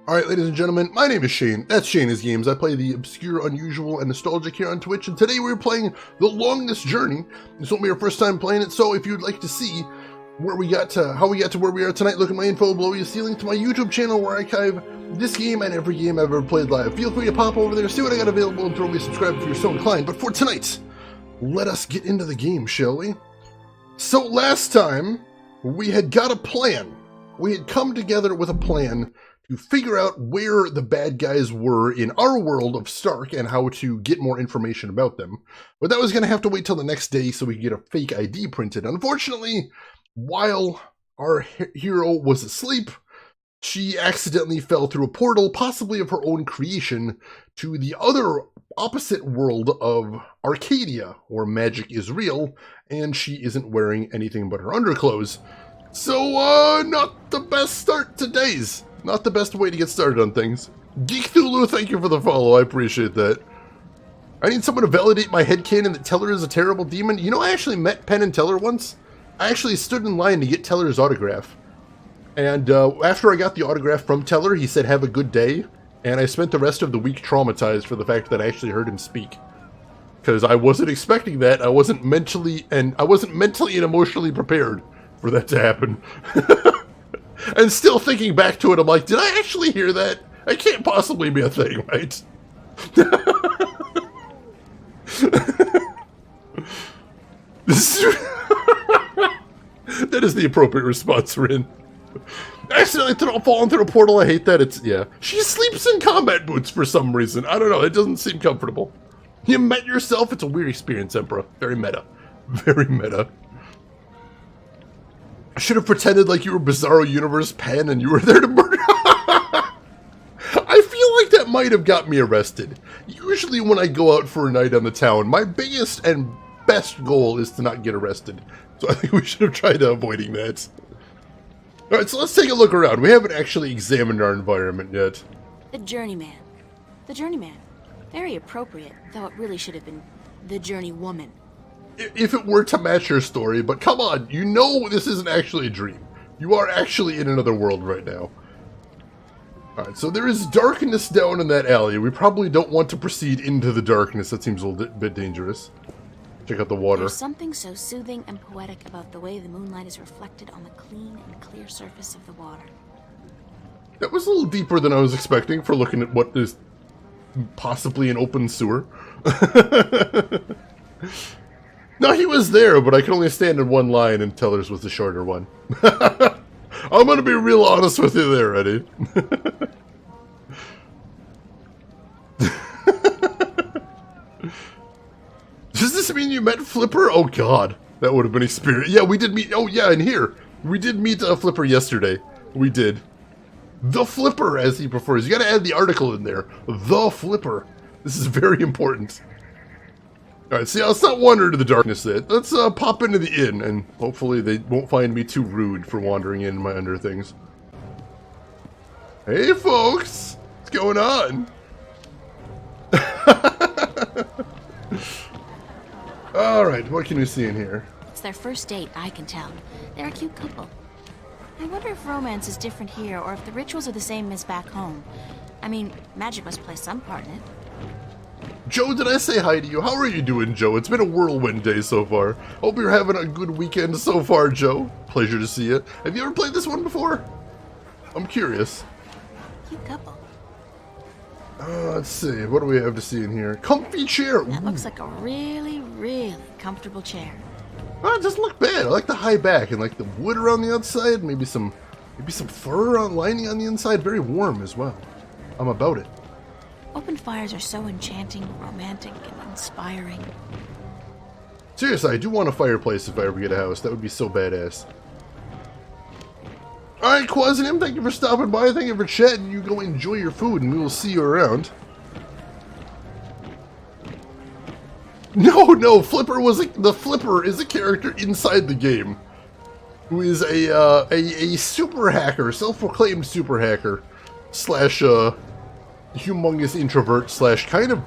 Alright, ladies and gentlemen, my name is Shane. That's Shane is Games. I play the obscure, unusual, and nostalgic here on Twitch, and today we're playing The Longest Journey. This won't be our first time playing it, so if you'd like to see how we got to where we are tonight, look at my info below. You'll see a link to my YouTube channel where I archive this game and every game I've ever played live. Feel free to pop over there, see what I got available, and throw me a subscribe if you're so inclined. But for tonight, let us get into the game, shall we? So last time, we had got a plan. We had come together with a plan to figure out where the bad guys were in our world of Stark and how to get more information about them. But that was going to have to wait till the next day so we could get a fake ID printed. Unfortunately, while our hero was asleep, she accidentally fell through a portal, possibly of her own creation, to the other opposite world of Arcadia, where magic is real, and she isn't wearing anything but her underclothes. So, not the best start to days. Not the best way to get started on things. Geekthulu, thank you for the follow, I appreciate that. I need someone to validate my headcanon that Teller is a terrible demon. You know, I actually met Penn and Teller once. I actually stood in line to get Teller's autograph. And after I got the autograph from Teller, he said, "Have a good day." And I spent the rest of the week traumatized for the fact that I actually heard him speak. Because I wasn't expecting that. I wasn't mentally and emotionally prepared for that to happen. And still thinking back to it, I'm like, did I actually hear that? It can't possibly be a thing, right? That is the appropriate response, Rin. Accidentally falling through a portal, I hate that. Yeah. She sleeps in combat boots for some reason. I don't know, it doesn't seem comfortable. You met yourself? It's a weird experience, Emperor. Very meta. Very meta. I should have pretended like you were Bizarro Universe Penn and you were there to murder. I feel like that might have got me arrested. Usually when I go out for a night on the town, my biggest and best goal is to not get arrested. So I think we should have tried avoiding that. Alright, so let's take a look around. We haven't actually examined our environment yet. The Journeyman. The Journeyman. Very appropriate, though it really should have been the Journeywoman. If it were to match your story, but come on, you know this isn't actually a dream. You are actually in another world right now. Alright, so there is darkness down in that alley. We probably don't want to proceed into the darkness. That seems a little bit dangerous. Check out the water. There's something so soothing and poetic about the way the moonlight is reflected on the clean and clear surface of the water. That was a little deeper than I was expecting for looking at what is possibly an open sewer. No, he was there, but I could only stand in one line, and Teller's was the shorter one. I'm gonna be real honest with you there, Eddie. Does this mean you met Flipper? Oh god, that would have been experience. Yeah, we did meet. Oh yeah, and here we did meet Flipper yesterday. We did. The Flipper, as he prefers. You gotta add the article in there. The Flipper. This is very important. Alright, see, let's not wander into the darkness then. Let's pop into the inn, and hopefully they won't find me too rude for wandering in my under things. Hey folks! What's going on? Alright, what can we see in here? It's their first date, I can tell. They're a cute couple. I wonder if romance is different here, or if the rituals are the same as back home. I mean, magic must play some part in it. Joe, did I say hi to you? How are you doing, Joe? It's been a whirlwind day so far. Hope you're having a good weekend so far, Joe. Pleasure to see you. Have you ever played this one before? I'm curious. Cute couple. Let's see. What do we have to see in here? Comfy chair. That looks like a really, really comfortable chair. Oh, it doesn't look bad. I like the high back and like the wood around the outside. Maybe some fur lining on the inside. Very warm as well. I'm about it. Open fires are so enchanting, romantic, and inspiring. Seriously, I do want a fireplace if I ever get a house. That would be so badass. Alright, Quasinim, thank you for stopping by. Thank you for chatting. You go enjoy your food, and we will see you around. No, the Flipper is a character inside the game who is a super hacker, self-proclaimed super hacker, slash humongous introvert slash kind of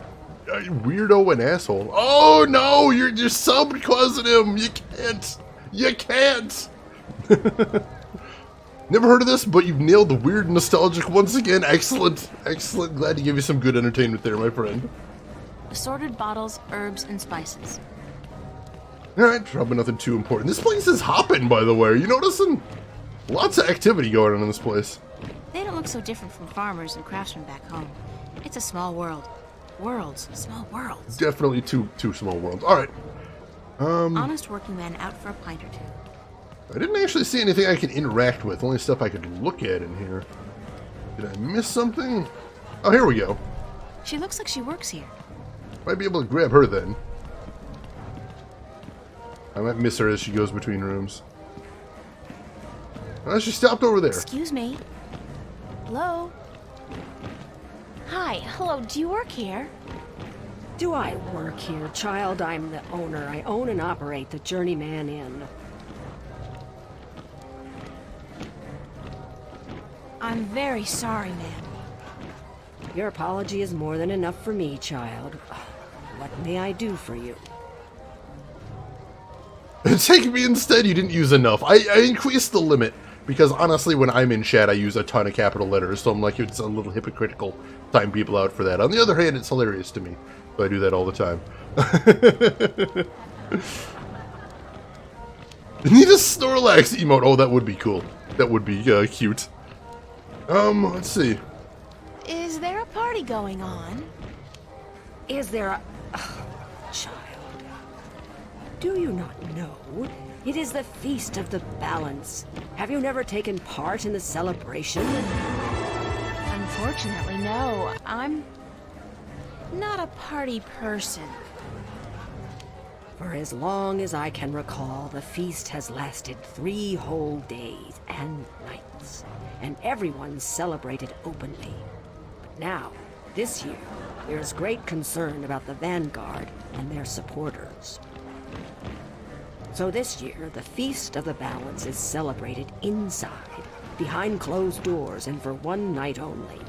weirdo and asshole. Oh no, you're sub-causing him. You can't. Never heard of this, but you've nailed the weird and nostalgic once again. Excellent. Excellent. Glad to give you some good entertainment there, my friend. Assorted bottles, herbs, and spices. Alright, probably nothing too important. This place is hopping, by the way. Are you noticing? Lots of activity going on in this place. They don't look so different from farmers and craftsmen back home. It's a small world. Worlds. Small worlds. Definitely two small worlds. Alright. Honest working men out for a pint or two. I didn't actually see anything I could interact with. Only stuff I could look at in here. Did I miss something? Oh, here we go. She looks like she works here. Might be able to grab her then. I might miss her as she goes between rooms. Oh, she stopped over there. Excuse me. Hello? Hi, hello, do you work here? Do I work here, child? I'm the owner. I own and operate the Journeyman Inn. I'm very sorry, ma'am. Your apology is more than enough for me, child. What may I do for you? Take me instead, you didn't use enough. I increased the limit, because honestly, when I'm in chat, I use a ton of capital letters, so I'm like, it's a little hypocritical to time people out for that. On the other hand, it's hilarious to me, so I do that all the time. Need a Snorlax emote. Oh, that would be cool. That would be cute. Let's see. Is there a party going on? Is there a... child. Do you not know? It is the Feast of the Balance. Have you never taken part in the celebration? Unfortunately, no. I'm not a party person. For as long as I can recall, the feast has lasted 3 whole days and nights, and everyone celebrated openly. But now, this year, there is great concern about the Vanguard and their supporters. So this year, the Feast of the Balance is celebrated inside, behind closed doors, and for 1 night only.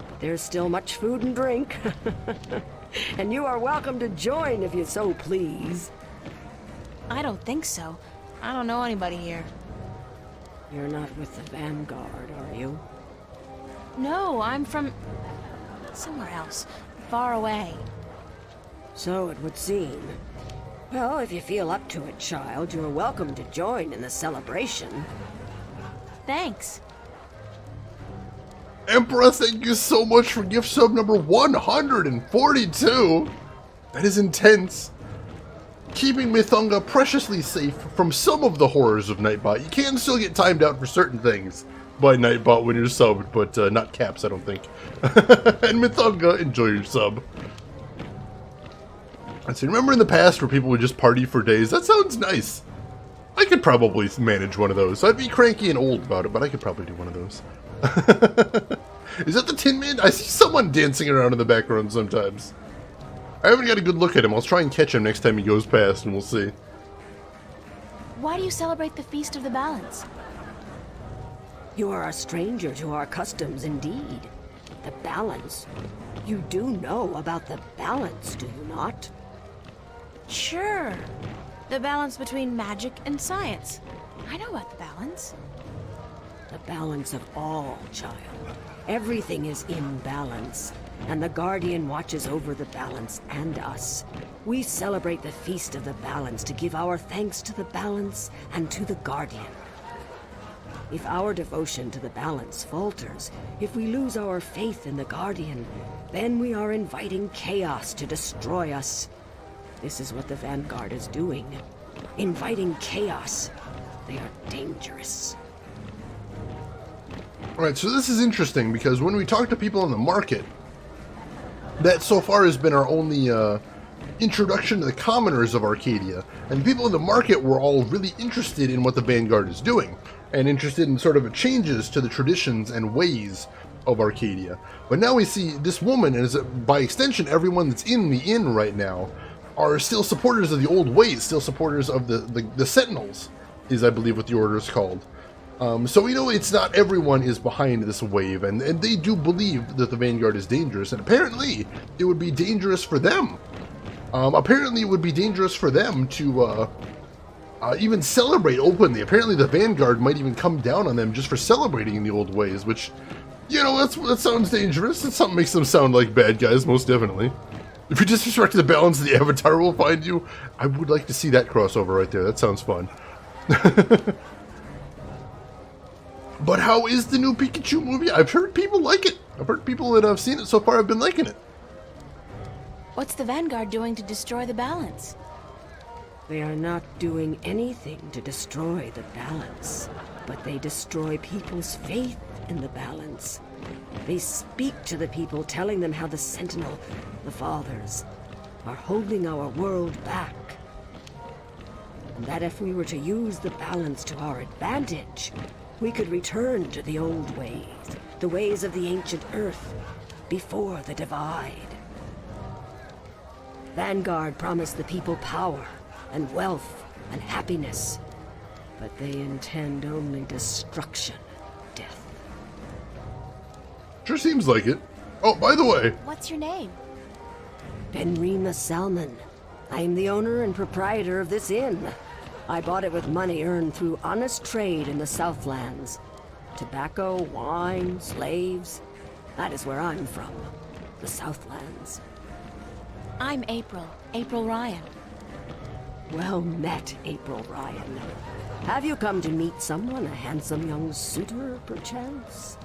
But there's still much food and drink. And you are welcome to join if you so please. I don't think so. I don't know anybody here. You're not with the Vanguard, are you? No, I'm from somewhere else, far away. So it would seem. Well, if you feel up to it, child, you're welcome to join in the celebration. Thanks. Emperor, thank you so much for gift sub number 142. That is intense. Keeping Mythunga preciously safe from some of the horrors of Nightbot. You can still get timed out for certain things by Nightbot when you're subbed, but not caps, I don't think. And Mythunga, enjoy your sub. Let's see, remember in the past where people would just party for days? That sounds nice. I could probably manage one of those. I'd be cranky and old about it, but I could probably do one of those. Is that the Tin Man? I see someone dancing around in the background sometimes. I haven't got a good look at him. I'll try and catch him next time he goes past, and we'll see. Why do you celebrate the Feast of the Balance? You are a stranger to our customs indeed. The balance. You do know about the balance, do you not? Sure. The balance between magic and science. I know about the balance. The balance of all, child. Everything is in balance, and the Guardian watches over the balance and us. We celebrate the Feast of the Balance to give our thanks to the balance and to the Guardian. If our devotion to the balance falters, if we lose our faith in the Guardian, then we are inviting chaos to destroy us. This is what the Vanguard is doing. Inviting chaos. They are dangerous. Alright, so this is interesting because when we talk to people in the market, that so far has been our only introduction to the commoners of Arcadia. And the people in the market were all really interested in what the Vanguard is doing, and interested in sort of changes to the traditions and ways of Arcadia. But now we see this woman, and by extension everyone that's in the inn right now, are still supporters of the old ways, still supporters of the Sentinels, is I believe what the order is called. So we know it's not everyone is behind this wave, and they do believe that the Vanguard is dangerous, and apparently it would be dangerous for them. Apparently it would be dangerous for them to even celebrate openly. Apparently the Vanguard might even come down on them just for celebrating in the old ways, which, you know, that sounds dangerous. It's something makes them sound like bad guys, most definitely. If you disrespect the balance, the Avatar will find you. I would like to see that crossover right there. That sounds fun. But how is the new Pikachu movie? I've heard people like it. I've heard people that have seen it so far have been liking it. What's the Vanguard doing to destroy the balance? They are not doing anything to destroy the balance, but they destroy people's faith in the balance. They speak to the people, telling them how the Sentinel, the Fathers, are holding our world back. And that if we were to use the balance to our advantage, we could return to the old ways, the ways of the ancient Earth, before the divide. Vanguard promised the people power and wealth and happiness, but they intend only destruction, death. Sure seems like it. Oh, by the way, What's your name? Benrima Salmon. I am the owner and proprietor of this inn. I bought it with money earned through honest trade in the Southlands. Tobacco, wine, slaves. That is where I'm from. The Southlands. I'm April. April Ryan. Well met, April Ryan. Have you come to meet someone, a handsome young suitor, perchance?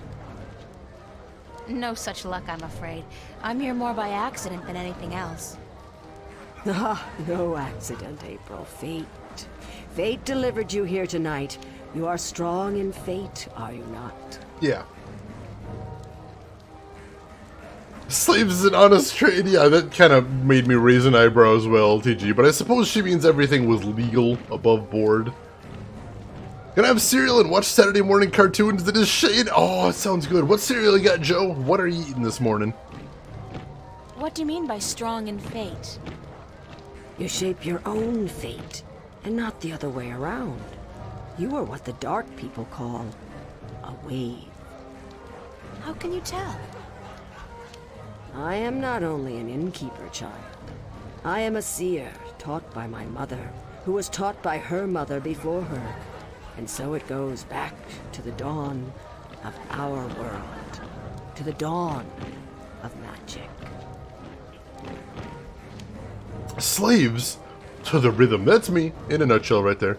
No such luck, I'm afraid. I'm here more by accident than anything else. Ah, no accident, April. Fate. Fate delivered you here tonight. You are strong in fate, are you not? yeah. Slaves is an honest trade. Yeah, that kind of made me raise an eyebrow as well, TG. But I suppose she means everything was legal, above board. Gonna have cereal and watch Saturday morning cartoons. That is Shane. Oh, it sounds good. What cereal you got, Joe? What are you eating this morning? What do you mean by strong in fate? You shape your own fate, and not the other way around. You are what the Dark people call a wave. How can you tell? I am not only an innkeeper, child. I am a seer, taught by my mother, who was taught by her mother before her. And so it goes back to the dawn of our world, to the dawn of magic. Slaves to the rhythm. That's me, in a nutshell right there.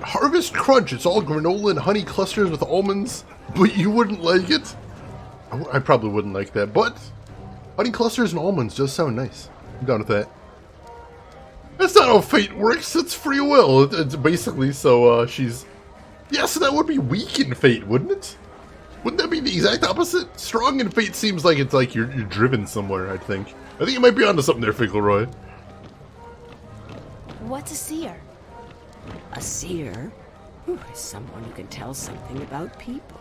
Harvest Crunch. It's all granola and honey clusters with almonds, but you wouldn't like it? I probably wouldn't like that, but honey clusters and almonds does sound nice. I'm down with that. That's not how fate works. It's free will. It's basically, so she's... Yeah, so that would be weak in fate, wouldn't it? Wouldn't that be the exact opposite? Strong in fate seems like it's like you're driven somewhere, I think. I think you might be onto something there, Fickleroy. What's a seer? A seer is someone who can tell something about people,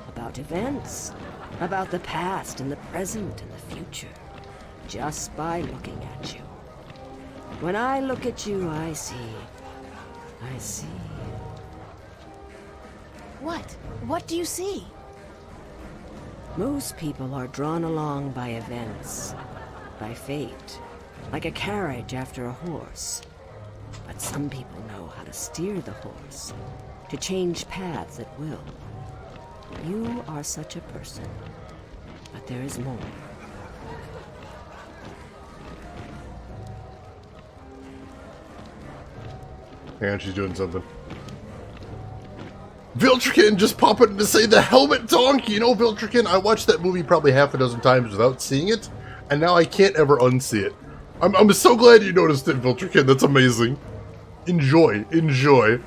about events, about the past and the present and the future, just by looking at you. When I look at you, I see. What? What do you see? Most people are drawn along by events, by fate, like a carriage after a horse. But some people know how to steer the horse, to change paths at will. You are such a person, but there is more. Hang on, she's doing something. Viltrekin just popping in to say the helmet donkey. You know, Viltrekin, I watched that movie probably half a dozen times without seeing it, and now I can't ever unsee it. I'm so glad you noticed it, Viltrekin. That's amazing. Enjoy. Enjoy.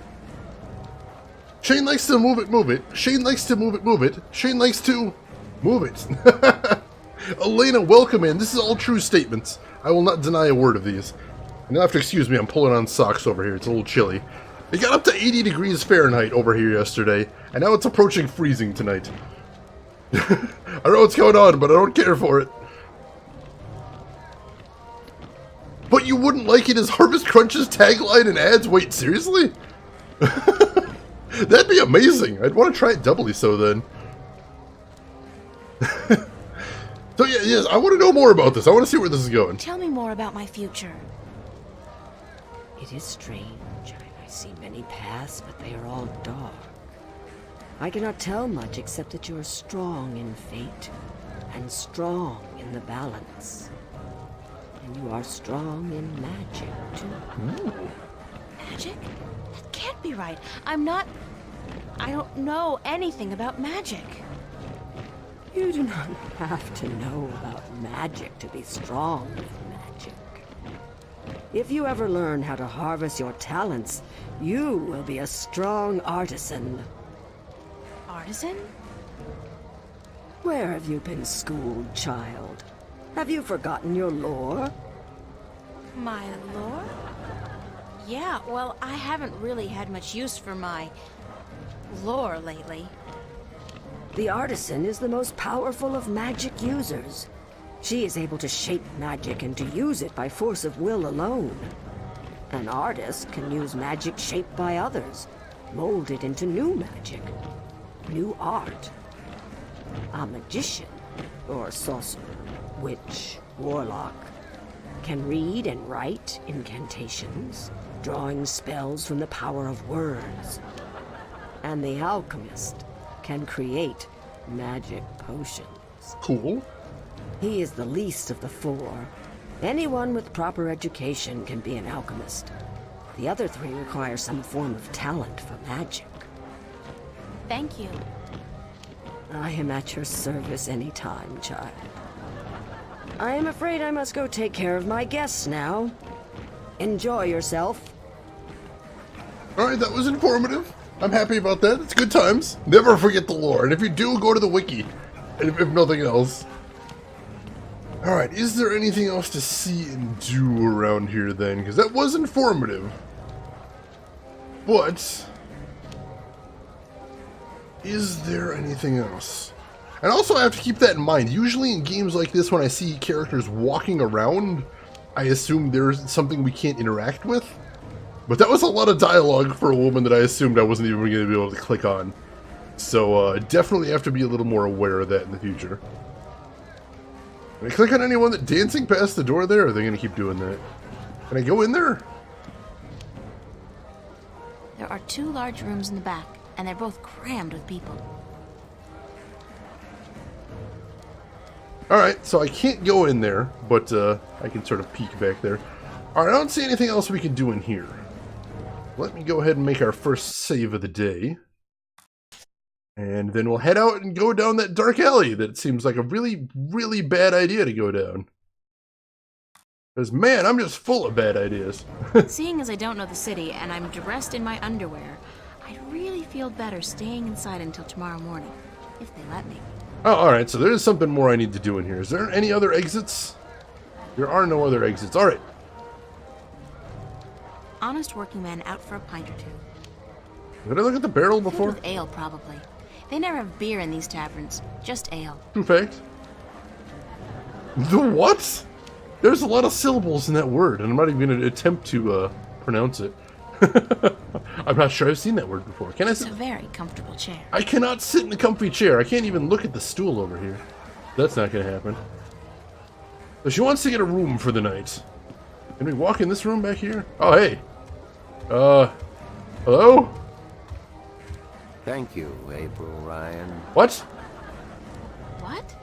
Shane likes to move it. Shane likes to move it. Shane likes to move it. Elena, welcome in. This is all true statements. I will not deny a word of these. And you'll have to excuse me, I'm pulling on socks over here. It's a little chilly. It got up to 80 degrees Fahrenheit over here yesterday, and now it's approaching freezing tonight. I don't know what's going on, but I don't care for it. But you wouldn't like it as Harvest Crunch's tagline and ads? Wait, seriously? That'd be amazing. I'd want to try it doubly so then. So yeah, yes, I want to know more about this. I want to see where this is going. Tell me more about my future. It is strange. I see many paths, but they are all dark. I cannot tell much except that you are strong in fate and strong in the balance. And you are strong in magic, too. Ooh. Magic? That can't be right. I don't know anything about magic. You do not have to know about magic to be strong with magic. If you ever learn how to harvest your talents, you will be a strong artisan. Artisan? Where have you been schooled, child? Have you forgotten your lore? My lore? Yeah, well, I haven't really had much use for my lore lately. The artisan is the most powerful of magic users. She is able to shape magic and to use it by force of will alone. An artist can use magic shaped by others, mold it into new magic, new art. A magician, or sorcerer, witch, warlock, can read and write incantations, drawing spells from the power of words. And the alchemist can create magic potions. Cool. He is the least of the four. Anyone with proper education can be an alchemist. The other three require some form of talent for magic. Thank you. I am at your service any time, child. I am afraid I must go take care of my guests now. Enjoy yourself. Alright, that was informative. I'm happy about that. It's good times. Never forget the lore. And if you do, go to the wiki. If nothing else. Alright, is there anything else to see and do around here then? Because that was informative. But is there anything else? And also I have to keep that in mind. Usually in games like this, when I see characters walking around, I assume there's something we can't interact with. But that was a lot of dialogue for a woman that I assumed I wasn't even going to be able to click on. So definitely have to be a little more aware of that in the future. Can I click on anyone that dancing past the door there, or are they going to keep doing that? Can I go in there? There are 2 large rooms in the back, and they're both crammed with people. Alright, so I can't go in there, but I can sort of peek back there. Alright, I don't see anything else we can do in here. Let me go ahead and make our first save of the day. And then we'll head out and go down that dark alley that seems like a really, really bad idea to go down. Because, man, I'm just full of bad ideas. Seeing as I don't know the city and I'm dressed in my underwear, I'd really feel better staying inside until tomorrow morning, if they let me. Oh, alright, so there's something more I need to do in here. Is there any other exits? There are no other exits. Alright. Honest working man out for a pint or 2. Did I look at the barrel Filled before? with ale, probably. They never have beer in these taverns, just ale. True fact. The what? There's a lot of syllables in that word, and I'm not even going to attempt to pronounce it. I'm not sure I've seen that word before. Can I It's sit? a very comfortable chair. I cannot sit in a comfy chair. I can't even look at the stool over here. That's not going to happen. So she wants to get a room for the night. Can we walk in this room back here? Oh, hey. Hello? Thank you, April Ryan. What? What?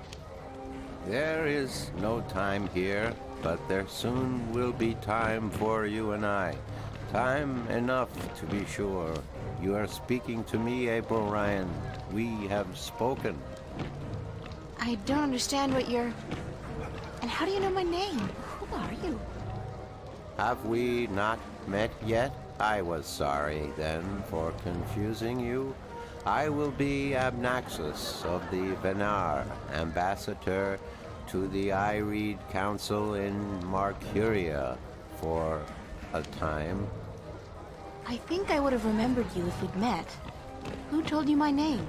There is no time here, but there soon will be time for you and I. Time enough, to be sure. You are speaking to me, April Ryan. We have spoken. I don't understand what you're... And how do you know my name? Who are you? Have we not met yet? I was sorry, then, for confusing you. I will be Abnaxus of the Venar, ambassador to the Ireed Council in Marcuria for a time. I think I would have remembered you if we'd met. Who told you my name?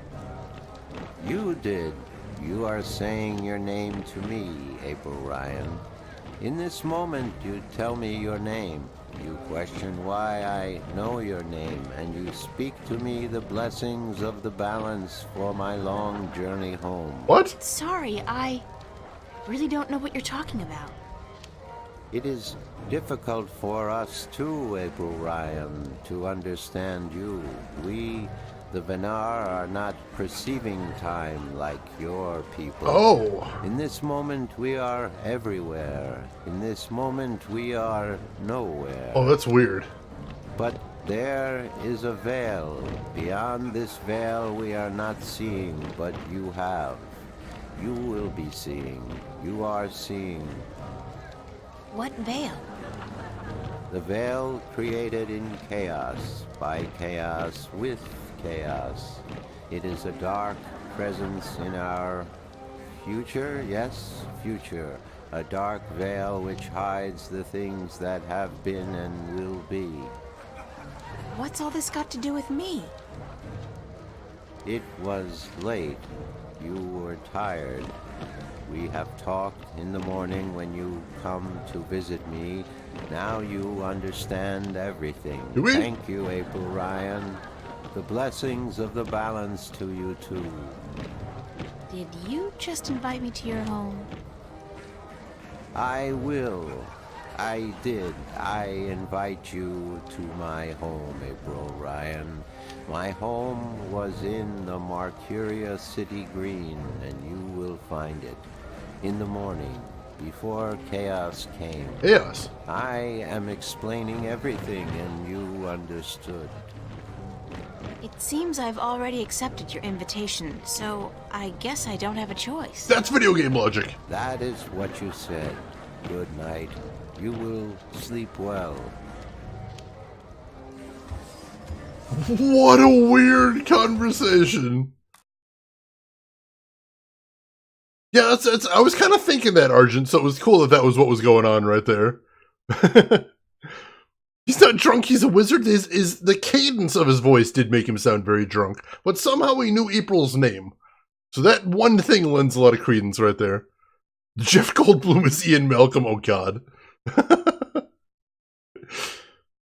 You did. You are saying your name to me, April Ryan. In this moment, you tell me your name. You question why I know your name, and you speak to me the blessings of the balance for my long journey home. What? Sorry, I really don't know what you're talking about. It is difficult for us too, April Ryan, to understand you. We, the Venar, are not perceiving time like your people. Oh. In this moment, we are everywhere. In this moment, we are nowhere. Oh, that's weird. But there is a veil. Beyond this veil, we are not seeing, but you have. You will be seeing. You are seeing. What veil? The veil created in chaos, by chaos, with chaos. It is a dark presence in our future, yes, future. A dark veil which hides the things that have been and will be. What's all this got to do with me? It was late. You were tired. We have talked in the morning when you come to visit me. Now you understand everything. Do we? Thank you, April Ryan. The blessings of the balance to you too. Did you just invite me to your home? I will. I did. I invite you to my home, April Ryan. My home was in the Marcuria City Green, and you will find it in the morning, before chaos came. Yes. I am explaining everything, and you understood. It seems I've already accepted your invitation, so I guess I don't have a choice. That's video game logic. That is what you said. Good night. You will sleep well. What a weird conversation. Yeah, that's I was kind of thinking that, Argent, so it was cool that was what was going on right there. He's not drunk, he's a wizard. Is the cadence of his voice did make him sound very drunk, but somehow he knew April's name. So that one thing lends a lot of credence right there. Jeff Goldblum is Ian Malcolm, oh god.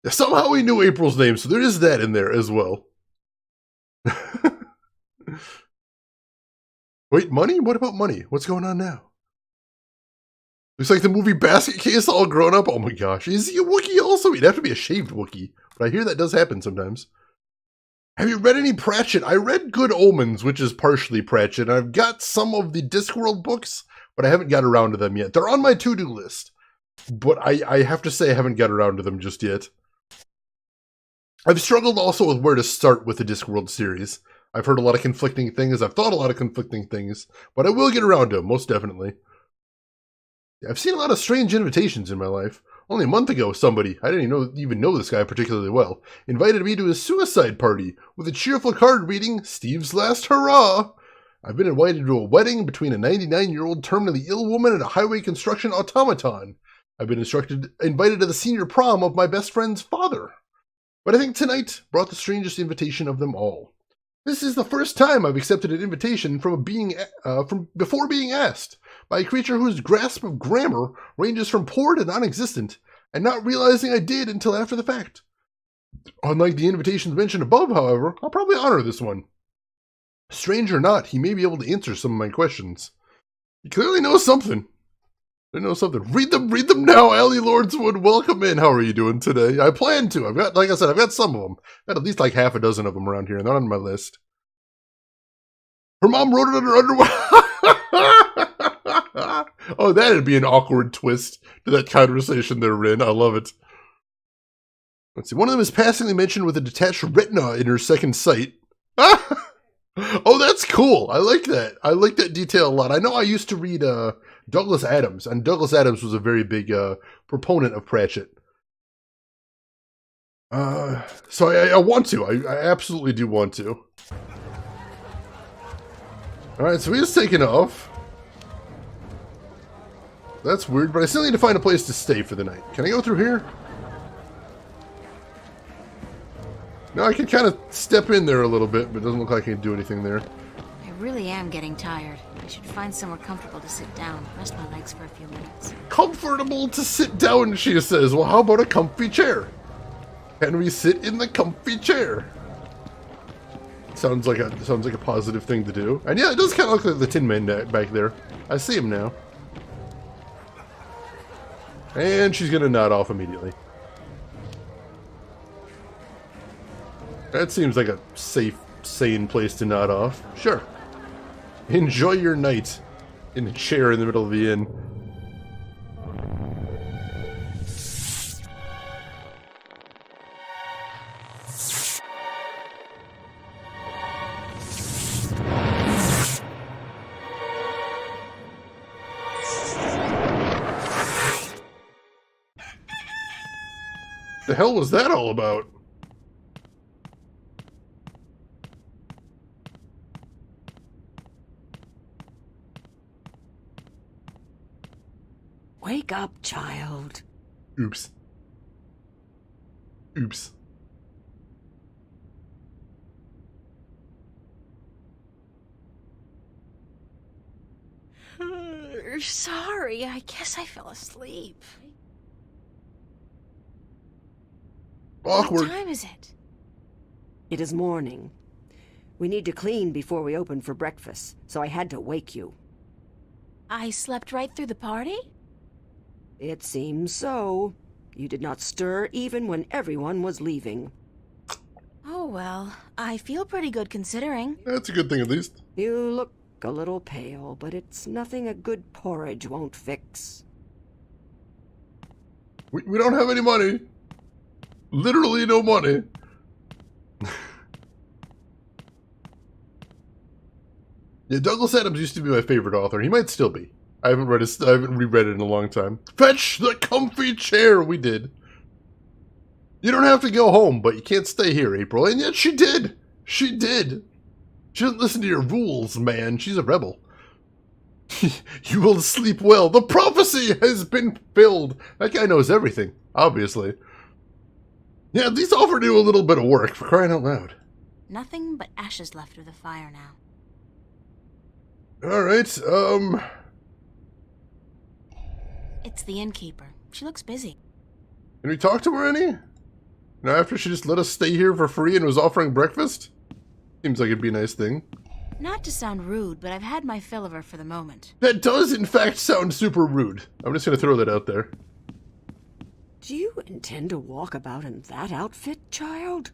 Somehow he knew April's name, so there is that in there as well. Wait, money? What about money? What's going on now? Looks like the movie Basket Case all grown up. Oh my gosh. Is he a Wookiee also? He'd have to be a shaved Wookiee. But I hear that does happen sometimes. Have you read any Pratchett? I read Good Omens, which is partially Pratchett. I've got some of the Discworld books, but I haven't got around to them yet. They're on my to-do list. But I have to say I haven't got around to them just yet. I've struggled also with where to start with the Discworld series. I've heard a lot of conflicting things. I've thought a lot of conflicting things. But I will get around to them, most definitely. I've seen a lot of strange invitations in my life. Only a month ago, somebody, I didn't even know this guy particularly well, invited me to his suicide party with a cheerful card reading, Steve's Last Hurrah! I've been invited to a wedding between a 99-year-old terminally ill woman and a highway construction automaton. I've been invited to the senior prom of my best friend's father. But I think tonight brought the strangest invitation of them all. This is the first time I've accepted an invitation from before being asked, by a creature whose grasp of grammar ranges from poor to non-existent, and not realizing I did until after the fact. Unlike the invitations mentioned above, however, I'll probably honor this one. Strange or not, he may be able to answer some of my questions. He clearly knows something. I know something. Read them now, Allie Lordswood. Welcome in. How are you doing today? I plan to. I've got, like I said, I've got some of them. I've got at least like half a dozen of them around here, and they're on my list. Her mom wrote it on her underwear. Oh, that'd be an awkward twist to that conversation they're in. I love it. Let's see. One of them is passingly mentioned with a detached retina in her second sight. Oh, that's cool. I like that. I like that detail a lot. I know I used to read Douglas Adams, and Douglas Adams was a very big proponent of Pratchett. So I want to. I absolutely do want to. Alright, so he's taking off. That's weird, but I still need to find a place to stay for the night. Can I go through here? No, I can kind of step in there a little bit, but it doesn't look like I can do anything there. I really am getting tired. I should find somewhere comfortable to sit down, rest my legs for a few minutes. Comfortable to sit down, she says. Well, how about a comfy chair? Can we sit in the comfy chair? Sounds like a positive thing to do. And yeah, it does kind of look like the Tin Man back there. I see him now. And she's gonna nod off immediately. That seems like a safe, sane place to nod off. Sure. Enjoy your night in a chair in the middle of the inn. The hell was that all about? Wake up, child. Oops. Oops. Sorry, I guess I fell asleep. Awkward. What time is it? It is morning. We need to clean before we open for breakfast, so I had to wake you. I slept right through the party? It seems so. You did not stir even when everyone was leaving. Oh well, I feel pretty good considering. That's a good thing at least. You look a little pale, but it's nothing a good porridge won't fix. We don't have any money. Literally no money. Yeah, Douglas Adams used to be my favorite author. He might still be. I haven't reread it in a long time. Fetch the comfy chair. We did. You don't have to go home, but you can't stay here, April. And yet she did. She did. She doesn't listen to your rules, man. She's a rebel. You will sleep well. The prophecy has been filled. That guy knows everything, obviously. Yeah, at least offer to do a little bit of work, for crying out loud. Nothing but ashes left of the fire now. Alright, It's the innkeeper. She looks busy. can we talk to her any? Now, after she just let us stay here for free and was offering breakfast? Seems like it'd be a nice thing. Not to sound rude, but I've had my fill of her for the moment. That does, in fact, sound super rude. I'm just gonna throw that out there. Do you intend to walk about in that outfit, child?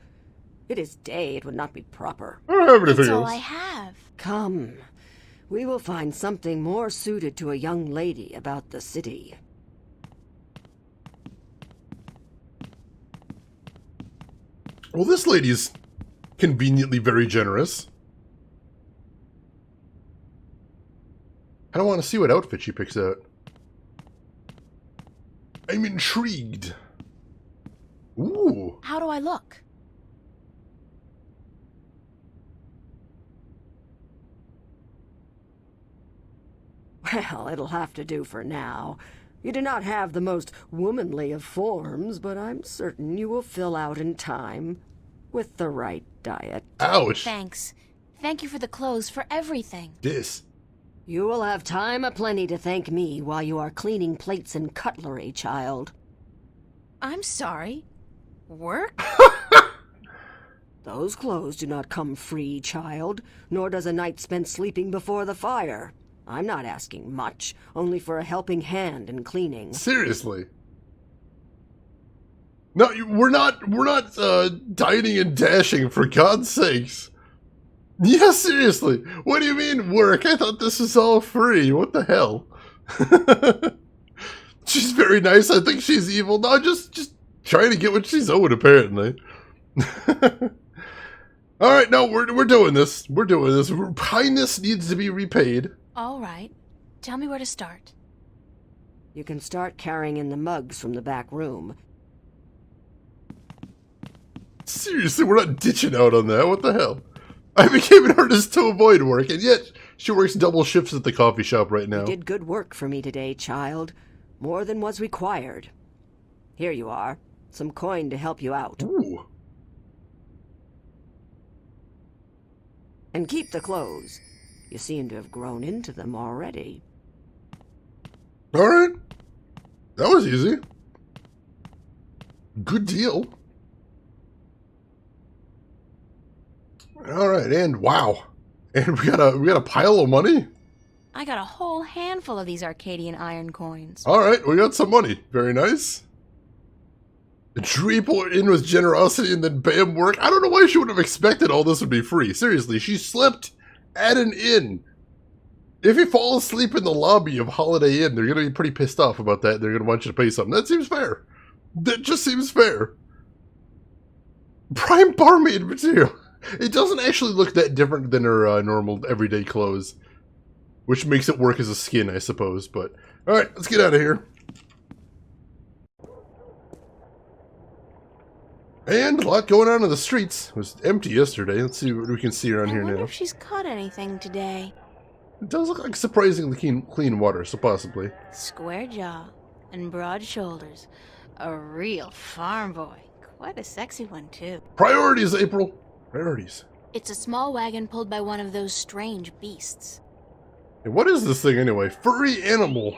It is day. It would not be proper. I don't have anything That's all else. I have. Come. We will find something more suited to a young lady about the city. Well, this lady's conveniently very generous. I don't want to see what outfit she picks out. I'm intrigued. Ooh. How do I look? Well, it'll have to do for now. You do not have the most womanly of forms, but I'm certain you will fill out in time. With the right diet. Ouch. Thanks. Thank you for the clothes, for everything. This. You will have time aplenty to thank me while you are cleaning plates and cutlery, child. I'm sorry. Work? Those clothes do not come free, child, nor does a night spent sleeping before the fire. I'm not asking much, only for a helping hand in cleaning. Seriously. No, we're not dieting and dashing, for God's sakes. Yeah, seriously. What do you mean, work? I thought this was all free. What the hell? She's very nice. I think she's evil. No, just trying to get what she's owed, apparently. Alright, no, we're doing this. We're doing this. Kindness needs to be repaid. All right. Tell me where to start. You can start carrying in the mugs from the back room. Seriously, we're not ditching out on that. What the hell? I became an artist to avoid work, and yet she works double shifts at the coffee shop right now. You did good work for me today, child. More than was required. Here you are. Some coin to help you out. Ooh. And keep the clothes. You seem to have grown into them already. Alright. That was easy. Good deal. Alright, and wow. And we got a pile of money? I got a whole handful of these Arcadian iron coins. Alright, we got some money. Very nice. Drew people in with generosity and then bam, work. I don't know why she would have expected all this would be free. Seriously, she slept at an inn. If you fall asleep in the lobby of Holiday Inn, they're going to be pretty pissed off about that. They're going to want you to pay something. That seems fair. That just seems fair. Prime barmaid material. It doesn't actually look that different than her normal everyday clothes. Which makes it work as a skin, I suppose. But, alright, let's get out of here. And a lot going on in the streets. It was empty yesterday. Let's see what we can see around here I wonder now. if she's caught anything today. It does look like surprisingly clean water, so possibly. Square jaw and broad shoulders. A real farm boy. Quite a sexy one, too. Priorities, April. Priorities. It's a small wagon pulled by one of those strange beasts. And what is this thing anyway? Furry animal.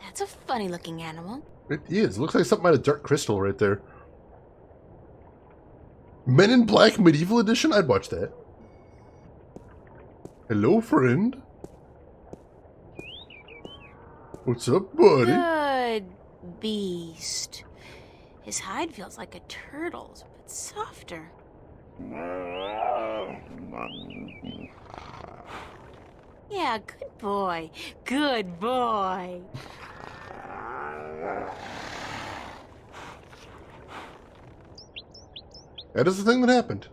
That's a funny-looking animal. It is. Looks like something out of Dark Crystal right there. Men in Black Medieval Edition? I'd watch that. Hello, friend. What's up, buddy? Good beast. His hide feels like a turtle's, but softer. Yeah, good boy. Good boy. That is the thing that happened.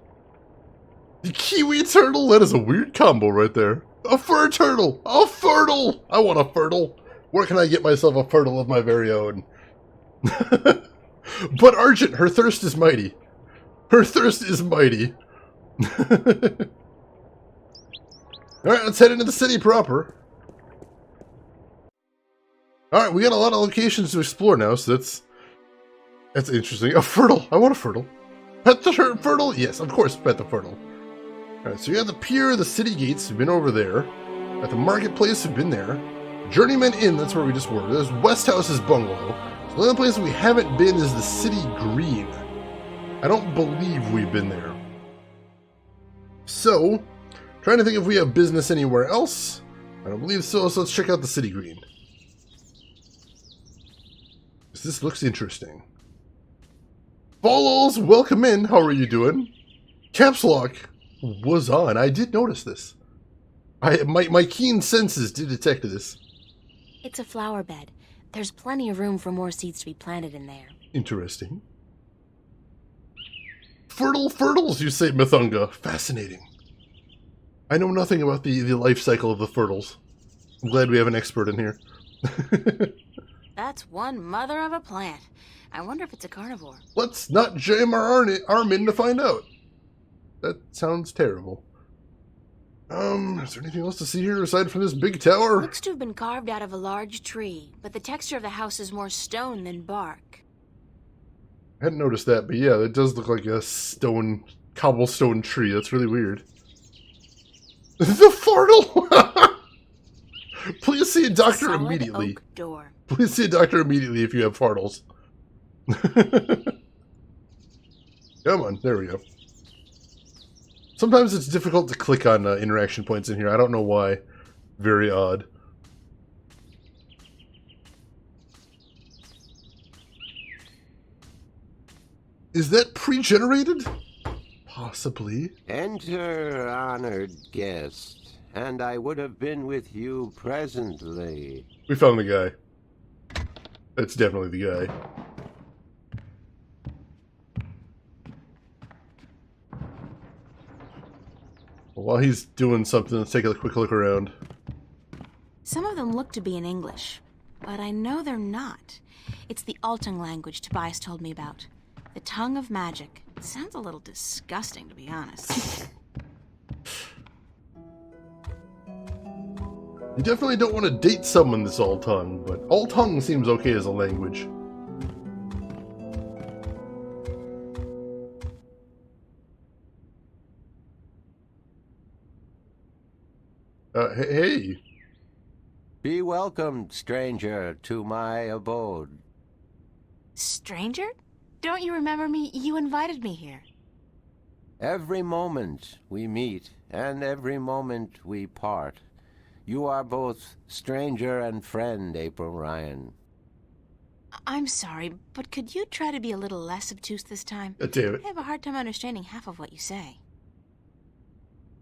The kiwi turtle? That is a weird combo right there. A fur turtle! A fertile! I want a fertile. Where can I get myself a fertile of my very own? But Argent, her thirst is mighty. Her thirst is mighty. Alright, let's head into the city proper. Alright, we got a lot of locations to explore now, so that's interesting. A fertile. I want a fertile. Pet the fertile? Yes, of course, pet the fertile. Alright, so you have the pier, the city gates, we've been over there. At the marketplace, we've been there. Journeyman Inn, that's where we just were. There's Westhouse's bungalow. So the only place we haven't been is the City Green. I don't believe we've been there. So, trying to think if we have business anywhere else. I don't believe so, so let's check out the City Green. This looks interesting. Falls, welcome in. How are you doing? Caps Lock was on. I did notice this. My keen senses did detect this. It's a flower bed. There's plenty of room for more seeds to be planted in there. Interesting. Fertiles, you say, Mathunga. Fascinating. I know nothing about the life cycle of the fertiles. I'm glad we have an expert in here. That's one mother of a plant. I wonder if it's a carnivore. Let's not jam our arm in to find out. That sounds terrible. Is there anything else to see here aside from this big tower? Looks to have been carved out of a large tree, but the texture of the house is more stone than bark. I hadn't noticed that, but yeah, it does look like a cobblestone tree. That's really weird. The fartle! Please see a doctor Solid immediately. oak door. Please see a doctor immediately if you have fartles. Come on, there we go. Sometimes it's difficult to click on interaction points in here. I don't know why. Very odd. Is that pre-generated? Possibly. Enter, honored guest, and I would have been with you presently. We found the guy. That's definitely the guy. While he's doing something, let's take a quick look around. Some of them look to be in English, but I know they're not. It's the Altung language Tobias told me about. The tongue of magic. It sounds a little disgusting, to be honest. You definitely don't want to date someone this Altung, but Altung seems okay as a language. Hey. Be welcomed, stranger, to my abode. Stranger? Don't you remember me? You invited me here. Every moment we meet, and every moment we part. You are both stranger and friend, April Ryan. I'm sorry, but could you try to be a little less obtuse this time? Damn it. I have a hard time understanding half of what you say.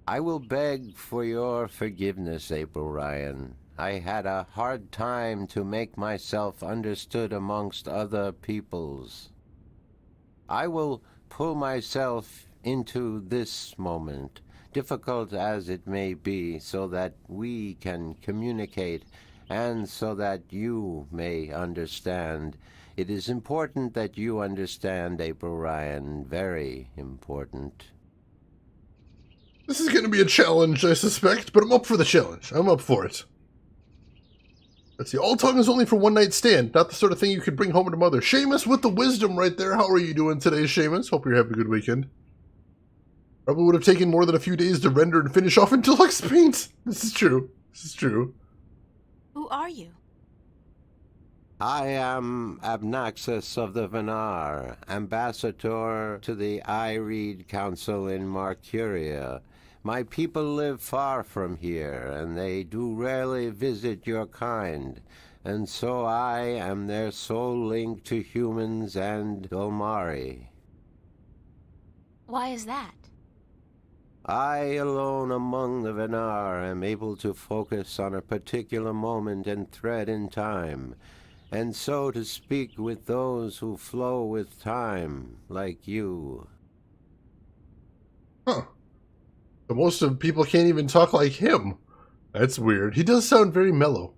I will beg for your forgiveness, April Ryan. I had a hard time to make myself understood amongst other peoples. I will pull myself into this moment, difficult as it may be, so that we can communicate and so that you may understand. It is important that you understand, April Ryan, very important. This is going to be a challenge, I suspect, but I'm up for the challenge. I'm up for it. Let's see, all tongue is only for one night stand, not the sort of thing you could bring home to mother. Seamus with the wisdom right there. How are you doing today, Seamus? Hope you're having a good weekend. Probably would have taken more than a few days to render and finish off in Deluxe Paint. This is true. This is true. Who are you? I am Abnaxus of the Venar, ambassador to the Ireed Council in Marcuria. My people live far from here, and they do rarely visit your kind, and so I am their sole link to humans and Dolmari. Why is that? I alone among the Venar am able to focus on a particular moment and thread in time, and so to speak with those who flow with time, like you. Huh. But most of people can't even talk like him. That's weird. He does sound very mellow.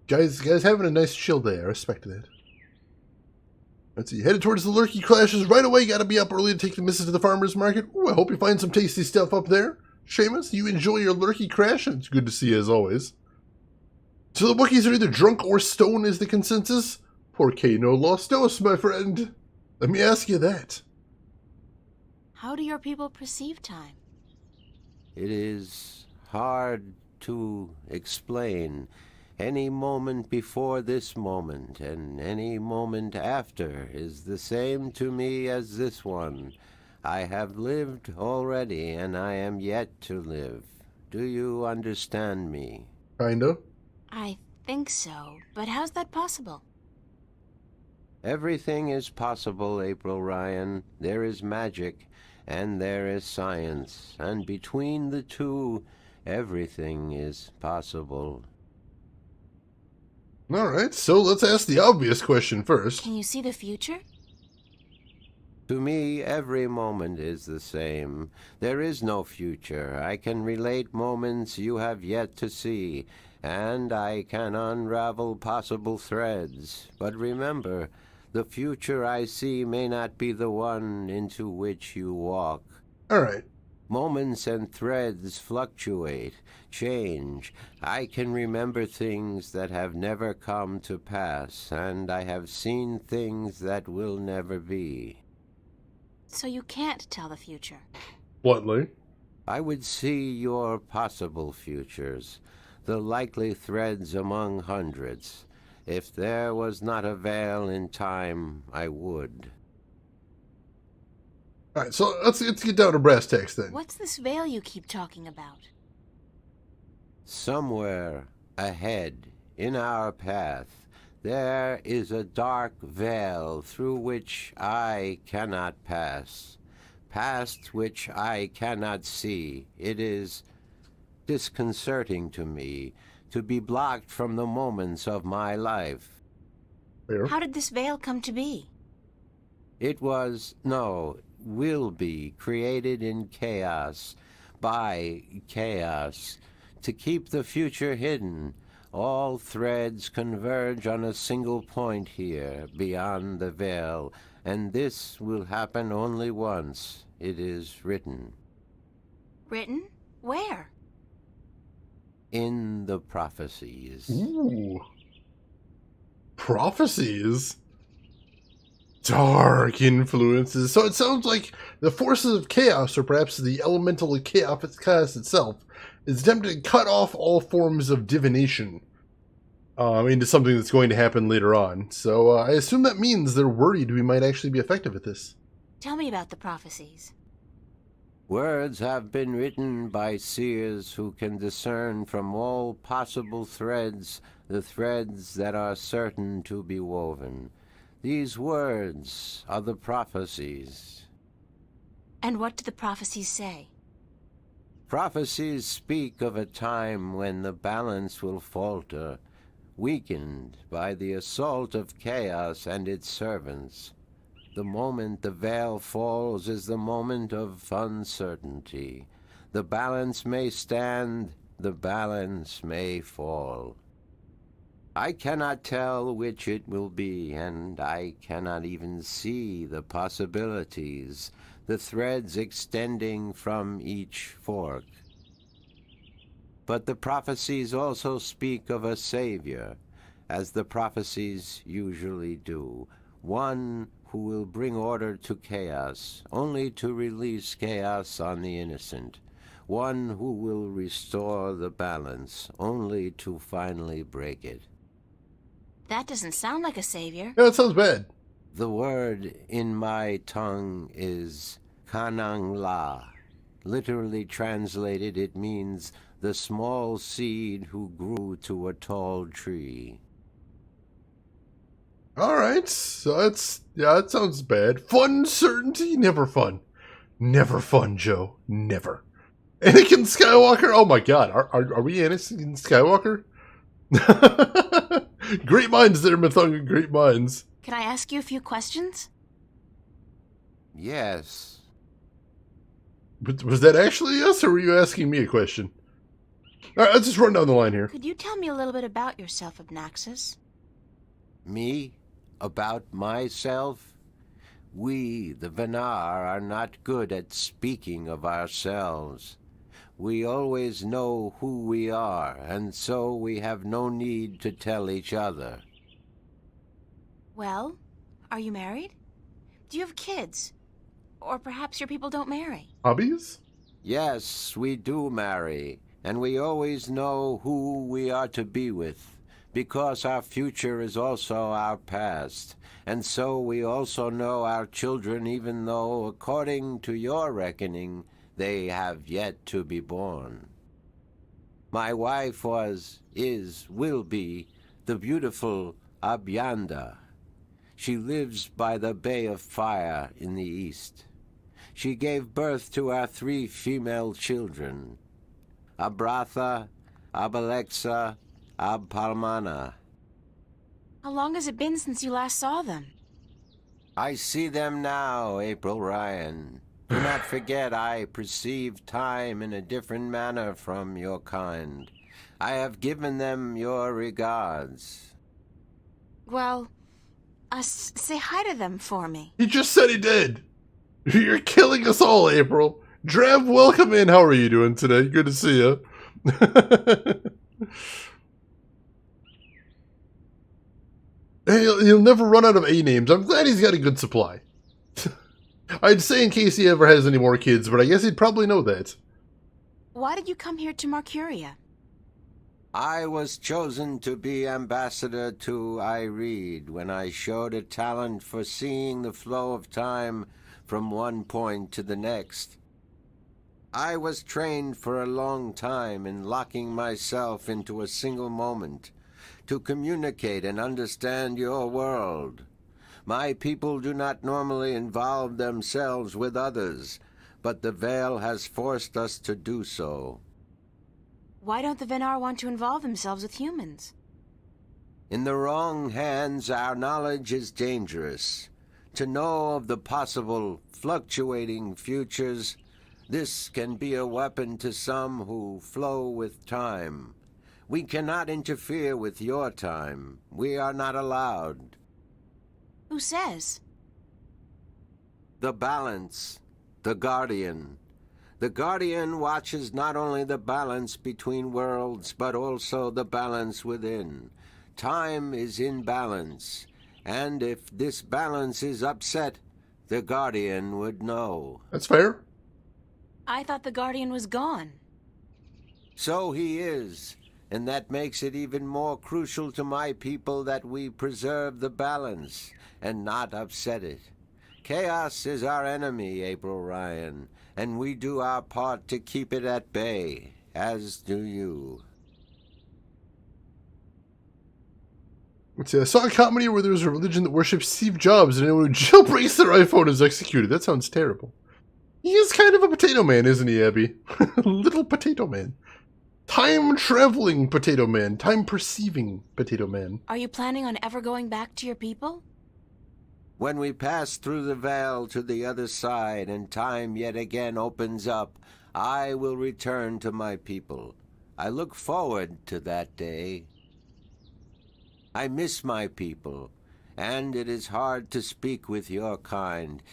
Guys having a nice chill day. I respect that. Let's see. Headed towards the Lurky Clashes right away. Gotta be up early to take the missus to the farmer's market. Ooh, I hope you find some tasty stuff up there. Seamus, you enjoy your Lurky Crash, and it's good to see you as always. So the Wookiees are either drunk or stone is the consensus? Porque no los dos, my friend. Let me ask you that. How do your people perceive time? It is hard to explain. Any moment before this moment and any moment after is the same to me as this one. I have lived already, and I am yet to live. Do you understand me? Kinda. I think so, but how's that possible? Everything is possible, April Ryan. There is magic, and there is science, and between the two, everything is possible. Alright, so let's ask the obvious question first. Can you see the future? To me, every moment is the same. There is no future. I can relate moments you have yet to see, and I can unravel possible threads. But remember, the future I see may not be the one into which you walk. Alright. Moments and threads fluctuate, change. I can remember things that have never come to pass, and I have seen things that will never be. So you can't tell the future. Bluntly. I would see your possible futures, the likely threads among hundreds. If there was not a veil in time, I would. Alright, so let's get down to brass tacks then. What's this veil you keep talking about? Somewhere ahead, in our path, there is a dark veil through which I cannot pass, past which I cannot see. It is disconcerting to me to be blocked from the moments of my life. Fair. How did this veil come to be? It was, no, will be created in chaos, by chaos, to keep the future hidden. All threads converge on a single point here, beyond the veil, and this will happen only once. It is written. Written? Where? In the prophecies. Ooh. Prophecies? Dark influences. So it sounds like the forces of chaos, or perhaps the elemental chaos itself, is attempting to cut off all forms of divination into something that's going to happen later on. So I assume that means they're worried we might actually be effective at this. Tell me about the prophecies. Words have been written by seers who can discern from all possible threads the threads that are certain to be woven. These words are the prophecies. And what do the prophecies say? Prophecies speak of a time when the balance will falter, weakened by the assault of chaos and its servants. The moment the veil falls is the moment of uncertainty. The balance may stand, the balance may fall. I cannot tell which it will be, and I cannot even see the possibilities, the threads extending from each fork. But the prophecies also speak of a Savior, as the prophecies usually do, one who will bring order to chaos, only to release chaos on the innocent, one who will restore the balance, only to finally break it. That doesn't sound like a savior. Yeah, that sounds bad. The word in my tongue is Kanang La. Literally translated, it means the small seed who grew to a tall tree. Alright, so that sounds bad. Fun certainty? Never fun. Never fun, Joe. Never. Anakin Skywalker? Oh my god, are we Anakin Skywalker? Great minds there, Mythunga, great minds. Can I ask you a few questions? Yes. But was that actually us, or were you asking me a question? Alright, let's just run down the line here. Could you tell me a little bit about yourself, Abnaxis? Me? About myself? We, the Venar, are not good at speaking of ourselves. We always know who we are, and so we have no need to tell each other. Well, are you married? Do you have kids? Or perhaps your people don't marry? Hobbies? Yes, we do marry, and we always know who we are to be with, because our future is also our past, and so we also know our children, even though, according to your reckoning, they have yet to be born. My wife will be, the beautiful Abyanda. She lives by the Bay of Fire in the east. She gave birth to our 3 female children, Abratha, Abalexa, Abpalmana. How long has it been since you last saw them? I see them now, April Ryan. Do not forget I perceive time in a different manner from your kind. I have given them your regards. Well, say hi to them for me. He just said he did. You're killing us all, April. Drev, welcome in. How are you doing today? Good to see you. He'll never run out of A names. I'm glad he's got a good supply. I'd say in case he ever has any more kids, but I guess he'd probably know that. Why did you come here to Marcuria? I was chosen to be ambassador to Ireed when I showed a talent for seeing the flow of time from one point to the next. I was trained for a long time in locking myself into a single moment to communicate and understand your world. My people do not normally involve themselves with others, but the veil has forced us to do so. Why don't the Venar want to involve themselves with humans? In the wrong hands, our knowledge is dangerous. To know of the possible fluctuating futures, this can be a weapon to some who flow with time. We cannot interfere with your time. We are not allowed. Who says? The balance, the Guardian. The Guardian watches not only the balance between worlds, but also the balance within. Time is in balance, and if this balance is upset, the Guardian would know. That's fair. I thought the Guardian was gone. So he is, and that makes it even more crucial to my people that we preserve the balance and not upset it. Chaos is our enemy, April Ryan, and we do our part to keep it at bay, as do you. Let's see, I saw a comedy where there was a religion that worships Steve Jobs and anyone who jailbreaks their iPhone is executed. That sounds terrible. He is kind of a potato man, isn't he, Abby? Little potato man. Time-traveling potato man. Time-perceiving potato man. Are you planning on ever going back to your people? When we pass through the veil to the other side and time yet again opens up, I will return to my people. I look forward to that day. I miss my people, and it is hard to speak with your kind.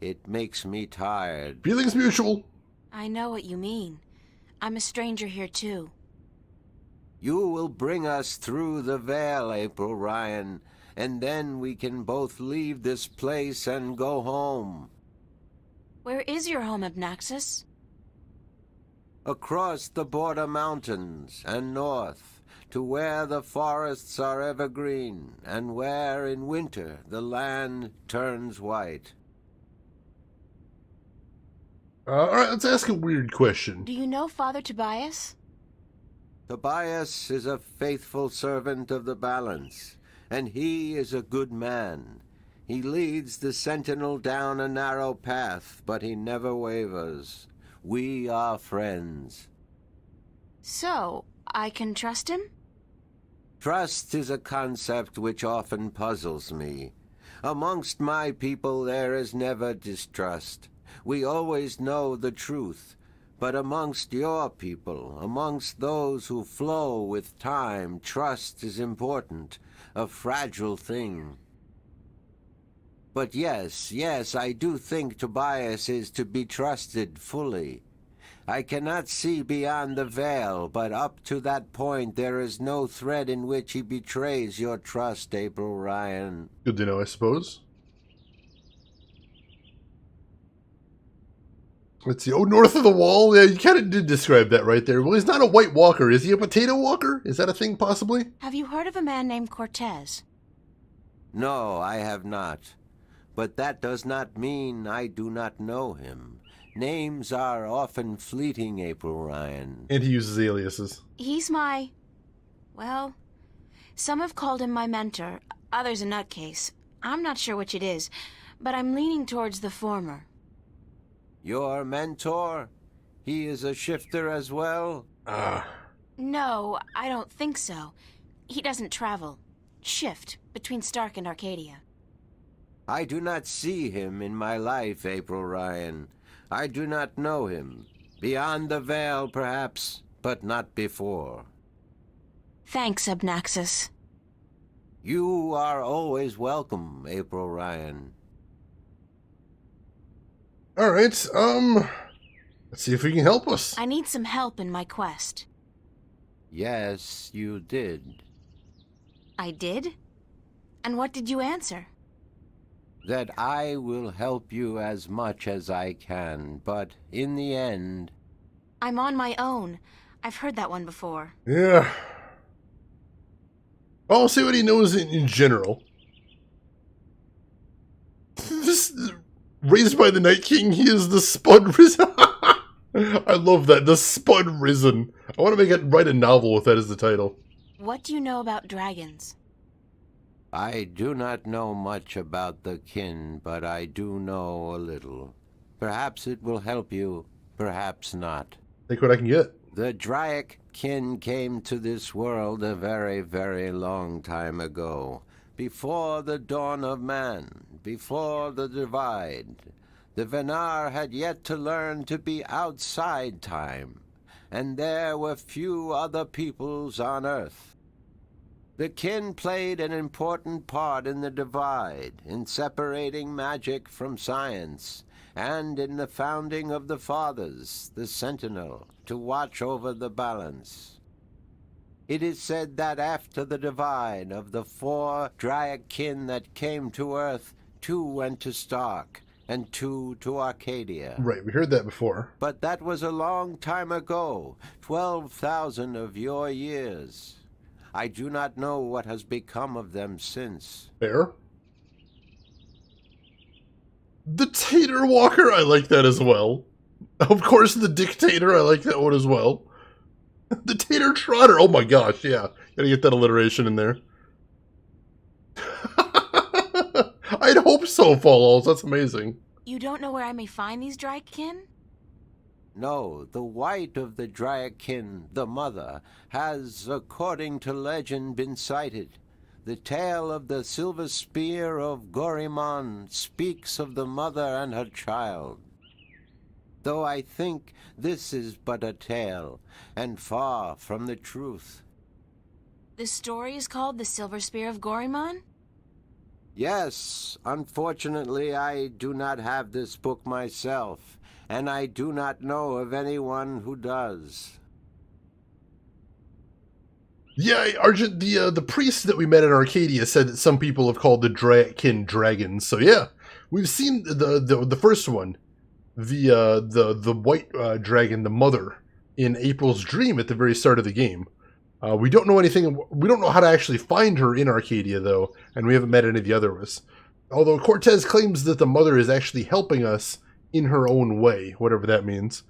It makes me tired. Feelings mutual. I know what you mean. I'm a stranger here, too. You will bring us through the veil, April Ryan, and then we can both leave this place and go home. Where is your home, Abnaxus? Across the border mountains and north, to where the forests are evergreen, and where in winter the land turns white. Alright, let's ask a weird question. Do you know Father Tobias? Tobias is a faithful servant of the balance, and he is a good man. He leads the sentinel down a narrow path, but he never wavers. We are friends. So, I can trust him? Trust is a concept which often puzzles me. Amongst my people there is never distrust. We always know the truth. But amongst your people, amongst those who flow with time, trust is important, a fragile thing. But yes, I do think Tobias is to be trusted fully. I cannot see beyond the veil, but up to that point there is no thread in which he betrays your trust, April Ryan. Good to know, I suppose. Let's see. Oh, north of the wall? Yeah, you kind of did describe that right there. Well, he's not a White Walker. Is he a potato walker? Is that a thing, possibly? Have you heard of a man named Cortez? No, I have not. But that does not mean I do not know him. Names are often fleeting, April Ryan. And he uses aliases. He's my... well, some have called him my mentor, others a nutcase. I'm not sure which it is, but I'm leaning towards the former. Your mentor? He is a shifter as well? No, I don't think so. He doesn't travel. Shift between Stark and Arcadia. I do not see him in my life, April Ryan. I do not know him. Beyond the veil, perhaps, but not before. Thanks, Abnaxus. You are always welcome, April Ryan. Alright, let's see if we can help us. I need some help in my quest. Yes, you did. I did? And what did you answer? That I will help you as much as I can, but in the end... I'm on my own. I've heard that one before. Yeah. I'll say what he knows in general. This... Raised by the Night King, he is the Spud Risen. I love that, the Spud Risen. I want to write a novel with that as the title. What do you know about dragons? I do not know much about the kin, but I do know a little. Perhaps it will help you, perhaps not. Take what I can get. The Draic kin came to this world a very, very long time ago. Before the dawn of man, before the divide, the Venar had yet to learn to be outside time, and there were few other peoples on Earth. The kin played an important part in the divide, in separating magic from science, and in the founding of the Fathers, the Sentinel, to watch over the balance. It is said that after the divide of the 4 Draic kin that came to Earth, 2 went to Stark, and 2 to Arcadia. Right, we heard that before. But that was a long time ago, 12,000 of your years. I do not know what has become of them since. Fair. The Tater Walker, I like that as well. Of course, the dictator. I like that one as well. The Tater Trotter. Oh my gosh, yeah. Gotta get that alliteration in there. I'd hope so, Falls. That's amazing. You don't know where I may find these Drykin? No, the white of the Dryakin, the mother, has, according to legend, been sighted. The tale of the silver spear of Gorimon speaks of the mother and her child. Though I think this is but a tale, and far from the truth. The story is called The Silver Spear of Gorimon? Yes, unfortunately I do not have this book myself, and I do not know of anyone who does. Yeah, Argent, the priest that we met in Arcadia said that some people have called the Dryakin dragons. So yeah, we've seen the first one, the white dragon, the mother, in April's dream at the very start of the game. We don't know anything. We don't know how to actually find her in Arcadia though, and we haven't met any of the other ones. Although Cortez claims that the mother is actually helping us in her own way, whatever that means.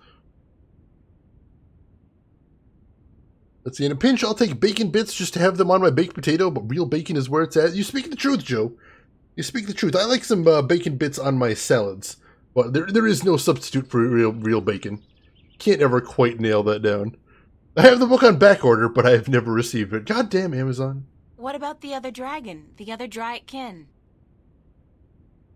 Let's see, in a pinch, I'll take bacon bits just to have them on my baked potato, but real bacon is where it's at. You speak the truth, Joe. You speak the truth. I like some bacon bits on my salads, but there is no substitute for real bacon. Can't ever quite nail that down. I have the book on back order, but I have never received it. God damn Amazon. What about the other dragon, the other Dryakin?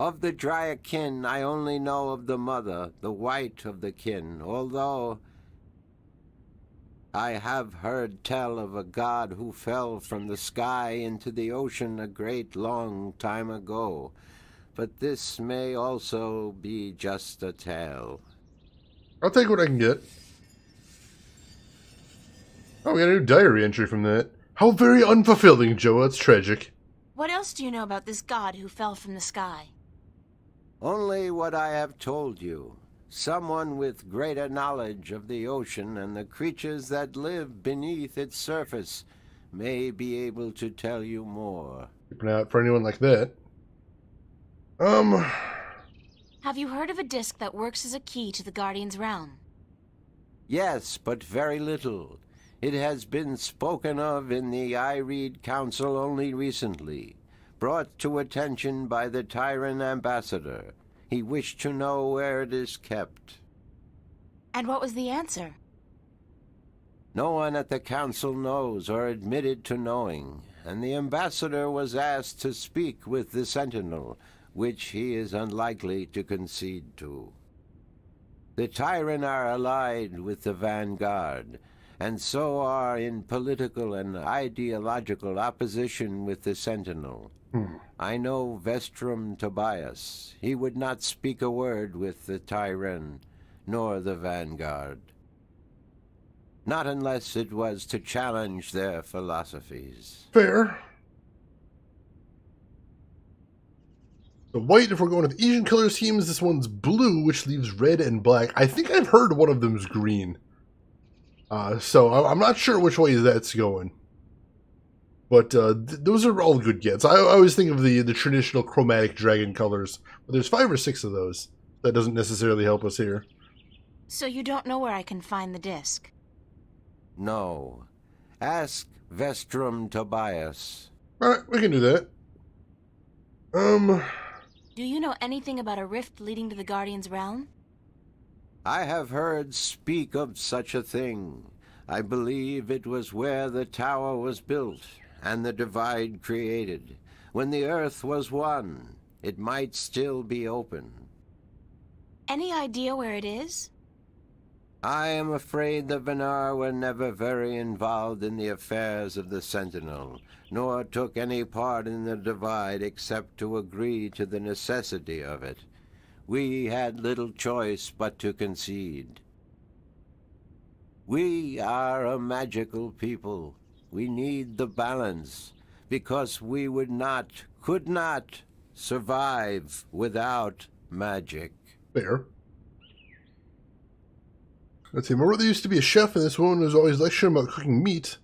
Of the Dryakin, I only know of the mother, the white of the kin, although I have heard tell of a god who fell from the sky into the ocean a great long time ago. But this may also be just a tale. I'll take what I can get. Oh, we got a new diary entry from that. How very unfulfilling, Joe. That's tragic. What else do you know about this god who fell from the sky? Only what I have told you. Someone with greater knowledge of the ocean and the creatures that live beneath its surface may be able to tell you more. Keep an eye out for anyone like that. Have you heard of a disc that works as a key to the Guardian's realm? Yes, but very little. It has been spoken of in the Ireed Council only recently, brought to attention by the Tyrant ambassador. He wished to know where it is kept. And what was the answer? No one at the council knows or admitted to knowing, and the ambassador was asked to speak with the Sentinel, which he is unlikely to concede to. The Tyrant are allied with the Vanguard, and so are in political and ideological opposition with the Sentinel. I know Vestrum Tobias. He would not speak a word with the Tyrant, nor the Vanguard. Not unless it was to challenge their philosophies. Fair. The white, if we're going with Asian color schemes, this one's blue, which leaves red and black. I think I've heard one of them's green. So I'm not sure which way that's going. But those are all good gets. I always think of the traditional chromatic dragon colors. But there's 5 or 6 of those. That doesn't necessarily help us here. So you don't know where I can find the disc? No. Ask Vestrum Tobias. Alright, we can do that. Do you know anything about a rift leading to the Guardian's realm? I have heard speak of such a thing. I believe it was where the tower was built and the divide created. When the earth was one, it might still be open. Any idea where it is? I am afraid the Venar were never very involved in the affairs of the Sentinel, nor took any part in the divide except to agree to the necessity of it. We had little choice but to concede. We are a magical people. We need the balance, because we could not survive without magic. Fair. Let's see, my brother used to be a chef, and this woman was always lecturing about cooking meat.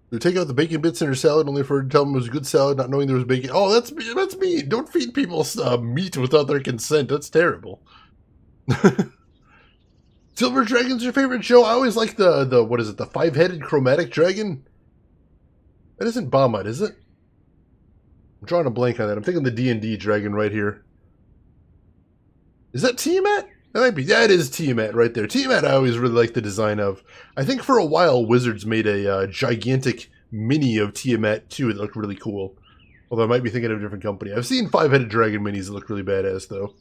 They would take out the bacon bits in her salad, only for her to tell them it was a good salad, not knowing there was bacon. Oh, that's me. Don't feed people meat without their consent. That's terrible. Silver Dragon's your favorite, Joe? I always like the what is it, the 5-headed chromatic dragon? That isn't Bahamut, is it? I'm drawing a blank on that. I'm thinking the D&D dragon right here. Is that Tiamat? That might be. Yeah, it is Tiamat right there. Tiamat I always really liked the design of. I think for a while Wizards made a gigantic mini of Tiamat too. It looked really cool. Although I might be thinking of a different company. I've seen 5-headed dragon minis that look really badass though.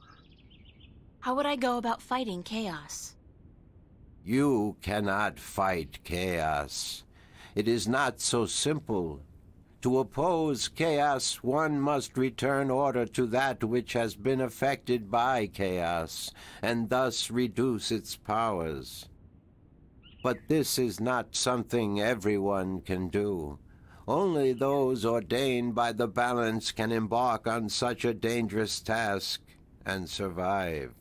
How would I go about fighting chaos? You cannot fight chaos. It is not so simple. To oppose chaos, one must return order to that which has been affected by chaos, and thus reduce its powers. But this is not something everyone can do. Only those ordained by the balance can embark on such a dangerous task and survive.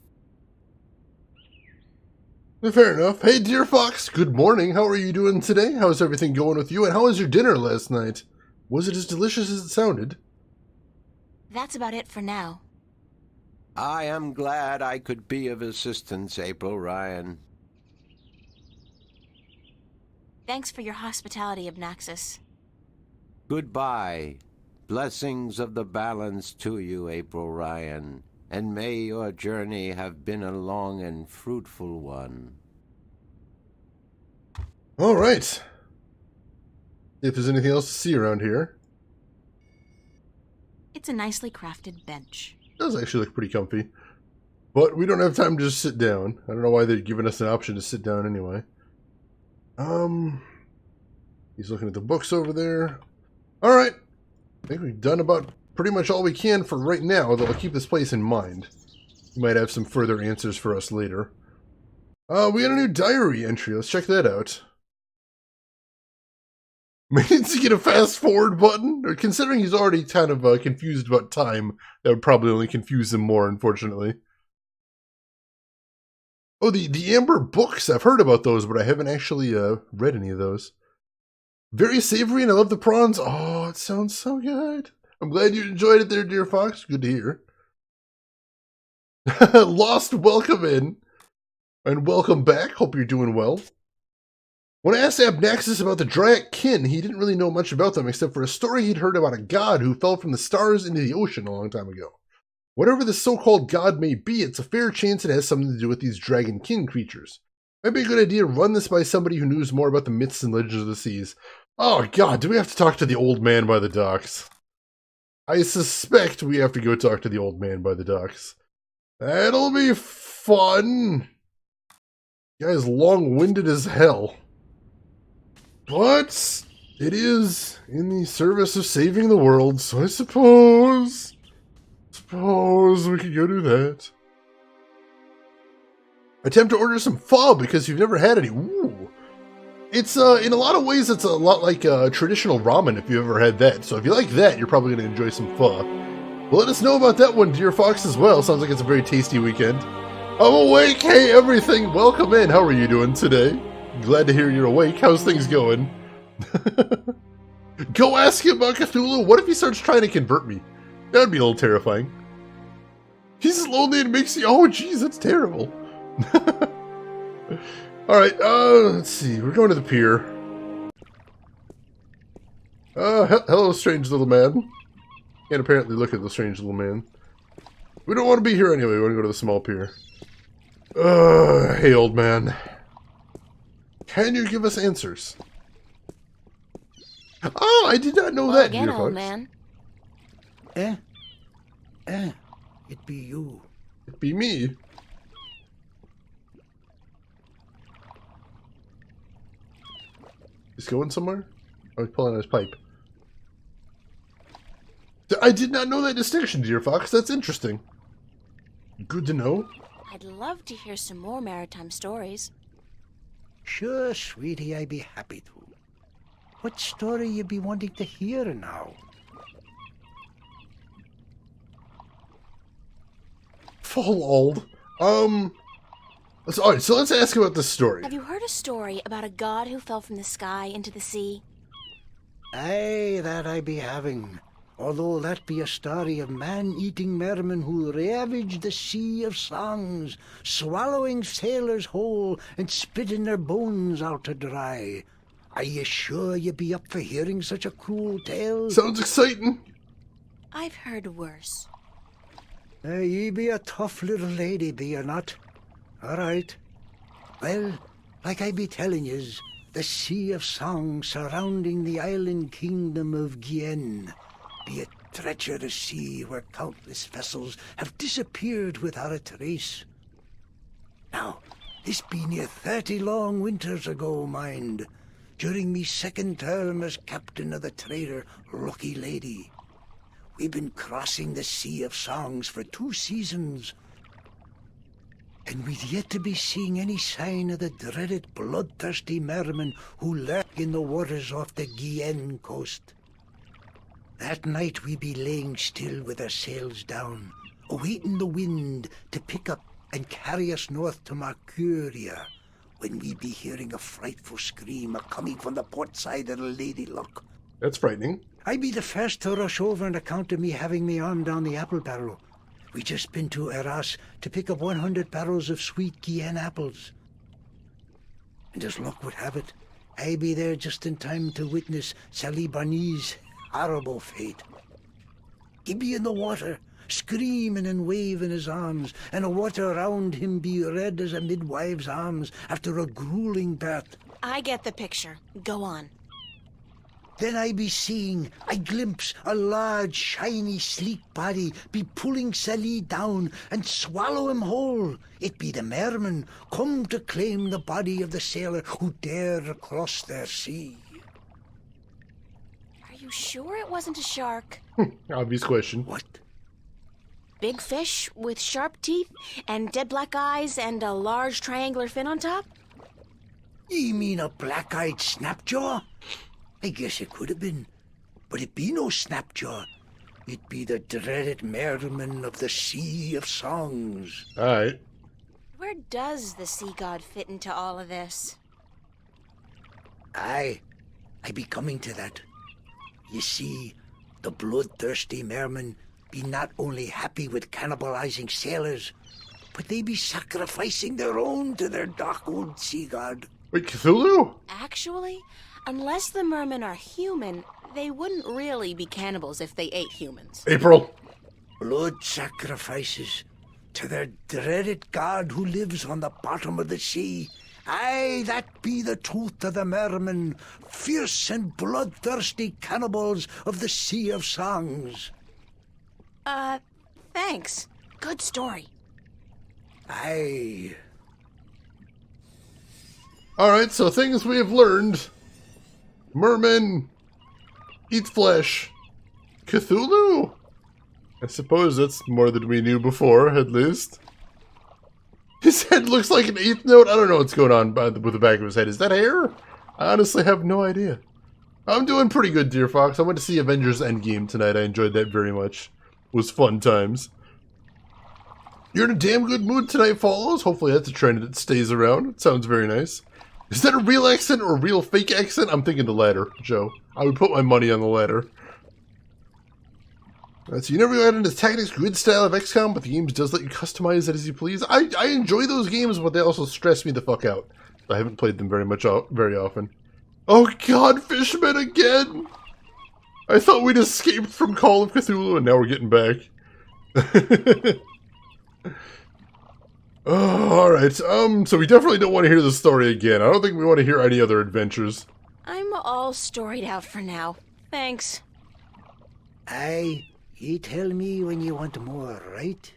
Fair enough. Hey, Dear Fox, good morning. How are you doing today? How's everything going with you? And how was your dinner last night? Was it as delicious as it sounded? That's about it for now. I am glad I could be of assistance, April Ryan. Thanks for your hospitality, Abnaxis. Goodbye. Blessings of the balance to you, April Ryan, and may your journey have been a long and fruitful one. All right. If there's anything else to see around here. It's a nicely crafted bench. It does actually look pretty comfy. But we don't have time to just sit down. I don't know why they're giving us an option to sit down anyway. He's looking at the books over there. All right. I think we've done about pretty much all we can for right now, though I'll keep this place in mind. You might have some further answers for us later. We got a new diary entry. Let's check that out. Means to get a fast forward button? Or considering he's already kind of confused about time, that would probably only confuse him more, unfortunately. Oh, the Amber books. I've heard about those, but I haven't actually read any of those. Very savory, and I love the prawns. Oh, it sounds so good. I'm glad you enjoyed it there, Dear Fox. Good to hear. Lost, welcome in. And welcome back. Hope you're doing well. When I asked Abnaxis about the Dryad kin, he didn't really know much about them except for a story he'd heard about a god who fell from the stars into the ocean a long time ago. Whatever the so-called god may be, it's a fair chance it has something to do with these dragon kin creatures. Might be a good idea to run this by somebody who knows more about the myths and legends of the seas. Oh god, do we have to talk to the old man by the docks? I suspect we have to go talk to the old man by the docks. That'll be fun. The guy's long-winded as hell. But it is in the service of saving the world, so I suppose we could go do that. Attempt to order some pho because you've never had any. Ooh. It's, in a lot of ways, it's a lot like traditional ramen if you've ever had that. So if you like that, you're probably going to enjoy some pho. Well, let us know about that one, Dear Fox, as well. Sounds like it's a very tasty weekend. I'm awake! Hey, everything! Welcome in! How are you doing today? Glad to hear you're awake. How's things going? Go ask him about Cthulhu. What if he starts trying to convert me? That would be a little terrifying. He's lonely and makes you... Oh, jeez, that's terrible. Alright, let's see. We're going to the pier. Hello, strange little man. Can't apparently look at the strange little man. We don't want to be here anyway. We want to go to the small pier. Hey, old man. Can you give us answers? Oh, I did not know that, again, Dear old Fox. man. It be you. It be me. He's going somewhere? Oh, he's pulling out his pipe. I did not know that distinction, Dear Fox. That's interesting. Good to know. I'd love to hear some more maritime stories. Sure, sweetie, I be happy to. What story you be wanting to hear now? Full old. Alright, so let's ask about this story. Have you heard a story about a god who fell from the sky into the sea? Aye, that I be having. Although that be a story of man-eating mermen who ravage the sea of songs, swallowing sailors whole and spitting their bones out to dry. Are you sure you be up for hearing such a cruel tale? Sounds exciting. I've heard worse. Ye be a tough little lady, be you not? All right. Well, like I be telling yous, the sea of songs surrounding the island kingdom of Gien be a treacherous sea where countless vessels have disappeared without a trace. Now, this be near 30 long winters ago, mind, during me second term as captain of the trader Lucky Lady. We've been crossing the Sea of Songs for 2 seasons, and we'd yet to be seeing any sign of the dreaded bloodthirsty mermen who lurk in the waters off the Gien coast. That night we be laying still with our sails down, awaiting the wind to pick up and carry us north to Mercuria, when we be hearing a frightful scream a-coming from the port side of the Lady Luck. That's frightening. I be the first to rush over on account of me having me arm down the apple barrel. We just been to Arras to pick up 100 barrels of sweet Gien apples. And as luck would have it, I be there just in time to witness Sally Barney's horrible fate. He be in the water, screaming and waving his arms, and the water around him be red as a midwife's arms after a grueling birth. I get the picture. Go on. Then I be seeing, I glimpse a large, shiny, sleek body be pulling Sally down and swallow him whole. It be the mermen come to claim the body of the sailor who dare cross their sea. Are you sure it wasn't a shark? Obvious question. What? Big fish with sharp teeth and dead black eyes and a large triangular fin on top? Ye mean a black-eyed snapjaw? I guess it could have been, but it be no snapjaw. It be the dreaded merman of the Sea of Songs. Alright. Where does the sea god fit into all of this? Aye, I be coming to that. You see, the bloodthirsty mermen be not only happy with cannibalizing sailors, but they be sacrificing their own to their dark old sea god. Wait, Cthulhu? Actually, unless the mermen are human, they wouldn't really be cannibals if they ate humans. April. Blood sacrifices to their dreaded god who lives on the bottom of the sea. Aye, that be the truth of the mermen, fierce and bloodthirsty cannibals of the Sea of Songs. Thanks. Good story. Aye. Alright, so things we have learned. Mermen eat flesh. Cthulhu? I suppose that's more than we knew before, at least. His head looks like an eighth note. I don't know what's going on with the back of his head. Is that hair? I honestly have no idea. I'm doing pretty good, Dear Fox. I went to see Avengers Endgame tonight. I enjoyed that very much. It was fun times. You're in a damn good mood tonight, Follows. Hopefully that's a trend that stays around. It sounds very nice. Is that a real accent or a real fake accent? I'm thinking the latter, Joe. I would put my money on the latter. So you never got into the Tactics Grid style of XCOM, but the game does let you customize it as you please. I enjoy those games, but they also stress me the fuck out. I haven't played them very often. Oh god, Fishman again! I thought we'd escaped from Call of Cthulhu, and now we're getting back. Oh, alright, so we definitely don't want to hear the story again. I don't think we want to hear any other adventures. I'm all storied out for now. Thanks. Aye, you tell me when you want more, right?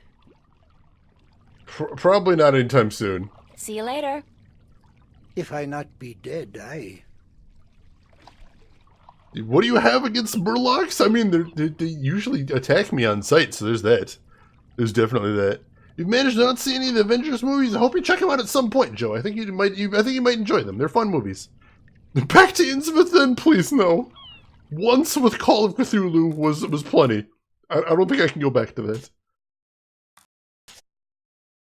Probably not anytime soon. See you later. If I not be dead, aye. What do you have against Murlocs? I mean, they usually attack me on sight, so there's that. There's definitely that. You've managed to not see any of the Avengers movies? I hope you check them out at some point, Joe. I think you might enjoy them. They're fun movies. Back to Innsmouth then, please, no. Once with Call of Cthulhu was plenty. I don't think I can go back to that.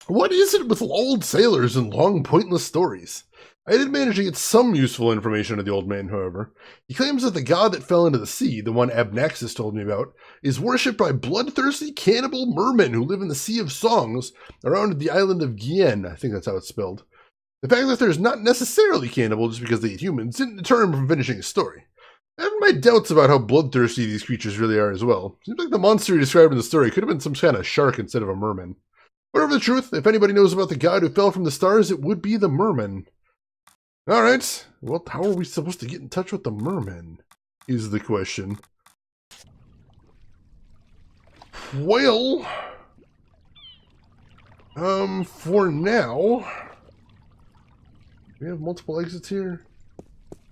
What is it with old sailors and long, pointless stories? I did manage to get some useful information out of the old man, however. He claims that the god that fell into the sea, the one Abnaxis told me about, is worshipped by bloodthirsty cannibal mermen who live in the Sea of Songs around the island of Gien. I think that's how it's spelled. The fact that there's not necessarily cannibal just because they eat humans didn't deter him from finishing his story. I have my doubts about how bloodthirsty these creatures really are as well. Seems like the monster he described in the story could have been some kind of shark instead of a merman. Whatever the truth, if anybody knows about the god who fell from the stars, it would be the merman. Alright, well, how are we supposed to get in touch with the merman, is the question. Well, for now, we have multiple exits here.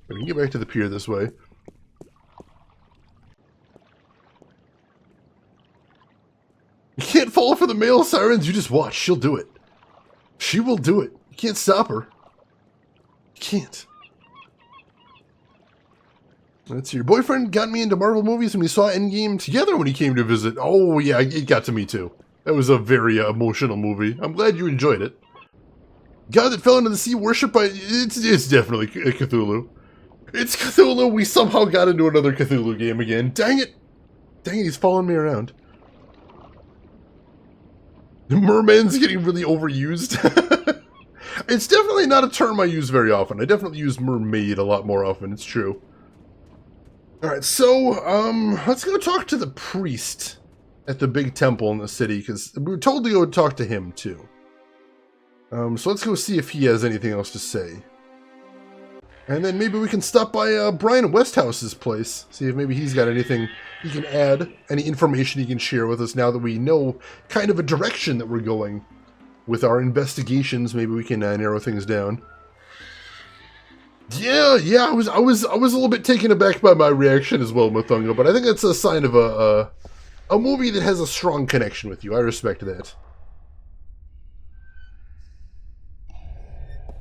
We can get back to the pier this way. You can't fall for the male sirens, you just watch, she'll do it. She will do it. You can't stop her. Can't. Let's see. Your boyfriend got me into Marvel movies and we saw Endgame together when he came to visit. Oh, yeah, it got to me too. That was a very emotional movie. I'm glad you enjoyed it. God that fell into the sea, worshipped by... It's definitely Cthulhu. It's Cthulhu. We somehow got into another Cthulhu game again. Dang it. Dang it, he's following me around. The merman's getting really overused. It's definitely not a term I use very often. I definitely use mermaid a lot more often, it's true. Alright, so, let's go talk to the priest at the big temple in the city, because we were told to go talk to him, too. So let's go see if he has anything else to say. And then maybe we can stop by Brian Westhouse's place, see if maybe he's got anything he can add, any information he can share with us now that we know kind of a direction that we're going. With our investigations, maybe we can narrow things down. Yeah, I was a little bit taken aback by my reaction as well, Mathunga, but I think that's a sign of a movie that has a strong connection with you. I respect that.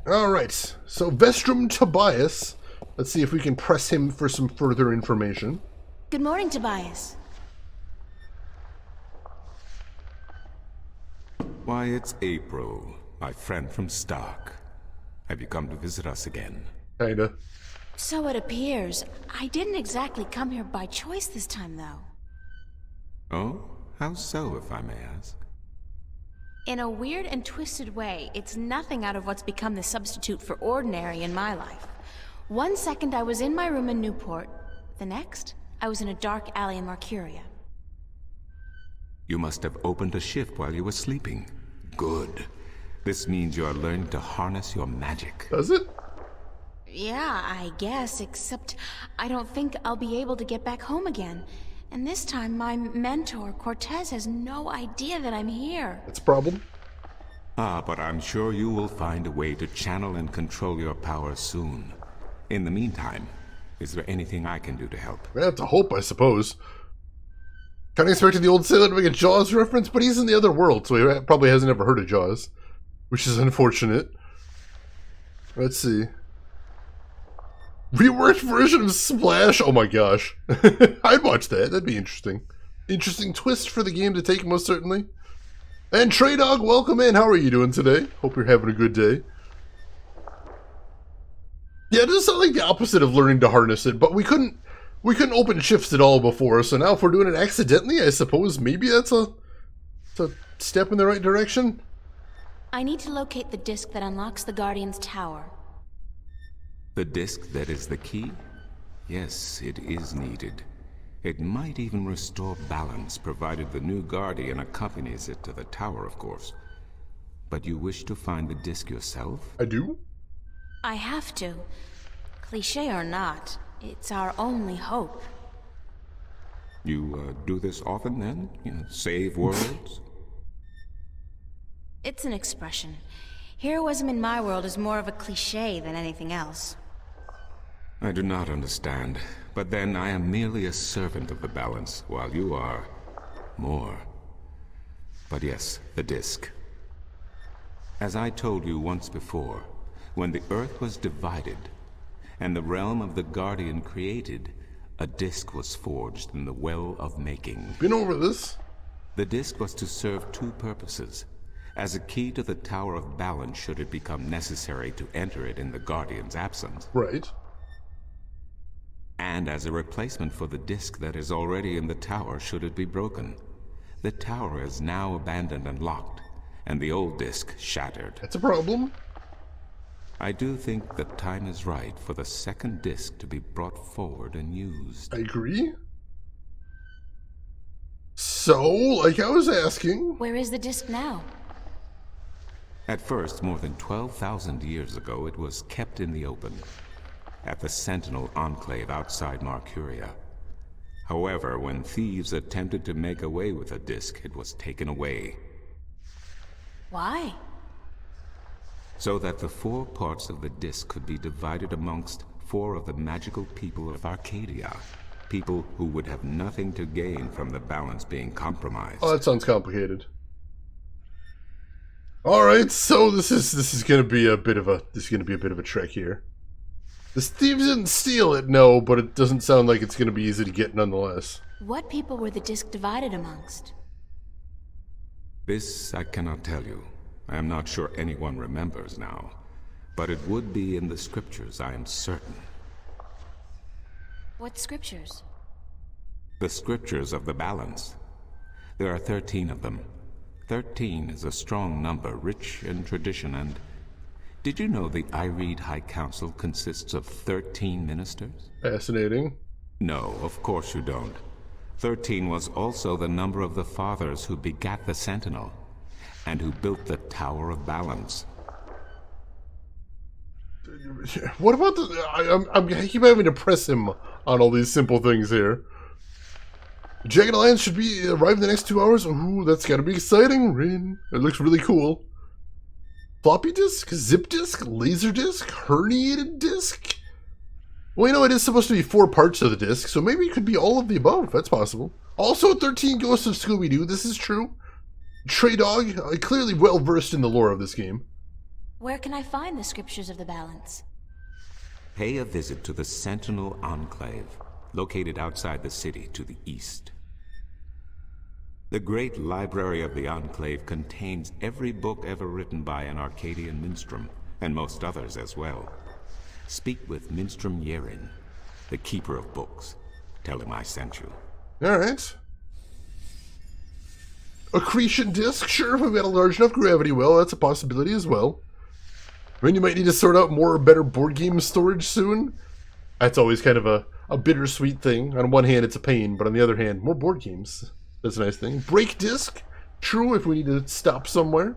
Alright, so Vestrum Tobias. Let's see if we can press him for some further information. Good morning, Tobias. Why, it's April, my friend from Stark. Have you come to visit us again? Kinda. So it appears. I didn't exactly come here by choice this time, though. Oh? How so, if I may ask? In a weird and twisted way, it's nothing out of what's become the substitute for ordinary in my life. One second I was in my room in Newport. The next, I was in a dark alley in Marcuria. You must have opened a shift while you were sleeping. Good. This means you are learning to harness your magic. Does it? Yeah, I guess, except I don't think I'll be able to get back home again. And this time, my mentor, Cortez, has no idea that I'm here. That's a problem. Ah, but I'm sure you will find a way to channel and control your power soon. In the meantime, is there anything I can do to help? I have to hope, I suppose. Kind of expected the old sailor to make a Jaws reference, but he's in the other world, so he probably hasn't ever heard of Jaws. Which is unfortunate. Let's see. Reworked version of Splash? Oh my gosh. I'd watch that. That'd be interesting. Interesting twist for the game to take, most certainly. And Trey Dog, welcome in. How are you doing today? Hope you're having a good day. Yeah, it does sound like the opposite of learning to harness it, but we couldn't open shifts at all before, so now if we're doing it accidentally, I suppose maybe that's a step in the right direction. I need to locate the disc that unlocks the Guardian's tower. The disc that is the key? Yes, it is needed. It might even restore balance, provided the new Guardian accompanies it to the tower, of course. But you wish to find the disc yourself? I do? I have to. Cliché or not, it's our only hope. You do this often, then? You know, save worlds? It's an expression. Heroism in my world is more of a cliché than anything else. I do not understand. But then I am merely a servant of the balance, while you are more. But yes, the disc. As I told you once before, when the Earth was divided, and the realm of the Guardian created, a disc was forged in the Well of Making. Been over this. The disc was to serve two purposes. as a key to the Tower of Balance should it become necessary to enter it in the Guardian's absence. Right. And as a replacement for the disc that is already in the tower should it be broken. The tower is now abandoned and locked, and the old disc shattered. That's a problem. I do think the time is right for the second disc to be brought forward and used. I agree. So, like I was asking... Where is the disc now? At first, more than 12,000 years ago, it was kept in the open, at the Sentinel Enclave outside Marcuria. However, when thieves attempted to make away with the disc, it was taken away. Why? So that the 4 parts of the disc could be divided amongst 4 of the magical people of Arcadia. People who would have nothing to gain from the balance being compromised. Oh, that sounds complicated. Alright, so this is gonna be a bit of a trek here. The thieves didn't steal it, no, but it doesn't sound like it's gonna be easy to get nonetheless. What people were the disc divided amongst? This I cannot tell you. I am not sure anyone remembers now. But it would be in the scriptures, I am certain. What scriptures? The scriptures of the balance. There are 13 of them. 13 is a strong number, rich in tradition, and... Did you know the Ireed High Council consists of 13 ministers? Fascinating. No, of course you don't. 13 was also the number of the fathers who begat the Sentinel, and who built the Tower of Balance. What about the... I keep having to press him on all these simple things here. Jagged Alliance should be arrive in the next 2 hours. Ooh, that's gotta be exciting, Rin. It looks really cool. Floppy disk, zip disk, laser disk, herniated disk. Well, you know, it is supposed to be 4 parts of the disc, so maybe it could be all of the above. That's possible. Also, 13 Ghosts of Scooby-Doo. This is true. Trey Dog, clearly well versed in the lore of this game. Where can I find the scriptures of the balance? Pay a visit to the Sentinel Enclave, located outside the city to the east. The great library of the Enclave contains every book ever written by an Arcadian minstrel, and most others as well. Speak with Minstrom Yerin, the keeper of books. Tell him I sent you. Alright. Accretion disk, sure, if we've got a large enough gravity well, that's a possibility as well. I mean, you might need to sort out more or better board game storage soon. That's always kind of a bittersweet thing. On one hand, it's a pain, but on the other hand, more board games. That's a nice thing. Break disc, true, if we need to stop somewhere.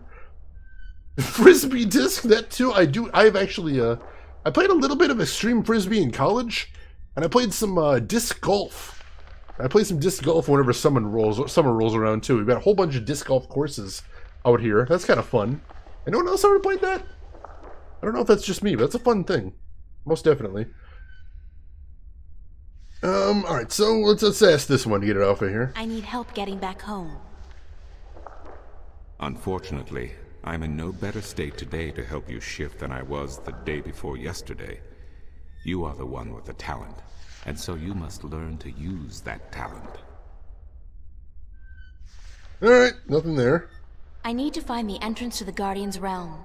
Frisbee disc, that too. I've actually, I played a little bit of Extreme Frisbee in college, and I played some disc golf. I play some disc golf whenever summer rolls around too. We've got a whole bunch of disc golf courses out here. That's kind of fun. Anyone else ever played that? I don't know if that's just me, but that's a fun thing. Most definitely. Alright, so let's ask this one to get it off of here. I need help getting back home. Unfortunately, I'm in no better state today to help you shift than I was the day before yesterday. You are the one with the talent, and so you must learn to use that talent. Alright, nothing there. I need to find the entrance to the Guardian's realm.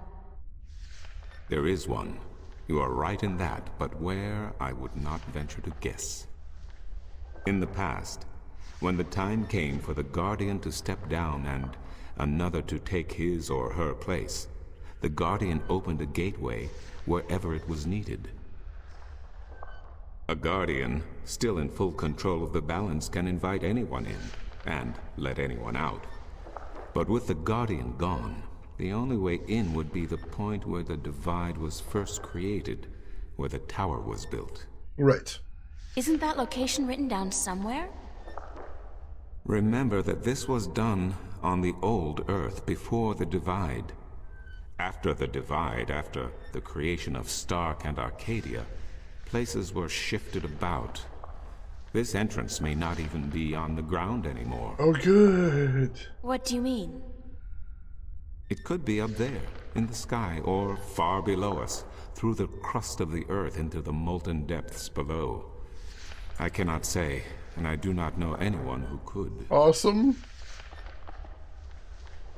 There is one. You are right in that, but where, I would not venture to guess. In the past, when the time came for the Guardian to step down and another to take his or her place, the Guardian opened a gateway wherever it was needed. A Guardian, still in full control of the balance, can invite anyone in and let anyone out. But with the Guardian gone, the only way in would be the point where the divide was first created, where the tower was built. Right. Isn't that location written down somewhere? Remember that this was done on the old Earth before the divide. After the divide, after the creation of Stark and Arcadia, places were shifted about. This entrance may not even be on the ground anymore. Oh, good. What do you mean? It could be up there, in the sky, or far below us, through the crust of the earth into the molten depths below. I cannot say, and I do not know anyone who could. Awesome.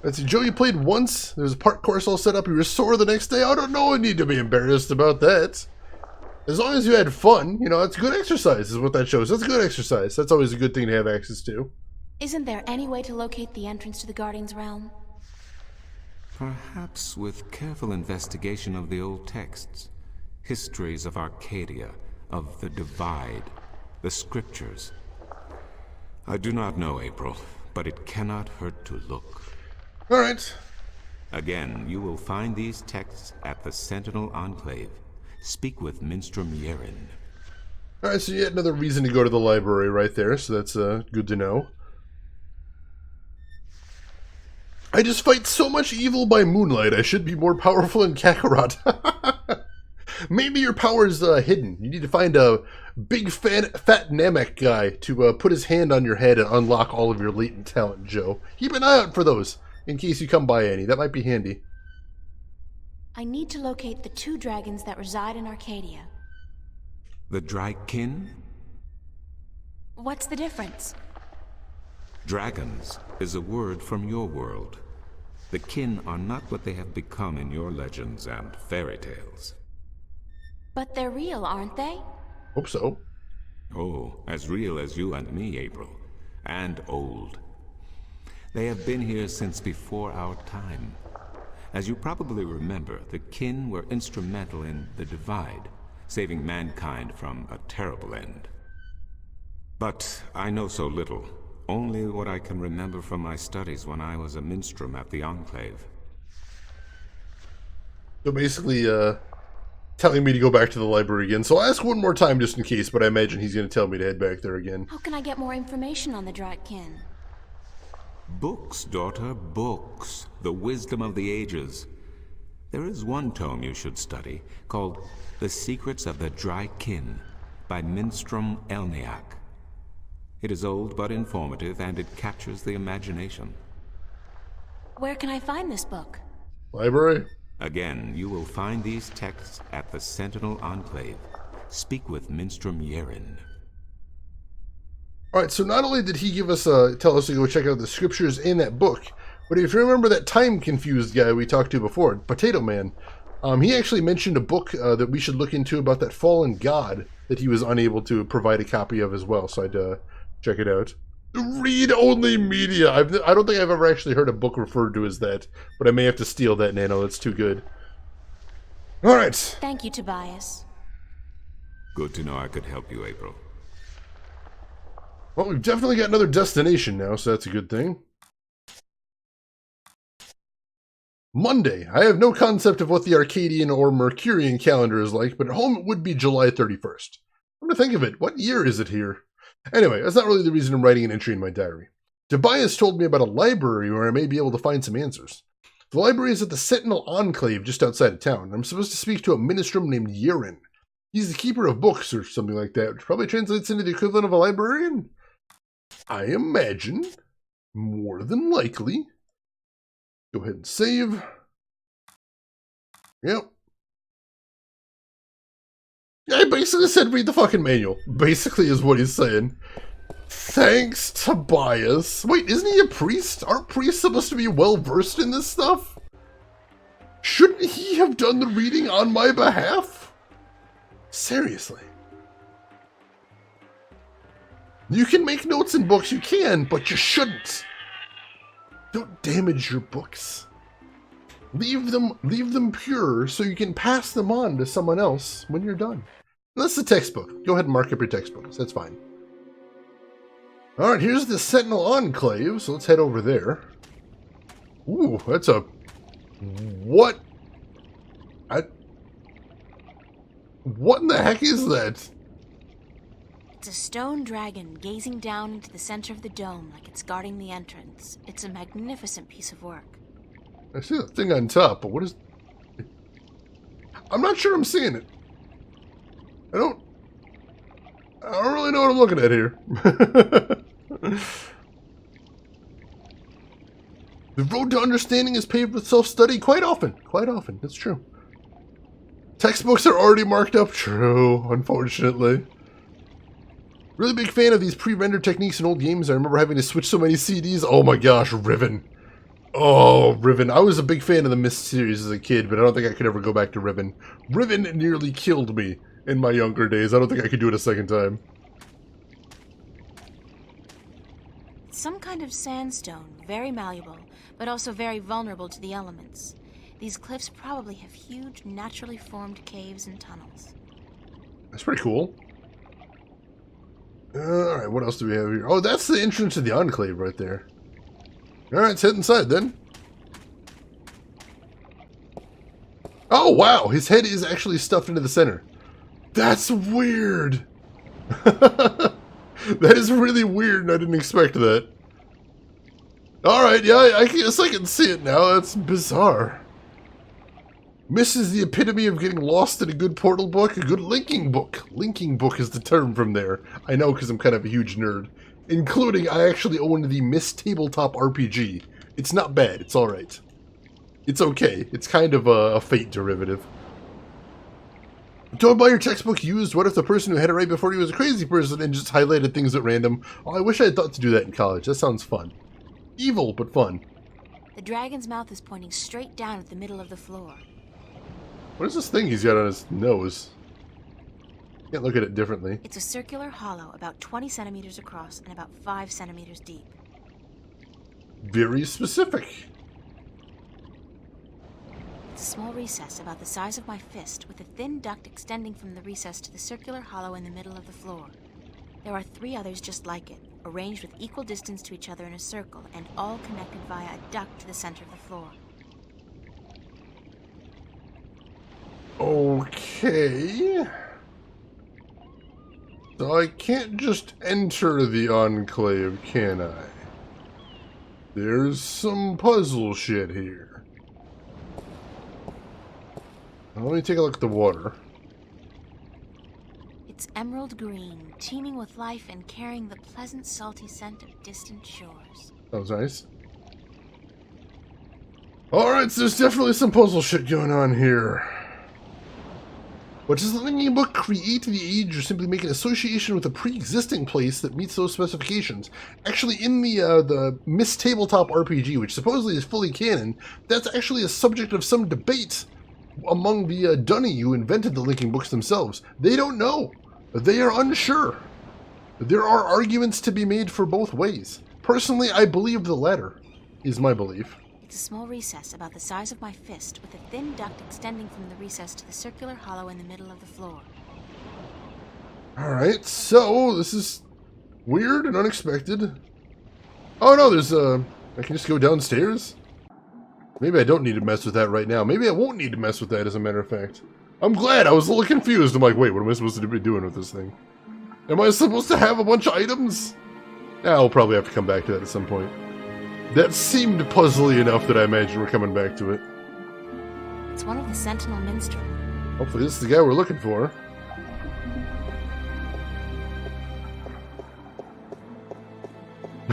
Let's see, Joe, you played once. There was a park course all set up. You were sore the next day. I don't know. I need to be embarrassed about that. As long as you had fun, you know, that's good exercise is what that shows. That's good exercise. That's always a good thing to have access to. Isn't there any way to locate the entrance to the Guardian's realm? Perhaps with careful investigation of the old texts, histories of Arcadia, of the Divide, the scriptures. I do not know, April, but it cannot hurt to look. All right. Again, you will find these texts at the Sentinel Enclave. Speak with Minstrom Yeren. All right, so yet another reason to go to the library right there, so that's good to know. I just fight so much evil by moonlight. I should be more powerful in Kakarot. Maybe your power's hidden. You need to find a big fat Namek guy to put his hand on your head and unlock all of your latent talent, Joe. Keep an eye out for those, in case you come by any. That might be handy. I need to locate the 2 dragons that reside in Arcadia. The Drykin? What's the difference? Dragons is a word from your world. The kin are not what they have become in your legends and fairy tales. But they're real, aren't they? Hope so. Oh, as real as you and me, April. And old. They have been here since before our time. As you probably remember, the kin were instrumental in the Divide, saving mankind from a terrible end. But I know so little. Only what I can remember from my studies when I was a minstrel at the Enclave. So basically, telling me to go back to the library again. So I'll ask one more time just in case, but I imagine he's going to tell me to head back there again. How can I get more information on the Drakkin? Books, daughter, books. The wisdom of the ages. There is one tome you should study, called The Secrets of the Drykin, by Minstrom Elniak. It is old but informative, and it captures the imagination. Where can I find this book? Library? Again, you will find these texts at the Sentinel Enclave. Speak with Minstrom Yeren. Alright, so not only did he give us tell us to go check out the scriptures in that book, but if you remember that time-confused guy we talked to before, Potato Man, he actually mentioned a book that we should look into about that fallen god that he was unable to provide a copy of as well, so I'd check it out. Read-only media! I don't think I've ever actually heard a book referred to as that, but I may have to steal that, Nano. That's too good. Alright. Thank you, Tobias. Good to know I could help you, April. Well, we've definitely got another destination now, so that's a good thing. Monday. I have no concept of what the Arcadian or Mercurian calendar is like, but at home it would be July 31st. I'm gonna think of it. What year is it here? Anyway, that's not really the reason I'm writing an entry in my diary. Tobias told me about a library where I may be able to find some answers. The library is at the Sentinel Enclave just outside of town. I'm supposed to speak to a ministrum named Yeren. He's the keeper of books or something like that, which probably translates into the equivalent of a librarian. I imagine, more than likely. Go ahead and save. Yep. I basically said read the fucking manual. Basically is what he's saying. Thanks, Tobias. Wait, isn't he a priest? Aren't priests supposed to be well-versed in this stuff? Shouldn't he have done the reading on my behalf? Seriously. You can make notes in books, you can, but you shouldn't. Don't damage your books. Leave them pure so you can pass them on to someone else when you're done. That's the textbook. Go ahead and mark up your textbooks. That's fine. Alright, here's the Sentinel Enclave, so let's head over there. Ooh, that's a... What? What in the heck is that? It's a stone dragon gazing down into the center of the dome like it's guarding the entrance. It's a magnificent piece of work. I see that thing on top, but what is... I'm not sure I'm seeing it. I don't really know what I'm looking at here. The road to understanding is paved with self-study quite often. Quite often, that's true. Textbooks are already marked up. True, unfortunately. Really big fan of these pre-rendered techniques in old games. I remember having to switch so many CDs. Oh my gosh, Riven. Oh, Riven. I was a big fan of the Myst series as a kid, but I don't think I could ever go back to Riven. Riven nearly killed me in my younger days. I don't think I could do it a second time. Some kind of sandstone, very malleable, but also very vulnerable to the elements. These cliffs probably have huge, naturally formed caves and tunnels. That's pretty cool. Alright, what else do we have here? Oh, that's the entrance to the Enclave right there. Alright, let's head inside then. Oh, wow! His head is actually stuffed into the center. That's weird! That is really weird, and I didn't expect that. Alright, yeah, I guess I can see it now. That's bizarre. Myst is the epitome of getting lost in a good portal book, a good linking book. Linking book is the term from there. I know because I'm kind of a huge nerd. Including, I actually own the Myst Tabletop RPG. It's not bad, it's alright. It's okay. It's kind of a Fate derivative. Don't buy your textbook used. What if the person who had it right before you was a crazy person and just highlighted things at random? Oh, I wish I had thought to do that in college. That sounds fun. Evil, but fun. The dragon's mouth is pointing straight down at the middle of the floor. What is this thing he's got on his nose? Can't look at it differently. It's a circular hollow about 20 centimeters across and about 5 centimeters deep. Very specific. It's a small recess about the size of my fist with a thin duct extending from the recess to the circular hollow in the middle of the floor. There are 3 others just like it, arranged with equal distance to each other in a circle and all connected via a duct to the center of the floor. Okay. So I can't just enter the Enclave, can I? There's some puzzle shit here. Now, let me take a look at the water. It's emerald green, teeming with life and carrying the pleasant salty scent of distant shores. That was nice. Alright, so there's definitely some puzzle shit going on here. But does the linking book create the age or simply make an association with a pre-existing place that meets those specifications? Actually, in the Myst Tabletop RPG, which supposedly is fully canon, that's actually a subject of some debate among the Dunny who invented the linking books themselves. They don't know. They are unsure. There are arguments to be made for both ways. Personally, I believe the latter, is my belief. It's a small recess about the size of my fist with a thin duct extending from the recess to the circular hollow in the middle of the floor. Alright, so this is weird and unexpected. Oh no, there's I can just go downstairs? Maybe I don't need to mess with that right now. Maybe I won't need to mess with that, as a matter of fact. I'm glad. I was a little confused. I'm like, wait, what am I supposed to be doing with this thing? Am I supposed to have a bunch of items? I'll probably have to come back to that at some point. That seemed puzzly enough that I imagine we're coming back to it. It's one of the Sentinel Minstrel. Hopefully this is the guy we're looking for.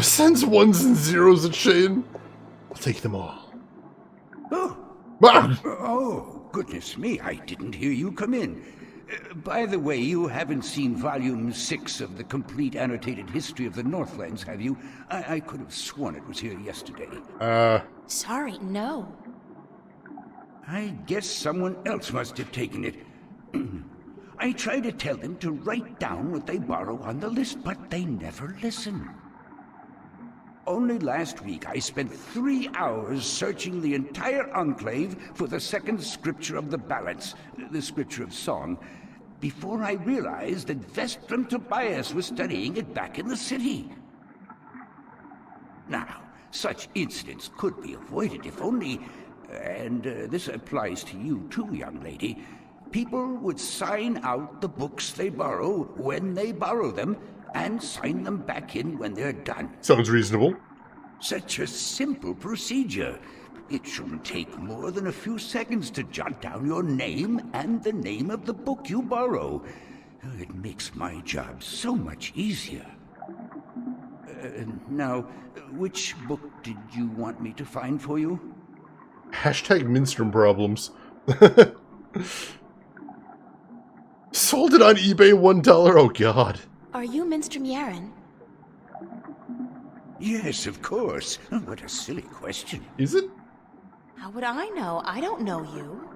Sends 1s and 0s at Shane. I'll take them all. Oh. Ah! Oh, goodness me, I didn't hear you come in. By the way, you haven't seen Volume 6 of the Complete Annotated History of the Northlands, have you? I could have sworn it was here yesterday. Sorry, no. I guess someone else must have taken it. I try to tell them to write down what they borrow on the list, but they never listen. Only last week I spent 3 hours searching the entire Enclave for the second scripture of the balance, the scripture of song, before I realized that Vestrum Tobias was studying it back in the city. Now, such incidents could be avoided if only, and this applies to you too, young lady, people would sign out the books they borrow when they borrow them, and sign them back in when they're done. Sounds reasonable. Such a simple procedure. It shouldn't take more than a few seconds to jot down your name and the name of the book you borrow. It makes my job so much easier. Now, which book did you want me to find for you? Hashtag Minstrom problems. Sold it on eBay $1. Oh god. Are you Minstrom Yaren? Yes, of course. What a silly question. Is it? How would I know? I don't know you.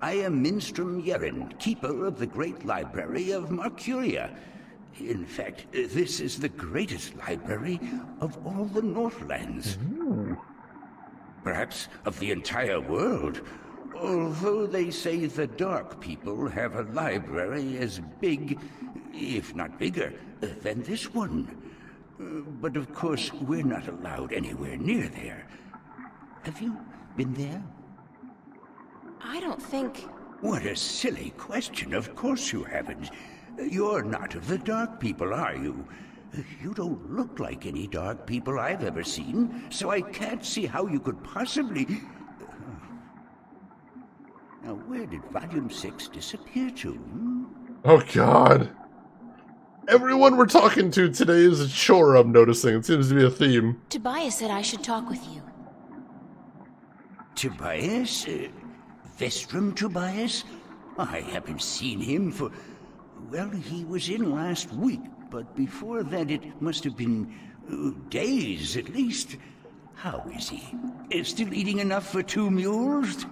I am Minstrom Yeren, keeper of the Great Library of Marcuria. In fact, this is the greatest library of all the Northlands. Perhaps of the entire world. Although they say the Dark People have a library as big, if not bigger, than this one. But of course, we're not allowed anywhere near there. Have you been there? I don't think... What a silly question. Of course you haven't. You're not of the Dark People, are you? You don't look like any Dark People I've ever seen, so I can't see how you could possibly... Now, where did Volume 6 disappear to? Oh, God. Everyone we're talking to today is a chore, I'm noticing. It seems to be a theme. Tobias said I should talk with you. Tobias? Vestrum Tobias? I haven't seen him for... Well, he was in last week, but before that it must have been days at least. How is he? Still eating enough for 2 mules?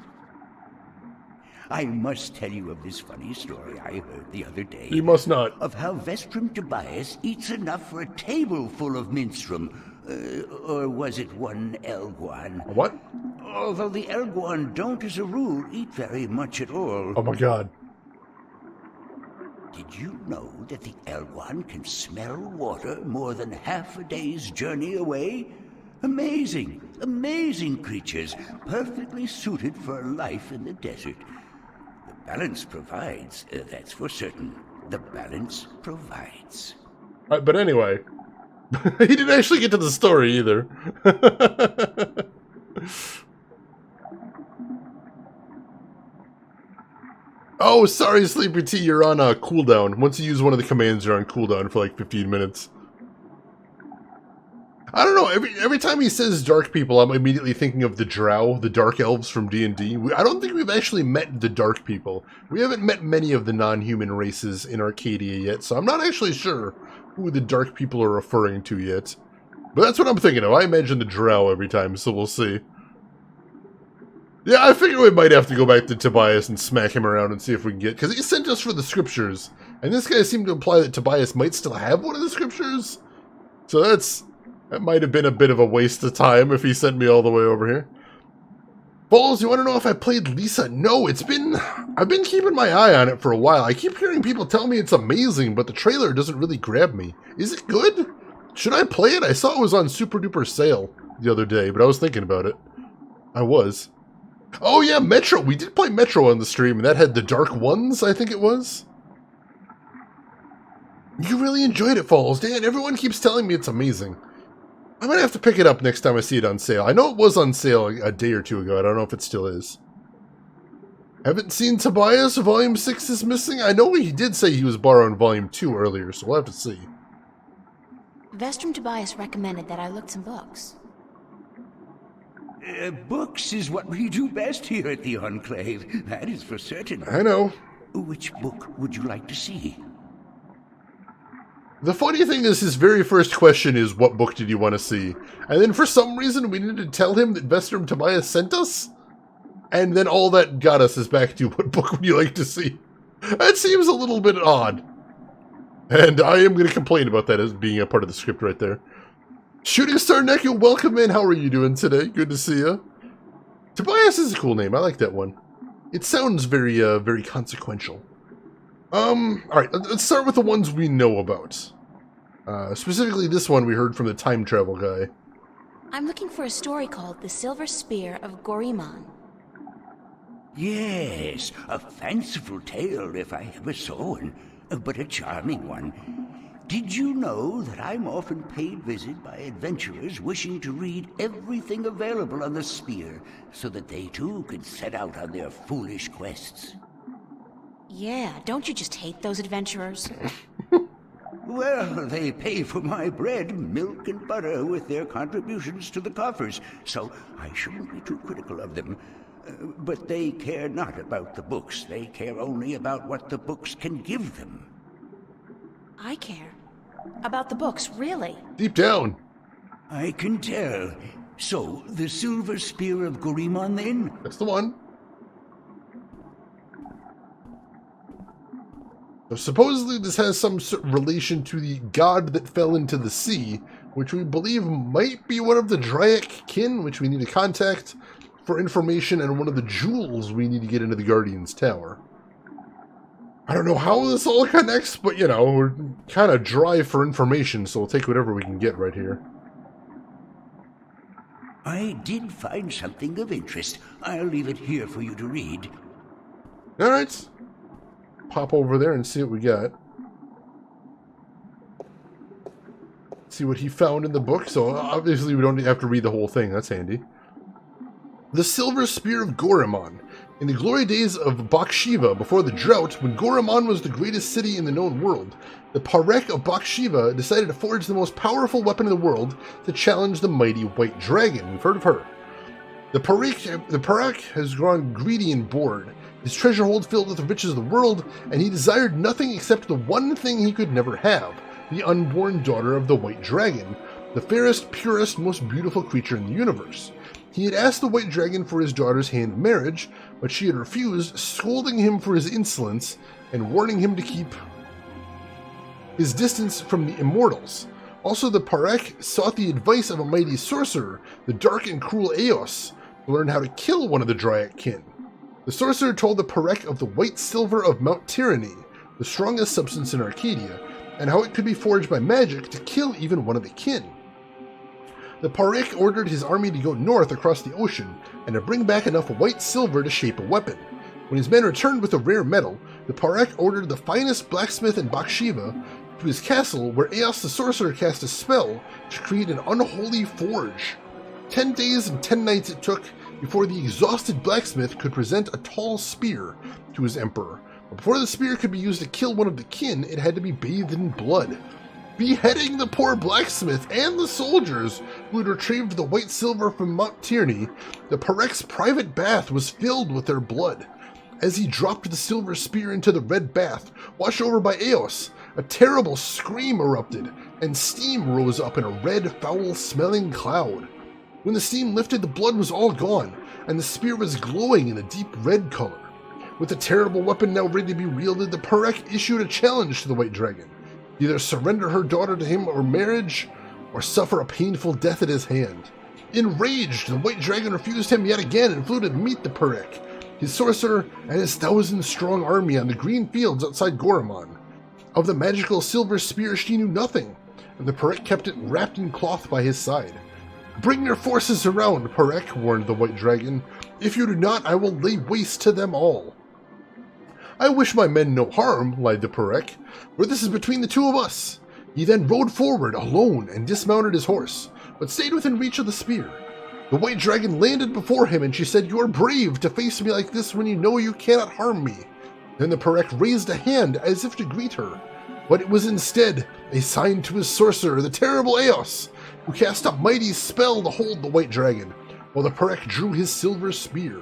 I must tell you of this funny story I heard the other day. You must not. Of how Vestrum Tobias eats enough for a table full of minstrum. Or was it one Elguan? What? Although the Elguan don't, as a rule, eat very much at all. Oh, my God. Did you know that the Elguan can smell water more than half a day's journey away? Amazing, amazing creatures, perfectly suited for life in the desert. The balance provides, that's for certain. The balance provides. But anyway, he didn't actually get to the story either. Oh, sorry, Sleepy T, you're on cooldown. Once you use one of the commands, you're on cooldown for like 15 minutes. I don't know, every time he says Dark People, I'm immediately thinking of the Drow, the Dark Elves from D&D. I don't think we've actually met the Dark People. We haven't met many of the non-human races in Arcadia yet, so I'm not actually sure who the Dark People are referring to yet. But that's what I'm thinking of. I imagine the Drow every time, so we'll see. Yeah, I figure we might have to go back to Tobias and smack him around and see if we can get... Because he sent us for the scriptures, and this guy seemed to imply that Tobias might still have one of the scriptures. So that might have been a bit of a waste of time if he sent me all the way over here. Balls, you want to know if I played Lisa? No, I've been keeping my eye on it for a while. I keep hearing people tell me it's amazing, but the trailer doesn't really grab me. Is it good? Should I play it? I saw it was on super duper sale the other day, but I was thinking about it. I was. Oh yeah, Metro. We did play Metro on the stream, and that had the Dark Ones, I think it was. You really enjoyed it, Falls. Dan, everyone keeps telling me it's amazing. I'm gonna have to pick it up next time I see it on sale. I know it was on sale a day or two ago. I don't know if it still is. Haven't seen Tobias. Volume 6 is missing. I know he did say he was borrowing Volume 2 earlier, so we'll have to see. Vestrum Tobias recommended that I look some books. Books is what we do best here at the Enclave. That is for certain. I know. Which book would you like to see? The funny thing is, his very first question is, what book did you want to see? And then for some reason, we needed to tell him that Vestrum Tobias sent us? And then all that got us is back to, what book would you like to see? That seems a little bit odd. And I am going to complain about that as being a part of the script right there. Shooting Star Neko, welcome in. How are you doing today? Good to see you. Tobias is a cool name. I like that one. It sounds very, very consequential. Alright, let's start with the ones we know about. Specifically this one we heard from the time travel guy. I'm looking for a story called The Silver Spear of Goriman. Yes, a fanciful tale if I ever saw one, but a charming one. Did you know that I'm often paid visit by adventurers wishing to read everything available on the spear so that they too can set out on their foolish quests? Yeah, don't you just hate those adventurers? Well, they pay for my bread, milk, and butter with their contributions to the coffers, so I shouldn't be too critical of them. But they care not about the books. They care only about what the books can give them. I care. About the books, really. Deep down. I can tell. So, the Silver Spear of Gorimon, then? That's the one. So supposedly this has some sort of relation to the god that fell into the sea, which we believe might be one of the Dryak kin, which we need to contact for information, and one of the jewels we need to get into the Guardian's Tower. I don't know how this all connects, but you know, we're kind of dry for information, so we'll take whatever we can get right here. I did find something of interest. I'll leave it here for you to read. Alright. Pop over there and see what we got. See what he found in the book. So obviously we don't have to read the whole thing. That's handy. The Silver Spear of Gorimon. In the glory days of Bakshiva, before the drought, when Gorimon was the greatest city in the known world, the Parek of Bakshiva decided to forge the most powerful weapon in the world to challenge the mighty White Dragon. We've heard of her. The Parek has grown greedy and bored, his treasure hold filled with the riches of the world, and he desired nothing except the one thing he could never have, the unborn daughter of the White Dragon, the fairest, purest, most beautiful creature in the universe. He had asked the White Dragon for his daughter's hand in marriage, but she had refused, scolding him for his insolence and warning him to keep his distance from the immortals. Also, the Parek sought the advice of a mighty sorcerer, the dark and cruel Eos, to learn how to kill one of the Dryak kin. The sorcerer told the Parek of the white silver of Mount Tyranny, the strongest substance in Arcadia, and how it could be forged by magic to kill even one of the kin. The Parek ordered his army to go north across the ocean and to bring back enough white silver to shape a weapon. When his men returned with a rare metal, the Parek ordered the finest blacksmith in Bakshiva to his castle, where Eos the sorcerer cast a spell to create an unholy forge. 10 days and 10 nights it took before the exhausted blacksmith could present a tall spear to his emperor. But before the spear could be used to kill one of the kin, it had to be bathed in blood. Beheading the poor blacksmith and the soldiers who had retrieved the white silver from Mount Tyranny, the Parek's private bath was filled with their blood. As he dropped the silver spear into the red bath, washed over by Eos, a terrible scream erupted, and steam rose up in a red, foul-smelling cloud. When the steam lifted, the blood was all gone, and the spear was glowing in a deep red color. With the terrible weapon now ready to be wielded, the Parek issued a challenge to the White Dragon. Either surrender her daughter to him or marriage, or suffer a painful death at his hand. Enraged, the White Dragon refused him yet again and flew to meet the Parek, his sorcerer, and his 1,000-strong army on the green fields outside Gorimon. Of the magical silver spear she knew nothing, and the Parek kept it wrapped in cloth by his side. "Bring your forces around, Parek," warned the White Dragon. "If you do not, I will lay waste to them all." "I wish my men no harm," lied the Parek, "for this is between the two of us." He then rode forward alone and dismounted his horse, but stayed within reach of the spear. The White Dragon landed before him, and she said, "You are brave to face me like this when you know you cannot harm me." Then the Parek raised a hand as if to greet her, but it was instead a sign to his sorcerer, the terrible Eos, who cast a mighty spell to hold the White Dragon, while the Parek drew his silver spear.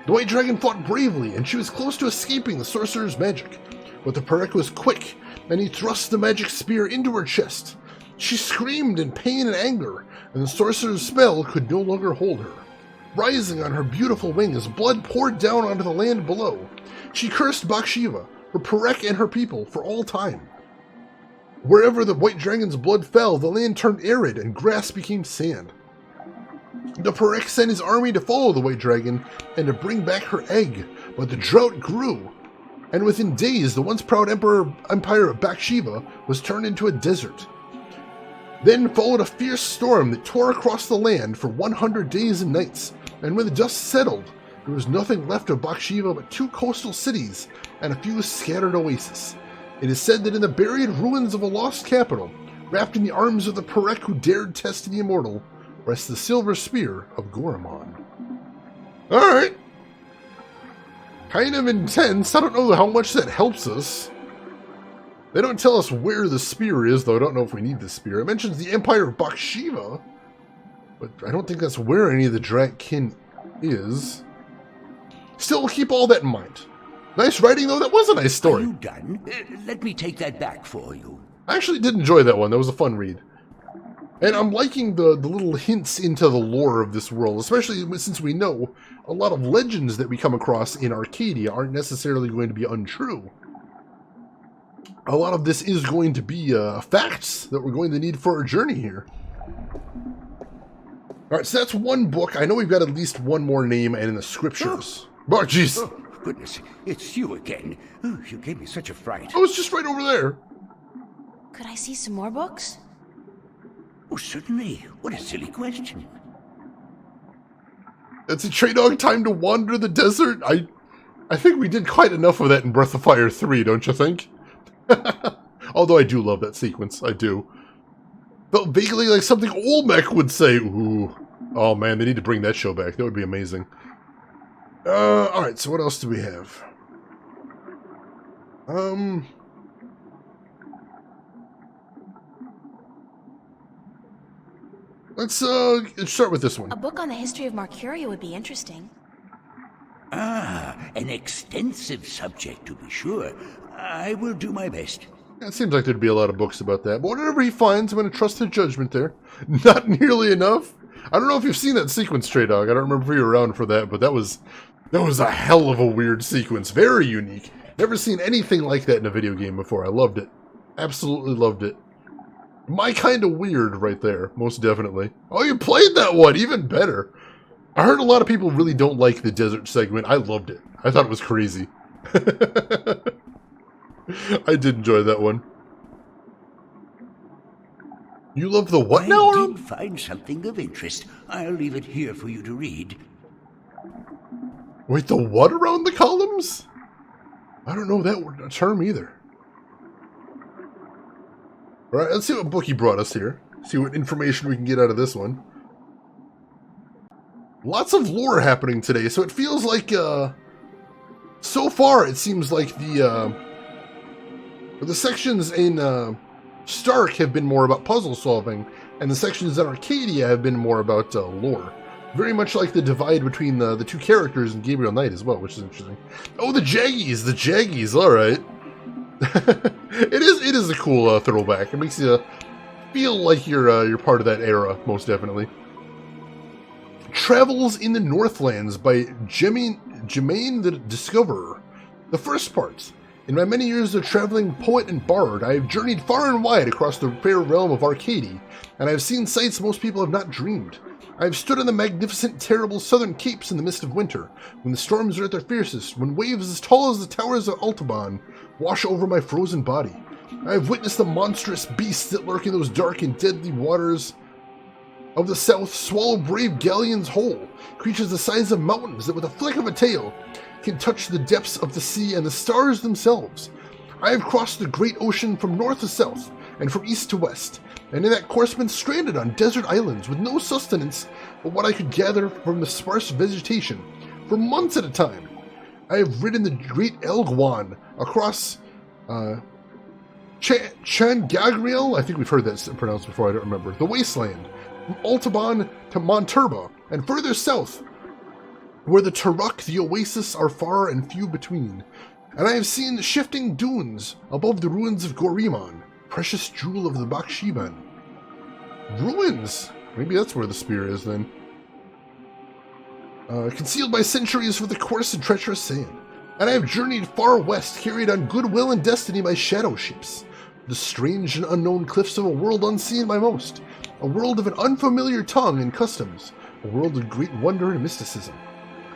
The White Dragon fought bravely, and she was close to escaping the sorcerer's magic, but the Parek was quick, and he thrust the magic spear into her chest. She screamed in pain and anger, and the sorcerer's spell could no longer hold her. Rising on her beautiful wings, blood poured down onto the land below. She cursed Bakshiva, her Parek, and her people for all time. Wherever the White Dragon's blood fell, the land turned arid and grass became sand. The Parek sent his army to follow the White Dragon and to bring back her egg, but the drought grew, and within days the once proud empire of Bakshiva was turned into a desert. Then followed a fierce storm that tore across the land for 100 days and nights, and when the dust settled, there was nothing left of Bakshiva but 2 coastal cities and a few scattered oases. It is said that in the buried ruins of a lost capital, wrapped in the arms of the Parek who dared test the immortal, rests the silver spear of Gorimon. Alright. Kind of intense. I don't know how much that helps us. They don't tell us where the spear is, though I don't know if we need the spear. It mentions the Empire of Bakshiva, but I don't think that's where any of the Dryak kin is. Still, we'll keep all that in mind. Nice writing, though. That was a nice story. Are you done? Let me take that back for you. I actually did enjoy that one. That was a fun read. And I'm liking the little hints into the lore of this world, especially since we know a lot of legends that we come across in Arcadia aren't necessarily going to be untrue. A lot of this is going to be facts that we're going to need for our journey here. Alright, so that's one book. I know we've got at least one more name and in the scriptures. Oh, jeez. Oh, goodness, it's you again. Oh, you gave me such a fright. I was just right over there. Could I see some more books? Oh, certainly. What a silly question. It's a Trey Dog time to wander the desert. I think we did quite enough of that in Breath of Fire 3, don't you think? Although I do love that sequence. I do. Felt vaguely like something Olmec would say. Ooh. Oh man, they need to bring that show back. That would be amazing. Alright, so what else do we have? Let's start with this one. A book on the history of Marcuria would be interesting. Ah, an extensive subject to be sure. I will do my best. Yeah, it seems like there'd be a lot of books about that. But whatever he finds, I'm going to trust his judgment there. Not nearly enough. I don't know if you've seen that sequence, Trey Dog. I don't remember if you were around for that, but that was a hell of a weird sequence. Very unique. Never seen anything like that in a video game before. I loved it. Absolutely loved it. My kind of weird right there, most definitely. Oh, you played that one! Even better. I heard a lot of people really don't like the desert segment. I loved it. I thought it was crazy. I did enjoy that one. You love the what now, I Aram? did find something of interest. I'll leave it here for you to read. Wait, the what around the columns? I don't know that term either. Alright, let's see what book he brought us here. See what information we can get out of this one. Lots of lore happening today, so it feels like, so far it seems like the sections in, Stark have been more about puzzle solving, and the sections in Arcadia have been more about, lore. Very much like the divide between the two characters in Gabriel Knight as well, which is interesting. Oh, the Jaggies, alright. It is a cool throwback. It makes you feel like you're part of that era, most definitely. Travels in the Northlands by Jermaine the Discoverer. The first part. In my many years of traveling poet and bard, I have journeyed far and wide across the fair realm of Arcady, and I have seen sights most people have not dreamed. I have stood on the magnificent, terrible southern capes in the mist of winter, when the storms are at their fiercest, when waves as tall as the towers of Altaban wash over my frozen body. I have witnessed the monstrous beasts that lurk in those dark and deadly waters of the south swallow brave galleons whole, creatures the size of mountains that with a flick of a tail can touch the depths of the sea and the stars themselves. I have crossed the great ocean from north to south, and from east to west, and in that course been stranded on desert islands with no sustenance but what I could gather from the sparse vegetation, for months at a time. I have ridden the great Elguan across Changagriel, I think we've heard that pronounced before, I don't remember, the wasteland, from Altaban to Monturba, and further south, where the Turuk, the oasis, are far and few between. And I have seen the shifting dunes above the ruins of Gorimon, precious jewel of the Bakshiban. Ruins! Maybe that's where the spear is, then. Concealed by centuries with the coarse and treacherous sand. And I have journeyed far west, carried on goodwill and destiny by shadow ships. The strange and unknown cliffs of a world unseen by most. A world of an unfamiliar tongue and customs. A world of great wonder and mysticism.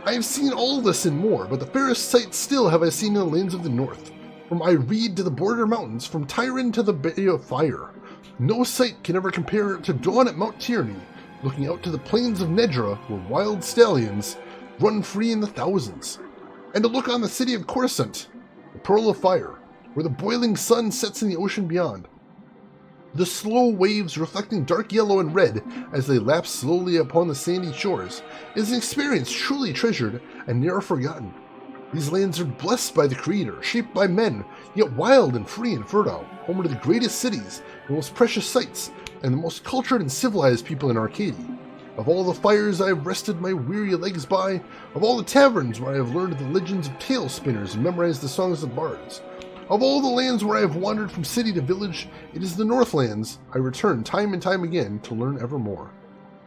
I have seen all this and more, but the fairest sight still have I seen in the lands of the north. From Ireed to the border mountains, from Tyron to the Bay of Fire. No sight can ever compare to dawn at Mount Tyranny, looking out to the plains of Nedra, where wild stallions run free in the thousands. And to look on the city of Coruscant, the Pearl of Fire, where the boiling sun sets in the ocean beyond. The slow waves reflecting dark yellow and red as they lap slowly upon the sandy shores is an experience truly treasured and never forgotten. These lands are blessed by the Creator, shaped by men, yet wild and free and fertile, home to the greatest cities, the most precious sights, and the most cultured and civilized people in Arcadia. Of all the fires I have rested my weary legs by, of all the taverns where I have learned the legends of tale spinners and memorized the songs of bards, Of all the lands where I have wandered from city to village, it is the Northlands I return time and time again to learn ever more.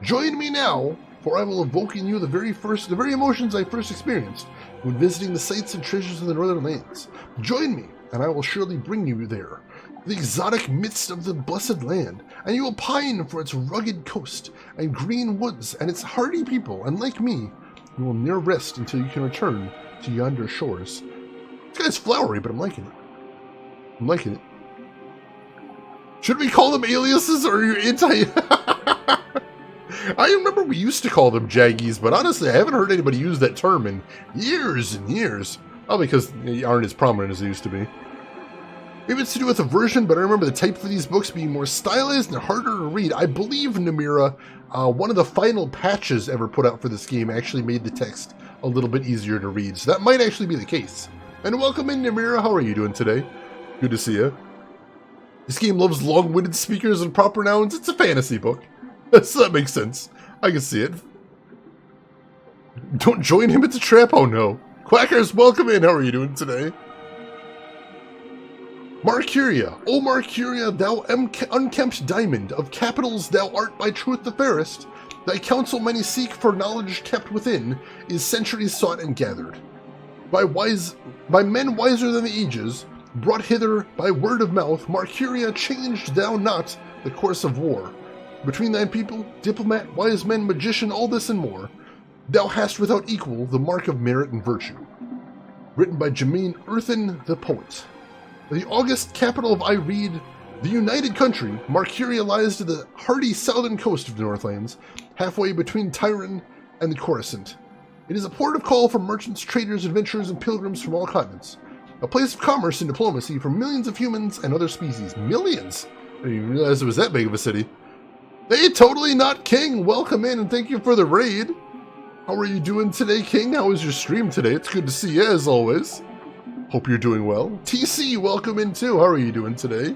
Join me now, for I will evoke in you the very emotions I first experienced when visiting the sights and treasures of the Northern Lands. Join me, and I will surely bring you there, the exotic midst of the blessed land, and you will pine for its rugged coast and green woods and its hardy people, and like me, you will ne'er rest until you can return to yonder shores. This guy's flowery, but I'm liking it. I'm liking it. Should we call them aliases, or are you anti... I remember we used to call them Jaggies, but honestly, I haven't heard anybody use that term in years and years. Probably because they aren't as prominent as they used to be. Maybe it's to do with the version, but I remember the type for these books being more stylized and harder to read. I believe, Namira, one of the final patches ever put out for this game actually made the text a little bit easier to read, so that might actually be the case. And welcome in, Namira. How are you doing today? Good to see you. This game loves long-winded speakers and proper nouns. It's a fantasy book. So that makes sense. I can see it. Don't join him, it's a trap. Oh no. Quackers, welcome in. How are you doing today? Marcuria. O Marcuria, thou unkempt diamond, of capitals thou art by truth the fairest. Thy counsel many seek, for knowledge kept within is centuries sought and gathered. By men wiser than the ages, brought hither by word of mouth, Marcuria, changed thou not the course of war. Between thy people, diplomat, wise men, magician, all this and more, thou hast without equal the mark of merit and virtue. Written by Jermaine Earthen, the poet. The august capital of Ireed, the united country, Marcuria lies to the hardy southern coast of the Northlands, halfway between Tyrone and the Coruscant. It is a port of call for merchants, traders, adventurers, and pilgrims from all continents. A place of commerce and diplomacy for millions of humans and other species. Millions? I didn't even realize it was that big of a city. Hey, Totally Not King, welcome in and thank you for the raid. How are you doing today, King? How was your stream today? It's good to see you, as always. Hope you're doing well. TC, welcome in too. How are you doing today?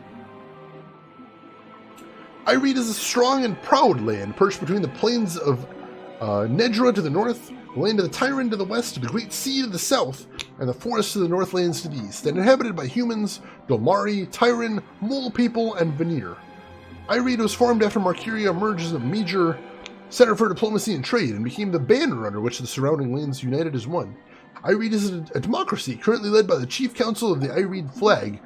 Ireed is a strong and proud land, perched between the plains of Nedra to the north, the land of the Tyrant to the west, the Great Sea to the south, and the forests of the Northlands to the east, and inhabited by humans, Dolmari, Tyrant, Mole People, and Veneer. Ireed was formed after Marcuria emerged as a major center for diplomacy and trade, and became the banner under which the surrounding lands united as one. Ireed is a democracy, currently led by the Chief Council of the Ireed Flag,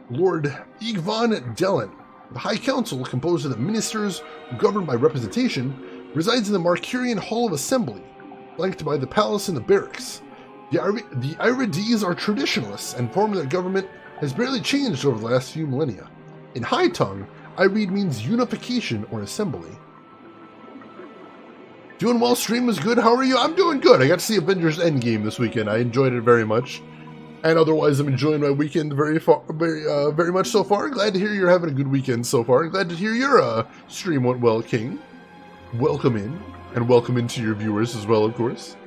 Lord Igvan Dellen. The High Council, composed of the ministers who govern by representation, resides in the Marcurian Hall of Assembly, flanked by the palace and the barracks. The Ireedese are traditionalists, and form of their government has barely changed over the last few millennia. In High Tongue, Ireed means unification or assembly. Doing well, stream was good. How are you? I'm doing good. I got to see Avengers Endgame this weekend. I enjoyed it very much. And otherwise, I'm enjoying my weekend very much so far. Glad to hear you're having a good weekend so far. Glad to hear your stream went well, King. Welcome in, and welcome into your viewers as well, of course.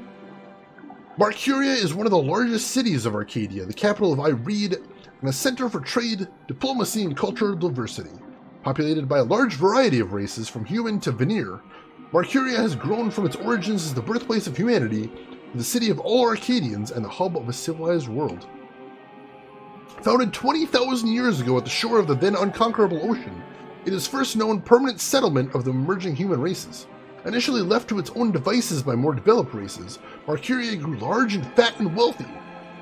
Marcuria is one of the largest cities of Arcadia, the capital of Ireed, and a center for trade, diplomacy, and cultural diversity. Populated by a large variety of races, from human to Veneer, Marcuria has grown from its origins as the birthplace of humanity to the city of all Arcadians and the hub of a civilized world. Founded 20,000 years ago at the shore of the then unconquerable ocean, it is first known permanent settlement of the emerging human races. Initially left to its own devices by more developed races, Marcuria grew large and fat and wealthy.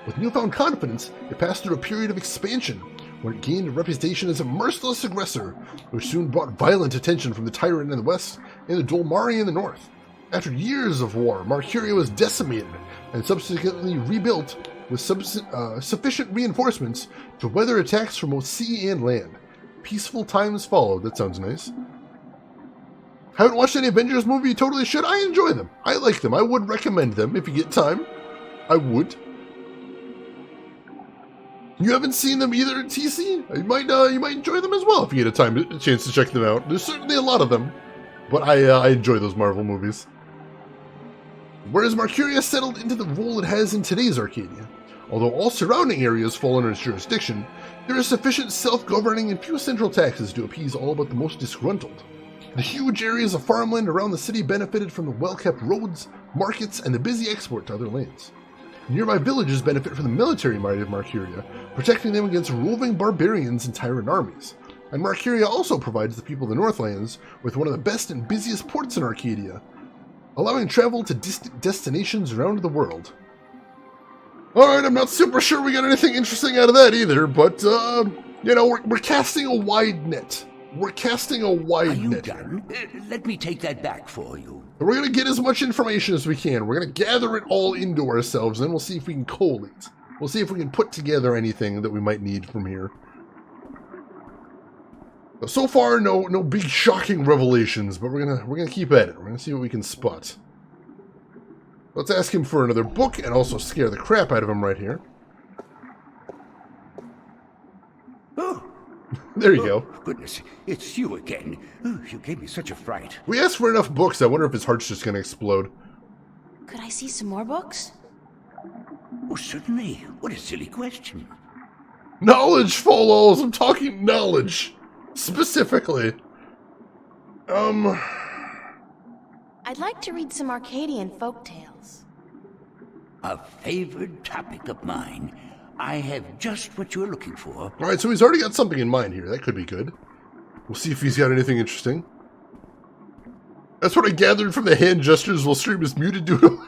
With newfound confidence, it passed through a period of expansion, where it gained a reputation as a merciless aggressor, which soon brought violent attention from the Tyrant in the west and the Dolmari in the north. After years of war, Marcuria was decimated and subsequently rebuilt with sufficient reinforcements to weather attacks from both sea and land. Peaceful times followed. That sounds nice. Haven't watched any Avengers movie? You totally should. I enjoy them. I like them. I would recommend them if you get time. I would. You haven't seen them either, TC? You might enjoy them as well if you get a chance to check them out. There's certainly a lot of them, but I enjoy those Marvel movies. Whereas Marcuria settled into the role it has in today's Arcadia, although all surrounding areas fall under its jurisdiction, there is sufficient self-governing and few central taxes to appease all but the most disgruntled. The huge areas of farmland around the city benefited from the well-kept roads, markets, and the busy export to other lands. Nearby villages benefit from the military might of Marcuria, protecting them against roving barbarians and tyrant armies. And Marcuria also provides the people of the Northlands with one of the best and busiest ports in Arcadia, allowing travel to distant destinations around the world. Alright, I'm not super sure we got anything interesting out of that either, but, you know, we're casting a wide net. We're casting a wide Are you net. done? Let me take that back for you. We're going to get as much information as we can. We're going to gather it all into ourselves, and then we'll see if we can collate. We'll see if we can put together anything that we might need from here. So far, no big shocking revelations, but we're gonna keep at it. We're gonna see what we can spot. Let's ask him for another book, and also scare the crap out of him right here. Oh, There you go. goodness, it's you again. Oh, you gave me such a fright. We asked for enough books. I wonder if his heart's just gonna explode. Could I see some more books? Oh, certainly. What a silly question. Knowledge, Folos! I'm talking knowledge! Specifically. I'd like to read some Arcadian folk tales. A favored topic of mine. I have just what you're looking for. Alright, so he's already got something in mind here. That could be good. We'll see if he's got anything interesting. That's what I gathered from the hand gestures while stream is muted due to...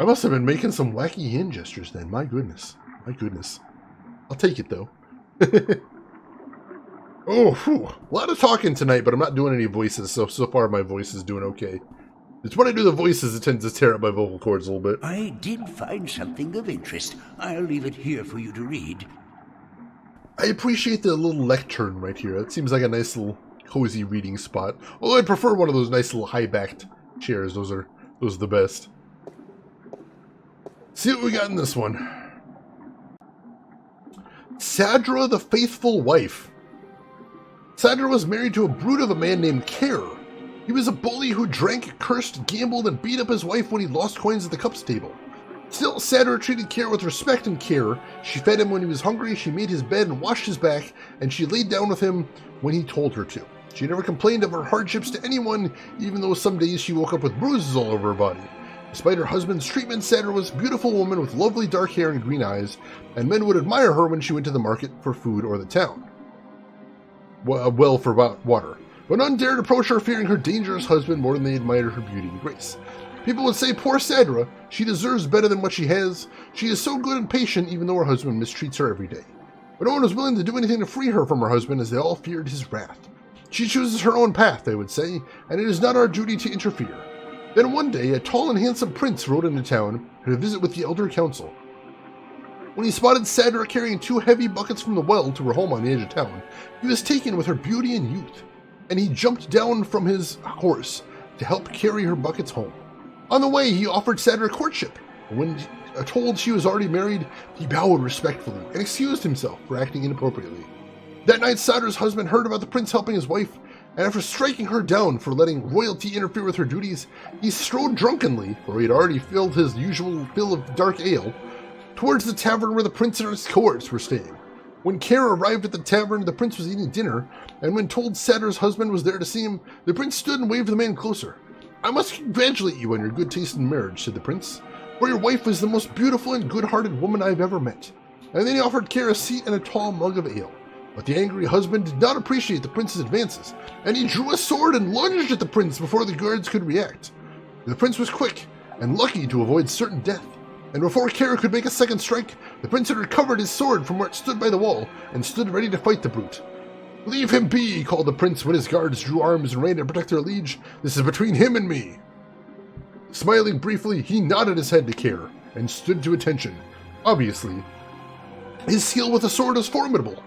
I must have been making some wacky hand gestures then. My goodness. My goodness. I'll take it, though. Oh, whew. A lot of talking tonight, but I'm not doing any voices, so far my voice is doing okay. It's when I do the voices, it tends to tear up my vocal cords a little bit. I did find something of interest. I'll leave it here for you to read. I appreciate the little lectern right here. That seems like a nice little cozy reading spot. Although I'd prefer one of those nice little high-backed chairs. Those are the best. See what we got in this one. Sadra the Faithful Wife. Sadra was married to a brute of a man named Care. He was a bully who drank, cursed, gambled, and beat up his wife when he lost coins at the cups table. Still, Sadra treated Care with respect and care. She fed him when he was hungry, she made his bed and washed his back, and she laid down with him when he told her to. She never complained of her hardships to anyone, even though some days she woke up with bruises all over her body. Despite her husband's treatment, Sadra was a beautiful woman with lovely dark hair and green eyes, and men would admire her when she went to the market for food or the town. Well, for water. But none dared approach her, fearing her dangerous husband more than they admired her beauty and grace. People would say, poor Sadra, she deserves better than what she has. She is so good and patient, even though her husband mistreats her every day. But no one was willing to do anything to free her from her husband, as they all feared his wrath. She chooses her own path, they would say, and it is not our duty to interfere. Then one day, a tall and handsome prince rode into town to visit with the elder council. When he spotted Sadra carrying 2 heavy buckets from the well to her home on the edge of town, he was taken with her beauty and youth, and he jumped down from his horse to help carry her buckets home. On the way, he offered Sadra courtship, and when told she was already married, he bowed respectfully and excused himself for acting inappropriately. That night, Sadra's husband heard about the prince helping his wife, and after striking her down for letting royalty interfere with her duties, he strode drunkenly, for he had already filled his usual fill of dark ale, towards the tavern where the prince and his cohorts were staying. When Care arrived at the tavern, the prince was eating dinner, and when told Sadra's husband was there to see him, the prince stood and waved the man closer. I must congratulate you on your good taste in marriage, said the prince, for your wife is the most beautiful and good-hearted woman I have ever met. And then he offered Care a seat and a tall mug of ale. But the angry husband did not appreciate the prince's advances, and he drew a sword and lunged at the prince before the guards could react. The prince was quick and lucky to avoid certain death, and before Care could make a second strike, the prince had recovered his sword from where it stood by the wall and stood ready to fight the brute. Leave him be, called the prince when his guards drew arms and ran to protect their liege. This is between him and me. Smiling briefly, he nodded his head to Care and stood to attention. Obviously, his skill with the sword was formidable.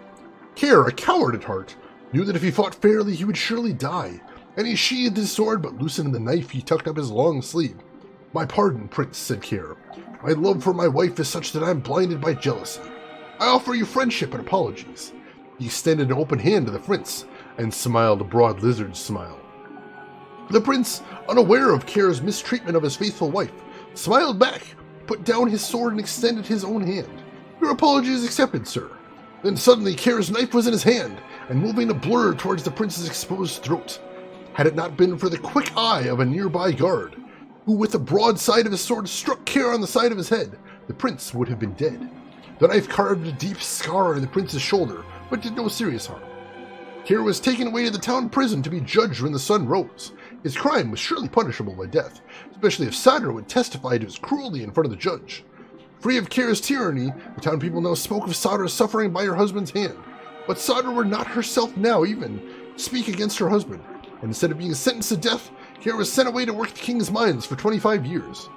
Care, a coward at heart, knew that if he fought fairly he would surely die, and he sheathed his sword, but loosening the knife he tucked up his long sleeve. My pardon, prince, said Care. My love for my wife is such that I am blinded by jealousy. I offer you friendship and apologies. He extended an open hand to the prince, and smiled a broad lizard's smile. The prince, unaware of Care's mistreatment of his faithful wife, smiled back, put down his sword, and extended his own hand. Your apology is accepted, sir. Then suddenly Care's knife was in his hand, and moving a blur towards the prince's exposed throat. Had it not been for the quick eye of a nearby guard, who with the broadside of his sword struck Keir on the side of his head. The prince would have been dead. The knife carved a deep scar in the prince's shoulder, but did no serious harm. Keir was taken away to the town prison to be judged when the sun rose. His crime was surely punishable by death, especially if Sadr would testify to his cruelty in front of the judge. Free of Keir's tyranny, the town people now spoke of Sadr's suffering by her husband's hand. But Sadr would not herself now even speak against her husband, and instead of being sentenced to death, Keir was sent away to work the king's mines for 25 years.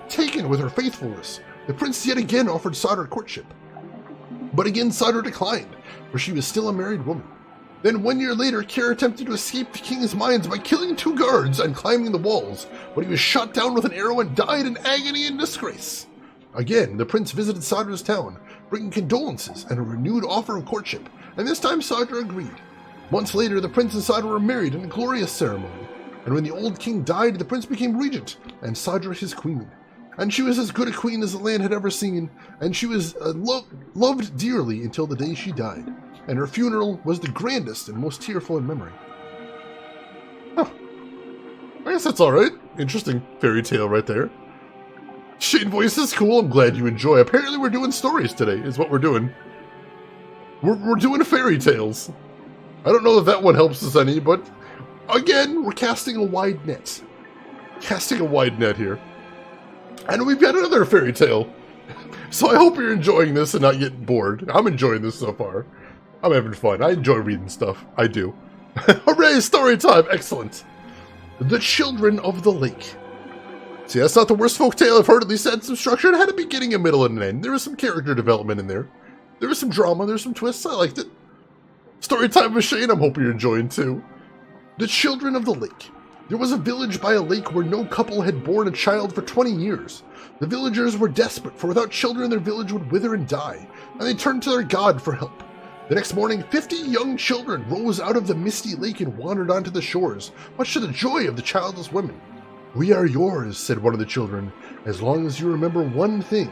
Taken with her faithfulness, the prince yet again offered Sadr courtship. But again Sadr declined, for she was still a married woman. Then 1 year later, Keir attempted to escape the king's mines by killing 2 guards and climbing the walls, but he was shot down with an arrow and died in agony and disgrace. Again, the prince visited Sadr's town, bringing condolences and a renewed offer of courtship, and this time Sadr agreed. Months later, the prince and Sadr were married in a glorious ceremony, and when the old king died, the prince became regent, and Sadr his queen. And she was as good a queen as the land had ever seen, and she was loved dearly until the day she died, and her funeral was the grandest and most tearful in memory. Huh. I guess that's alright. Interesting fairy tale right there. Shane voice is cool, I'm glad you enjoy. Apparently we're doing stories today, is what we're doing. We're doing fairy tales. I don't know if that one helps us any, but again, we're casting a wide net. Casting a wide net here. And we've got another fairy tale. So I hope you're enjoying this and not getting bored. I'm enjoying this so far. I'm having fun. I enjoy reading stuff. I do. Hooray, story time! Excellent. The Children of the Lake. See, that's not the worst folk tale I've heard. At least it had some structure. It had a beginning, a middle, and an end. There was some character development in there. There was some drama. There was some twists. I liked it. Story time with Shane. I'm hoping you're enjoying too. The Children of the Lake. There was a village by a lake where no couple had borne a child for 20 years. The villagers were desperate, for without children their village would wither and die, and they turned to their god for help. The next morning, 50 young children rose out of the misty lake and wandered onto the shores, much to the joy of the childless women. "We are yours," said one of the children, "as long as you remember one thing.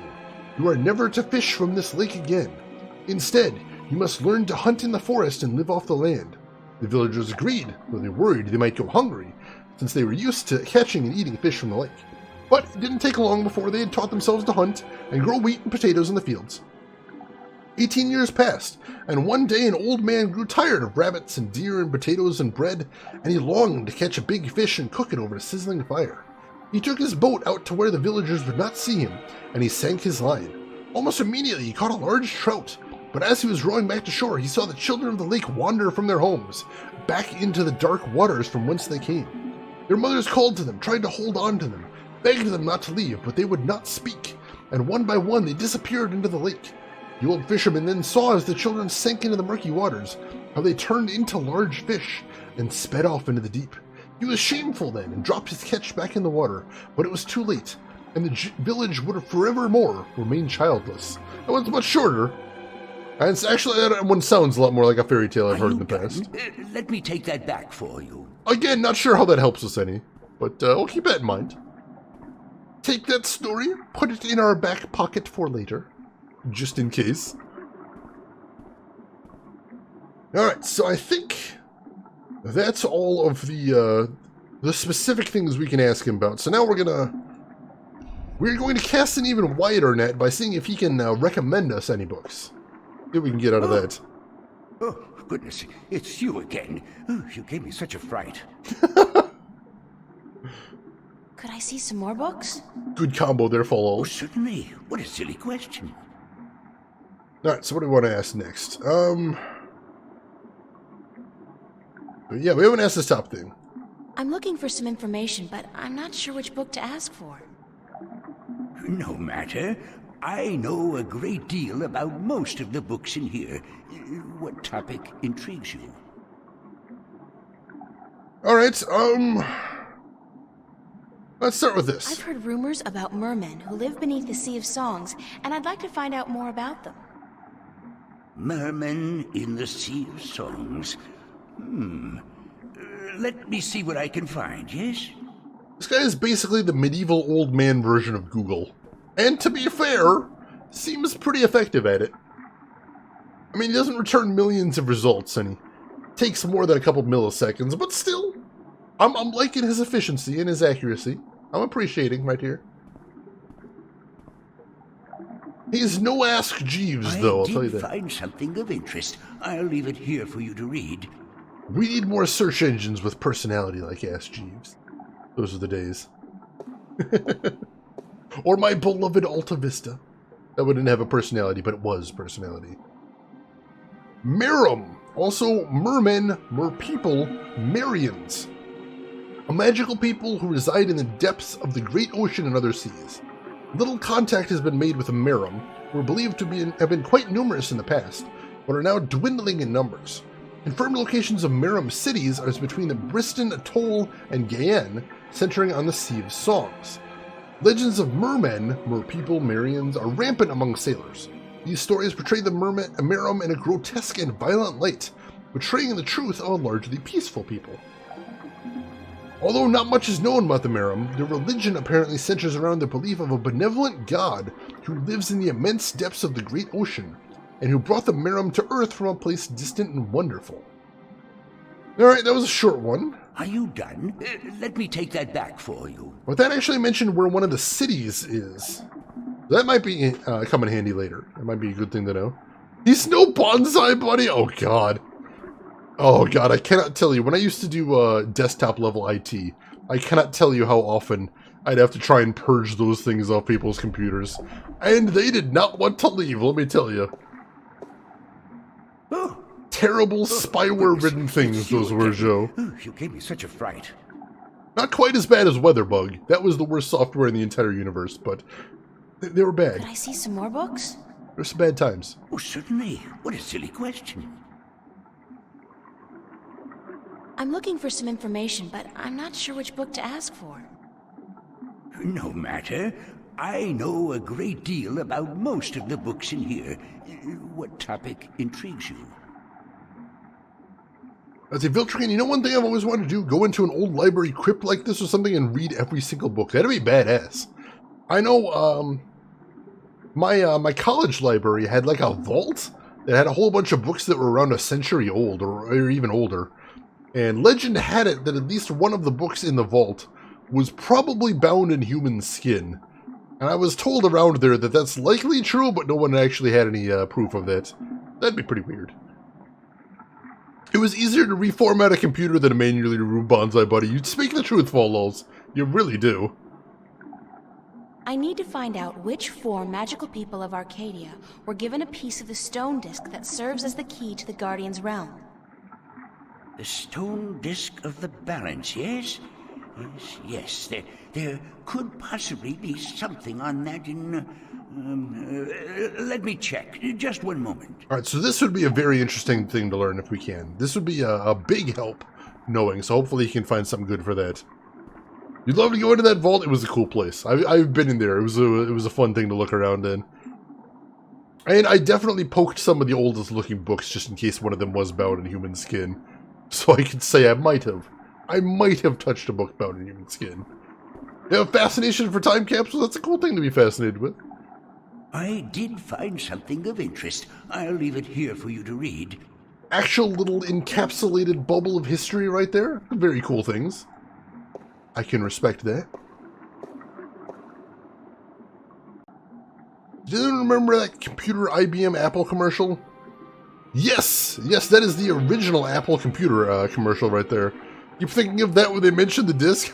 You are never to fish from this lake again. Instead, you must learn to hunt in the forest and live off the land." The villagers agreed, though they worried they might go hungry, since they were used to catching and eating fish from the lake. But it didn't take long before they had taught themselves to hunt and grow wheat and potatoes in the fields. 18 years passed, and one day an old man grew tired of rabbits and deer and potatoes and bread, and he longed to catch a big fish and cook it over a sizzling fire. He took his boat out to where the villagers would not see him, and he sank his line. Almost immediately he caught a large trout, but as he was rowing back to shore, he saw the children of the lake wander from their homes, back into the dark waters from whence they came. Their mothers called to them, tried to hold on to them, begged them not to leave, but they would not speak, and one by one they disappeared into the lake. The old fisherman then saw as the children sank into the murky waters, how they turned into large fish and sped off into the deep. He was shameful then and dropped his catch back in the water, but it was too late, and the village would forevermore remain childless. That one's much shorter, and it's actually, that one sounds a lot more like a fairy tale I've heard in the past. Let me take that back for you. Again, not sure how that helps us any, but we'll keep that in mind. Take that story, put it in our back pocket for later, just in case. Alright, so I think that's all of the specific things we can ask him about. So now we're going to cast an even wider net by seeing if he can recommend us any books. See what we can get out of that. Oh, goodness, it's you again. Oh, you gave me such a fright. Could I see some more books? Good combo there, Oh, follow. certainly. What a silly question. Alright, so what do we want to ask next? Yeah, we haven't asked this top thing. I'm looking for some information, but I'm not sure which book to ask for. No matter. I know a great deal about most of the books in here. What topic intrigues you? Alright, let's start with this. I've heard rumors about mermen who live beneath the Sea of Songs, and I'd like to find out more about them. Mermen in the Sea of Songs. Let me see what I can find, yes? This guy is basically the medieval old man version of Google. And to be fair, seems pretty effective at it. I mean, he doesn't return millions of results, and he takes more than a couple milliseconds, but still, I'm liking his efficiency and his accuracy. I'm appreciating right here. He's no Ask Jeeves, though, I'll tell you I did that. find something of interest. I'll leave it here for you to read. We need more search engines with personality like Ask Jeeves. Those are the days. Or my beloved Alta Vista. That wouldn't have a personality, but it was personality. Merum, also mermen, merpeople, Merians. A magical people who reside in the depths of the great ocean and other seas. Little contact has been made with the Merum, who are believed to have been quite numerous in the past, but are now dwindling in numbers. Confirmed locations of Merum cities are between the Briston Atoll and Guyenne, centering on the Sea of Songs. Legends of mermen, merpeople, Merians, are rampant among sailors. These stories portray the Merum in a grotesque and violent light, betraying the truth of a largely peaceful people. Although not much is known about the Merum, their religion apparently centers around the belief of a benevolent god who lives in the immense depths of the great ocean, and who brought the Merum to Earth from a place distant and wonderful. Alright, that was a short one. Are you done? Let me take that back for you. But that actually mentioned where one of the cities is. That might be come in handy later. That might be a good thing to know. He's no bonsai buddy? Oh god. Oh god, I cannot tell you. When I used to do desktop level IT, I cannot tell you how often I'd have to try and purge those things off people's computers. And they did not want to leave, let me tell you. Oh. Terrible spyware-ridden things those were, Joe. You gave me such a fright. Not quite as bad as Weatherbug. That was the worst software in the entire universe, but they were bad. Could I see some more books? There were some bad times. Oh, certainly. What a silly question. I'm looking for some information, but I'm not sure which book to ask for. No matter. I know a great deal about most of the books in here. What topic intrigues you? As a Viltrin, you know one thing I've always wanted to do? Go into an old library crypt like this or something and read every single book. That'd be badass. I know, my college library had like a vault that had a whole bunch of books that were around a century old or even older. And legend had it that at least one of the books in the vault was probably bound in human skin. And I was told around there that that's likely true, but no one actually had any proof of that. That'd be pretty weird. It was easier to reformat a computer than to manually remove Bonsai Buddy. You'd speak the truth, Volos. You really do. I need to find out which 4 magical people of Arcadia were given a piece of the stone disc that serves as the key to the Guardian's realm. The stone disc of the balance, yes? Yes. There could possibly be something on that in... let me check. Just one moment. Alright, so this would be a very interesting thing to learn if we can. This would be a big help knowing, so hopefully you can find something good for that. You'd love to go into that vault. It was a cool place. I've been in there. It was a fun thing to look around in. And I definitely poked some of the oldest looking books just in case one of them was bound in human skin. So I could say I might have touched a book bound in human skin. You have a fascination for time capsules? That's a cool thing to be fascinated with. I did find something of interest. I'll leave it here for you to read. Actual little encapsulated bubble of history right there. Very cool things. I can respect that. Do you remember that computer IBM Apple commercial? Yes! Yes, that is the original Apple computer commercial right there. Keep thinking of that when they mentioned the disc.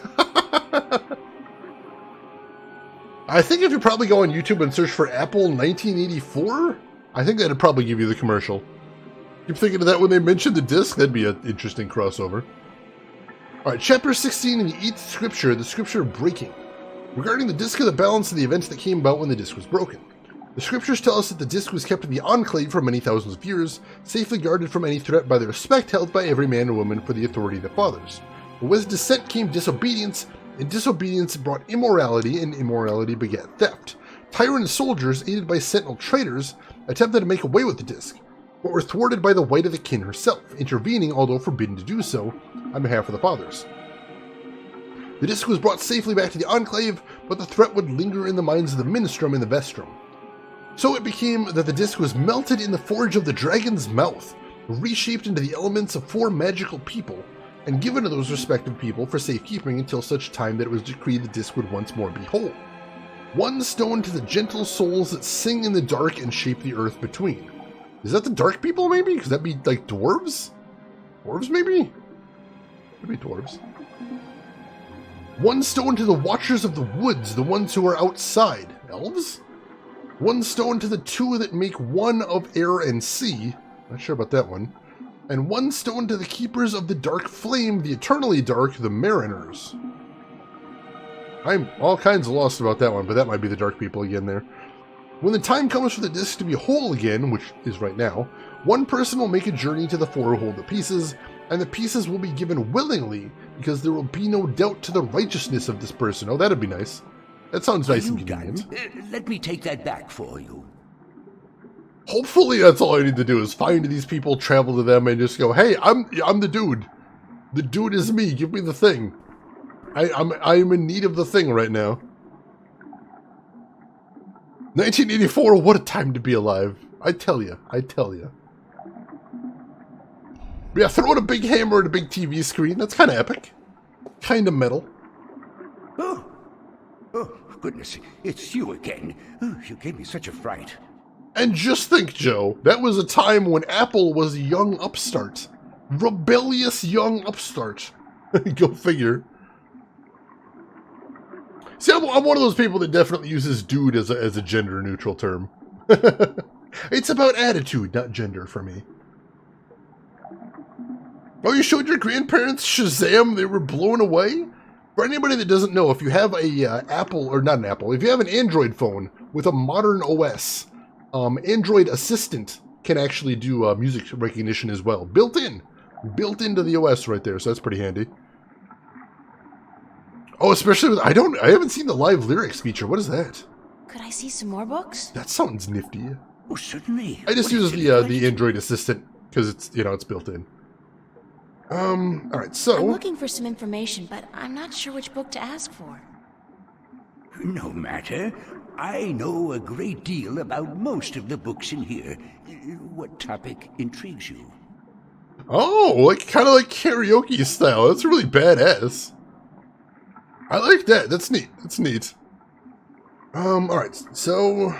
I think if you probably go on YouTube and search for Apple 1984, I think that'd probably give you the commercial. Keep thinking of that when they mentioned the disc, that'd be an interesting crossover. Alright, chapter 16 in the 8th scripture, the scripture breaking. Regarding the disc of the balance of the events that came about when the disc was broken. The scriptures tell us that the disc was kept in the Enclave for many thousands of years, safely guarded from any threat by the respect held by every man and woman for the authority of the fathers. But with dissent came disobedience, and disobedience brought immorality, and immorality begat theft. Tyrant soldiers, aided by sentinel traitors, attempted to make away with the disc, but were thwarted by the White of the Kin herself, intervening, although forbidden to do so, on behalf of the fathers. The disc was brought safely back to the Enclave, but the threat would linger in the minds of the Ministrum and the Vestrum. So it became that the disc was melted in the forge of the Dragon's Mouth, reshaped into the elements of 4 magical people, and given to those respective people for safekeeping until such time that it was decreed the disc would once more be whole. 1 stone to the gentle souls that sing in the dark and shape the earth between. Is that the dark people, maybe? Could that be, like, dwarves? Dwarves, maybe? Could be dwarves. 1 stone to the watchers of the woods, the ones who are outside. Elves? 1 stone to the 2 that make one of air and sea. Not sure about that one. And 1 stone to the keepers of the dark flame, the eternally dark, the mariners. I'm all kinds of lost about that one, but that might be the dark people again there. When the time comes for the disc to be whole again, which is right now, 1 person will make a journey to the 4 who hold the pieces, and the pieces will be given willingly, because there will be no doubt to the righteousness of this person. Oh, that'd be nice. That sounds nice and convenient. Let me take that back for you. Hopefully that's all I need to do is find these people, travel to them, and just go, hey, I'm the dude. The dude is me. Give me the thing. I'm in need of the thing right now. 1984, what a time to be alive. I tell you. Yeah, throwing a big hammer at a big TV screen, that's kind of epic. Kind of metal. Oh, goodness, it's you again. Oh, you gave me such a fright. And just think, Joe, that was a time when Apple was a young upstart. Rebellious young upstart. Go figure. See, I'm one of those people that definitely uses dude as a gender-neutral term. It's about attitude, not gender for me. Oh, you showed your grandparents Shazam? They were blown away? For anybody that doesn't know, if you have a Apple, or not an Apple, if you have an Android phone with a modern OS, Android Assistant can actually do music recognition as well. Built into the OS right there, so that's pretty handy. Oh, especially with, I haven't seen the live lyrics feature. What is that? Could I see some more books? That sounds nifty. Oh, certainly. I just use the Android Assistant because it's, it's built in. All right, so I'm looking for some information, but I'm not sure which book to ask for. No matter. I know a great deal about most of the books in here. What topic intrigues you? oh, kind of like karaoke style. That's really badass. I like that. That's neat. All right, so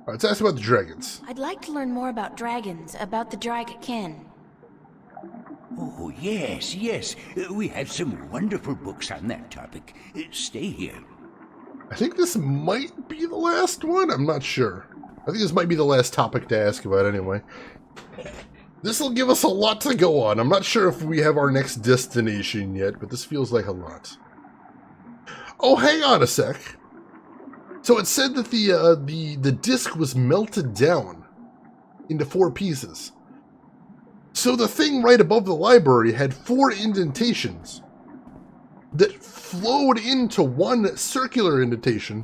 let's ask about the dragons. I'd like to learn more about dragons, about the Dragkin. Oh, yes. We have some wonderful books on that topic. Stay here. I think this might be the last one. I'm not sure. I think this might be the last topic to ask about anyway. This will give us a lot to go on. I'm not sure if we have our next destination yet, but this feels like a lot. Oh, hang on a sec. So it said that the disc was melted down into 4 pieces. So the thing right above the library had 4 indentations that flowed into 1 circular indentation,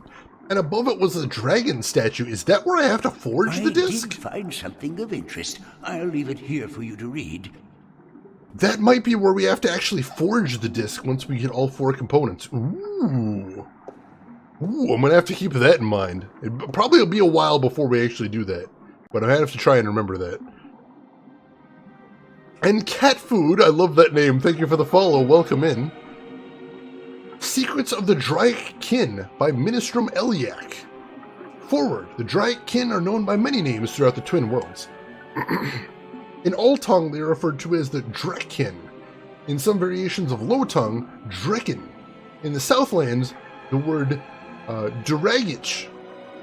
and above it was a dragon statue. Is that where I have to forge the disc? I did find something of interest. I'll leave it here for you to read. That might be where we have to actually forge the disc once we get all 4 components. Ooh, I'm going to have to keep that in mind. It probably will be a while before we actually do that, but I have to try and remember that. And Cat Food, I love that name. Thank you for the follow. Welcome in. Secrets of the Dragkin by Ministrum Eliak. Forward, the Dragkin are known by many names throughout the Twin Worlds. In Old Tongue, they are referred to as the Drekkin. In some variations of Low Tongue, Drekin. In the Southlands, the word Duragich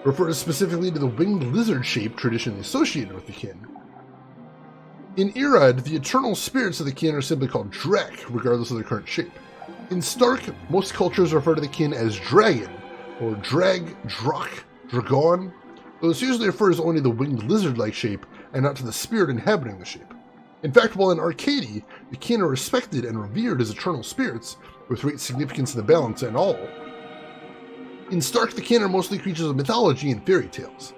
refers specifically to the winged lizard shape traditionally associated with the kin. In Irad, the eternal spirits of the kin are simply called Drak, regardless of their current shape. In Stark, most cultures refer to the kin as Dragon, or Drag, Drak, Dragon, though this usually refers only to the winged lizard-like shape and not to the spirit inhabiting the shape. In fact, while in Arcady, the kin are respected and revered as eternal spirits, with great significance in the balance and all, in Stark the kin are mostly creatures of mythology and fairy tales.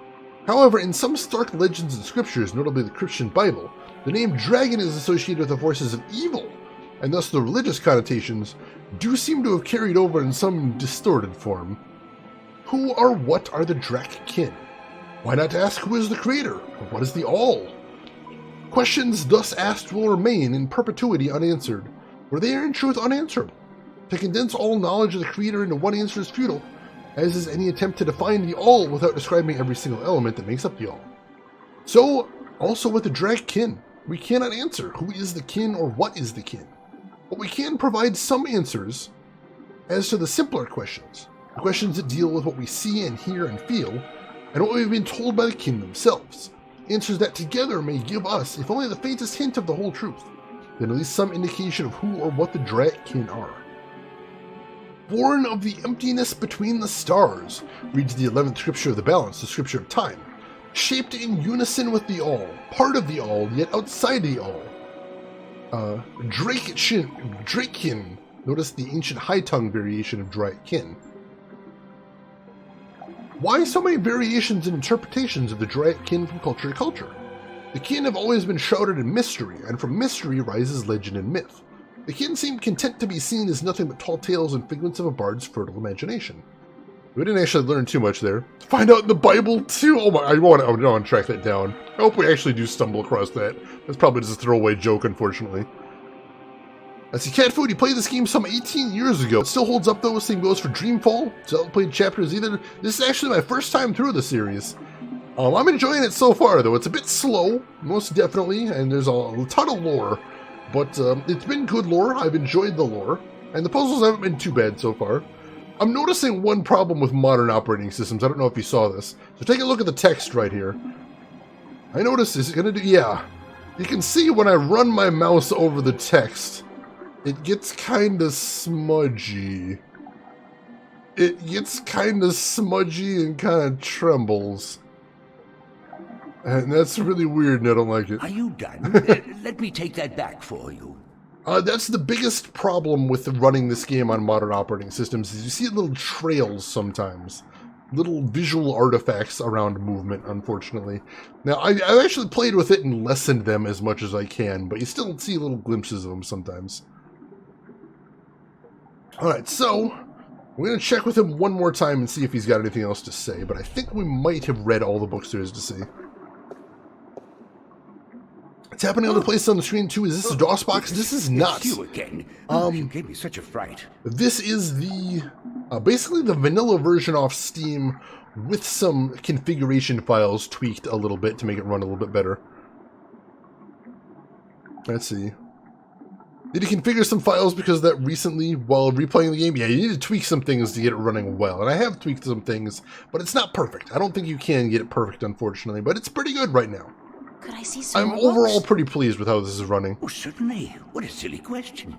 However, in some Stark legends and scriptures, notably the Christian Bible, the name dragon is associated with the forces of evil, and thus the religious connotations do seem to have carried over in some distorted form. Who or what are the Drakkin? Why not ask who is the creator, or what is the all? Questions thus asked will remain in perpetuity unanswered, or they are in truth unanswerable. To condense all knowledge of the Creator into one answer is futile, as is any attempt to define the all without describing every single element that makes up the all. So, also with the Drag Kin, we cannot answer who is the kin or what is the kin, but we can provide some answers as to the simpler questions, the questions that deal with what we see and hear and feel, and what we've been told by the kin themselves. Answers that together may give us, if only the faintest hint of the whole truth, then at least some indication of who or what the Drat Kin are. Born of the emptiness between the stars, reads the 11th scripture of the balance, the scripture of time. Shaped in unison with the all, part of the all, yet outside the all. Drakekin, notice the ancient high tongue variation of Drakekin. Why so many variations and interpretations of the Drakekin from culture to culture? The kin have always been shrouded in mystery, and from mystery rises legend and myth. The kin seem content to be seen as nothing but tall tales and figments of a bard's fertile imagination. We didn't actually learn too much there. Find out in the Bible too. Oh my! I want to track that down. I hope we actually do stumble across that. That's probably just a throwaway joke, unfortunately. I see Cat Food. You played this game some 18 years ago. It still holds up though. Same goes for Dreamfall. So I haven't played chapters either. This is actually my first time through the series. I'm enjoying it so far though. It's a bit slow, most definitely, and there's a ton of lore. But it's been good lore. I've enjoyed the lore, and the puzzles haven't been too bad so far. I'm noticing one problem with modern operating systems. I don't know if you saw this. So take a look at the text right here. I noticed it's going to do... Yeah. You can see when I run my mouse over the text, it gets kind of smudgy. It gets kind of smudgy and kind of trembles. And that's really weird and I don't like it. Are you done? Let me take that back for you. That's the biggest problem with running this game on modern operating systems is you see little trails sometimes. Little visual artifacts around movement, unfortunately. Now, I've actually played with it and lessened them as much as I can, but you still see little glimpses of them sometimes. Alright, so we're going to check with him one more time and see if he's got anything else to say, but I think we might have read all the books there is to see. It's happening other places on the screen too. Is this a DOS box? This is not. It's you again. You gave me such a fright. This is the basically the vanilla version off Steam with some configuration files tweaked a little bit to make it run a little bit better. Let's see. Did you configure some files because of that recently while replaying the game? Yeah, you need to tweak some things to get it running well. And I have tweaked some things, but it's not perfect. I don't think you can get it perfect, unfortunately, but it's pretty good right now. Could I see some I'm more overall books? pretty pleased with how this is running. Oh, certainly. What a silly question.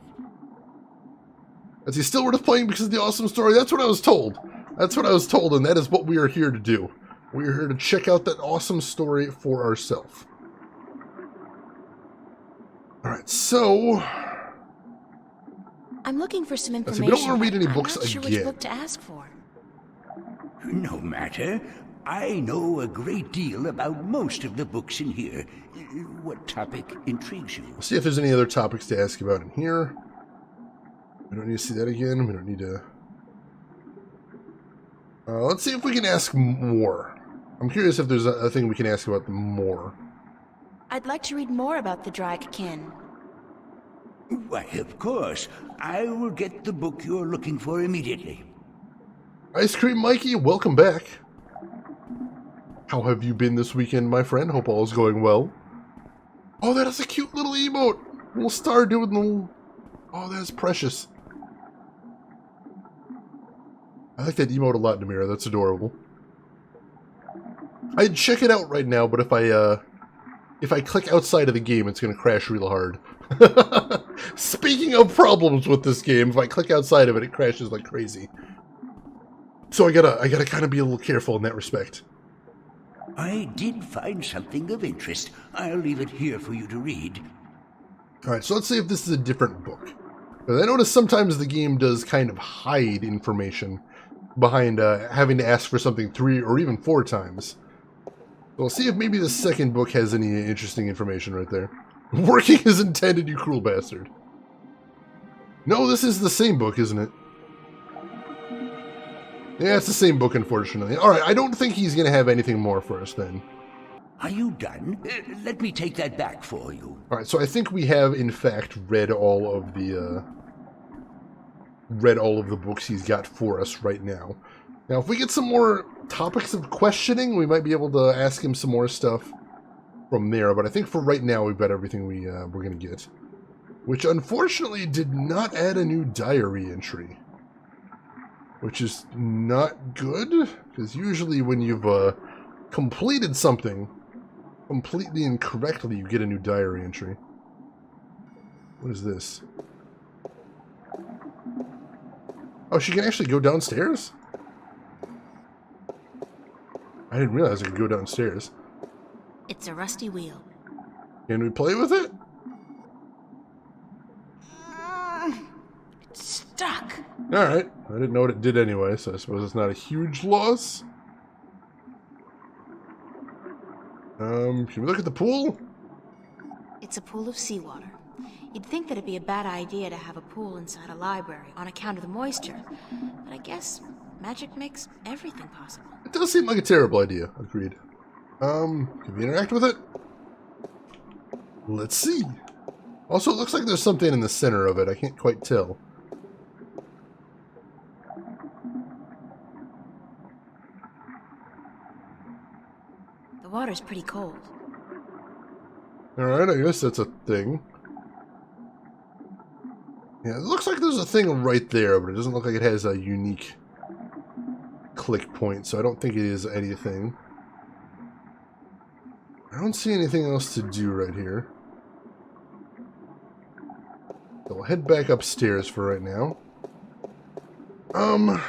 Is he still worth playing because of the awesome story? That's what I was told. That's what I was told, and that is what we are here to do. We are here to check out that awesome story for ourselves. Alright, so... I'm looking for some see, information. we don't want to read any but books I'm not sure again. which book to ask for. No matter. I know a great deal about most of the books in here. What topic intrigues you? Let's see if there's any other topics to ask about in here. We don't need to see that again. We don't need to... let's see if we can ask more. I'm curious if there's a thing we can ask about more. I'd like to read more about the Drakekin. Why, of course. I will get the book you're looking for immediately. Ice Cream Mikey, welcome back. How have you been this weekend, my friend? Hope all is going well. Oh, that is a cute little emote. Little star doing the little... Oh, that's precious. I like that emote a lot, Namira. That's adorable. I'd check it out right now, but if I click outside of the game, it's going to crash real hard. Speaking of problems with this game, if I click outside of it, it crashes like crazy. So I gotta kind of be a little careful in that respect. I did find something of interest. I'll leave it here for you to read. Alright, so let's see if this is a different book. Because I notice sometimes the game does kind of hide information behind having to ask for something 3 or even 4 times. So we'll see if maybe the second book has any interesting information right there. Working as intended, you cruel bastard. No, this is the same book, isn't it? Yeah, it's the same book, unfortunately. Alright, I don't think he's going to have anything more for us then. Are you done? Let me take that back for you. Alright, so I think we have, in fact, read all of the books he's got for us right now. Now, if we get some more topics of questioning, we might be able to ask him some more stuff from there. But I think for right now, we've got everything we're going to get. Which, unfortunately, did not add a new diary entry. Which is not good, because usually when you've completed something completely incorrectly, you get a new diary entry. What is this? Oh, she can actually go downstairs? I didn't realize I could go downstairs. It's a rusty wheel. Can we play with it? It's stuck. Alright. I didn't know what it did anyway, so I suppose it's not a huge loss. Can we look at the pool? It's a pool of seawater. You'd think that it'd be a bad idea to have a pool inside a library on account of the moisture. But I guess magic makes everything possible. It does seem like a terrible idea. Agreed. Can we interact with it? Let's see. Also, it looks like there's something in the center of it. I can't quite tell. The water's pretty cold. Alright, I guess that's a thing. Yeah, it looks like there's a thing right there, but it doesn't look like it has a unique click point, so I don't think it is anything. I don't see anything else to do right here. So we'll head back upstairs for right now. I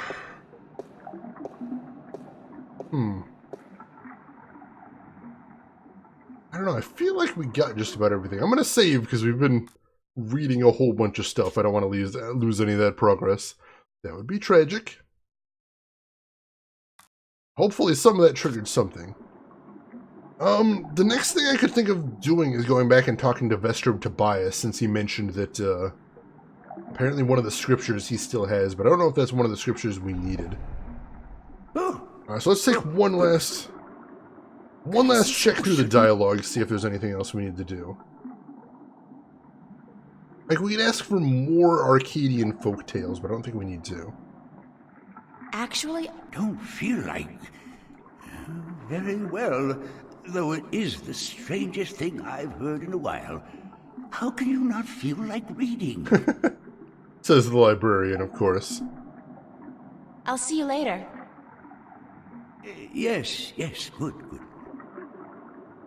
don't know, I feel like we got just about everything. I'm going to save because we've been reading a whole bunch of stuff. I don't want to lose any of that progress. That would be tragic. Hopefully some of that triggered something. The next thing I could think of doing is going back and talking to Vestrum Tobias, since he mentioned that, apparently one of the scriptures he still has, but I don't know if that's one of the scriptures we needed. Alright, so let's take one last check through the dialogue, see if there's anything else we need to do. Like, we could ask for more Arcadian folktales, but I don't think we need to. Actually, Don't feel like... very well, though it is the strangest thing I've heard in a while. How can you not feel like reading? Says the librarian, of course. I'll see you later. Yes, good.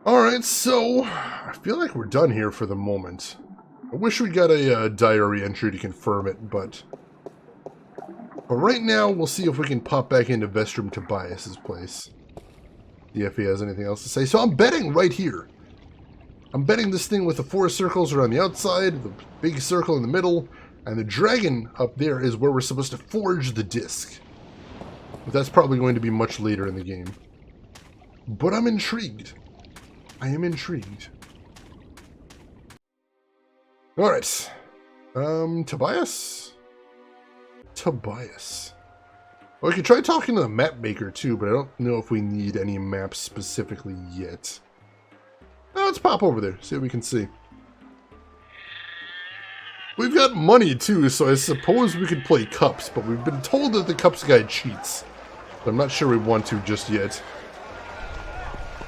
Alright, so I feel like we're done here for the moment. I wish we got a diary entry to confirm it, but right now we'll see if we can pop back into Vestrum Tobias's place. See if he has anything else to say. So I'm betting right here. I'm betting this thing with the 4 circles are on the outside, the big circle in the middle, and the dragon up there is where we're supposed to forge the disc. But that's probably going to be much later in the game. But I'm intrigued. I am intrigued. Alright. Tobias? Tobias. Well, we could try talking to the map maker too, but I don't know if we need any maps specifically yet. Let's pop over there, see what we can see. We've got money too, so I suppose we could play Cups, but we've been told that the Cups guy cheats. So I'm not sure we want to just yet.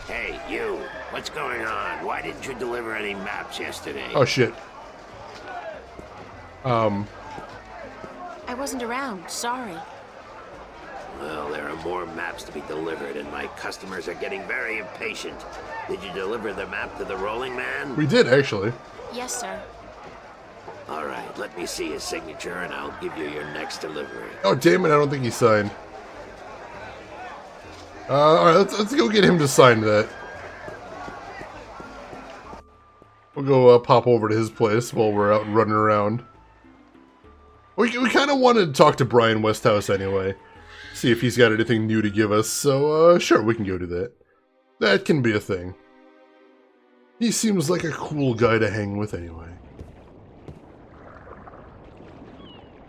Hey, you! What's going on? Why didn't you deliver any maps yesterday? Oh shit. I wasn't around, sorry. Well, there are more maps to be delivered, and my customers are getting very impatient. Did you deliver the map to the Rolling Man? We did, actually. Yes, sir. All right, let me see his signature, and I'll give you your next delivery. Oh, damn it, I don't think he signed. Alright, let's go get him to sign that. We'll go pop over to his place while we're out running around. We kind of wanted to talk to Brian Westhouse anyway. See if he's got anything new to give us, so sure, we can go do that. That can be a thing. He seems like a cool guy to hang with anyway.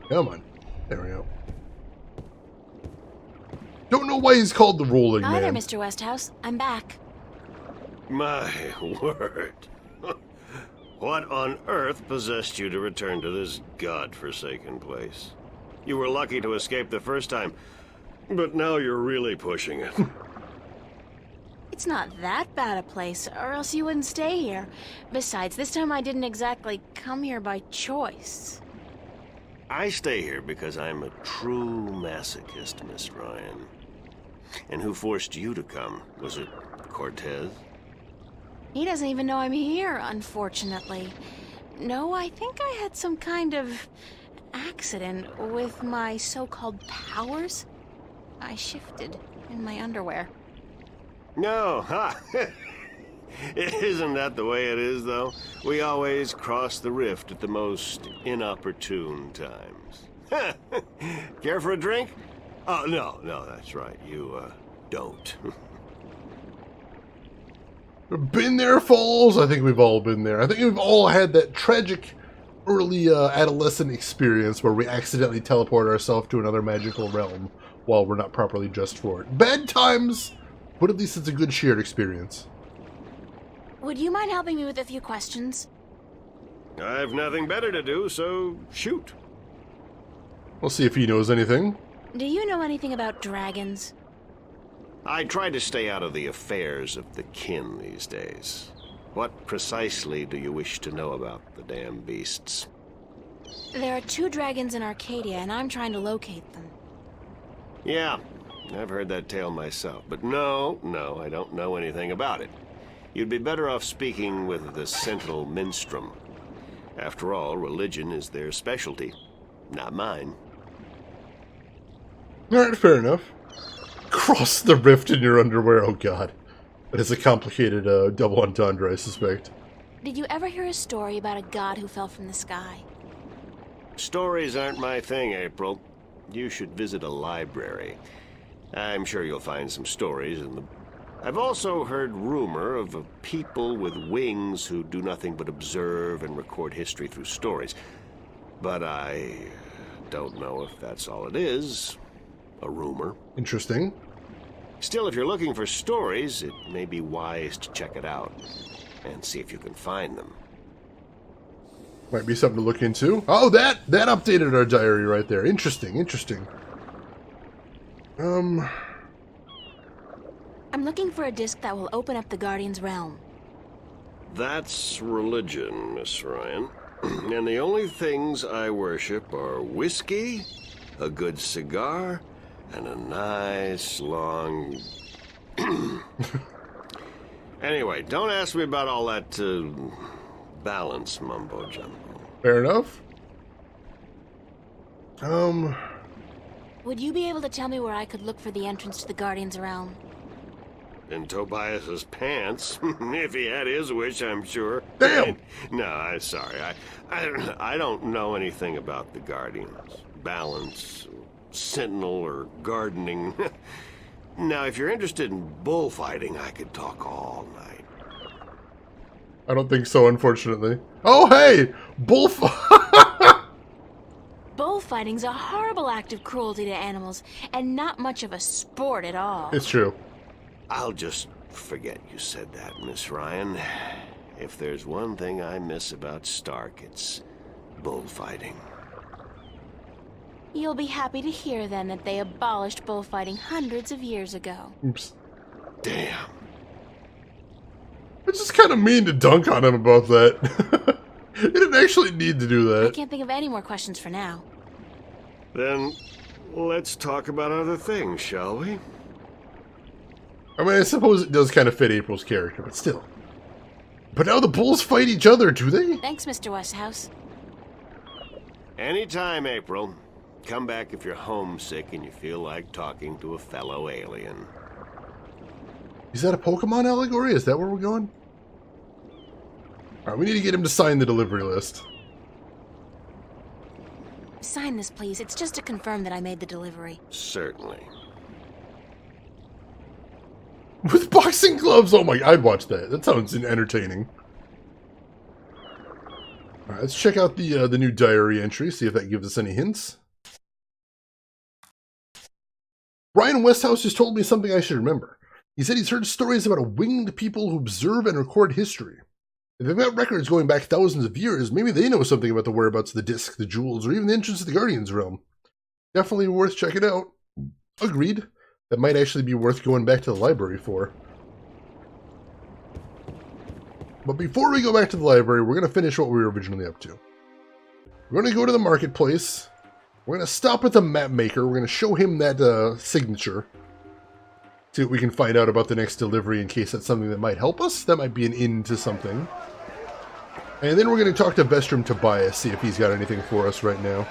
Come on. There we go. Don't know why he's called the Rolling Hi there, Man. Mr. Westhouse. I'm back. My word. What on earth possessed you to return to this godforsaken place? You were lucky to escape the first time, but now you're really pushing it. It's not that bad a place, or else you wouldn't stay here. Besides, this time I didn't exactly come here by choice. I stay here because I'm a true masochist, Miss Ryan. And who forced you to come? Was it Cortez? He doesn't even know I'm here, unfortunately. No, I think I had some kind of accident with my so-called powers. I shifted in my underwear. No, huh? Isn't that the way it is, though? We always cross the rift at the most inopportune times. Care for a drink? Oh, no, that's right. You, don't. Been there, Falls? I think we've all been there. I think we've all had that tragic early adolescent experience where we accidentally teleport ourselves to another magical realm while we're not properly dressed for it. Bad times, but at least it's a good shared experience. Would you mind helping me with a few questions? I've nothing better to do, so shoot. We'll see if he knows anything. Do you know anything about dragons? I try to stay out of the affairs of the kin these days. What precisely do you wish to know about the damn beasts? There are 2 dragons in Arcadia, and I'm trying to locate them. Yeah, I've heard that tale myself, but no, I don't know anything about it. You'd be better off speaking with the Sentinel Minstrom. After all, religion is their specialty, not mine. Alright, fair enough. Cross the rift in your underwear, oh god. That is a complicated double entendre, I suspect. Did you ever hear a story about a god who fell from the sky? Stories aren't my thing, April. You should visit a library. I'm sure you'll find some stories in the... I've also heard rumor of a people with wings who do nothing but observe and record history through stories. But I don't know if that's all it is. A rumor. Interesting. Still, if you're looking for stories, it may be wise to check it out and see if you can find them. Might be something to look into. Oh, that updated our diary right there. Interesting. I'm looking for a disc that will open up the Guardian's realm. That's religion, Miss Ryan. And the only things I worship are whiskey, a good cigar, and a nice long... Anyway, don't ask me about all that balance mumbo-jumbo. Fair enough. Would you be able to tell me where I could look for the entrance to the Guardian's realm? In Tobias's pants, if he had his wish, I'm sure. Damn! No, I'm sorry. I don't know anything about the Guardians. Balance, Sentinel, or gardening. Now, if you're interested in bullfighting, I could talk all night. I don't think so, unfortunately. Oh, hey! Bullfighting's a horrible act of cruelty to animals, and not much of a sport at all. It's true. I'll just forget you said that, Miss Ryan. If there's one thing I miss about Stark, it's bullfighting. You'll be happy to hear, then, that they abolished bullfighting hundreds of years ago. Oops. Damn. It's just kind of mean to dunk on him about that. He didn't actually need to do I that. can't think of any more questions for now. Then, let's talk about other things, shall we? I mean, I suppose it does kind of fit April's character, but still. But now the bulls fight each other, do they? Thanks, Mr. Westhouse. Anytime, April. Come back if you're homesick and you feel like talking to a fellow alien. Is that a Pokemon allegory? Is that where we're going? Alright, we need to get him to sign the delivery list. Sign this, please. It's just to confirm that I made the delivery. Certainly. With boxing gloves? Oh my, I'd watch that. That sounds entertaining. Alright, let's check out the new diary entry, see if that gives us any hints. Ryan Westhouse just told me something I should remember. He said he's heard stories about a winged people who observe and record history. If they've got records going back thousands of years, maybe they know something about the whereabouts of the disc, the jewels, or even the entrance to the Guardian's realm. Definitely worth checking out. Agreed. That might actually be worth going back to the library for. But before we go back to the library, we're going to finish what we were originally up to. We're going to go to the marketplace. We're going to stop at the map maker. We're going to show him that signature. See what we can find out about the next delivery in case that's something that might help us. That might be an in to something. And then we're going to talk to Vestrum Tobias, see if he's got anything for us right now.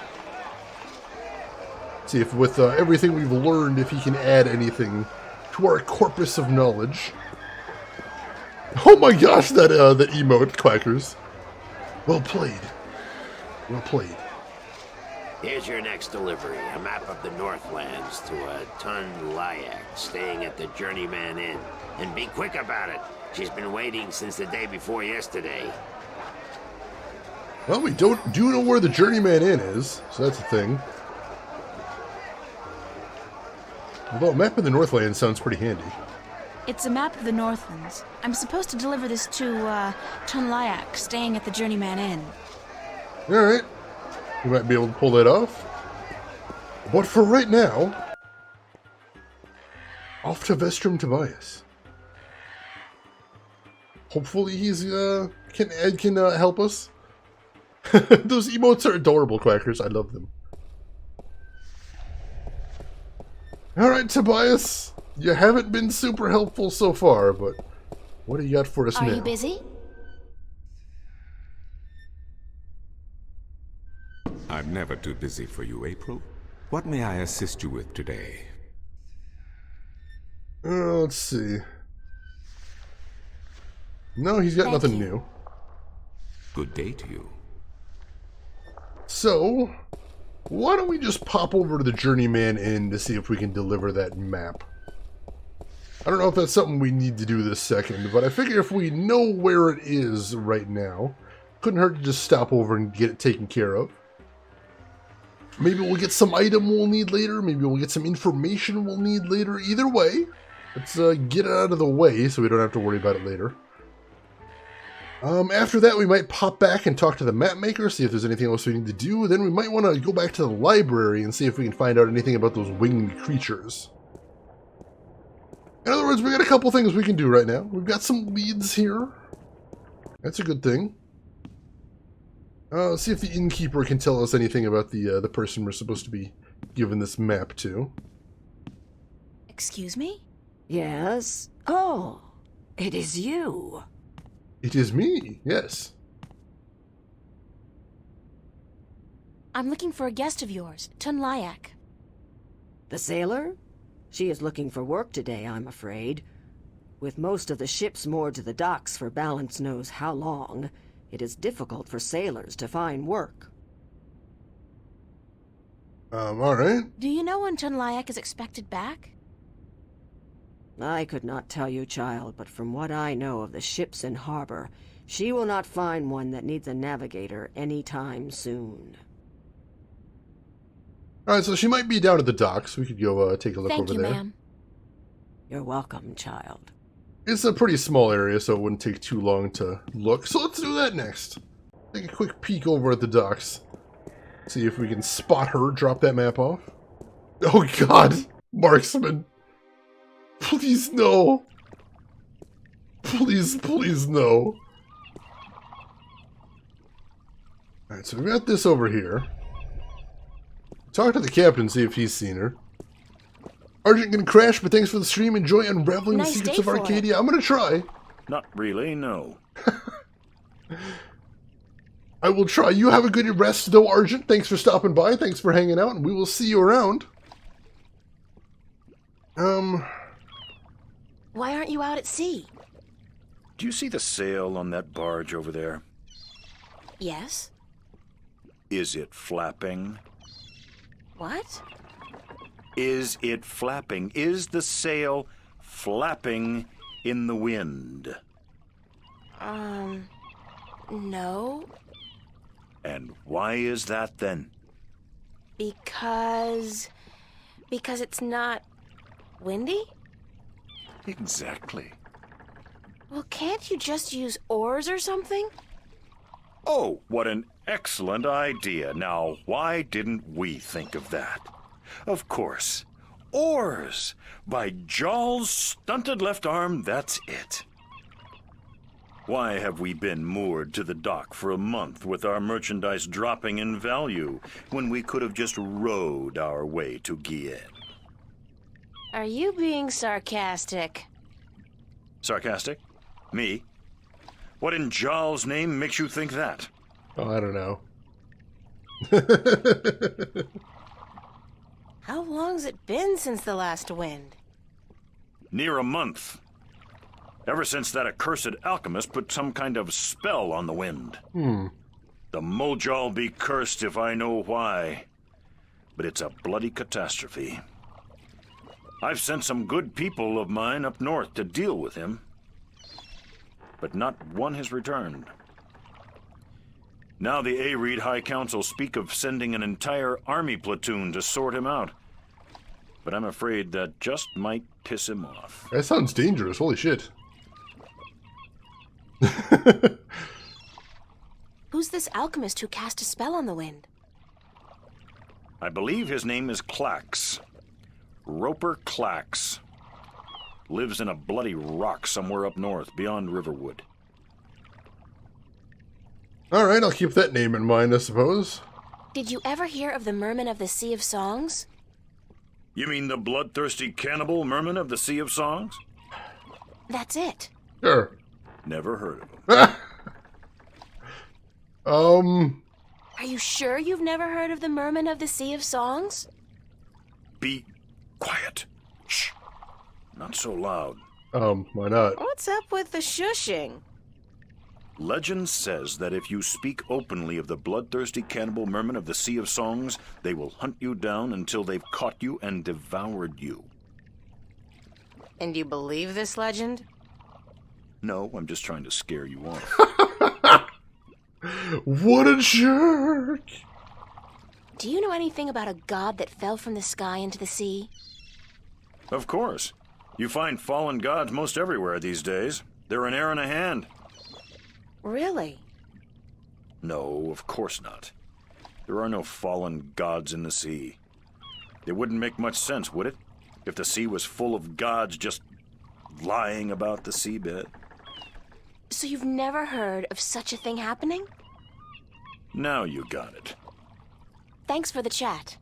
See if with everything we've learned, if he can add anything to our corpus of knowledge. Oh my gosh, that emote, Quackers. Well played. Well played. Here's your next delivery, a map of the Northlands to a Tun Layak staying at the Journeyman Inn. And be quick about it. She's been waiting since the day before yesterday. Well, we do know where the Journeyman Inn is, so that's a thing. Although a map of the Northlands sounds pretty handy. It's a map of the Northlands. I'm supposed to deliver this to Tun Layak staying at the Journeyman Inn. Alright. You might be able to pull that off. But for right now, off to Vestrum Tobias. Hopefully he's can help us. Those emotes are adorable, Quackers. I love them. Alright, Tobias. You haven't been super helpful so far, but what do you got for us now? Are you busy? I'm never too busy for you, April. What may I assist you with today? Let's see. No, he's got nothing new. Good day to you. So, why don't we just pop over to the Journeyman Inn to see if we can deliver that map? I don't know if that's something we need to do this second, but I figure if we know where it is right now, couldn't hurt to just stop over and get it taken care of. Maybe we'll get some item we'll need later, maybe we'll get some information we'll need later. Either way, let's get it out of the way so we don't have to worry about it later. After that, we might pop back and talk to the map maker, see if there's anything else we need to do. Then we might want to go back to the library and see if we can find out anything about those winged creatures. In other words, we got a couple things we can do right now. We've got some leads here. That's a good thing. Let's see if the innkeeper can tell us anything about the person we're supposed to be giving this map to. Excuse me? Yes? Oh, it is you. It is me, yes. I'm looking for a guest of yours, Tun Layak. The sailor? She is looking for work today, I'm afraid. With most of the ships moored to the docks for balance knows how long, it is difficult for sailors to find work. Alright. Do you know when Tun Layak is expected back? I could not tell you, child, but from what I know of the ships in harbor, she will not find one that needs a navigator any time soon. Alright, so she might be down at the docks. We could go take a look over there. Thank you, ma'am. You're welcome, child. It's a pretty small area, so it wouldn't take too long to look. So let's do that next. Take a quick peek over at the docks. See if we can spot her, drop that map off. Oh god! Marksman! Please no! Please, please no. Alright, so we've got this over here. Talk to the captain, see if he's seen her. Argent can crash, but thanks for the stream. Enjoy unraveling the secrets of Arcadia. I'm gonna try. Not really, no. I will try. You have a good rest, though, Argent. Thanks for stopping by. Thanks for hanging out, and we will see you around. Why aren't you out at sea? Do you see the sail on that barge over there? Yes. Is it flapping? What? Is it flapping? Is the sail flapping in the wind? No. And why is that then? Because it's not windy? Exactly. Well, can't you just use oars or something? Oh, what an excellent idea. Now, why didn't we think of that? Of course. Oars! By Jarl's stunted left arm, that's it. Why have we been moored to the dock for a month with our merchandise dropping in value when we could have just rowed our way to Gien? Are you being sarcastic? Sarcastic? Me? What in Jarl's name makes you think that? Oh, I don't know. How long's it been since the last wind? Near a month. Ever since that accursed alchemist put some kind of spell on the wind. The Mojal be cursed if I know why. But it's a bloody catastrophe. I've sent some good people of mine up north to deal with him. But not one has returned. Now the Areed High Council speak of sending an entire army platoon to sort him out. But I'm afraid that just might piss him off. That sounds dangerous. Holy shit. Who's this alchemist who cast a spell on the wind? I believe his name is Clax. Roper Clax. Lives in a bloody rock somewhere up north, beyond Riverwood. Alright, I'll keep that name in mind, I suppose. Did you ever hear of the Merman of the Sea of Songs? You mean the bloodthirsty cannibal merman of the Sea of Songs? That's it. Sure. Never heard of him. Are you sure you've never heard of the Merman of the Sea of Songs? Be quiet. Shh. Not so loud. Why not? What's up with the shushing? Legend says that if you speak openly of the bloodthirsty cannibal merman of the Sea of Songs, they will hunt you down until they've caught you and devoured you. And you believe this legend? No, I'm just trying to scare you off. What a jerk! Do you know anything about a god that fell from the sky into the sea? Of course. You find fallen gods most everywhere these days. They're an air and a hand. Really? No, of course not. There are no fallen gods in the sea. It wouldn't make much sense, would it? If the sea was full of gods just lying about the seabed. So you've never heard of such a thing happening? Now you got it. Thanks for the chat.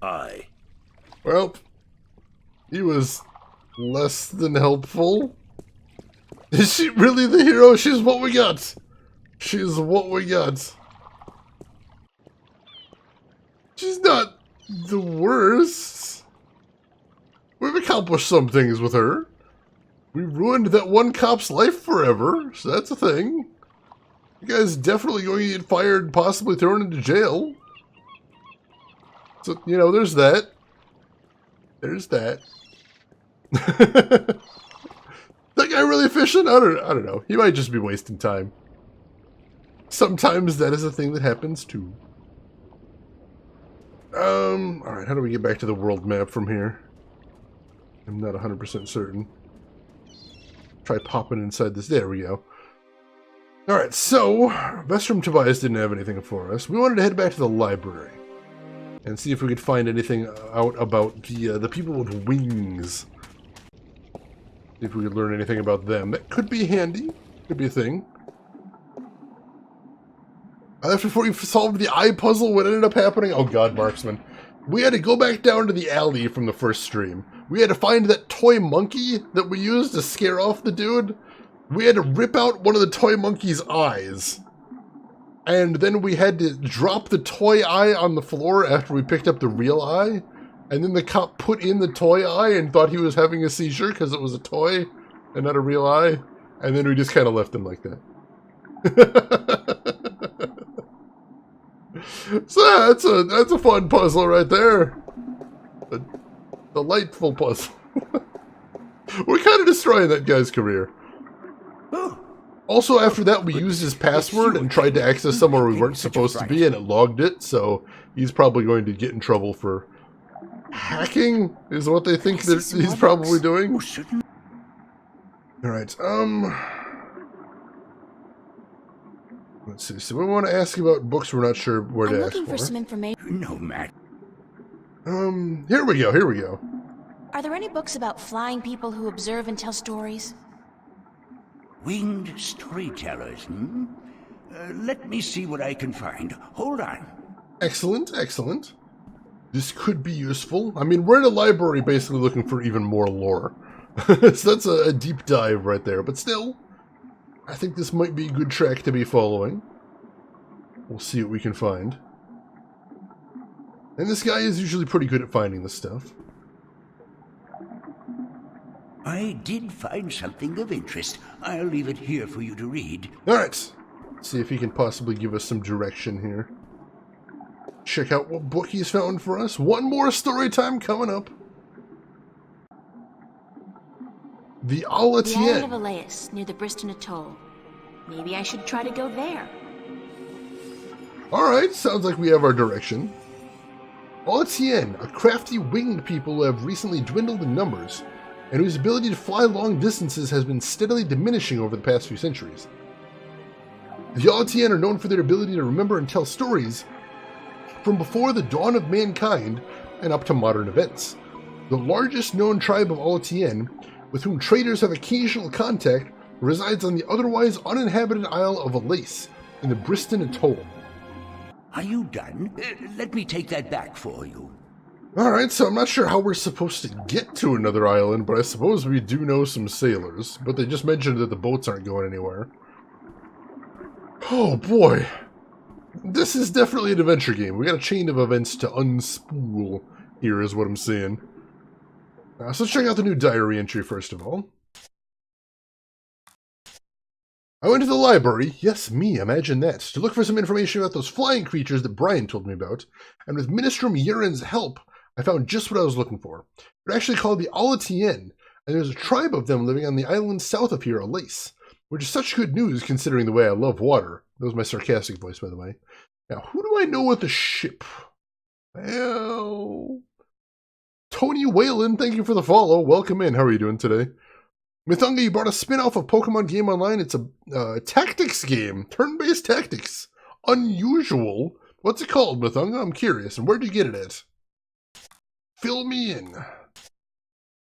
Aye. Well, he was less than helpful. Is she really the hero? She's what we got. She's what we got. She's not the worst. We've accomplished some things with her. We ruined that one cop's life forever, so that's a thing. You guys definitely going to get fired, possibly thrown into jail. So, you know, there's that. There's that. That guy really fishing? I don't know. He might just be wasting time. Sometimes that is a thing that happens too. Alright, how do we get back to the world map from here? I'm not 100% certain. Try popping inside this. There we go. Alright, so Vestrum Tobias didn't have anything for us. We wanted to head back to the library and see if we could find anything out about the people with wings. See if we could learn anything about them. That could be handy. Could be a thing. After before we solved the eye puzzle, what ended up happening? Oh god, Marksman. We had to go back down to the alley from the first stream. We had to find that toy monkey that we used to scare off the dude. We had to rip out one of the toy monkey's eyes. And then we had to drop the toy eye on the floor after we picked up the real eye. And then the cop put in the toy eye and thought he was having a seizure because it was a toy and not a real eye. And then we just kind of left him like that. So yeah, that's a fun puzzle right there. A delightful puzzle. We're kind of destroying that guy's career. Also, after that, we used his password and tried to access somewhere we weren't supposed to be, and it logged it, so he's probably going to get in trouble for hacking, is what they think that he's probably doing. Alright, let's see. So we want to ask about books we're not sure where I'm to ask looking for for. some information. No, Matt. Here we go. Are there any books about flying people who observe and tell stories? Winged storytellers, hmm? Let me see what I can find. Hold on. Excellent. This could be useful. I mean, we're in a library basically looking for even more lore. So that's a deep dive right there. But still, I think this might be a good track to be following. We'll see what we can find. And this guy is usually pretty good at finding this stuff. I did find something of interest. I'll leave it here for you to read. Alright. Let's see if he can possibly give us some direction here. Check out what book he's found for us. One more story time coming up. The The island of Alatien. Elias, near the Briston Atoll. Maybe I should try to go there. Alright, sounds like we have our direction. Alatien, a crafty winged people who have recently dwindled in numbers, and whose ability to fly long distances has been steadily diminishing over the past few centuries. The Alatien are known for their ability to remember and tell stories from before the dawn of mankind and up to modern events. The largest known tribe of Alatien, with whom traders have occasional contact, resides on the otherwise uninhabited Isle of Elias in the Briston Atoll. Are you done? Let me take that back for you. Alright, so I'm not sure how we're supposed to get to another island, but I suppose we do know some sailors. But they just mentioned that the boats aren't going anywhere. Oh boy. This is definitely an adventure game. We got a chain of events to unspool here is what I'm saying. So let's check out the new diary entry first of all. I went to the library, yes me, imagine that, to look for some information about those flying creatures that Brian told me about, and with Ministrum Yurin's help, I found just what I was looking for. They're actually called the Alatien, and there's a tribe of them living on the island south of here, Elias, which is such good news considering the way I love water. That was my sarcastic voice, by the way. Now, who do I know with the ship? Well, Tony Whalen, thank you for the follow. Welcome in. How are you doing today? Mythunga, you brought a spin-off of Pokemon Game Online. It's a tactics game. Turn-based tactics. Unusual. What's it called, Mythunga? I'm curious. And where'd you get it at? Fill me in.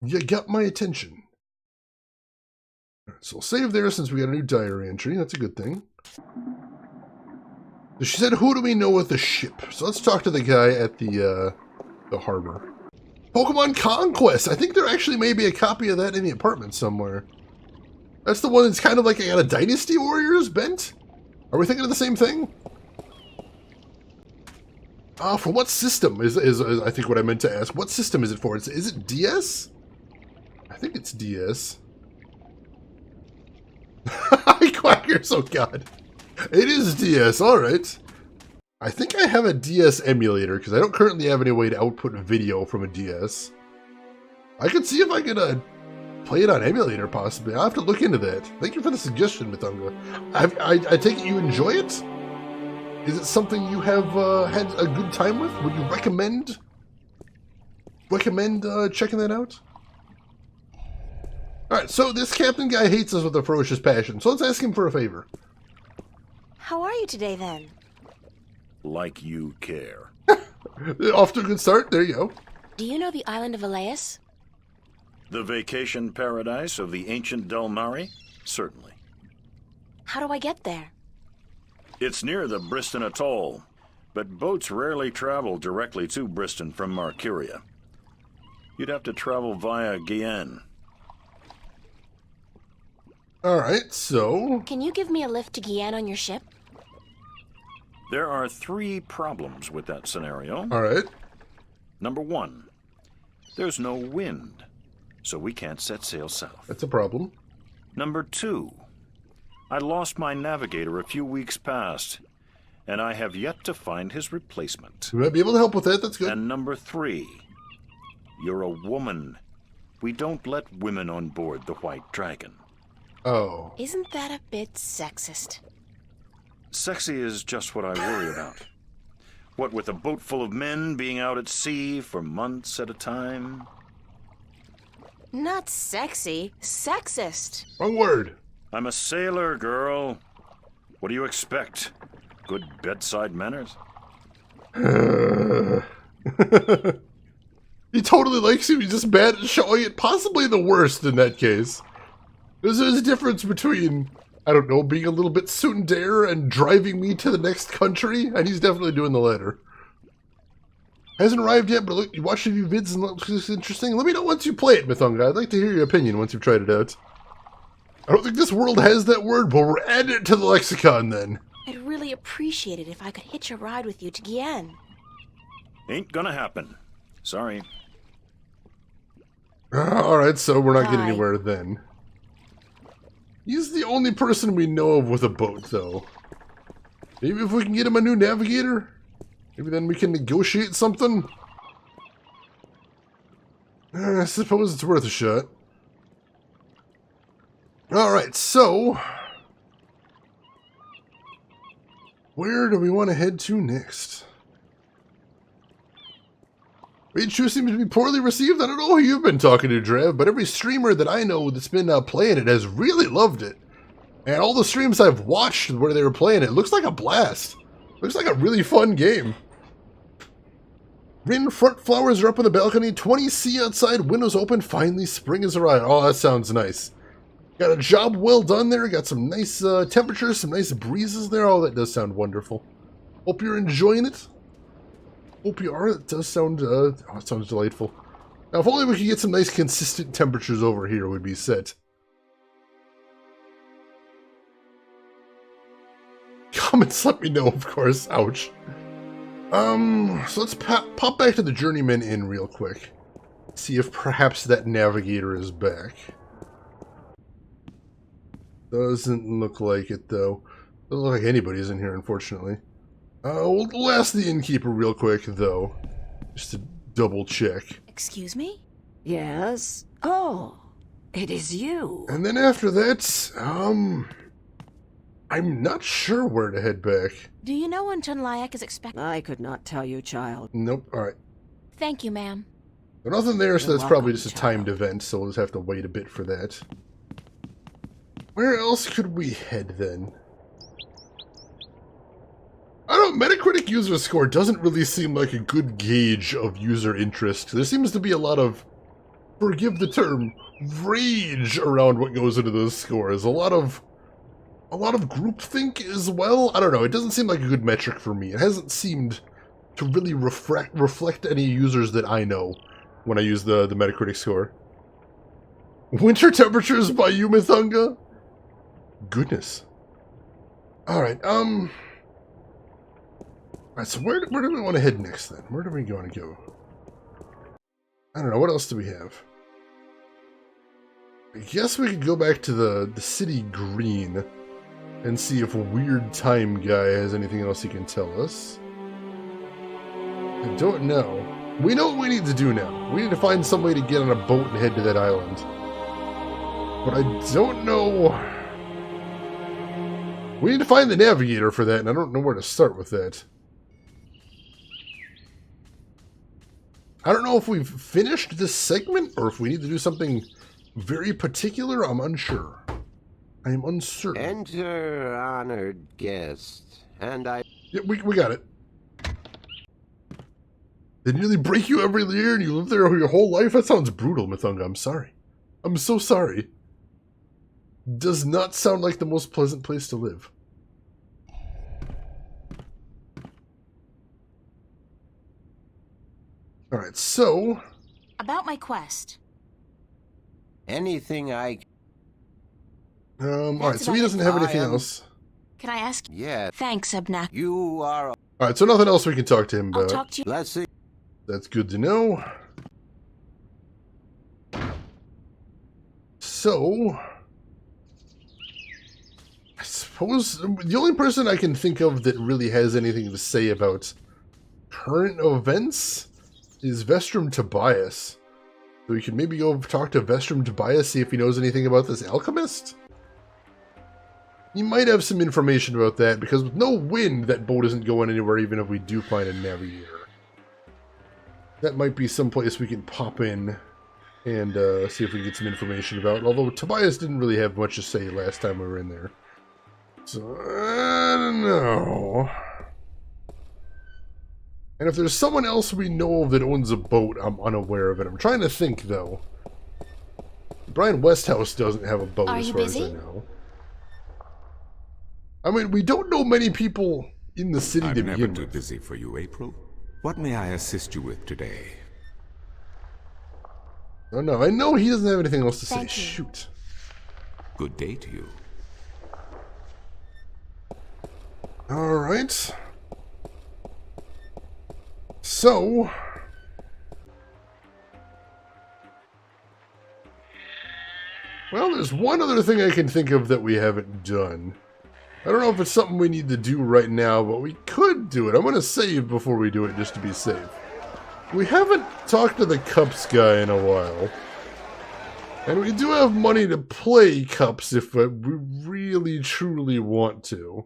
You got my attention. So we'll save there since we got a new diary entry. That's a good thing. So she said, who do we know with the ship? So let's talk to the guy at the harbor. Pokemon Conquest! I think there actually may be a copy of that in the apartment somewhere. That's the one that's kind of like I got a Dynasty Warriors bent? Are we thinking of the same thing? For what system is I think what I meant to ask. What system is it for? Is it DS? I think it's DS. Quackers, oh god. It is DS, alright. I think I have a DS emulator, because I don't currently have any way to output video from a DS. I could see if I could play it on emulator, possibly. I'll have to look into that. Thank you for the suggestion, Mythunga. I take it you enjoy it? Is it something you have had a good time with? Would you recommend checking that out? Alright, so this captain guy hates us with a ferocious passion, so let's ask him for a favor. How are you today, then? Like you care. Off to a good start. There you go. Do you know the island of Elias? The vacation paradise of the ancient Delmari? Certainly. How do I get there? It's near the Briston Atoll, but boats rarely travel directly to Briston from Marcuria. You'd have to travel via Guyenne. Alright, so... Can you give me a lift to Guyenne on your ship? There are 3 problems with that scenario. Alright. Number 1, there's no wind, so we can't set sail south. That's a problem. Number 2, I lost my navigator a few weeks past, and I have yet to find his replacement. We might be able to help with that, that's good. And number 3, you're a woman. We don't let women on board the White Dragon. Oh. Isn't that a bit sexist? Sexy is just what I worry about. What with a boat full of men being out at sea for months at a time? Not sexy, sexist. Wrong word. I'm a sailor, girl. What do you expect? Good bedside manners? He totally likes you, he's just bad at showing it. Possibly the worst in that case. There's a difference between, I don't know, being a little bit tsundere and driving me to the next country, and he's definitely doing the latter. Hasn't arrived yet, but look, you watched a few vids and it looks interesting. Let me know once you play it, Mythunga. I'd like to hear your opinion once you've tried it out. I don't think this world has that word, but we're adding it to the lexicon then. I'd really appreciate it if I could hitch a ride with you to Gien. Ain't gonna happen. Sorry. Alright, so we're not getting Bye. anywhere then. He's the only person we know of with a boat, though. Maybe if we can get him a new navigator? Maybe then we can negotiate something? I suppose it's worth a shot. Alright, so... where do we want to head to next? Raid 2 seems to be poorly received. I don't know who you've been talking to, Drev, but every streamer that I know that's been playing it has really loved it. And all the streams I've watched where they were playing it looks like a blast. Looks like a really fun game. Rain front flowers are up on the balcony. 20C outside, windows open. Finally, spring has arrived. Oh, that sounds nice. Got a job well done there. Got some nice temperatures, some nice breezes there. Oh, that does sound wonderful. Hope you're enjoying it. Hope you are. It does sound, it sounds delightful. Now, if only we could get some nice consistent temperatures over here, would be set. Comments, let me know, of course. Ouch. So let's pop back to the Journeyman Inn real quick. See if perhaps that navigator is back. Doesn't look like it, though. Doesn't look like anybody's in here, unfortunately. We'll ask the innkeeper real quick, though. Just to double check. Excuse me? Yes? Oh, it is you. And then after that, I'm not sure where to head back. Do you know when Tunlayak is expected? I could not tell you, child. Nope, alright. Thank you, ma'am. So nothing there, so You're that's probably welcome, just a timed child. event, so we'll just have to wait a bit for that. Where else could we head, then? I don't know, Metacritic user score doesn't really seem like a good gauge of user interest. There seems to be a lot of, forgive the term, rage around what goes into those scores. A lot of groupthink as well. I don't know, it doesn't seem like a good metric for me. It hasn't seemed to really reflect any users that I know when I use the Metacritic score. Winter temperatures by you, Mythunga? Goodness. Alright, Alright, so where do we want to head next, then? Where do we want to go? I don't know, what else do we have? I guess we could go back to the city green and see if Weird Time Guy has anything else he can tell us. I don't know. We know what we need to do now. We need to find some way to get on a boat and head to that island. But I don't know... We need to find the navigator for that, and I don't know where to start with that. I don't know if we've finished this segment, or if we need to do something very particular. I'm unsure. I am uncertain. Enter, honored guest, and I... Yeah, we got it. They nearly break you every year, and you live there your whole life? That sounds brutal, Mythunga. I'm sorry. I'm so sorry. Does not sound like the most pleasant place to live. Alright, so... About my quest. Anything I... Alright, so he doesn't have anything else. Can I ask? Yeah. Thanks, Abnak. You are... Alright, so nothing else we can talk to him I'll about. talk to you. Let's see. That's good to know. So... I suppose the only person I can think of that really has anything to say about current events is Vestrum Tobias. So we could maybe go talk to Vestrum Tobias, see if he knows anything about this alchemist. He might have some information about that, because with no wind, that boat isn't going anywhere, even if we do find a navigator. That might be someplace we can pop in and see if we can get some information about it. Although Tobias didn't really have much to say last time we were in there. So, I don't know. And if there's someone else we know of that owns a boat, I'm unaware of it. I'm trying to think, though. Brian Westhouse doesn't have a boat, as far as I know. I mean, we don't know many people in the city to begin with. I'm never too busy for you, April. What may I assist you with today? Oh no, I know he doesn't have anything else to say. Thank you. Shoot. Good day to you. Alright. So... well, there's one other thing I can think of that we haven't done. I don't know if it's something we need to do right now, but we could do it. I'm going to save before we do it just to be safe. We haven't talked to the Cups guy in a while. And we do have money to play Cups if we really, truly want to.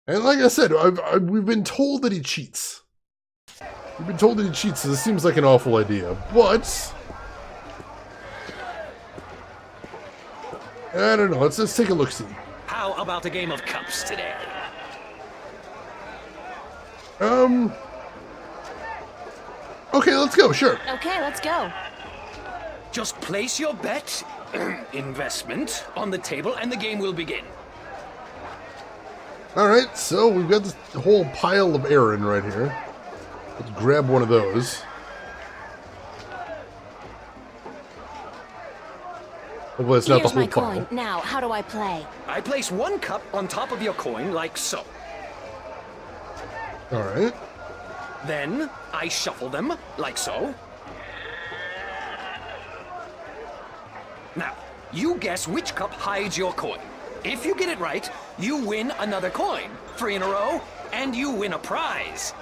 And like I said, we've been told that he cheats. We've been told that he cheats, so this seems like an awful idea. But... I don't know, let's take a look-see. How about a game of Cups today? Okay, let's go, sure. Okay, let's go. Just place your bet, investment, on the table and the game will begin. Alright, so we've got this whole pile of Aaron right here. Let's grab one of those. Hopefully it's not the Here's whole my pile. coin. Now, how do I play? I place one cup on top of your coin like so. Alright. Then I shuffle them like so. Now, you guess which cup hides your coin. If you get it right, you win another coin. 3 in a row, and you win a prize.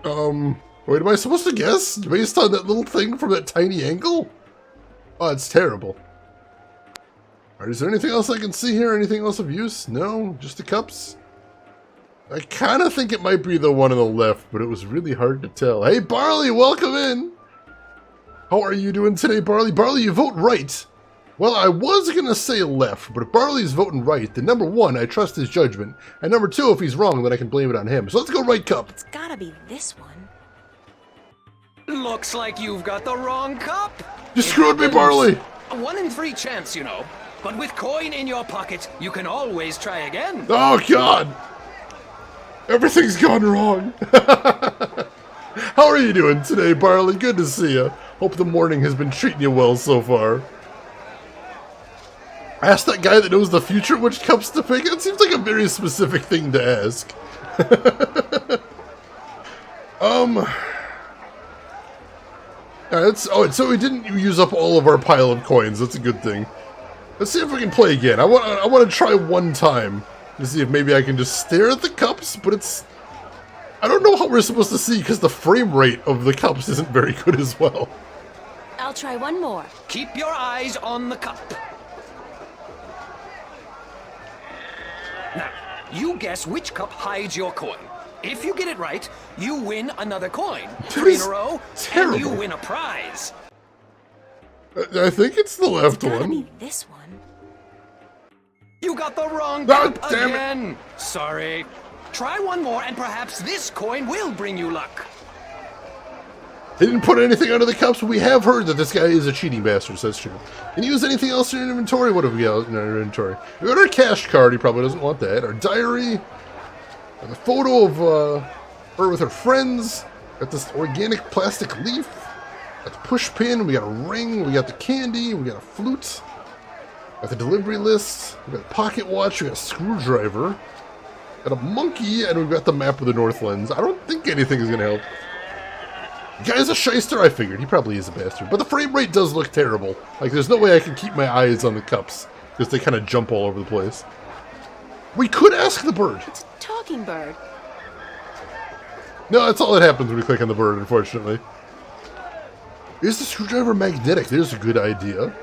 Wait, am I supposed to guess based on that little thing from that tiny angle? Oh, it's terrible. Alright, is there anything else I can see here? Anything else of use? No? Just the cups? I kind of think it might be the one on the left, but it was really hard to tell. Hey, Barley, welcome in! How are you doing today, Barley? Barley, you vote right. Well, I was going to say left, but if Barley's voting right, then number one, I trust his judgment. And number two, if he's wrong, then I can blame it on him. So let's go right cup. It's gotta be this one. Looks like you've got the wrong cup. You screwed me, Barley! A 1 in 3 chance, you know. But with coin in your pocket, you can always try again. Oh, God! Everything's gone wrong. How are you doing today, Barley? Good to see you. Hope the morning has been treating you well so far. Ask that guy that knows the future which cups to pick. It seems like a very specific thing to ask. So we didn't use up all of our pile of coins. That's a good thing. Let's see if we can play again. I want to try one time to see if maybe I can just stare at the cups, but it's... I don't know how we're supposed to see because the frame rate of the cups isn't very good as well. I'll try one more. Keep your eyes on the cup. Now, you guess which cup hides your coin. If you get it right, you win another coin. 3 in a row, terrible. and you win a prize. I think it's the left Gotta one. be this one. You got the wrong Oh, cup damn it. again. Sorry. Try one more, and perhaps this coin will bring you luck. They didn't put anything under the cups, but we have heard that this guy is a cheating bastard, so that's true. Can you use anything else in your inventory? What have we got in our inventory? We got our cash card, he probably doesn't want that. Our diary. A photo of her with her friends. Got this organic plastic leaf. Got the push pin, we got a ring, we got the candy, we got a flute. Got the delivery list, we got a pocket watch, we got a screwdriver. Got a monkey, and we've got the map of the Northlands. I don't think anything is gonna help. The guy's a shyster, I figured. He probably is a bastard. But the frame rate does look terrible. Like, there's no way I can keep my eyes on the cups. Because they kind of jump all over the place. We could ask the bird. It's a talking bird. No, that's all that happens when we click on the bird, unfortunately. Is the screwdriver magnetic? There's a good idea.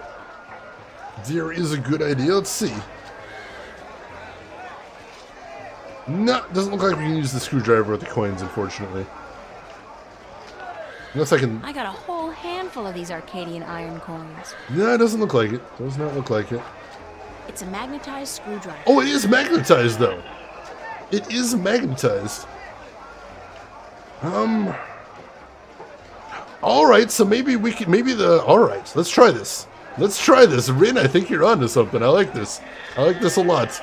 There is a good idea. Let's see. No, doesn't look like we can use the screwdriver with the coins, unfortunately. Unless I can... I got a whole handful of these Arcadian iron coins. No, it doesn't look like it. Does not look like it. It's a magnetized screwdriver. Oh, it is magnetized, though. It is magnetized. Alright, so maybe we could... Alright, let's try this. Let's try this. Rin, I think you're onto something. I like this. I like this a lot.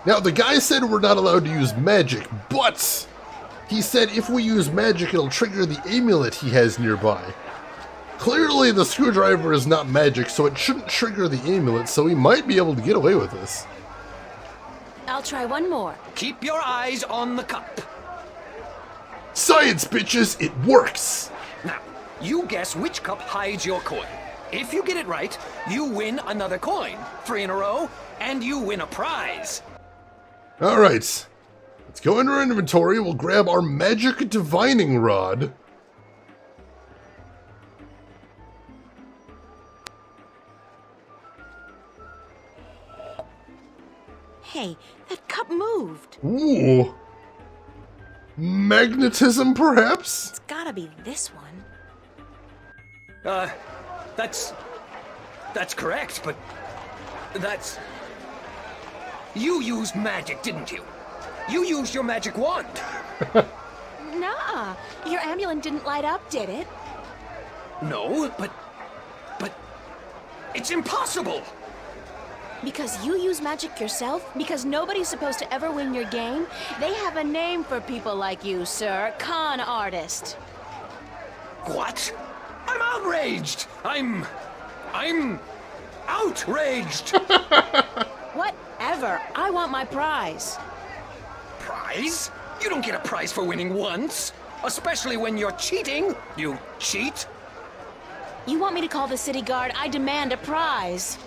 Now, the guy said we're not allowed to use magic, but... he said if we use magic, it'll trigger the amulet he has nearby. Clearly, the screwdriver is not magic, so it shouldn't trigger the amulet, so we might be able to get away with this. I'll try one more. Keep your eyes on the cup. Science, bitches! It works! Now, you guess which cup hides your coin. If you get it right, you win another coin. 3 in a row, and you win a prize. Alright. Let's go into our inventory. We'll grab our magic divining rod. Hey, that cup moved. Ooh. Magnetism, perhaps? It's gotta be this one. That's correct, but that's... You used magic, didn't you? You used your magic wand. Nuh-uh. Your amulet didn't light up, did it? No, but it's impossible. Because you use magic yourself? Because nobody's supposed to ever win your game? They have a name for people like you, sir. Con artist. What? I'm outraged. I'm outraged. Whatever. I want my prize. Prize? You don't get a prize for winning once. Especially when you're cheating. You cheat. You want me to call the city guard? I demand a prize.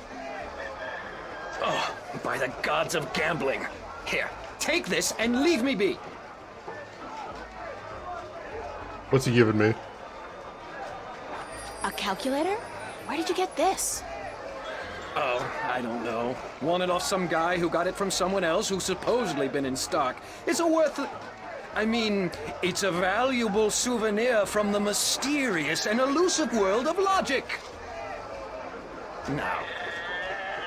Oh, by the gods of gambling. Here, take this and leave me be. What's he giving me? A calculator? Where did you get this? Oh, I don't know. Won it off some guy who got it from someone else who's supposedly been in stock. It's it's a valuable souvenir from the mysterious and elusive world of logic. Now,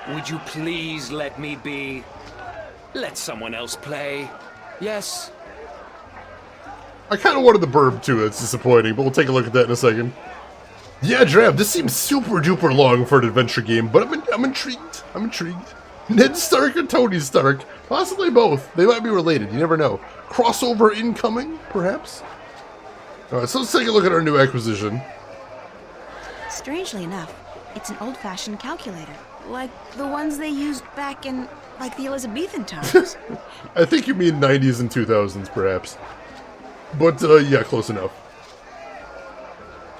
would you please let me be? Let someone else play. Yes? I kind of wanted the burb too. It's disappointing, but we'll take a look at that in a second. Yeah, Drab, this seems super duper long for an adventure game, but I'm intrigued. I'm intrigued. Ned Stark or Tony Stark? Possibly both. They might be related. You never know. Crossover incoming, perhaps? Alright, so let's take a look at our new acquisition. Strangely enough, it's an old-fashioned calculator. Like the ones they used back in, like, the Elizabethan times. I think you mean 90s and 2000s, perhaps. But, yeah, close enough.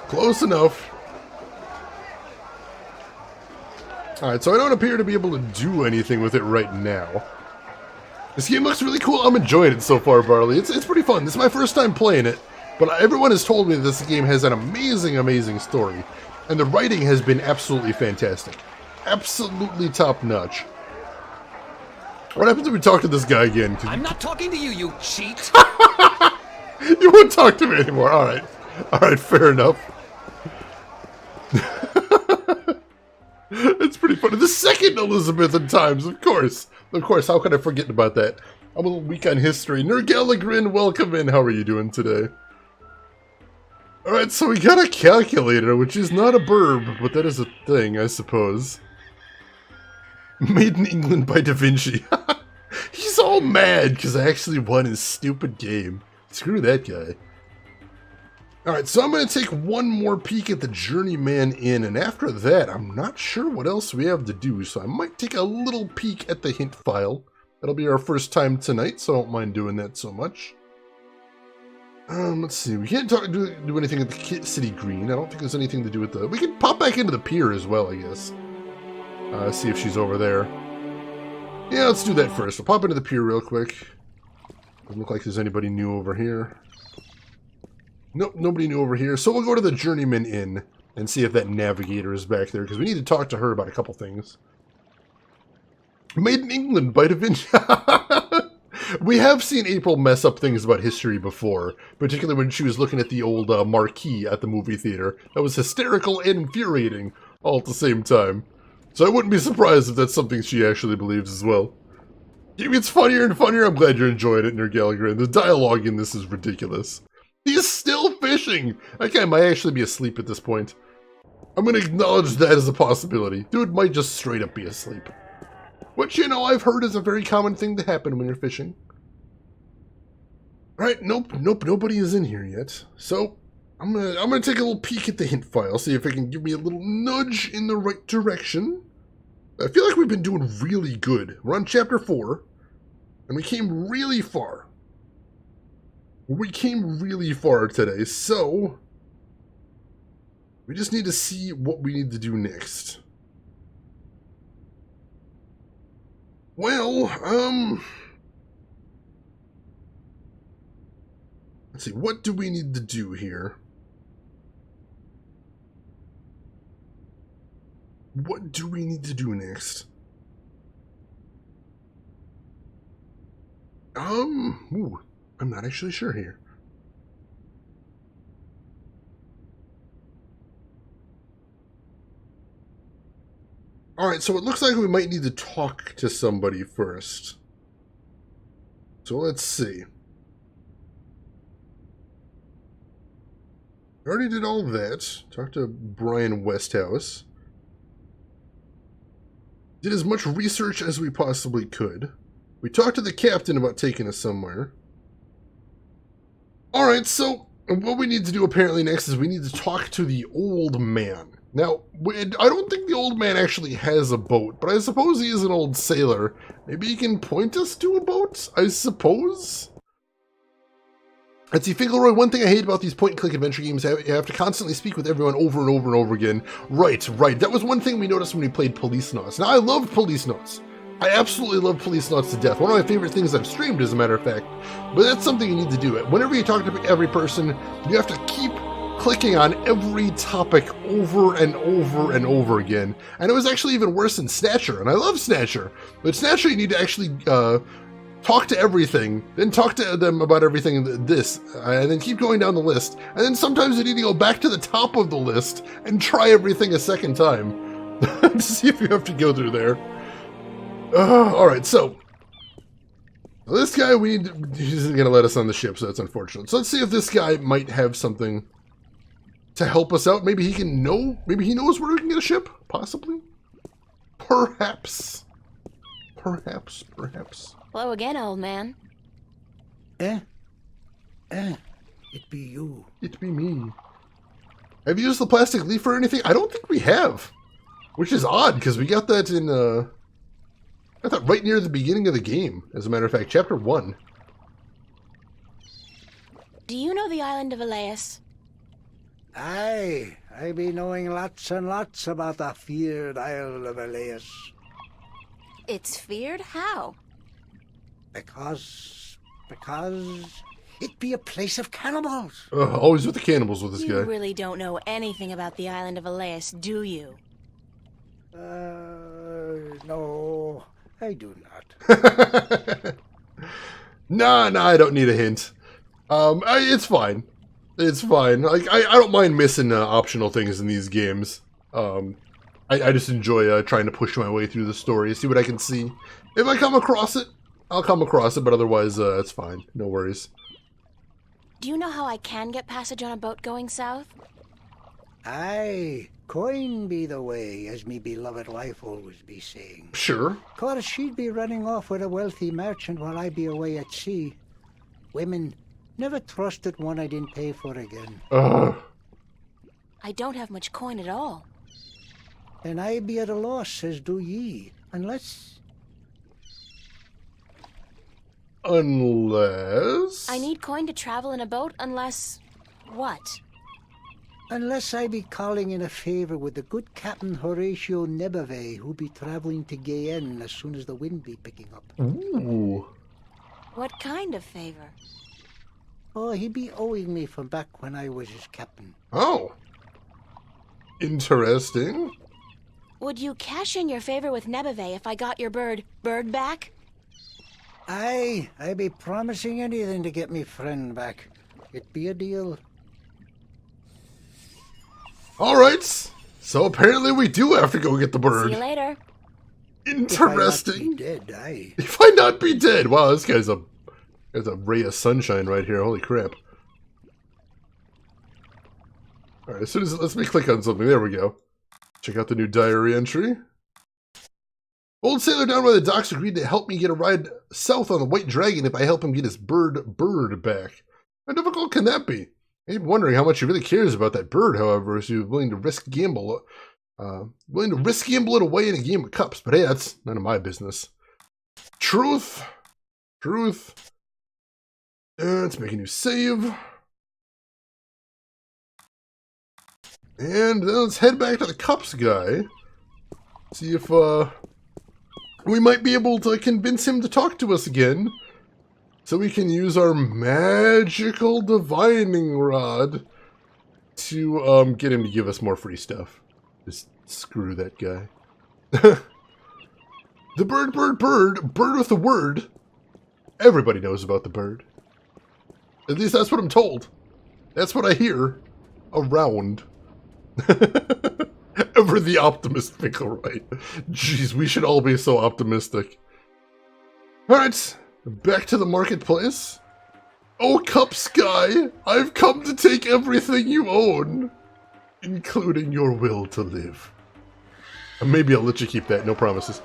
Close enough. Alright, so I don't appear to be able to do anything with it right now. This game looks really cool. I'm enjoying it so far, Barley. It's pretty fun. This is my first time playing it, but everyone has told me this game has an amazing, amazing story. And the writing has been absolutely fantastic. Absolutely top-notch. What happens if we talk to this guy again? I'm not talking to you, you cheat! You won't talk to me anymore. Alright. Alright, fair enough. It's pretty funny. The second Elizabethan times, of course. Of course, how could I forget about that? I'm a little weak on history. Nergalagrin, welcome in. How are you doing today? Alright, so we got a calculator, which is not a burb, but that is a thing, I suppose. Made in England by Da Vinci. He's all mad because I actually won his stupid game. Screw that guy. Alright, so I'm going to take one more peek at the Journeyman Inn, and after that, I'm not sure what else we have to do, so I might take a little peek at the hint file. That'll be our first time tonight, so I don't mind doing that so much. Let's see, we can't do anything at the City Green. I don't think there's anything to do with the... We can pop back into the pier as well, I guess. See if she's over there. Yeah, let's do that first. We'll pop into the pier real quick. Doesn't look like there's anybody new over here. Nope, nobody new over here. So we'll go to the Journeyman Inn and see if that navigator is back there, because we need to talk to her about a couple things. Made in England by Da Vinci. We have seen April mess up things about history before, particularly when she was looking at the old marquee at the movie theater. That was hysterical and infuriating all at the same time. So I wouldn't be surprised if that's something she actually believes as well. It gets funnier and funnier. I'm glad you're enjoying it, Nergalgrin. The dialogue in this is ridiculous. He's still fishing! That guy might actually be asleep at this point. I'm gonna acknowledge that as a possibility. Dude might just straight up be asleep. Which, you know, I've heard is a very common thing to happen when you're fishing. Alright, nope, nobody is in here yet. So, I'm gonna take a little peek at the hint file, see if it can give me a little nudge in the right direction. I feel like we've been doing really good. We're on chapter 4, and we came really far. We came really far today, so we just need to see what we need to do next. Well, let's see, what do we need to do here? What do we need to do next? Ooh, I'm not actually sure here. Alright, so it looks like we might need to talk to somebody first. So let's see. I already did all that. Talked to Brian Westhouse. Did as much research as we possibly could. We talked to the captain about taking us somewhere. Alright, so what we need to do apparently next is we need to talk to the old man. Now, I don't think the old man actually has a boat, but I suppose he is an old sailor. Maybe he can point us to a boat, I suppose? Let's see, Finkelroy, one thing I hate about these point-and-click adventure games, you have to constantly speak with everyone over and over and over again. Right. That was one thing we noticed when we played Policenauts. Now, I loved Policenauts. I absolutely love Policenauts to death. One of my favorite things I've streamed, as a matter of fact. But that's something you need to do. Whenever you talk to every person, you have to keep clicking on every topic over and over and over again. And it was actually even worse in Snatcher, and I love Snatcher. But Snatcher, you need to actually talk to everything, then talk to them about everything and then keep going down the list. And then sometimes you need to go back to the top of the list and try everything a second time to see if you have to go through there. Alright, so this guy, he's isn't going to let us on the ship, so that's unfortunate. So let's see if this guy might have something to help us out. Maybe he knows where we can get a ship, possibly. Perhaps. Hello again, old man. It be you. It be me. Have you used the plastic leaf or anything? I don't think we have. Which is odd, because we got that in, I thought right near the beginning of the game, as a matter of fact, chapter 1. Do you know the island of Elias? Aye, I be knowing lots and lots about the feared Isle of Elias. It's feared? How? Because it be a place of cannibals. Always with the cannibals with this guy. You really don't know anything about the island of Elias, do you? No, I do not. Nah, I don't need a hint. It's fine. It's fine. Like, I don't mind missing optional things in these games. I just enjoy trying to push my way through the story, see what I can see. If I come across it, I'll come across it, but otherwise, it's fine. No worries. Do you know how I can get passage on a boat going south? Aye, coin be the way, as me beloved wife always be saying. Sure. 'Cause she'd be running off with a wealthy merchant while I be away at sea. Women, never trusted one I didn't pay for again. I don't have much coin at all. And I be at a loss, as do ye, unless... Unless... I need coin to travel in a boat unless... what? Unless I be calling in a favor with the good Captain Horatio Nebave, who be traveling to Guyenne as soon as the wind be picking up. Ooh. What kind of favor? Oh, he be owing me from back when I was his captain. Oh. Interesting. Would you cash in your favor with Nebave if I got your bird back? I be promising anything to get me friend back. It be a deal. Alright, so apparently we do have to go get the bird. See you later. Interesting. If I not be dead, aye. If I not be dead. Wow, this guy's a ray of sunshine right here. Holy crap. Alright, as soon as let me click on something. There we go. Check out the new diary entry. Old sailor down by the docks agreed to help me get a ride south on the White Dragon if I help him get his bird back. How difficult can that be? I'm wondering how much he really cares about that bird, however, is he willing to risk gamble it away in a game of cups. But hey, that's none of my business. Truth. Let's make a new save. And then let's head back to the cups guy. See if we might be able to convince him to talk to us again. So we can use our magical divining rod to get him to give us more free stuff. Just screw that guy. The bird with a word. Everybody knows about the bird. At least that's what I'm told. That's what I hear around. Ever the optimist, Finkelright. Jeez, we should all be so optimistic. Alright, back to the marketplace. Oh, Cups guy, I've come to take everything you own, including your will to live. And maybe I'll let you keep that, no promises.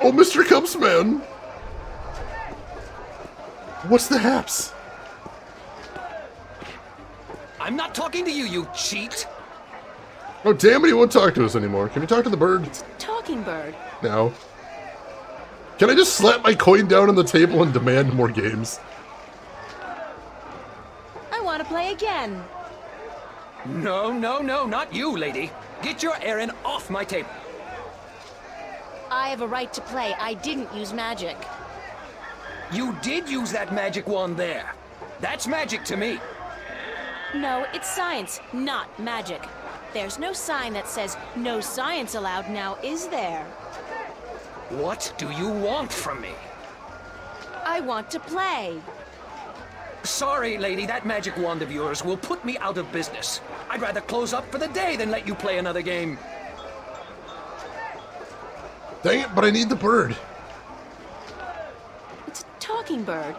Oh, Mr. Cups man. What's the haps? I'm not talking to you, you cheat! Oh, damn it, he won't talk to us anymore. Can we talk to the bird? It's a talking bird. No. Can I just slap my coin down on the table and demand more games? I want to play again. No, not you, lady. Get your errand off my table. I have a right to play. I didn't use magic. You did use that magic wand there. That's magic to me. No, it's science, not magic. There's no sign that says no science allowed now, is there? What do you want from me? I want to play. Sorry, lady, that magic wand of yours will put me out of business. I'd rather close up for the day than let you play another game. Dang it, but I need the bird. It's a talking bird.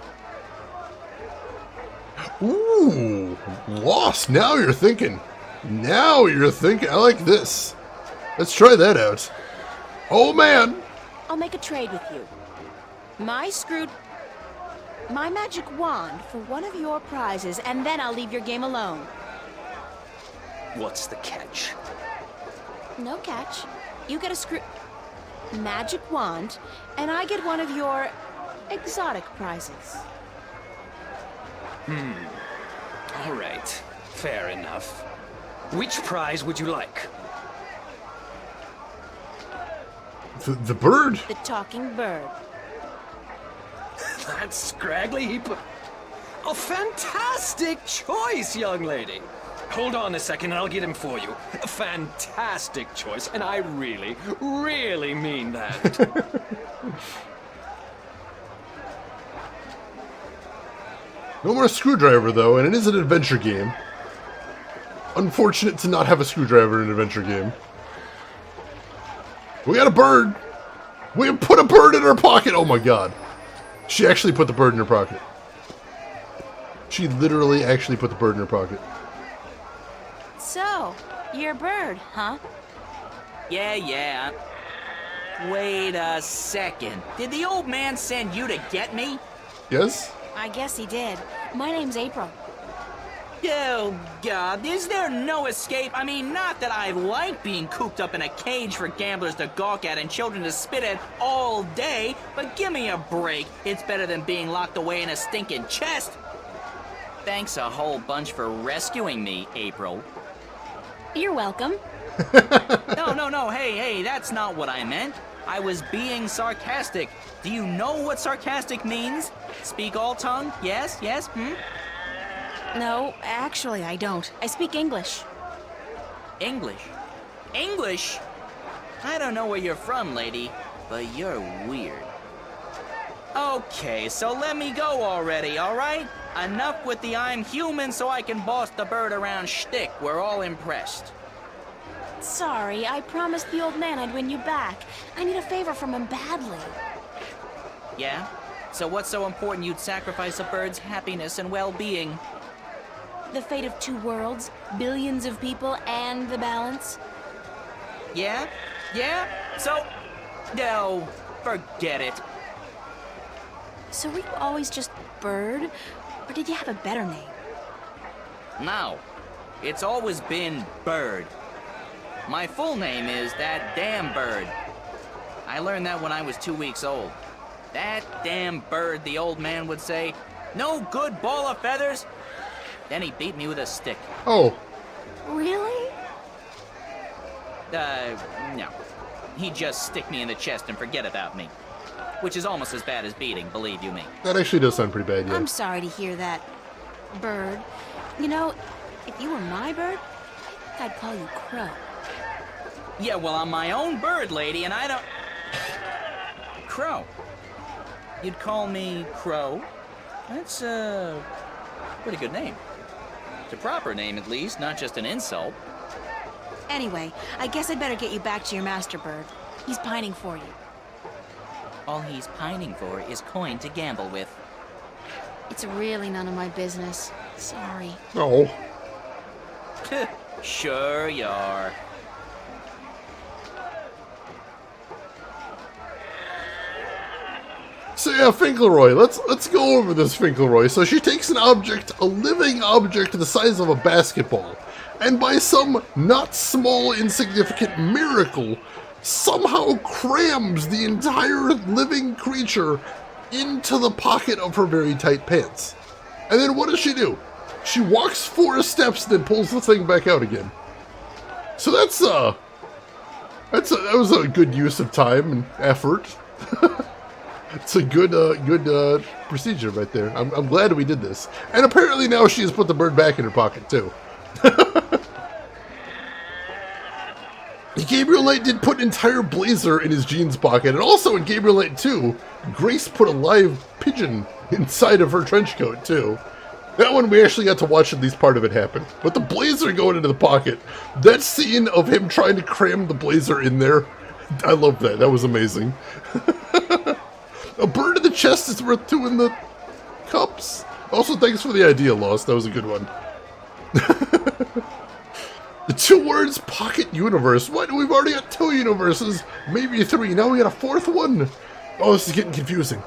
Ooh, lost. Now you're thinking. Now you're thinking. I like this. Let's try that out. Oh, man. I'll make a trade with you. My magic wand for one of your prizes, and then I'll leave your game alone. What's the catch? No catch. You get a magic wand, and I get one of your exotic prizes. All right. Fair enough. Which prize would you like? The bird? The talking bird. That scraggly heap of... A fantastic choice, young lady. Hold on a second and I'll get him for you. A fantastic choice, and I really, really mean that. No more screwdriver, though, and it is an adventure game. Unfortunate to not have a screwdriver in an adventure game. We got a bird! We put a bird in her pocket! Oh my god. She actually put the bird in her pocket. She literally actually put the bird in her pocket. So, you're a bird, huh? Yeah. Wait a second. Did the old man send you to get me? Yes? I guess he did. My name's April. Oh, God, is there no escape? I mean, not that I like being cooped up in a cage for gamblers to gawk at and children to spit at all day, but give me a break. It's better than being locked away in a stinking chest. Thanks a whole bunch for rescuing me, April. You're welcome. No, hey, that's not what I meant. I was being sarcastic. Do you know what sarcastic means? Speak all tongue? Yes, No, actually, I don't. I speak English. English? English? I don't know where you're from, lady, but you're weird. Okay, so let me go already, alright? Enough with the I'm human so I can boss the bird around shtick. We're all impressed. Sorry, I promised the old man I'd win you back. I need a favor from him badly. Yeah? So what's so important you'd sacrifice a bird's happiness and well-being? The fate of 2 worlds, billions of people, and the balance. Yeah? Yeah? So... No, forget it. So were you always just Bird? Or did you have a better name? No. It's always been Bird. My full name is That Damn Bird. I learned that when I was 2 weeks old. That damn bird, the old man would say. No good ball of feathers. Then he beat me with a stick. Oh. Really? No. He'd just stick me in the chest and forget about me. Which is almost as bad as beating, believe you me. That actually does sound pretty bad, yeah. I'm sorry to hear that, Bird. You know, if you were my bird, I think I'd call you Crow. Yeah, well, I'm my own bird, lady, and I don't... Crow. You'd call me Crow? That's a pretty good name. It's a proper name, at least, not just an insult. Anyway, I guess I'd better get you back to your master bird. He's pining for you. All he's pining for is coin to gamble with. It's really none of my business. Sorry. Oh. Sure you are. So yeah, Finkelroy. Let's go over this Finkelroy. So she takes an object, a living object the size of a basketball, and by some not small insignificant miracle, somehow crams the entire living creature into the pocket of her very tight pants. And then what does she do? She walks 4 steps, then pulls the thing back out again. So that was a good use of time and effort. It's a good procedure right there. I'm glad we did this. And apparently now she has put the bird back in her pocket too. Gabriel Knight did put an entire blazer in his jeans pocket, and also in Gabriel Knight 2, Grace put a live pigeon inside of her trench coat too. That one we actually got to watch at least part of it happen. But the blazer going into the pocket, that scene of him trying to cram the blazer in there, I love that. That was amazing. A bird in the chest is worth 2 in the cups. Also, thanks for the idea, Lost. That was a good one. The 2 words pocket universe. What? We've already got 2 universes, maybe 3. Now we got a 4th one. Oh, this is getting confusing.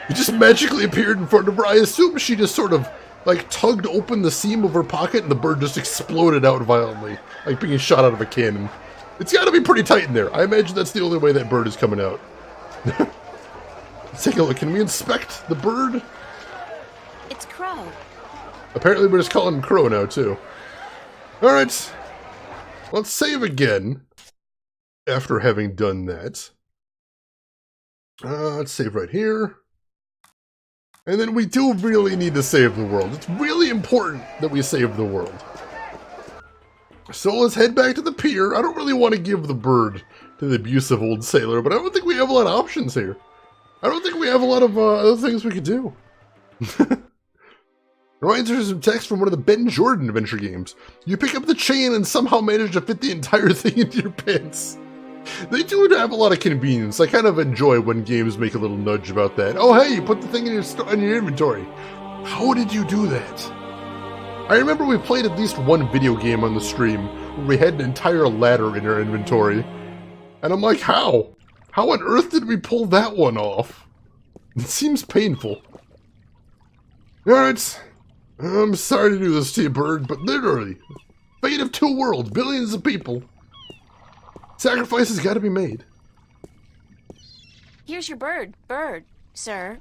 It just magically appeared in front of her. I assume she just sort of, like, tugged open the seam of her pocket and the bird just exploded out violently, like being shot out of a cannon. It's got to be pretty tight in there. I imagine that's the only way that bird is coming out. Let's take a look. Can we inspect the bird? It's Crow. Apparently we're just calling him Crow now, too. Alright. Let's save again. After having done that. Let's save right here. And then we do really need to save the world. It's really important that we save the world. So let's head back to the pier. I don't really want to give the bird to the abusive old sailor, but I don't think we have a lot of options here. I don't think we have a lot of other things we could do. Reminds her of some text from one of the Ben Jordan adventure games. You pick up the chain and somehow manage to fit the entire thing into your pants. They do have a lot of convenience. I kind of enjoy when games make a little nudge about that. Oh hey, you put the thing in your inventory. How did you do that? I remember we played at least one video game on the stream where we had an entire ladder in our inventory. And I'm like, how? How on earth did we pull that one off? It seems painful. Alright. I'm sorry to do this to you, bird, but literally, fate of 2 worlds, billions of people. Sacrifices gotta be made. Here's your bird, sir.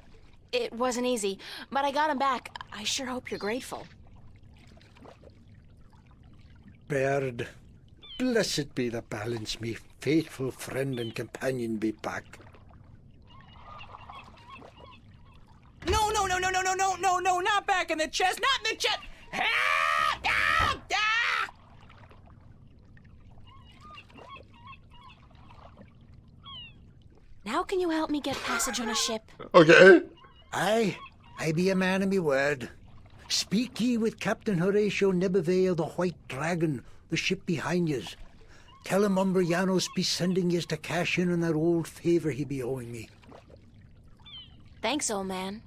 It wasn't easy, but I got him back. I sure hope you're grateful. Bird, blessed be the balance, me faithful friend and companion be back. No, not back in the chest, not in the chest! can you help me get passage on a ship? Okay. I be a man of me word. Speak ye with Captain Horatio Nebevale, the White Dragon, the ship behind yous. Tell him Umbrianos be sending yous to cash in on that old favor he be owing me. Thanks, old man.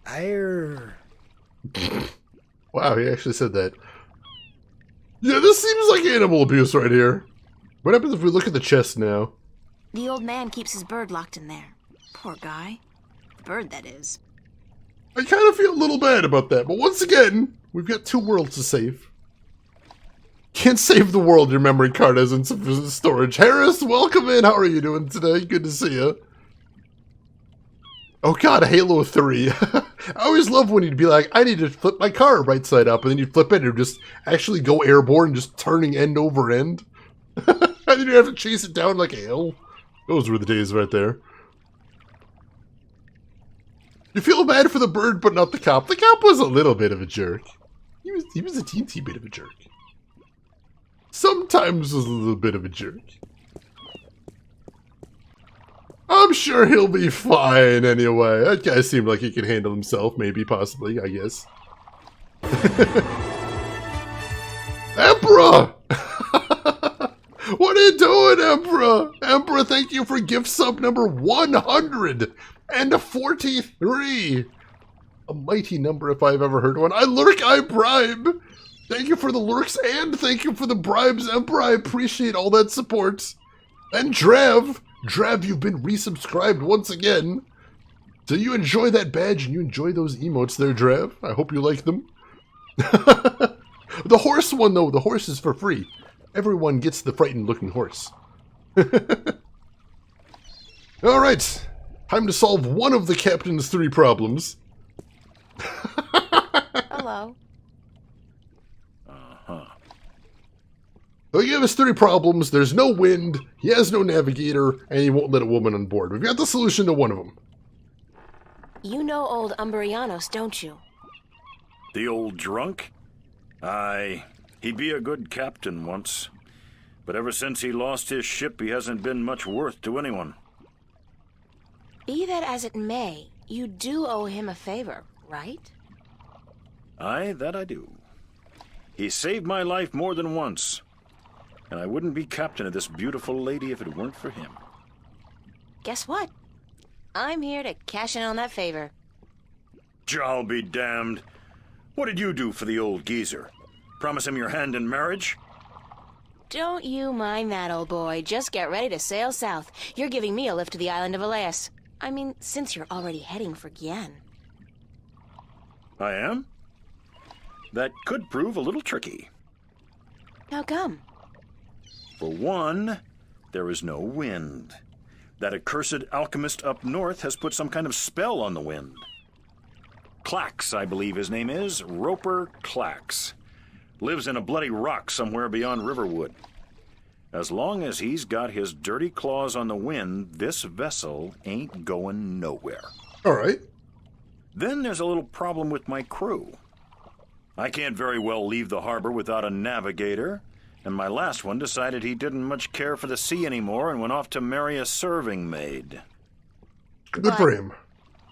Arr. Wow, he actually said that. Yeah, this seems like animal abuse right here. What happens if we look at the chest now? The old man keeps his bird locked in there. Poor guy. The bird, that is. I kind of feel a little bad about that, but once again, we've got 2 worlds to save. Can't save the world, your memory card has insufficient storage. Harris, welcome in. How are you doing today? Good to see you. Oh god, Halo 3. I always love when you'd be like, I need to flip my car right side up, and then you'd flip it and it'd just actually go airborne, just turning end over end. And then you'd have to chase it down like a hill. Those were the days right there. You feel bad for the bird, but not the cop. The cop was a little bit of a jerk. He was a teensy bit of a jerk. Sometimes was a little bit of a jerk. I'm sure he'll be fine anyway. That guy seemed like he could handle himself, maybe, possibly, I guess. Emperor! What are you doing, Emperor? Emperor, thank you for gift sub number 143. A mighty number if I've ever heard one. I lurk, I bribe. Thank you for the lurks and thank you for the bribes, Emperor. I appreciate all that support. And Drav, you've been resubscribed once again. Do you enjoy that badge and you enjoy those emotes there, Drav? I hope you like them. The horse one, though, the horse is for free. Everyone gets the frightened-looking horse. Alright, time to solve one of the Captain's 3 problems. Hello. He'll give us 3 problems, there's no wind, he has no navigator, and he won't let a woman on board. We've got the solution to one of them. You know old Umbrianos, don't you? The old drunk? Aye, he be a good captain once. But ever since he lost his ship, he hasn't been much worth to anyone. Be that as it may, you do owe him a favor, right? Aye, that I do. He saved my life more than once. And I wouldn't be captain of this beautiful lady if it weren't for him. Guess what? I'm here to cash in on that favor. I'll be damned. What did you do for the old geezer? Promise him your hand in marriage? Don't you mind that, old boy. Just get ready to sail south. You're giving me a lift to the island of Elias. I mean, since you're already heading for Gien. I am? That could prove a little tricky. How come? For one, there is no wind. That accursed alchemist up north has put some kind of spell on the wind. Clax, I believe his name is, Roper Clax. Lives in a bloody rock somewhere beyond Riverwood. As long as he's got his dirty claws on the wind, this vessel ain't going nowhere. All right. Then there's a little problem with my crew. I can't very well leave the harbor without a navigator, and my last one decided he didn't much care for the sea anymore and went off to marry a serving maid. Good for him.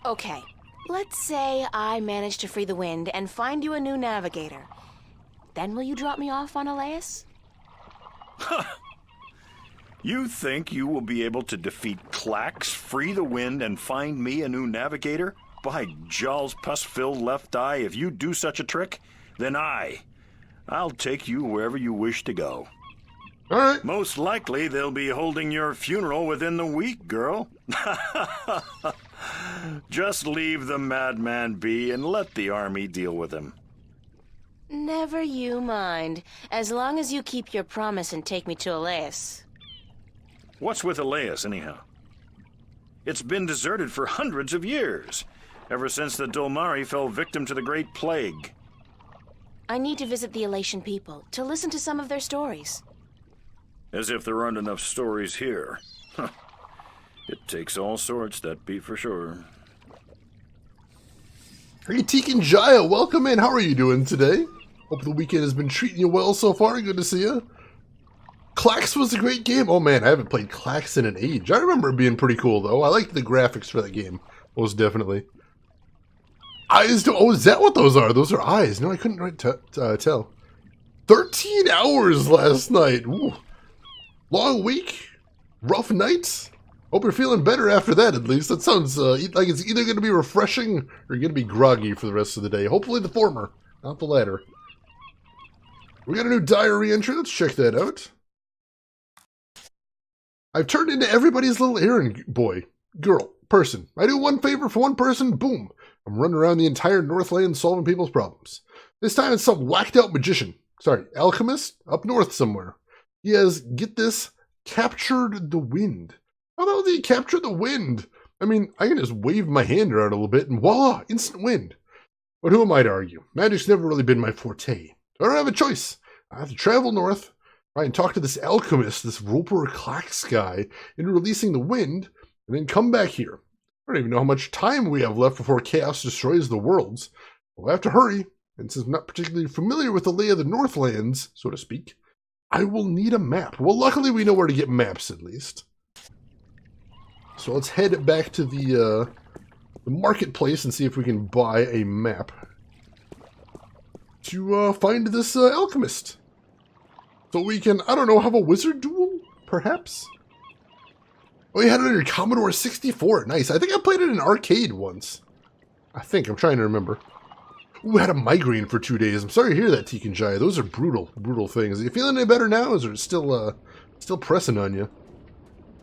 Okay, let's say I manage to free the wind and find you a new navigator. Then will you drop me off on Elias? You think you will be able to defeat Clax, free the wind, and find me a new navigator? By Jaw's pus-filled left eye, if you do such a trick, then I'll take you wherever you wish to go. All right. Most likely they'll be holding your funeral within the week, girl. Just leave the madman be and let the army deal with him. Never you mind, as long as you keep your promise and take me to Elias. What's with Elias, anyhow? It's been deserted for hundreds of years, ever since the Dolmari fell victim to the Great Plague. I need to visit the Elation people, to listen to some of their stories. As if there aren't enough stories here. It takes all sorts, that be for sure. Hey, Tekin Jaya, welcome in. How are you doing today? Hope the weekend has been treating you well so far. Good to see you. Clax was a great game. Oh man, I haven't played Clax in an age. I remember it being pretty cool though. I liked the graphics for that game, most definitely. Eyes to, oh, is that what those are? Those are eyes. No, I couldn't right tell. 13 hours last night. Ooh. Long week, rough nights. Hope you're feeling better after that, at least. That sounds like it's either going to be refreshing or you're going to be groggy for the rest of the day. Hopefully the former, not the latter. We got a new diary entry. Let's check that out. I've turned into everybody's little errand boy, girl, person. I do one favor for one person, boom. I'm running around the entire Northland solving people's problems. This time it's some whacked out magician. Sorry, alchemist up north somewhere. He has, get this, captured the wind. How the hell did he capture the wind? I mean, I can just wave my hand around a little bit and voila, instant wind. But who am I to argue? Magic's never really been my forte. I don't have a choice. I have to travel north, try and talk to this alchemist, this Roper Clax guy, into releasing the wind, and then come back here. I don't even know how much time we have left before chaos destroys the worlds. We'll have to hurry, and since I'm not particularly familiar with the lay of the Northlands, so to speak, I will need a map. Well, luckily we know where to get maps, at least. So let's head back to the marketplace and see if we can buy a map to find this alchemist. So we can, I don't know, have a wizard duel, perhaps? Oh, you had it on your Commodore 64. Nice. I think I played it in arcade once. I'm trying to remember. Ooh, I had a migraine for 2 days. I'm sorry to hear that, Tekin Jaya. Those are brutal, brutal things. Are you feeling any better now? Is it still pressing on you?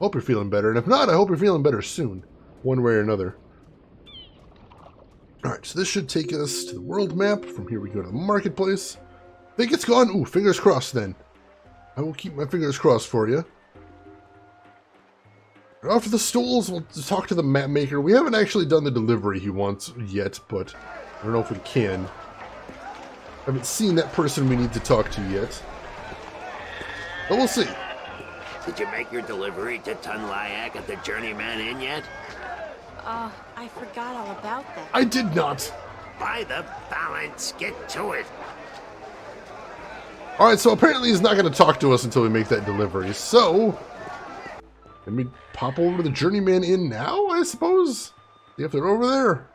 Hope you're feeling better. And if not, I hope you're feeling better soon. One way or another. Alright, so this should take us to the world map. From here we go to the marketplace. Think it's gone? Ooh, fingers crossed then. I will keep my fingers crossed for you. After the stalls, we'll talk to the map maker. We haven't actually done the delivery he wants yet, but I don't know if we can. I haven't seen that person we need to talk to yet. But we'll see. Did you make your delivery to Tunlayak at the Journeyman Inn yet? I forgot all about that. I did not. By the balance, get to it. Alright, so apparently he's not going to talk to us until we make that delivery. So, let me pop over to the Journeyman Inn now, I suppose? See if they're over there.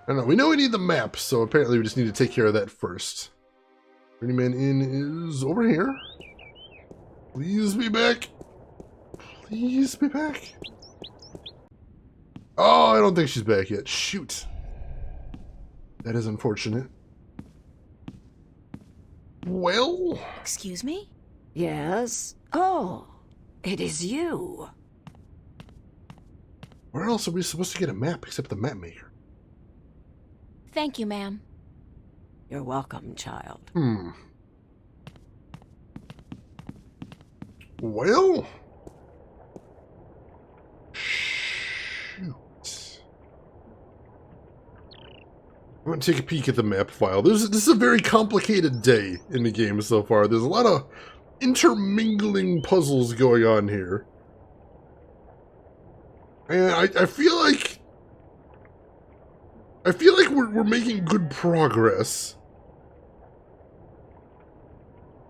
I don't know. We know we need the map, so apparently we just need to take care of that first. Journeyman Inn is over here. Please be back. Please be back. Oh, I don't think she's back yet. Shoot. That is unfortunate. Well? Excuse me? Yes? Oh, it is you. Where else are we supposed to get a map except the map maker? Thank you, ma'am. You're welcome, child. Well? Shoot. I'm going to take a peek at the map file. This is a very complicated day in the game so far. There's a lot of intermingling puzzles going on here. And I feel like we're making good progress.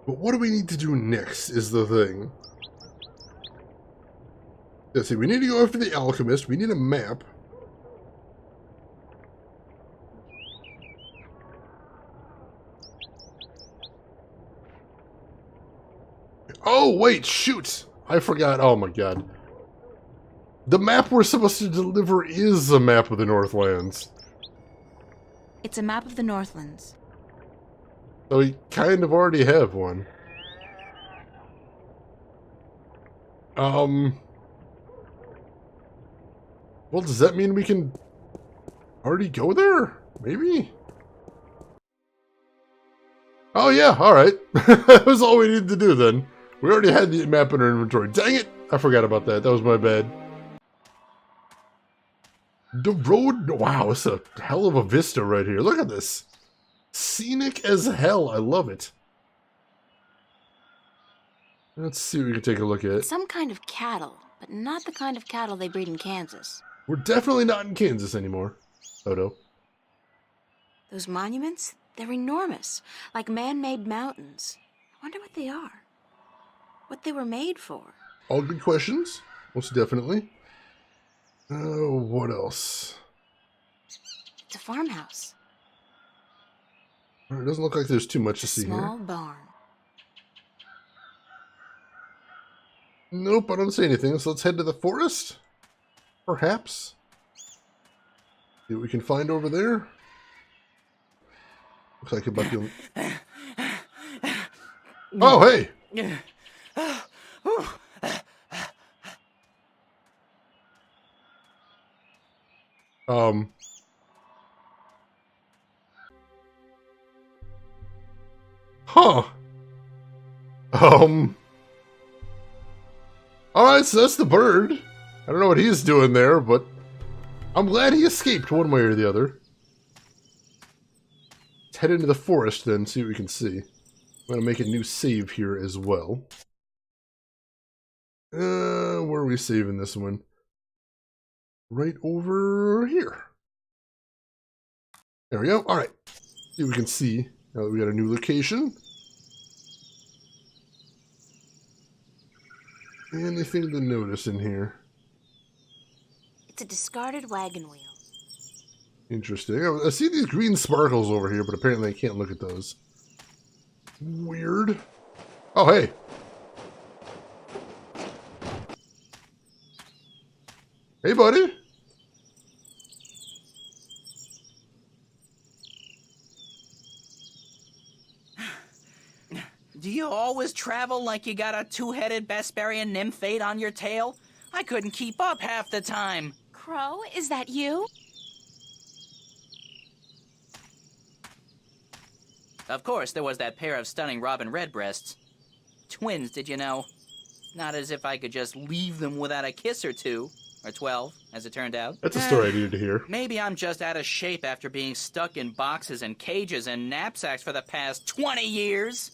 But what do we need to do next is the thing. Let's see, we need to go after the alchemist. We need a map. Oh, wait, shoot! I forgot. Oh my god. The map we're supposed to deliver is a map of the Northlands. It's a map of the Northlands. So we kind of already have one. Well, does that mean we can already go there? Maybe? Oh yeah, alright. That was all we needed to do then. We already had the map in our inventory. Dang it! I forgot about that. That was my bad. The road... Wow, it's a hell of a vista right here. Look at this. Scenic as hell. I love it. Let's see what we can take a look at. Some kind of cattle, but not the kind of cattle they breed in Kansas. We're definitely not in Kansas anymore. Odo. Those monuments, they're enormous, like man-made mountains. Wonder what they are. What they were made for. All good questions. Most definitely. What else? It's a farmhouse. It doesn't look like there's too much to see Small here. barn. Nope, I don't see anything. So let's head to the forest. Perhaps. See what we can find over there. Looks like about the... Oh, hey! Huh. Alright, so that's the bird. I don't know what he's doing there, but I'm glad he escaped one way or the other. Let's head into the forest then, see what we can see. I'm going to make a new save here as well. Where are we saving this one? Right over here. There we go. Alright. See what we can see now that we got a new location. Anything to notice in here? It's a discarded wagon wheel. Interesting. I see these green sparkles over here, but apparently I can't look at those. Weird. Oh, hey. Hey, buddy. Do you always travel like you got a two-headed Besparian nymphate on your tail? I couldn't keep up half the time. Crow, is that you? Of course, there was that pair of stunning robin redbreasts. Twins, did you know? Not as if I could just leave them without a kiss or two. Or 12, as it turned out. That's a story I needed to hear. Maybe I'm just out of shape after being stuck in boxes and cages and knapsacks for the past 20 years.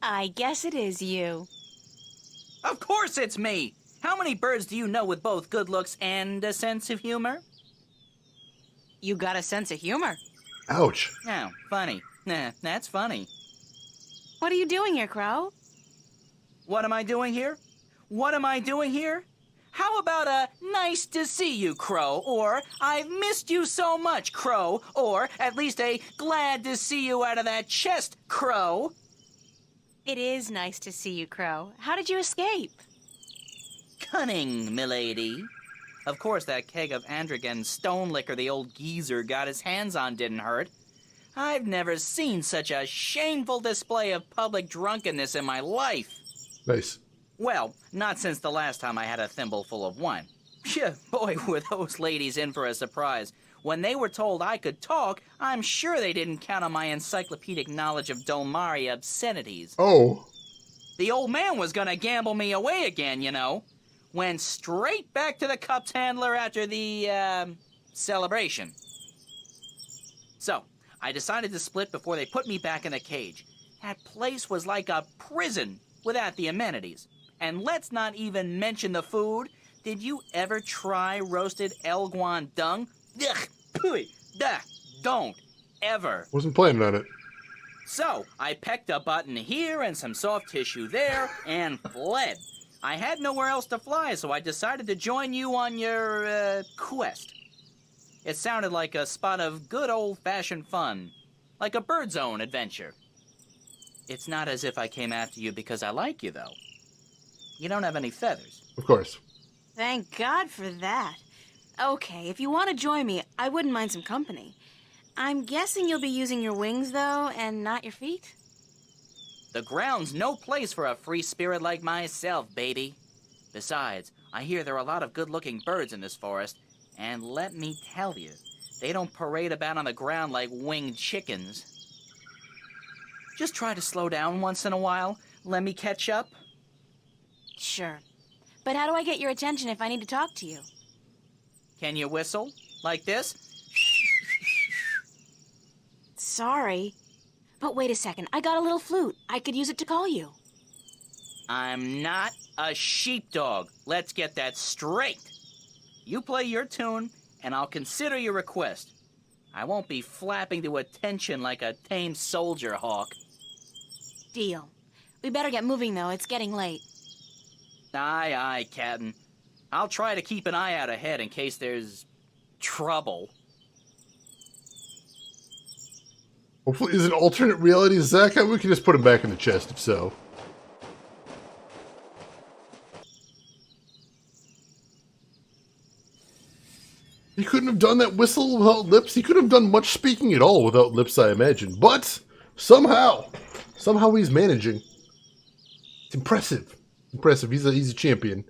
I guess it is you. Of course it's me! How many birds do you know with both good looks and a sense of humor? You got a sense of humor. Ouch. Oh, funny. Nah, that's funny. What are you doing here, Crow? What am I doing here? What am I doing here? How about a nice to see you, Crow, or I've missed you so much, Crow, or at least a glad to see you out of that chest, Crow? It is nice to see you, Crow. How did you escape? Cunning, milady. Of course, that keg of Androgen stone liquor the old geezer got his hands on didn't hurt. I've never seen such a shameful display of public drunkenness in my life. Nice. Well, not since the last time I had a thimble full of wine. Phew, boy, were those ladies in for a surprise. When they were told I could talk, I'm sure they didn't count on my encyclopedic knowledge of Dolmari obscenities. Oh. The old man was gonna gamble me away again, you know. Went straight back to the cups handler after the, celebration. So, I decided to split before they put me back in the cage. That place was like a prison without the amenities. And let's not even mention the food. Did you ever try roasted Elguan dung? Ugh, pooey, duh, don't, ever. Wasn't planning on it. So, I pecked a button here and some soft tissue there and fled. I had nowhere else to fly, so I decided to join you on your, quest. It sounded like a spot of good old-fashioned fun. Like a Bird Zone adventure. It's not as if I came after you because I like you, though. You don't have any feathers. Of course. Thank God for that. Okay, if you want to join me, I wouldn't mind some company. I'm guessing you'll be using your wings, though, and not your feet? The ground's no place for a free spirit like myself, baby. Besides, I hear there are a lot of good-looking birds in this forest, and let me tell you, they don't parade about on the ground like winged chickens. Just try to slow down once in a while. Let me catch up. Sure. But how do I get your attention if I need to talk to you? Can you whistle? Like this? Sorry. But wait a second, I got a little flute. I could use it to call you. I'm not a sheepdog. Let's get that straight. You play your tune, and I'll consider your request. I won't be flapping to attention like a tame soldier hawk. Deal. We better get moving, though. It's getting late. Aye, aye, Captain. I'll try to keep an eye out ahead in case there's trouble. Hopefully, is it alternate reality Zach? We can just put him back in the chest if so. He couldn't have done that whistle without lips. He couldn't have done much speaking at all without lips, I imagine. But somehow he's managing. It's impressive. Impressive. He's a champion.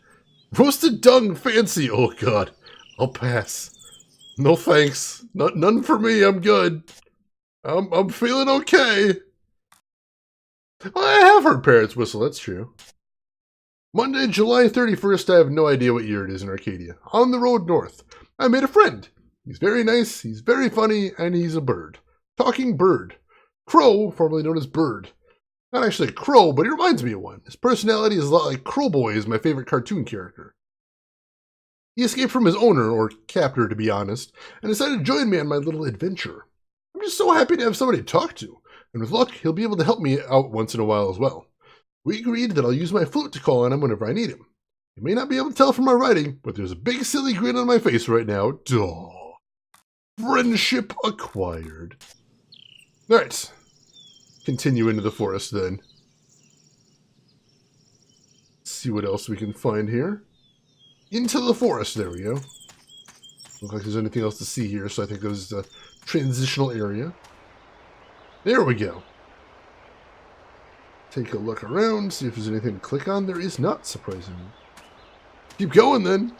Roasted dung fancy. Oh god. I'll pass. No thanks. None for me. I'm good. I'm feeling okay. I have heard parrots whistle. That's true. Monday, July 31st. I have no idea what year it is in Arcadia. On the road north. I made a friend. He's very nice, he's very funny, and he's a bird. Talking bird. Crow, formerly known as Bird. Not actually a crow, but he reminds me of one. His personality is a lot like Crowboy, is my favorite cartoon character. He escaped from his owner, or captor to be honest, and decided to join me on my little adventure. I'm just so happy to have somebody to talk to, and with luck, he'll be able to help me out once in a while as well. We agreed that I'll use my flute to call on him whenever I need him. You may not be able to tell from my writing, but there's a big silly grin on my face right now. Duh. Friendship acquired. Alright. Continue into the forest then. See what else we can find here. Into the forest, there we go. Look like there's anything else to see here, so I think there's a transitional area. There we go. Take a look around, see if there's anything to click on. There is not, surprisingly. Keep going then.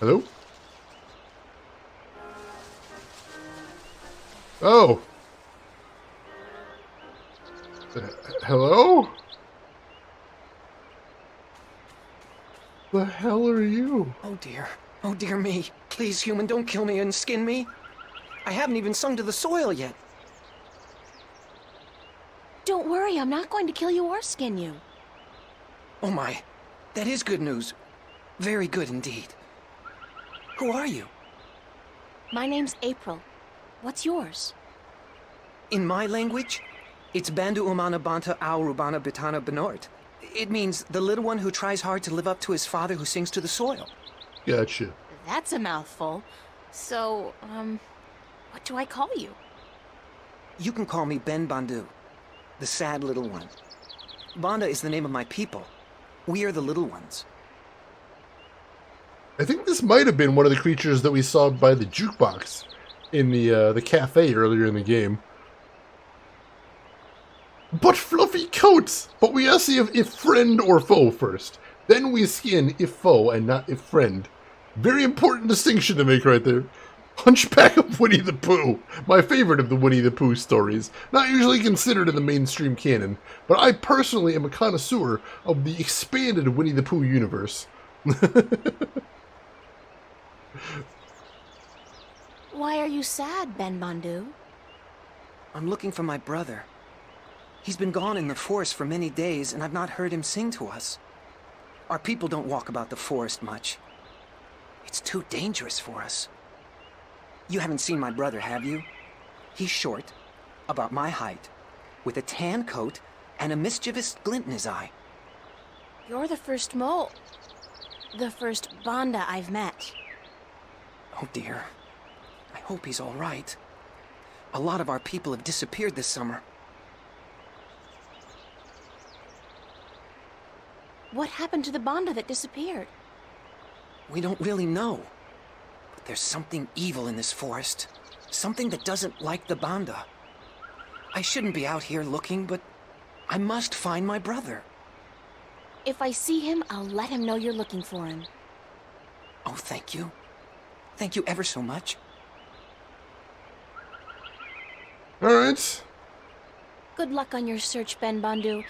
Hello? Oh. Hello? The hell are you? Oh dear. Oh dear me. Please, human, don't kill me and skin me. I haven't even sung to the soil yet. Don't worry, I'm not going to kill you or skin you. Oh my. That is good news. Very good indeed. Who are you? My name's April. What's yours? In my language, it's Bandu Umana Banta Au Rubana Bitana Benort. It means the little one who tries hard to live up to his father who sings to the soil. Gotcha. That's a mouthful. So, what do I call you? You can call me Ben Bandu, the sad little one. Banda is the name of my people. We are the little ones. I think this might have been one of the creatures that we saw by the jukebox in the cafe earlier in the game. But fluffy coats! But we gotta see if friend or foe first. Then we skin if foe and not if friend. Very important distinction to make right there. Hunchback of Winnie the Pooh. My favorite of the Winnie the Pooh stories. Not usually considered in the mainstream canon, but I personally am a connoisseur of the expanded Winnie the Pooh universe. Why are you sad, Ben Bandu? I'm looking for my brother. He's been gone in the forest for many days, and I've not heard him sing to us. Our people don't walk about the forest much. It's too dangerous for us. You haven't seen my brother, have you? He's short, about my height, with a tan coat and a mischievous glint in his eye. You're the first mole. The first Banda I've met. Oh dear. I hope he's all right. A lot of our people have disappeared this summer. What happened to the Banda that disappeared? We don't really know. But there's something evil in this forest. Something that doesn't like the Banda. I shouldn't be out here looking, but I must find my brother. If I see him, I'll let him know you're looking for him. Oh, thank you. Thank you ever so much. Alright. Good luck on your search, Ben Bandu.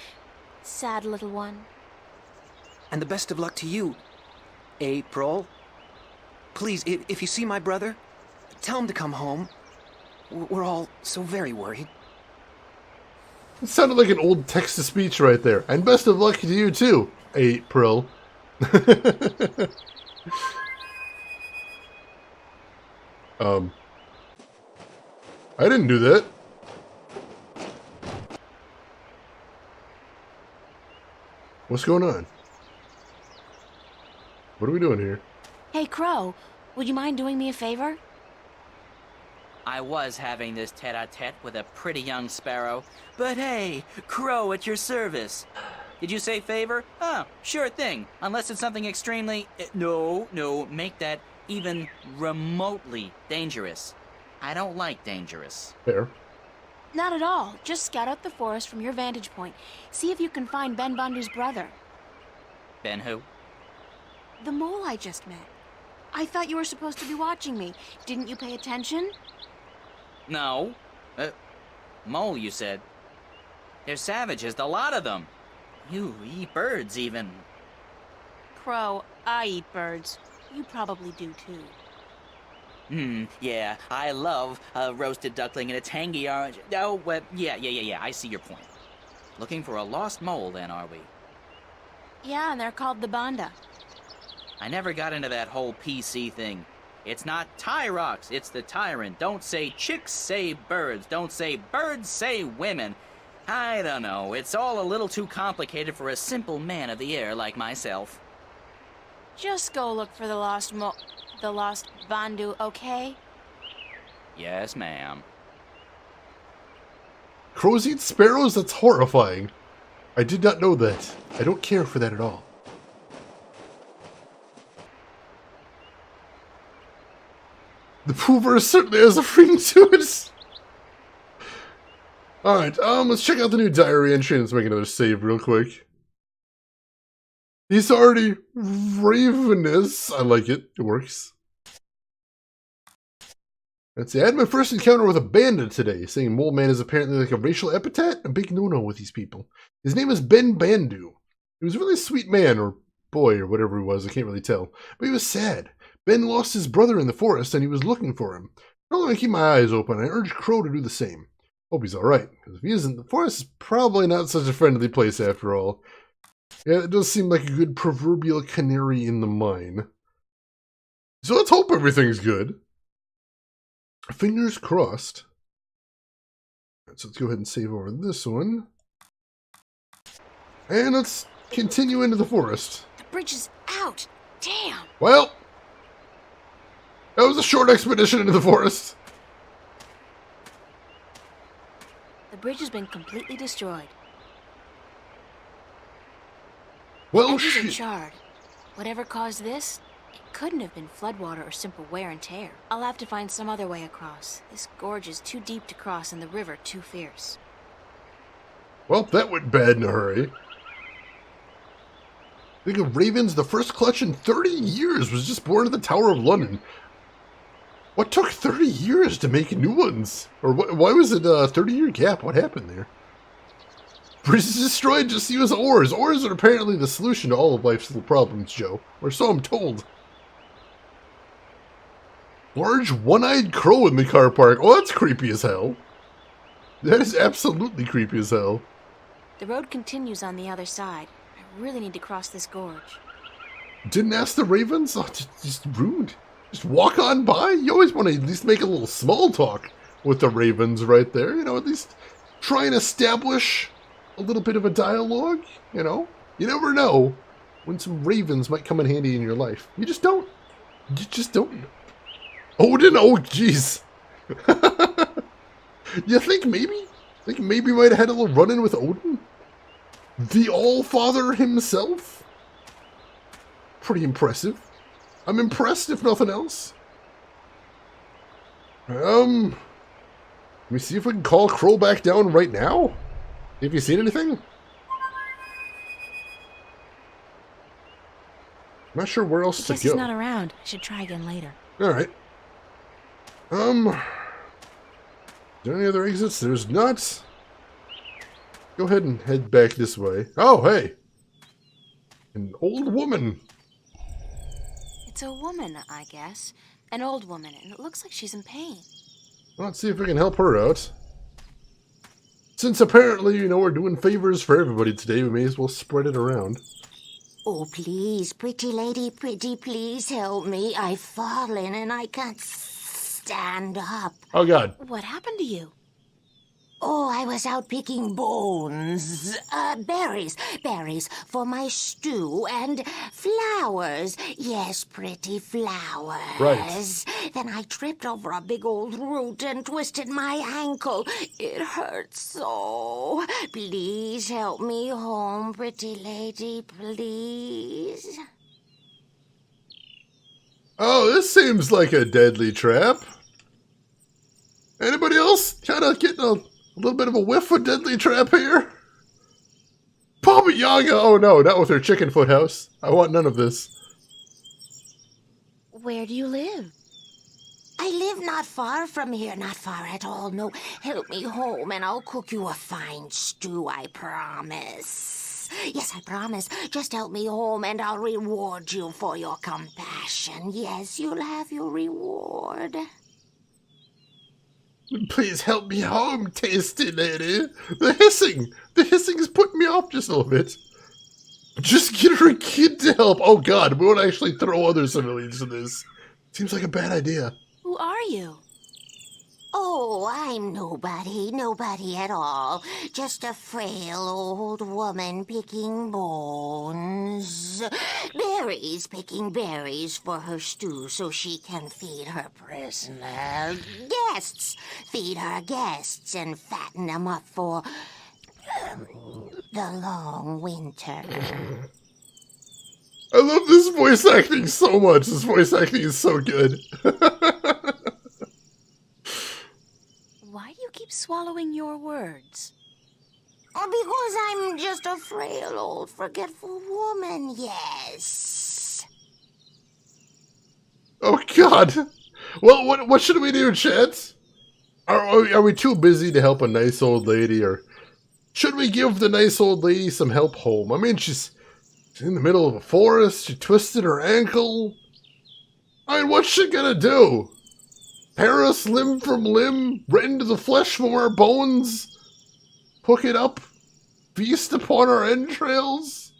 Sad little one. And the best of luck to you, April. Please, if you see my brother, tell him to come home. We're all so very worried. It sounded like an old text-to-speech right there. And best of luck to you too, April. I didn't do that. What's going on? What are we doing here? Hey, Crow, would you mind doing me a favor? I was having this tete-a-tete with a pretty young sparrow, but hey, Crow at your service. Did you say favor? Oh, sure thing. Unless it's something extremely... No, make that even remotely dangerous. I don't like dangerous. Fair. Not at all. Just scout out the forest from your vantage point. See if you can find Ben Bundu's brother. Ben who? The mole I just met. I thought you were supposed to be watching me. Didn't you pay attention? No. Mole, you said. They're savages, a lot of them. You eat birds, even. Crow, I eat birds. You probably do, too. Yeah, I love a roasted duckling and a tangy orange. Oh, well, yeah, I see your point. Looking for a lost mole, then, are we? Yeah, and they're called the Banda. I never got into that whole PC thing. It's not Tyrox, it's the tyrant. Don't say chicks, say birds. Don't say birds, say women. I don't know. It's all a little too complicated for a simple man of the air like myself. Just go look for the lost Bandu, okay? Yes, ma'am. Crows eat sparrows? That's horrifying. I did not know that. I don't care for that at all. The Pooverse certainly has a ring to it. Alright, let's check out the new diary entry and let's make another save real quick. He's already ravenous. I like it. It works. Let's see. I had my first encounter with a bandit today. Saying Mole Man is apparently like a racial epithet. A big no-no with these people. His name is Ben Bandu. He was a really sweet man, or boy, or whatever he was. I can't really tell. But he was sad. Ben lost his brother in the forest and he was looking for him. I told him to keep my eyes open. I urged Crow to do the same. Hope he's alright, because if he isn't, the forest is probably not such a friendly place after all. Yeah, it does seem like a good proverbial canary in the mine. So let's hope everything's good. Fingers crossed. Right, so let's go ahead and save over this one. And let's continue into the forest. The bridge is out! Damn! Well, that was a short expedition into the forest. The bridge has been completely destroyed. Well, Edges are shit. charred. Whatever caused this, it couldn't have been floodwater or simple wear and tear. I'll have to find some other way across. This gorge is too deep to cross and the river too fierce. Well, that went bad in a hurry. Think of Ravens, the first clutch in 30 years was just born at the Tower of London. What took 30 years to make new ones? Or why was it a 30-year gap? What happened there? Bridge is destroyed, just use oars. Oars are apparently the solution to all of life's little problems, Joe. Or so I'm told. Large one-eyed crow in the car park. Oh, that's creepy as hell. That is absolutely creepy as hell. The road continues on the other side. I really need to cross this gorge. Didn't ask the Ravens? Oh, just rude. Just walk on by. You always want to at least make a little small talk with the Ravens right there. You know, at least try and establish a little bit of a dialogue, you know? You never know when some Ravens might come in handy in your life. You just don't. You just don't. Odin? Oh, jeez. You think maybe? Think maybe we might have had a little run-in with Odin? The All-Father himself? Pretty impressive. I'm impressed, if nothing else. Let me see if we can call Crow back down right now. Have you seen anything? I'm not sure where else to I guess go. he's not around. I should try again later. Alright. Are there any other exits? There's not. Go ahead and head back this way. Oh, hey! An old woman. It's a woman, I guess. An old woman, and it looks like she's in pain. Well, let's see if we can help her out. Since apparently, you know, we're doing favors for everybody today, we may as well spread it around. Oh, please, pretty lady, pretty, please help me. I've fallen and I can't stand up. Oh, God. What happened to you? Oh, I was out picking bones. Berries. Berries for my stew and flowers. Yes, pretty flowers. Right. Then I tripped over a big old root and twisted my ankle. It hurts so. Please help me home, pretty lady, please. Oh, this seems like a deadly trap. Anybody else kind of getting a little bit of a whiff of deadly trap here? Baba Yaga! Oh no, not with her chicken foot house. I want none of this. Where do you live? I live not far from here, not far at all. No, help me home and I'll cook you a fine stew, I promise. Yes, I promise. Just help me home and I'll reward you for your compassion. Yes, you'll have your reward. Please help me home, tasty lady. The hissing is putting me off just a little bit. Just get her a kid to help. Oh god, we won't actually throw other civilians in this. Seems like a bad idea. Who are you? Oh, I'm nobody at all. Just a frail old woman picking bones. Picking berries for her stew so she can feed her prisoner. Guests! Feed her guests and fatten them up for the long winter. I love this voice acting so much. This voice acting is so good. Why do you keep swallowing your words? Because I'm just a frail old forgetful woman, yes. Oh god. Well, what should we do, chat? Are we too busy to help a nice old lady, or should we give the nice old lady some help home? I mean, she's in the middle of a forest, she twisted her ankle. I mean, what's she gonna do? Tear us limb from limb, rend the flesh from our bones, hook it up, feast upon our entrails?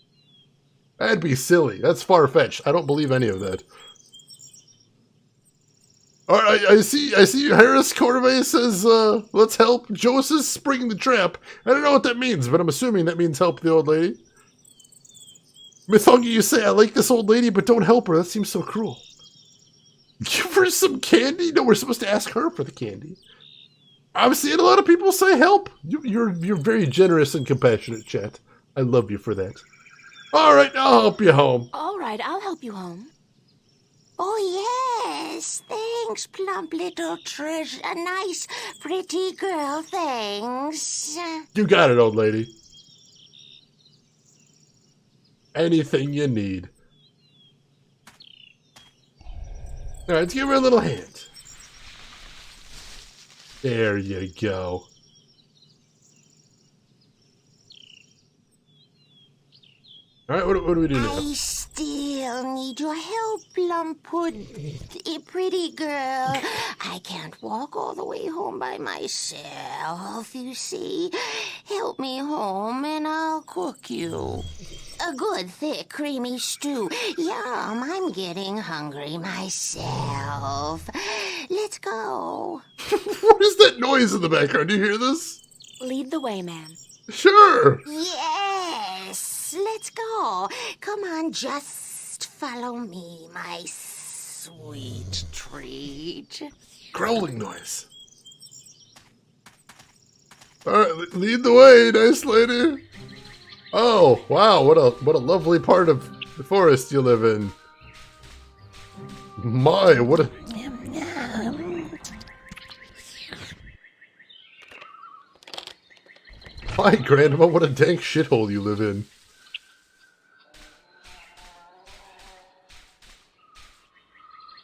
That'd be silly. That's far-fetched. I don't believe any of that. Alright, I see Harris Corvée says, let's help Joseph spring the trap. I don't know what that means, but I'm assuming that means help the old lady. Mythungi, you say, I like this old lady, but don't help her. That seems so cruel. Give her some candy? No, we're supposed to ask her for the candy. I'm seeing a lot of people say help. You're very generous and compassionate, chat. I love you for that. Alright, I'll help you home. Alright, I'll help you home. Oh, yes. Thanks, plump little treasure. A nice, pretty girl, thanks. You got it, old lady. Anything you need. Alright, let's give her a little hand. There you go. Alright, what do we do now? I still need your help, plump pretty girl. I can't walk all the way home by myself, you see. Help me home and I'll cook you a good, thick, creamy stew. Yum, I'm getting hungry myself. Let's go. What is that noise in the background? Do you hear this? Lead the way, man. Sure. Yes, let's go. Come on, just follow me, my sweet treat. Growling noise. Alright, lead the way, nice lady. Oh, wow, what a lovely part of the forest you live in. My, what a... My, Grandma, what a dank shithole you live in.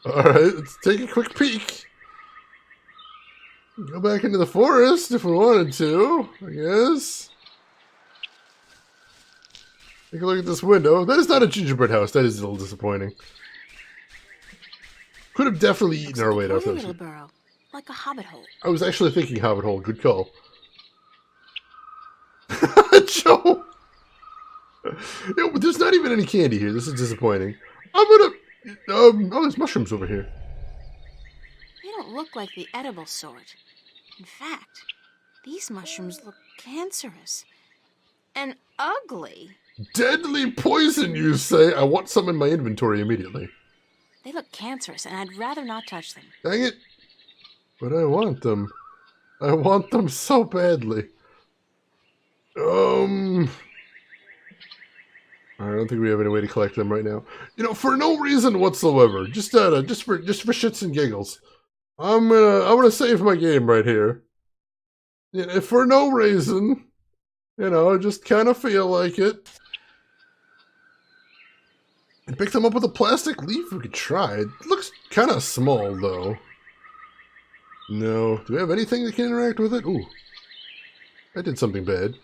Alright, let's take a quick peek. Go back into the forest if we wanted to, I guess. Take a look at this window. That is not a gingerbread house. That is a little disappointing. Could have definitely eaten our way out Like a of little burrow, like a hobbit hole. I was actually thinking hobbit hole. Good call. Joe! There's not even any candy here. This is disappointing. I'm gonna... oh, there's mushrooms over here. They don't look like the edible sort. In fact, These mushrooms look cancerous. And ugly. Deadly poison, you say? I want some in my inventory immediately. They look cancerous, and I'd rather not touch them. Dang it. But I want them. I want them so badly. I don't think we have any way to collect them right now. You know, for no reason whatsoever. Just for shits and giggles. I'm gonna save my game right here. You know, for no reason. You know, I just kind of feel like it. And pick them up with a plastic leaf? We could try. It looks kind of small, though. No. Do we have anything that can interact with it? Ooh. I did something bad.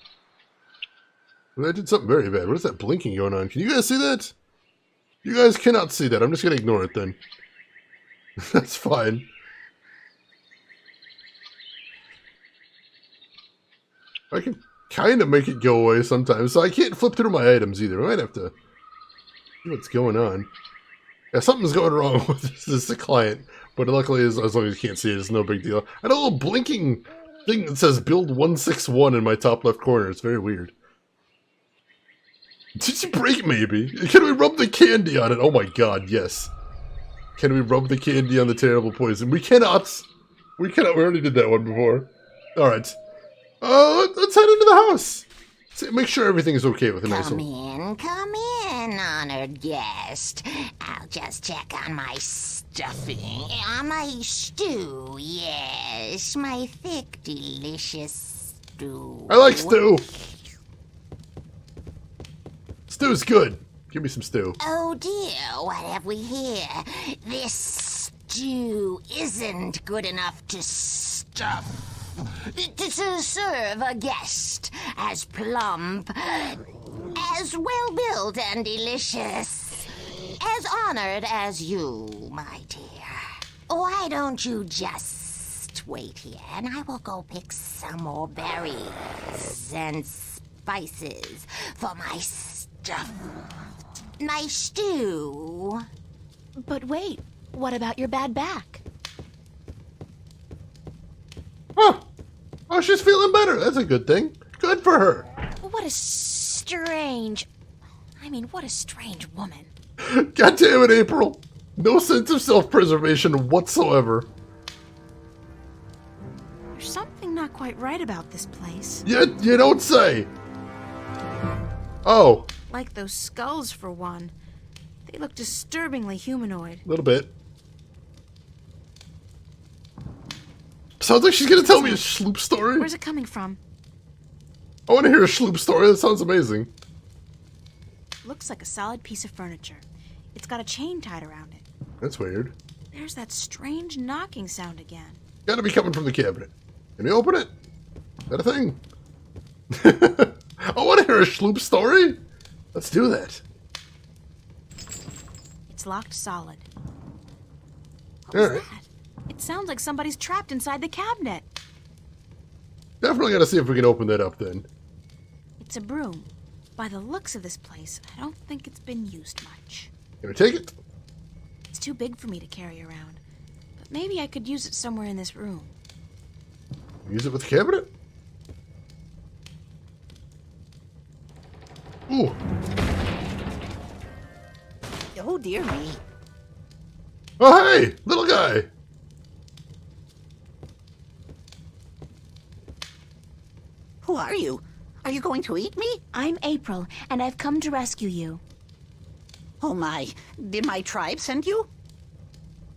I did something very bad. What is that blinking going on? Can you guys see that? You guys cannot see that. I'm just going to ignore it then. That's fine. I can kind of make it go away sometimes, so I can't flip through my items either. I might have to see what's going on. Yeah, something's going wrong with this client, but luckily, as long as you can't see it, it's no big deal. I had a little blinking thing that says Build 161 in my top left corner. It's very weird. Did you break, maybe? Can we rub the candy on it? Oh my god, yes. Can we rub the candy on the terrible poison? We cannot. We cannot. We already did that one before. Alright. Let's head into the house. Make sure everything is okay with a nice one. Come in, honored guest. I'll just check on my stuffing. On my stew, yes. My thick, delicious stew. I like stew. Stew's good. Give me some stew. Oh dear, what have we here? This stew isn't good enough to stuff. To serve a guest as plump, as well-built and delicious, as honored as you, my dear. Why don't you just wait here, and I will go pick some more berries and spices for my stuff, my stew. But wait, what about your bad back? Huh. Oh, she's feeling better. That's a good thing. Good for her. What a strange woman. God damn it, April. No sense of self-preservation whatsoever. There's something not quite right about this place. You don't say. Oh. Like those skulls, for one. They look disturbingly humanoid. A little bit. Sounds like she's gonna tell me a Schloop story. Where's it coming from? I want to hear a Schloop story. That sounds amazing. Looks like a solid piece of furniture. It's got a chain tied around it. That's weird. There's that strange knocking sound again. Gotta be coming from the cabinet. Can you open it? Is that a thing? I want to hear a Schloop story. Let's do that. It's locked solid. All right. It sounds like somebody's trapped inside the cabinet. Definitely gotta see if we can open that up then. It's a broom. By the looks of this place, I don't think it's been used much. Can we take it? It's too big for me to carry around. But maybe I could use it somewhere in this room. Use it with the cabinet? Ooh. Oh, dear me. Oh, hey! Little guy! Who are you? Are you going to eat me? I'm April, and I've come to rescue you. Oh my, did my tribe send you?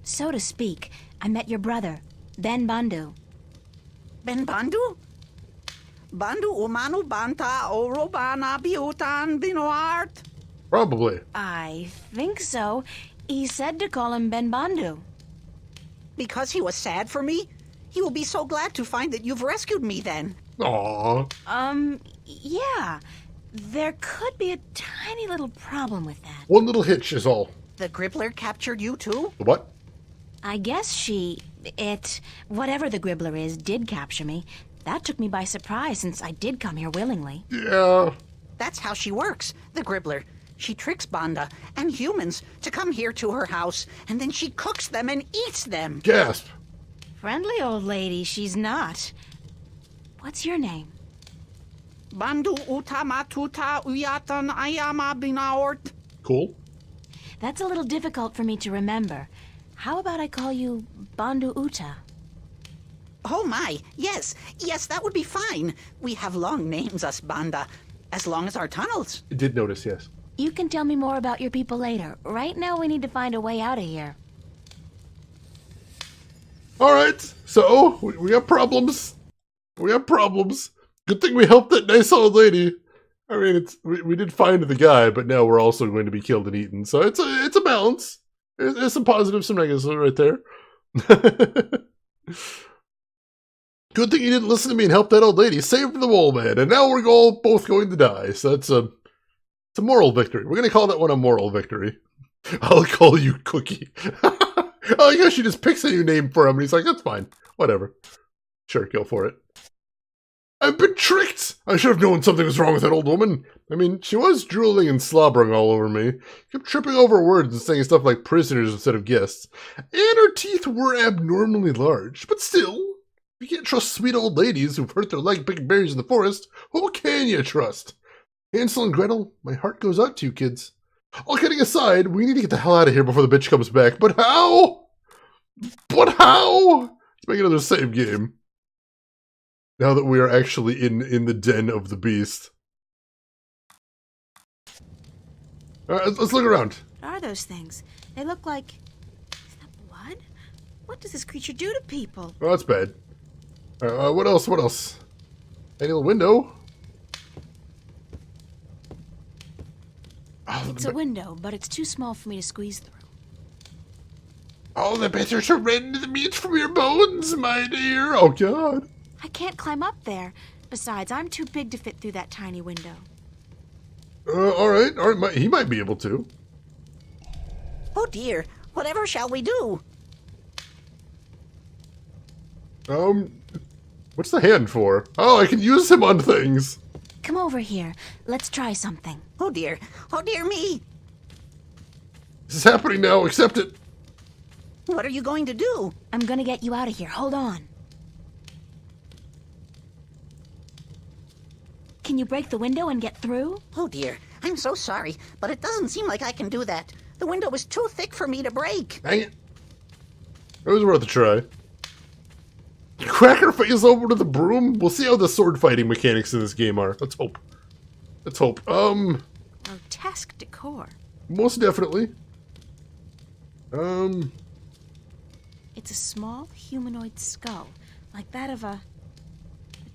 So to speak. I met your brother, Ben Bandu. Ben Bandu? Bandu umanu banta orobana biutan dinoart? Probably. I think so. He said to call him Ben Bandu. Because he was sad for me? He will be so glad to find that you've rescued me then. Aww. Yeah. There could be a tiny little problem with that. One little hitch is all. The Gribbler captured you too? The what? I guess whatever the Gribbler is, did capture me. That took me by surprise since I did come here willingly. Yeah. That's how she works, the Gribbler. She tricks Banda and humans to come here to her house, and then she cooks them and eats them. Gasp. Friendly old lady, she's not. What's your name? Bandu utamatuta uyatan ayama binaort. Cool. That's a little difficult for me to remember. How about I call you Bandu Uta? Oh my, yes, that would be fine. We have long names, us Banda, as long as our tunnels. I did notice, yes. You can tell me more about your people later. Right now we need to find a way out of here. Alright, so, we got problems. We have problems. Good thing we helped that nice old lady. I mean, we did find the guy, but now we're also going to be killed and eaten. So it's a balance. There's some positives, some negatives right there. Good thing you didn't listen to me and help that old lady. Saved the mole man, and now we're both going to die. So it's a moral victory. We're going to call that one a moral victory. I'll call you Cookie. I guess she just picks a new name for him, and he's like, that's fine. Whatever. Sure, go for it. I've been tricked! I should have known something was wrong with that old woman. I mean, she was drooling and slobbering all over me. Kept tripping over words and saying stuff like prisoners instead of guests. And her teeth were abnormally large. But still, you can't trust sweet old ladies who've hurt their leg picking berries in the forest. Who can you trust? Hansel and Gretel, my heart goes out to you kids. All kidding aside, we need to get the hell out of here before the bitch comes back. But how? But how? Let's make another save game. Now that we are actually in the den of the beast. Alright, let's look around. What are those things? They look like... Is that blood? What does this creature do to people? Oh, that's bad. What else? What else? Any little window? Oh, it's a window, but it's too small for me to squeeze through. Oh, the bitter rend the meat from your bones, my dear. Oh, God. I can't climb up there. Besides, I'm too big to fit through that tiny window. Alright, he might be able to. Oh dear, whatever shall we do? What's the hand for? Oh, I can use him on things. Come over here. Let's try something. Oh dear me. This is happening now, accept it. What are you going to do? I'm gonna get you out of here. Hold on. Can you break the window and get through? Oh dear, I'm so sorry, but it doesn't seem like I can do that. The window is too thick for me to break. Dang it. It was worth a try. Crack her face over to the broom? We'll see how the sword fighting mechanics in this game are. Let's hope. Let's hope. Grotesque decor. Most definitely. It's a small humanoid skull, like that of a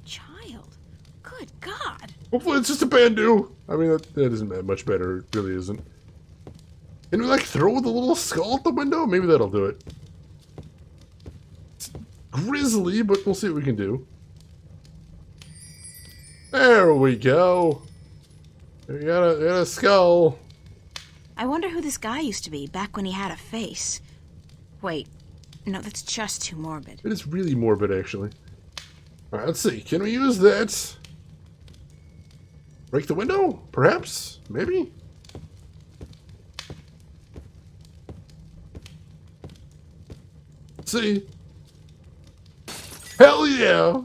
child. Good God! Hopefully it's just a Bandu. I mean, that isn't that much better. It really isn't. Can we, like, throw the little skull at the window? Maybe that'll do it. It's grisly, but we'll see what we can do. There we go. We got a skull. I wonder who this guy used to be, back when he had a face. Wait, no, that's just too morbid. It is really morbid, actually. Alright, let's see. Can we use that? Break the window? Perhaps? Maybe? Let's see. Hell yeah!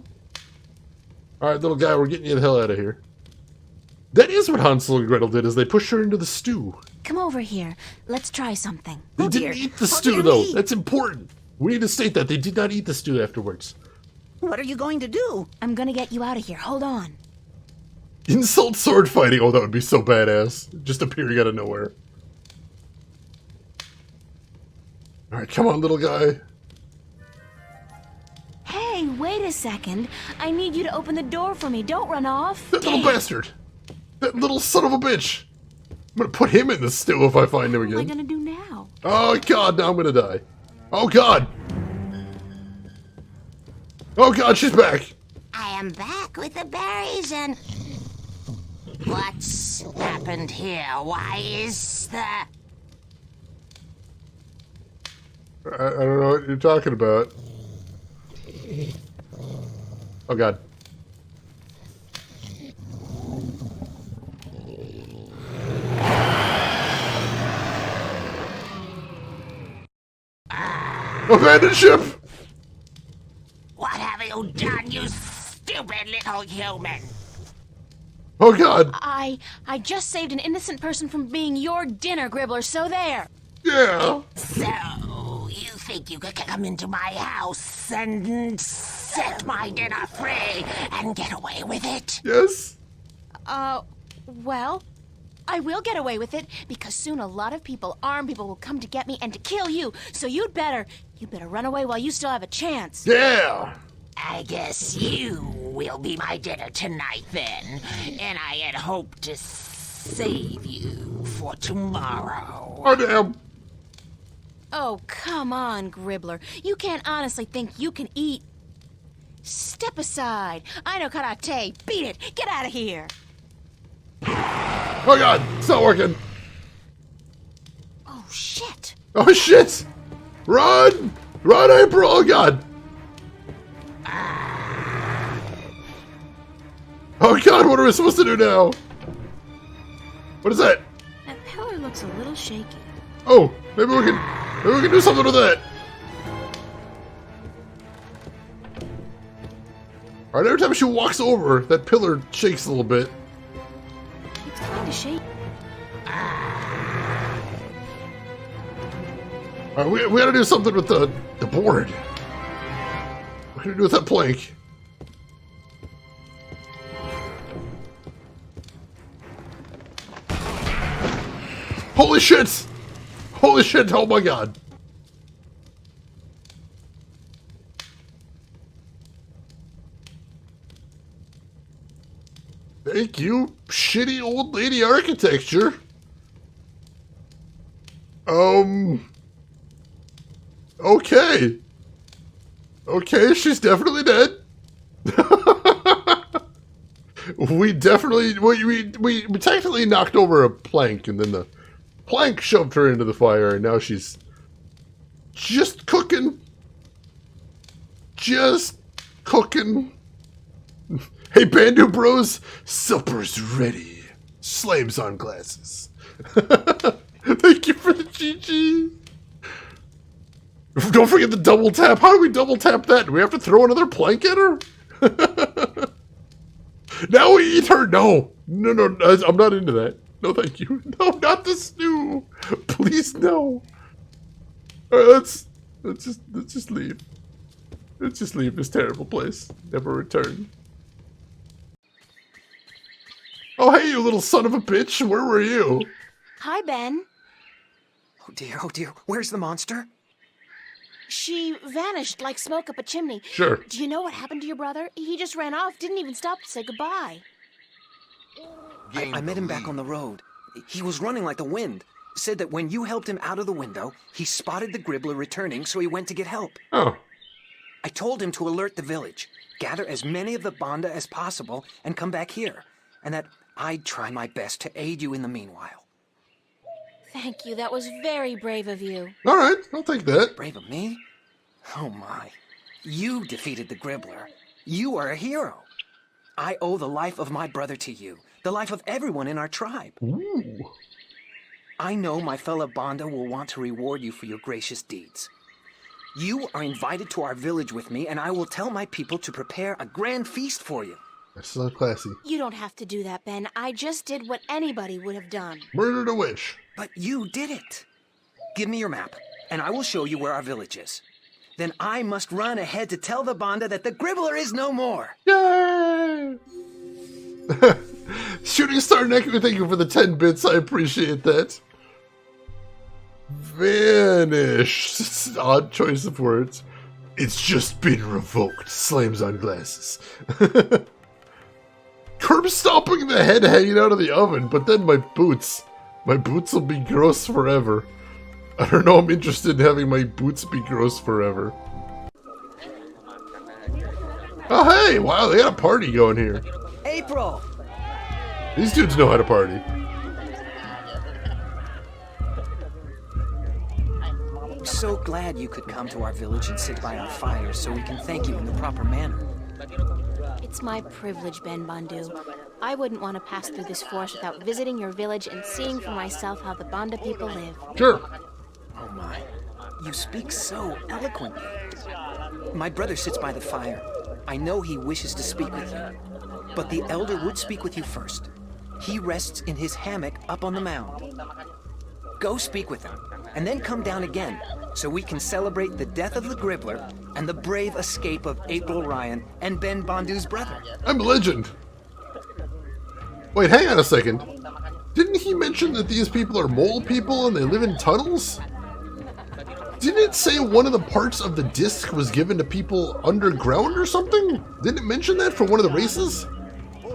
Alright, little guy, we're getting you the hell out of here. That is what Hansel and Gretel did, is they pushed her into the stew. Come over here. Let's try something. They didn't eat the stew, though. That's important. We need to state that. They did not eat the stew afterwards. What are you going to do? I'm gonna get you out of here. Hold on. Insult sword fighting. Oh, that would be so badass. Just appearing out of nowhere. Alright, come on, little guy. Hey, wait a second. I need you to open the door for me. Don't run off. That little bastard. That little son of a bitch. I'm gonna put him in the stew if I find him again. What am I gonna do now? Oh, God, now I'm gonna die. Oh, God. Oh, God, she's back. I am back with the berries and... What's happened here? Why is the... I don't know what you're talking about. Oh, God. Ah. Abandoned ship! What have you done, you stupid little human. Oh god. I just saved an innocent person from being your dinner, Gribbler, so there. Yeah. So, you think you could come into my house and set my dinner free and get away with it? Yes. Well, I will get away with it because soon a lot of people, armed people, will come to get me and to kill you. So you'd better run away while you still have a chance. Yeah. I guess you will be my dinner tonight then, and I had hoped to save you for tomorrow. Oh damn. Oh, come on, Gribbler. You can't honestly think you can eat. Step aside. I know karate. Beat it. Get out of here. Oh god, it's not working. Oh, shit. Oh shit. Run! Run, April! Oh god. Oh god, what are we supposed to do now? What is that? That pillar looks a little shaky. Oh, maybe we can do something with that. Alright, every time she walks over, that pillar shakes a little bit. It's kind of shaky. Alright, we gotta do something with the board. What can we do with that plank? Holy shit! Holy shit, oh my god. Thank you, shitty old lady architecture. Okay. Okay, she's definitely dead. We definitely, we technically knocked over a plank, and then the plank shoved her into the fire, and now she's just cooking. Just cooking. Hey, Bandu Bros, supper's ready. Slames on glasses. Thank you for the GG. Don't forget the double tap. How do we double tap that? Do we have to throw another plank at her? Now we eat her. No. No, I'm not into that. No, thank you. No, not the stew. Please, no. All right, let's just leave. Let's just leave this terrible place. Never return. Oh, hey, you little son of a bitch. Where were you? Hi, Ben. Oh dear. Where's the monster? She vanished like smoke up a chimney. Sure. Do you know what happened to your brother? He just ran off, didn't even stop to say goodbye. I met him back on the road. He was running like the wind. Said that when you helped him out of the window, he spotted the Gribbler returning, so he went to get help. Oh. I told him to alert the village, gather as many of the Banda as possible, and come back here. And that I'd try my best to aid you in the meanwhile. Thank you. That was very brave of you. All right, I'll take that. Brave of me? Oh my. You defeated the Gribbler. You are a hero. I owe the life of my brother to you, the life of everyone in our tribe. Ooh. I know my fellow Banda will want to reward you for your gracious deeds. You are invited to our village with me, and I will tell my people to prepare a grand feast for you. That's so classy. You don't have to do that, Ben. I just did what anybody would have done. Murdered a witch. But you did it. Give me your map, and I will show you where our village is. Then I must run ahead to tell the Banda that the Gribbler is no more. Yay! Shooting Star Neku, thank you for the 10 bits. I appreciate that. Vanish. Odd choice of words. It's just been revoked. Slams on glasses. Curb stomping the head hanging out of the oven, but then my boots. My boots will be gross forever. I don't know, I'm interested in having my boots be gross forever. Oh hey, wow, they got a party going here. April! These dudes know how to party. I'm so glad you could come to our village and sit by our fire so we can thank you in the proper manner. It's my privilege, Ben Bandu. I wouldn't want to pass through this forest without visiting your village and seeing for myself how the Banda people live. Sure. Oh my, you speak so eloquently. My brother sits by the fire. I know he wishes to speak with you, but the Elder would speak with you first. He rests in his hammock up on the mound. Go speak with him, and then come down again, so we can celebrate the death of the Gribbler and the brave escape of April Ryan and Ben Bondu's brother. I'm a legend. Wait, hang on a second. Didn't he mention that these people are mole people and they live in tunnels? Didn't it say one of the parts of the disc was given to people underground or something? Didn't it mention that for one of the races?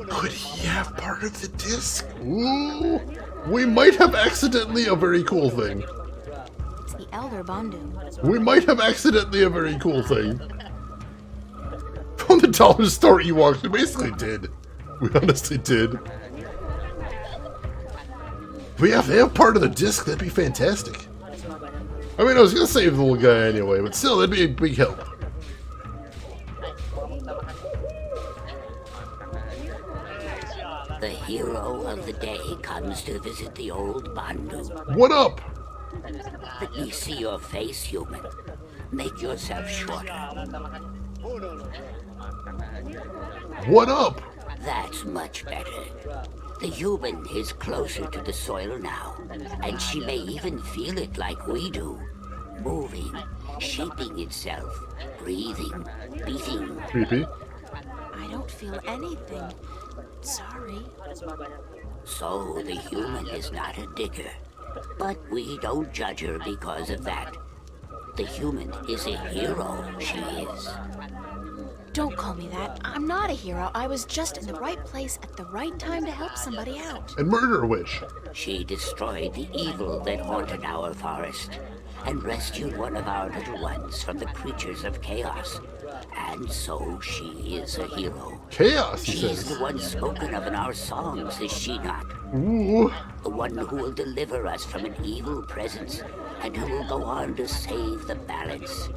Could he have part of the disc? Ooh, we might have accidentally a very cool thing. It's the Elder Bondu. We might have accidentally a very cool thing. From the dollar store Ewoks, we basically did. We honestly did. But yeah, if they have part of the disc, that'd be fantastic. I mean, I was gonna save the little guy anyway, but still, that'd be a big help. The hero of the day comes to visit the old Bondu. What up? Let me see your face, human. Make yourself shorter. What up? That's much better. The human is closer to the soil now, and she may even feel it like we do. Moving, shaping itself, breathing, beating. Creepy. I don't feel anything. Sorry. So the human is not a digger, but we don't judge her because of that. The human is a hero, she is. Don't call me that. I'm not a hero. I was just in the right place at the right time to help somebody out. And murder a witch. She destroyed the evil that haunted our forest and rescued one of our little ones from the creatures of chaos. And so she is a hero. Chaos, he She's says. the one spoken of in our songs, is she not? Ooh. The one who will deliver us from an evil presence and who will go on to save the balance.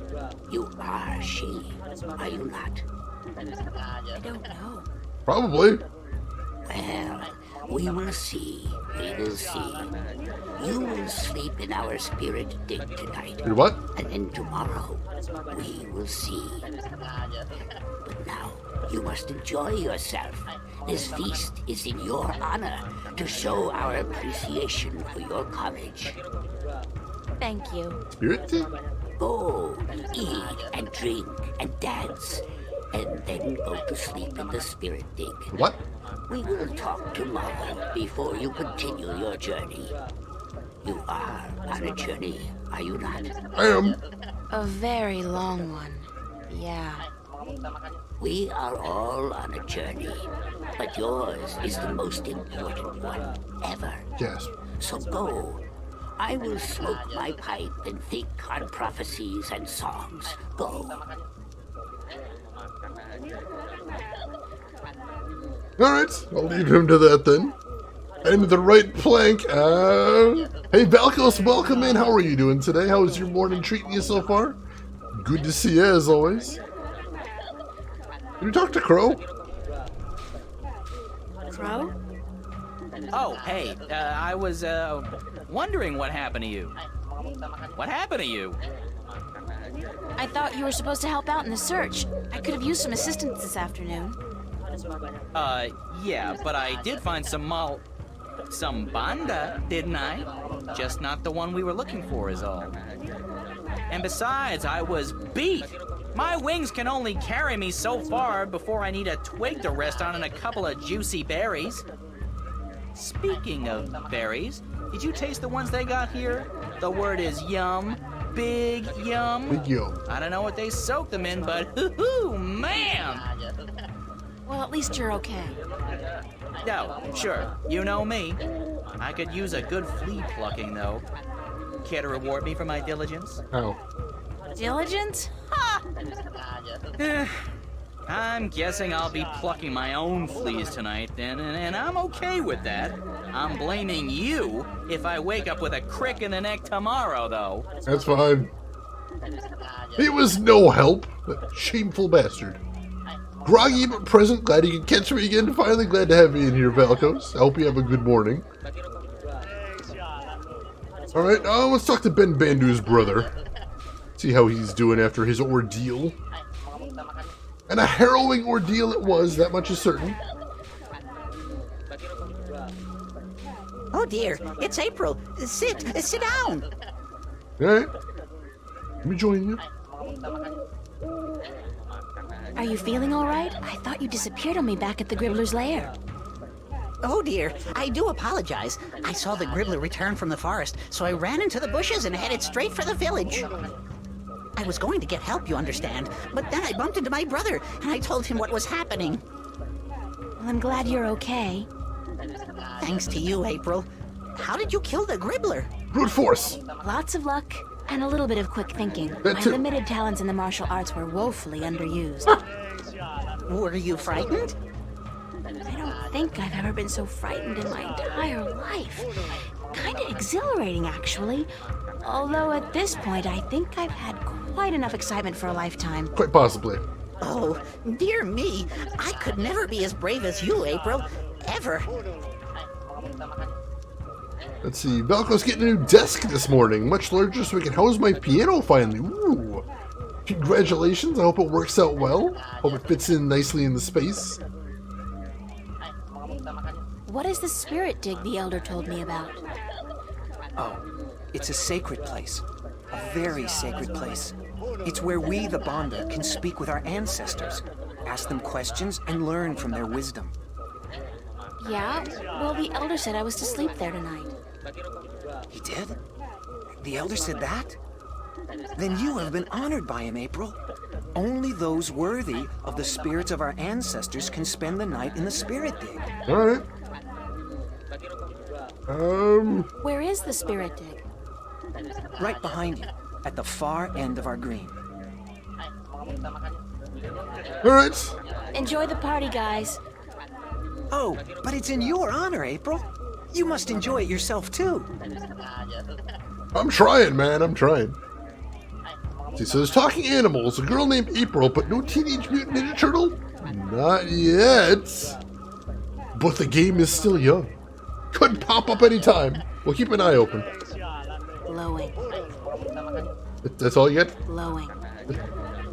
You are she, are you not? I don't know. Probably. Well, we will see. We will see. You will sleep in our spirit dig tonight. You what? And then tomorrow, we will see. But now, you must enjoy yourself. This feast is in your honor to show our appreciation for your courage. Thank you. Spirit dig? Go, eat and drink and dance, and then go to sleep in the spirit dig. What? We will talk tomorrow before you continue your journey. You are on a journey, are you not? I am. A very long one. Yeah. We are all on a journey, but yours is the most important one ever. Yes. So go. I will smoke my pipe and think on prophecies and songs. Go. Alright, I'll leave him to that then. And the right plank, hey Valkos, welcome in. How are you doing today? How is your morning treating you so far? Good to see you as always. Did you talk to Crow? Crow? Oh, hey, I was, wondering what happened to you. What happened to you? I thought you were supposed to help out in the search. I could have used some assistance this afternoon. Yeah, but I did find some banda, didn't I? Just not the one we were looking for is all. And besides, I was beat. My wings can only carry me so far before I need a twig to rest on and a couple of juicy berries. Speaking of berries, did you taste the ones they got here? The word is yum. Big yum. Big yum. I don't know what they soak them in, but hoo-hoo, man! Well, at least you're okay. No, sure. You know me. I could use a good flea plucking, though. Care to reward me for my diligence? Oh. Diligence? Ha! I'm guessing I'll be plucking my own fleas tonight then, and I'm okay with that. I'm blaming you if I wake up with a crick in the neck tomorrow, though. That's fine. He was no help. That shameful bastard. Groggy but present. Glad you can catch me again. Finally glad to have you in here, Valkos. I hope you have a good morning. Alright, let's talk to Ben Bondu's brother. See how he's doing after his ordeal. And a harrowing ordeal it was, that much is certain. Oh dear, it's April. Sit down. Alright. Let me join you. Are you feeling all right? I thought you disappeared on me back at the Gribbler's lair. Oh dear, I do apologize. I saw the Gribbler return from the forest, so I ran into the bushes and headed straight for the village. I was going to get help, you understand, but then I bumped into my brother, and I told him what was happening. Well, I'm glad you're okay. Thanks to you, April. How did you kill the Gribbler? Brute force. Lots of luck and a little bit of quick thinking. My limited talents in the martial arts were woefully underused. Were you frightened? I don't think I've ever been so frightened in my entire life. Kinda exhilarating, actually. Although at this point, I think I've had quite enough excitement for a lifetime. Quite possibly. Oh, dear me. I could never be as brave as you, April. Ever. Let's see. Valko's getting a new desk this morning. Much larger so we can house my piano finally. Ooh. Congratulations. I hope it works out well. Hope it fits in nicely in the space. What is the spirit dig the Elder told me about? Oh, it's a sacred place. A very sacred place. It's where we, the Banda, can speak with our ancestors, ask them questions, and learn from their wisdom. Yeah? Well, the Elder said I was to sleep there tonight. He did? The Elder said that? Then you have been honored by him, April. Only those worthy of the spirits of our ancestors can spend the night in the spirit dig. Alright. Where is the spirit dig? Right behind you, at the far end of our green. Alright. Enjoy the party, guys. Oh, but it's in your honor, April. You must enjoy it yourself, too. I'm trying, man. I'm trying. See, so there's talking animals, a girl named April, but no Teenage Mutant Ninja Turtle? Not yet. But the game is still young. Could pop up anytime. We'll keep an eye open. Glowing. That's all you get? Glowing.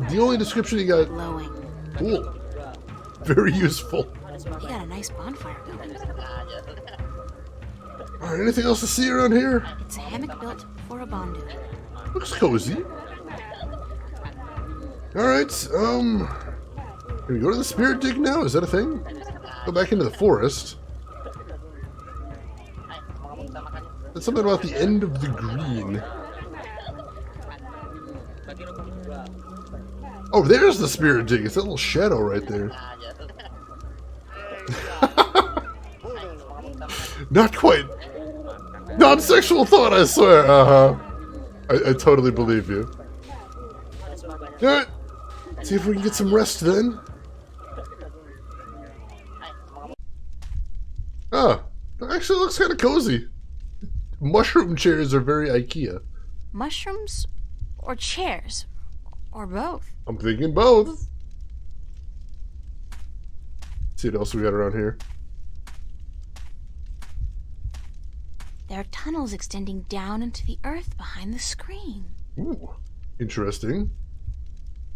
The only description you got... Glowing. Cool. Very useful. You got a nice bonfire going. Alright, anything else to see around here? It's a hammock built for a Bandu. Looks cozy. Alright, can we go to the spirit dig now? Is that a thing? Go back into the forest. That's something about the end of the green. Oh, there's the spirit dig. It's that little shadow right there. Not quite. Non-sexual thought, I swear. Uh-huh. I totally believe you. Alright. See if we can get some rest then. Ah. Actually looks kind of cozy. Mushroom chairs are very IKEA. Mushrooms or chairs? Or both? I'm thinking both. Let's see what else we got around here. There are tunnels extending down into the earth behind the screen. Ooh, interesting.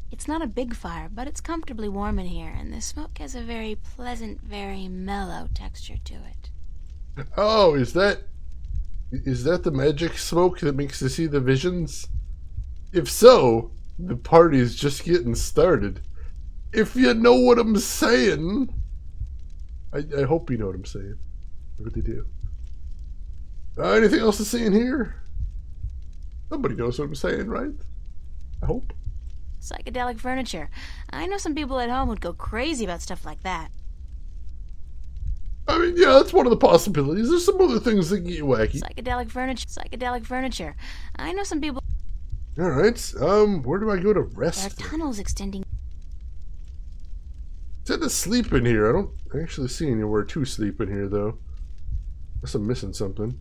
It's not a big fire, but it's comfortably warm in here, and the smoke has a very pleasant, very mellow texture to it. Oh, is that the magic smoke that makes you see the visions? If so, the party's just getting started. If you know what I'm saying. I hope you know what I'm saying. I really do. Anything else to see in here? Somebody knows what I'm saying, right? I hope. Psychedelic furniture. I know some people at home would go crazy about stuff like that. I mean, yeah, that's one of the possibilities. There's some other things that get wacky. Psychedelic furniture. I know some people... Alright, where do I go to rest? There are tunnels extending... It said to sleep in here. I don't actually see anywhere to sleep in here, though. Unless I'm missing something.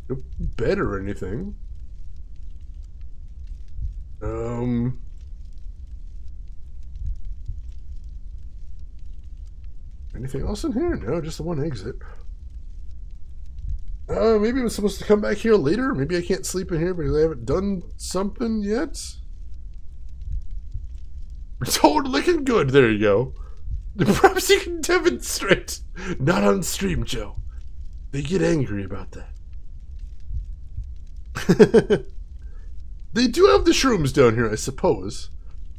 No bed or anything. Anything else in here? No, just the one exit. Maybe I'm supposed to come back here later. Maybe I can't sleep in here because I haven't done something yet. Toad looking good. There you go. Perhaps you can demonstrate. Not on stream, Joe. They get angry about that. They do have the shrooms down here, I suppose.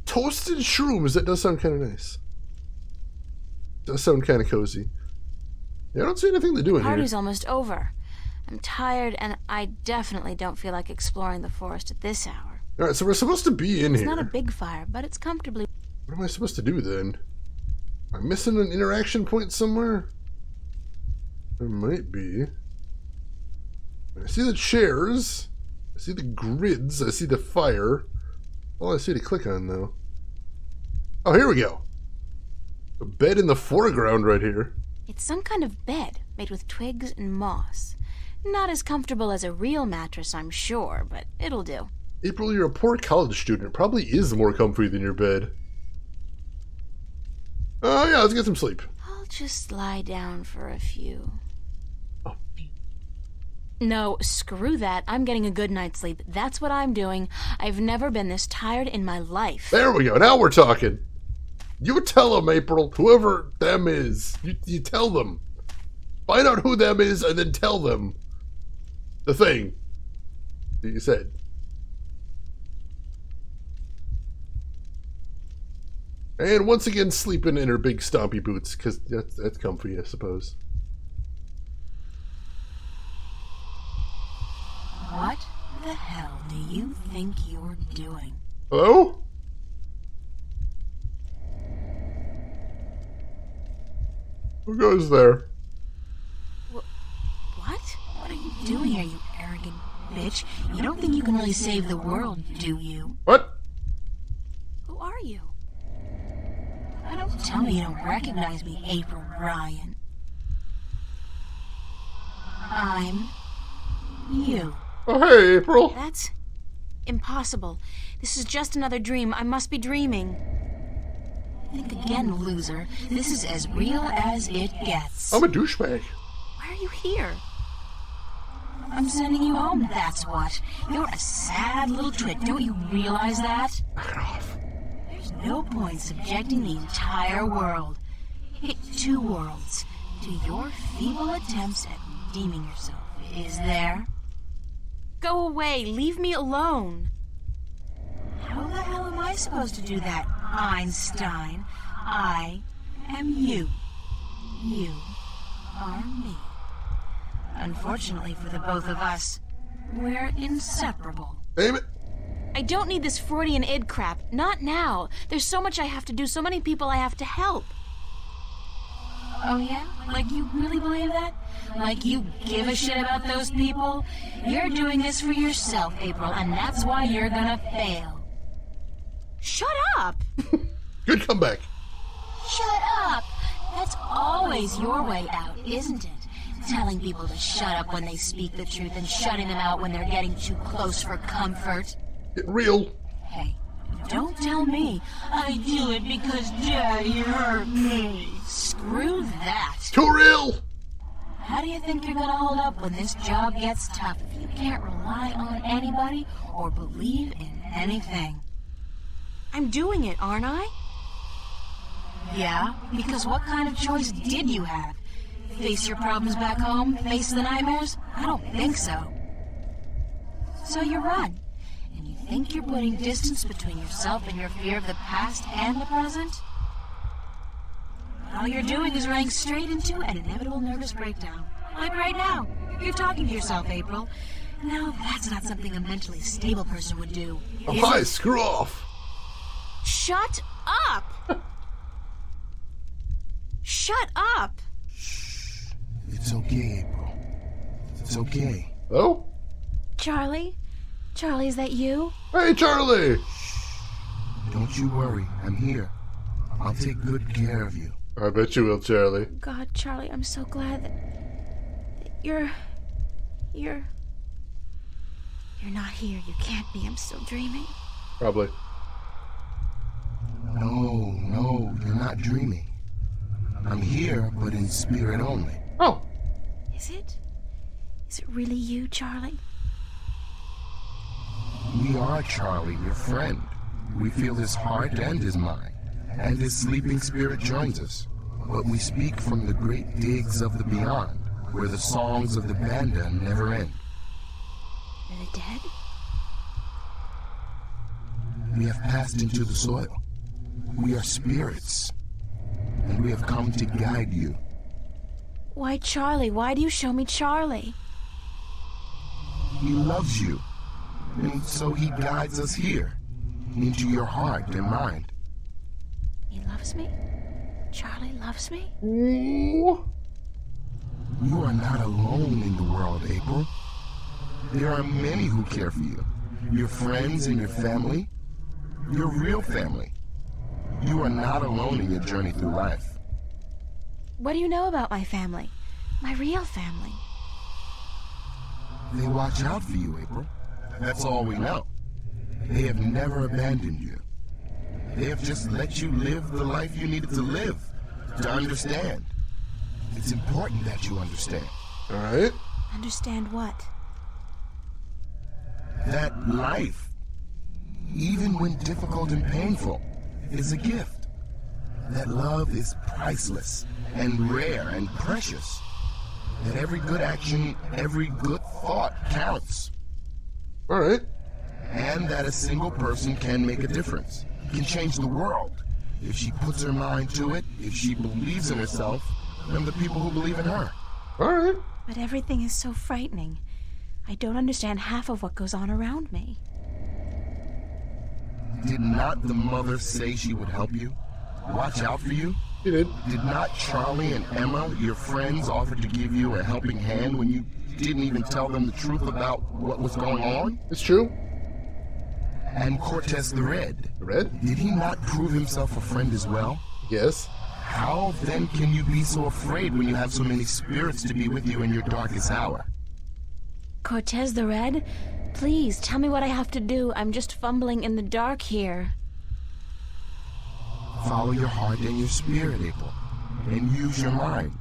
Toasted shrooms. That does sound kind of nice. Does sound kind of cozy. Yeah, I don't see anything to do in here. Party's almost over. I'm tired, and I definitely don't feel like exploring the forest at this hour. All right, so we're supposed to be in here. It's not a big fire, but it's comfortably... What am I supposed to do, then? Am I missing an interaction point somewhere? There might be. I see the chairs. I see the grids. I see the fire. All I see to click on, though. Oh, here we go. A bed in the foreground right here. It's some kind of bed made with twigs and moss. Not as comfortable as a real mattress, I'm sure, but it'll do. April, you're a poor college student. It probably is more comfy than your bed. Oh, yeah, let's get some sleep. I'll just lie down for a few. No, screw that. I'm getting a good night's sleep. That's what I'm doing. I've never been this tired in my life. There we go. Now we're talking. You tell them, April. Whoever them is. You tell them. Find out who them is and then tell them the thing that you said. And once again, sleeping in her big stompy boots, because that's comfy, I suppose. What the hell do you think you're doing? Hello? Who goes there? What? What are you doing here, you arrogant bitch? You don't think you can really save the world, do you? What? Who are you? Don't tell me you don't recognize me, April Ryan. I'm you. Oh, hey, April. That's impossible. This is just another dream. I must be dreaming. Think again, loser. This is as real as it gets. I'm a douchebag. Why are you here? I'm sending you home, that's what. You're a sad little twit. Don't you realize that? Knock it off. There's no point subjecting the entire world, two worlds, to your feeble attempts at redeeming yourself, is there? Go away. Leave me alone. How the hell am I supposed to do that, Einstein? I am you. You are me. Unfortunately for the both of us, we're inseparable. Damn it. I don't need this Freudian id crap. Not now. There's so much I have to do, so many people I have to help. Oh yeah? Like you really believe that? Like you give a shit about those people? You're doing this for yourself, April, and that's why you're gonna fail. Shut up! Good comeback. Shut up! That's always your way out, isn't it? Telling people to shut up when they speak the truth and shutting them out when they're getting too close for comfort. Get real. Hey, don't tell me I do it because Daddy hurt me. Screw that. Too real. How do you think you're gonna hold up when this job gets tough if you can't rely on anybody or believe in anything? I'm doing it, aren't I? Yeah, because what kind of choice did you have? Face your problems back home? Face the nightmares? I don't think so. So you run. And you think you're putting distance between yourself and your fear of the past and the present? All you're doing is running straight into an inevitable nervous breakdown. Like right now. You're talking to yourself, April. Now that's not something a mentally stable person would do. Oh, hi, screw off. Shut up! Shut up! It's okay, April. It's okay. Oh? Charlie? Charlie, is that you? Hey, Charlie! Don't you worry. I'm here. I'll take good care of you. I bet you will, Charlie. God, Charlie, I'm so glad that you're not here. You can't be. I'm still dreaming. Probably. No, you're not dreaming. I'm here, but in spirit only. Oh. Is it? Is it really you, Charlie? We are Charlie, your friend. We feel his heart and his mind, and his sleeping spirit joins us. But we speak from the great digs of the beyond, where the songs of the Banda never end. Are they dead? We have passed into the soil. We are spirits, and we have come to guide you. Why, Charlie? Why do you show me Charlie? He loves you, and so he guides us here, into your heart and mind. He loves me? Charlie loves me? You are not alone in the world, April. There are many who care for you. Your friends and your family. Your real family. You are not alone in your journey through life. What do you know about my family? My real family? They watch out for you, April. That's all we know. They have never abandoned you. They have just let you live the life you needed to live, to understand. It's important that you understand. All right. Understand what? That life, even when difficult and painful, is a gift. That love is priceless and rare and precious. That every good action, every good thought counts. All right. And that a single person can make a difference, can change the world. If she puts her mind to it, if she believes in herself, and the people who believe in her. All right. But everything is so frightening. I don't understand half of what goes on around me. Did not the mother say she would help you? Watch out for you? She did. Did not Charlie and Emma, your friends, offer to give you a helping hand when you didn't even tell them the truth about what was going on? It's true. And Cortez the Red. The Red? Did he not prove himself a friend as well? Yes. How then can you be so afraid when you have so many spirits to be with you in your darkest hour? Cortez the Red? Please, tell me what I have to do. I'm just fumbling in the dark here. Follow your heart and your spirit, April, and use your mind.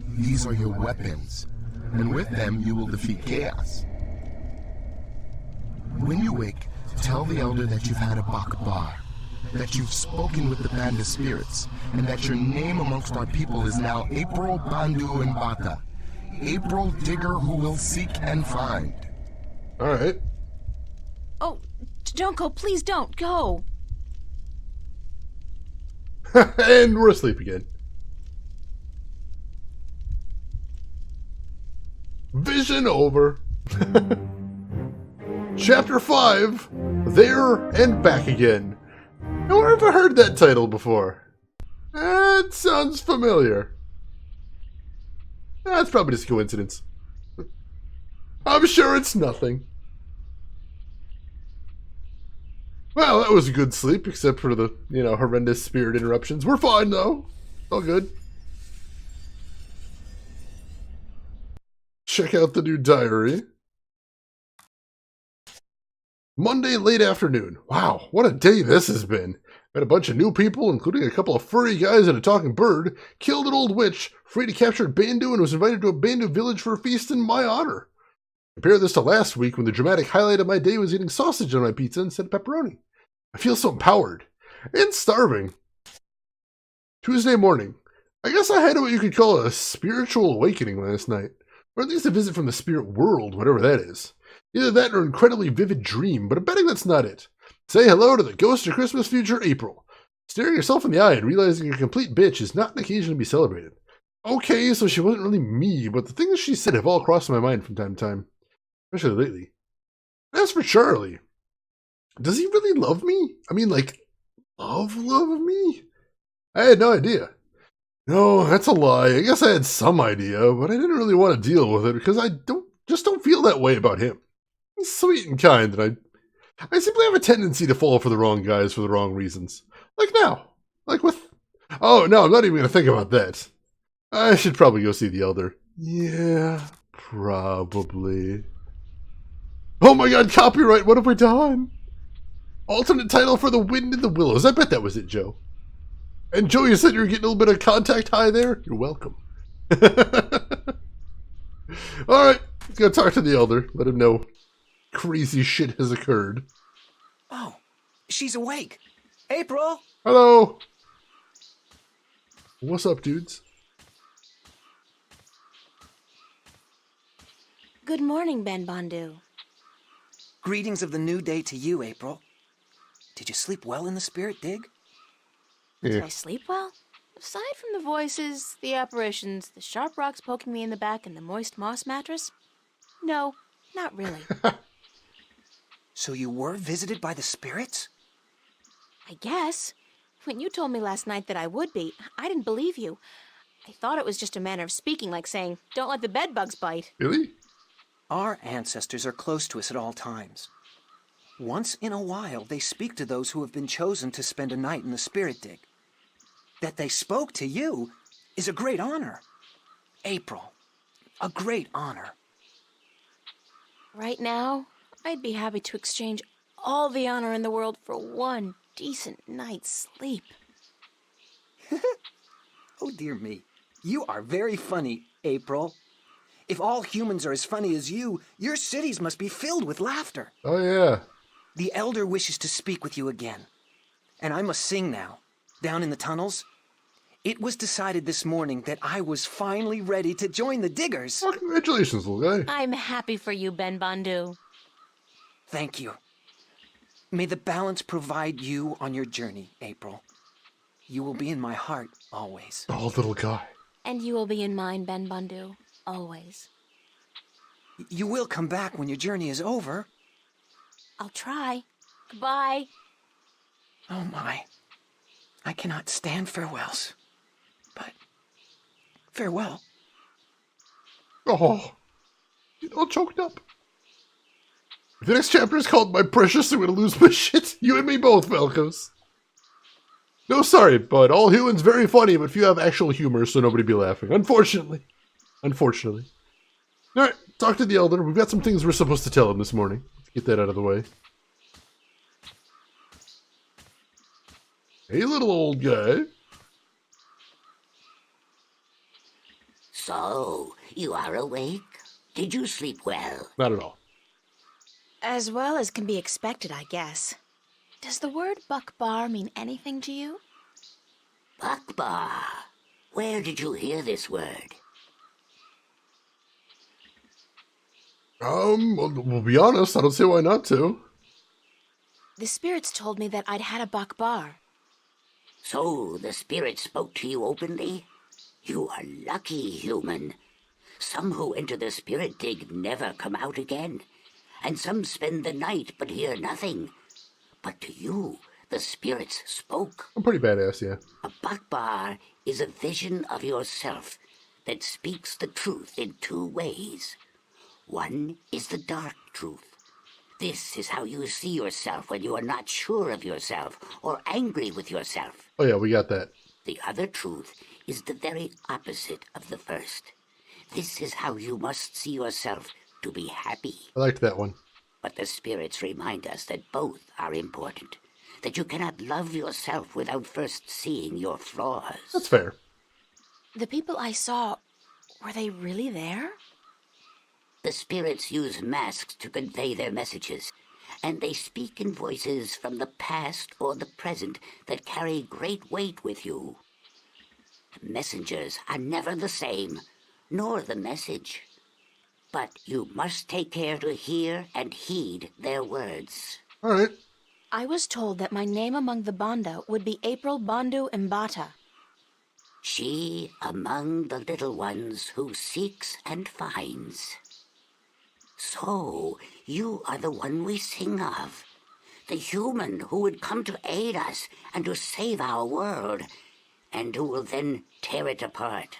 These are your weapons, and with them you will defeat chaos. When you wake, tell the Elder that you've had a Bakbar, that you've spoken with the Banda spirits, and that your name amongst our people is now April Bandu and Bata, April Digger who will seek and find. All right. Oh, don't go. Please don't go. And we're asleep again. Vision over. Chapter 5, There and Back Again. Now, where have I heard that title before? That sounds familiar. That's probably just a coincidence. I'm sure it's nothing. Well, that was a good sleep, except for the, horrendous spirit interruptions. We're fine, though. All good. Check out the new diary. Monday late afternoon. Wow, what a day this has been. Met a bunch of new people, including a couple of furry guys and a talking bird, killed an old witch, freed a captured Bandu, and was invited to a Bandu village for a feast in my honor. Compare this to last week when the dramatic highlight of my day was eating sausage on my pizza instead of pepperoni. I feel so empowered. And starving. Tuesday morning. I guess I had what you could call a spiritual awakening last night. Or at least a visit from the spirit world, whatever that is. Either that or an incredibly vivid dream, but I'm betting that's not it. Say hello to the ghost of Christmas future April. Staring yourself in the eye and realizing you're a complete bitch is not an occasion to be celebrated. Okay, so she wasn't really me, but the things she said have all crossed my mind from time to time. Especially lately. As for Charlie, does he really love me? I mean, love me? I had no idea. No, that's a lie. I guess I had some idea, but I didn't really want to deal with it because I don't feel that way about him. He's sweet and kind, and I simply have a tendency to fall for the wrong guys for the wrong reasons. Like now. Oh, no, I'm not even going to think about that. I should probably go see the Elder. Yeah, probably. Oh my god, copyright, what have we done? Alternate title for The Wind in the Willows. I bet that was it, Joe. And Joe, you said you were getting a little bit of contact high there? You're welcome. Alright, let's go talk to the Elder. Let him know crazy shit has occurred. Oh, She's awake. April! Hello! What's up, dudes? Good morning, Ben Bondu. Greetings of the new day to you, April. Did you sleep well in the spirit dig? Did I sleep well? Aside from the voices, the apparitions, the sharp rocks poking me in the back, and the moist moss mattress, no, not really. So you were visited by the spirits? I guess. When you told me last night that I would be, I didn't believe you. I thought it was just a manner of speaking, like saying, don't let the bedbugs bite. Really? Our ancestors are close to us at all times. Once in a while, they speak to those who have been chosen to spend a night in the spirit dig. That they spoke to you is a great honor. April, a great honor. Right now, I'd be happy to exchange all the honor in the world for one decent night's sleep. Oh, dear me. You are very funny, April. If all humans are as funny as you, your cities must be filled with laughter. Oh, yeah. The Elder wishes to speak with you again. And I must sing now. Down in the tunnels, it was decided this morning that I was finally ready to join the diggers. Oh, congratulations, little guy. I'm happy for you, Ben Bondu. Thank you. May the balance provide you on your journey, April. You will be in my heart always. Oh, little guy. And you will be in mine, Ben Bondu, always. You will come back when your journey is over. I'll try. Goodbye. Oh, my. I cannot stand farewells. But farewell. Oh, you're all choked up. If the next chapter is called My Precious, I'm gonna lose my shit. You and me both, Velcos. No, sorry, bud. All humans very funny, but few have actual humor, so nobody be laughing. Unfortunately. Unfortunately. Alright, talk to the Elder. We've got some things we're supposed to tell him this morning. Let's get that out of the way. Hey, little old guy. So, you are awake? Did you sleep well? Not at all. As well as can be expected, I guess. Does the word Buckbar mean anything to you? Buckbar? Where did you hear this word? Well, we'll be honest. I don't see why not to. The spirits told me that I'd had a Buckbar. So, the spirit spoke to you openly? You are lucky, human. Some who enter the spirit dig never come out again, and some spend the night but hear nothing. But to you, the spirits spoke. I'm pretty badass, yeah. A Buckbar is a vision of yourself that speaks the truth in two ways. One is the dark truth. This is how you see yourself when you are not sure of yourself or angry with yourself. Oh yeah, we got that. The other truth is the very opposite of the first. This is how you must see yourself to be happy. I liked that one. But the spirits remind us that both are important. That you cannot love yourself without first seeing your flaws. That's fair. The people I saw, were they really there? The spirits use masks to convey their messages, and they speak in voices from the past or the present that carry great weight with you. The messengers are never the same, nor the message. But you must take care to hear and heed their words. All right. I was told that my name among the Banda would be April Bondu Mbata. She among the little ones who seeks and finds. So, you are the one we sing of. The human who would come to aid us and to save our world, and who will then tear it apart.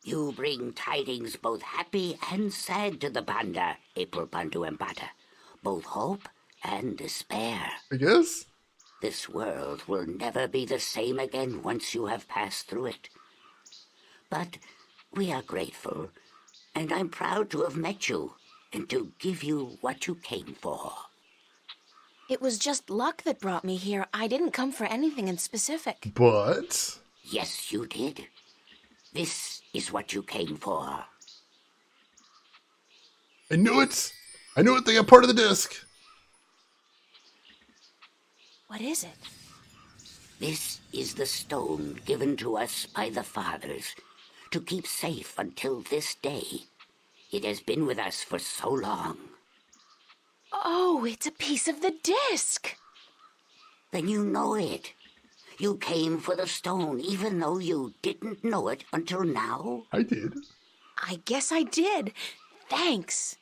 You bring tidings both happy and sad to the Banda, April Bondu Mbata. Both hope and despair. I guess? This world will never be the same again once you have passed through it. But we are grateful, and I'm proud to have met you, and to give you what you came for. It was just luck that brought me here. I didn't come for anything in specific. But? Yes, you did. This is what you came for. I knew it! I knew it! They got part of the disc! What is it? This is the stone given to us by the fathers to keep safe until this day. It has been with us for so long. Oh, it's a piece of the disc. Then you know it. You came for the stone, even though you didn't know it until now? I did. I guess I did. Thanks.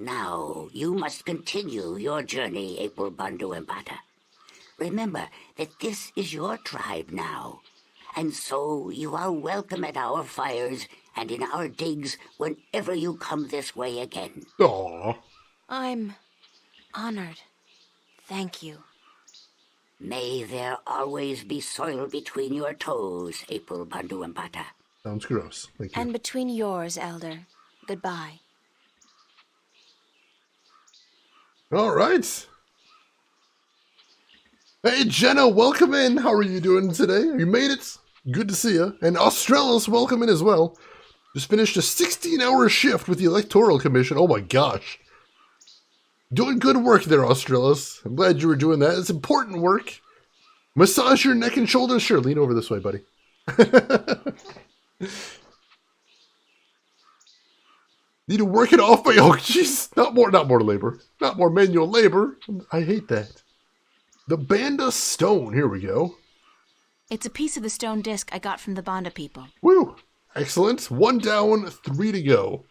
Now, you must continue your journey, April Bandu Empata. Remember that this is your tribe now, and so you are welcome at our fires and in our digs whenever you come this way again. Aww. I'm honored. Thank you. May there always be soil between your toes, April Bandu Empata. Sounds gross. Thank you. And between yours, Elder. Goodbye. All right. Hey, Jenna, welcome in. How are you doing today? You made it. Good to see you. And Australis, welcome in as well. Just finished a 16-hour shift with the Electoral Commission. Oh my gosh. Doing good work there, Australis. I'm glad you were doing that. It's important work. Massage your neck and shoulders. Sure, lean over this way, buddy. Need to work it off by... Oh, jeez. Not more labor. Not more manual labor. I hate that. The Banda Stone. Here we go. It's a piece of the stone disc I got from the Banda people. Woo! Excellent. 1 down, 3 to go.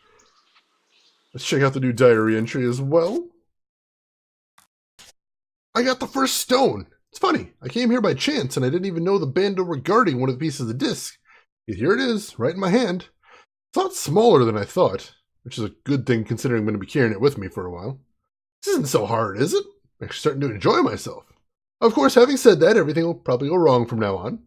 Let's check out the new diary entry as well. I got the first stone. It's funny. I came here by chance and I didn't even know the Banda were guarding one of the pieces of the disc. Yet here it is, right in my hand. It's a lot smaller than I thought, which is a good thing considering I'm going to be carrying it with me for a while. This isn't so hard, is it? I'm actually starting to enjoy myself. Of course, having said that, everything will probably go wrong from now on.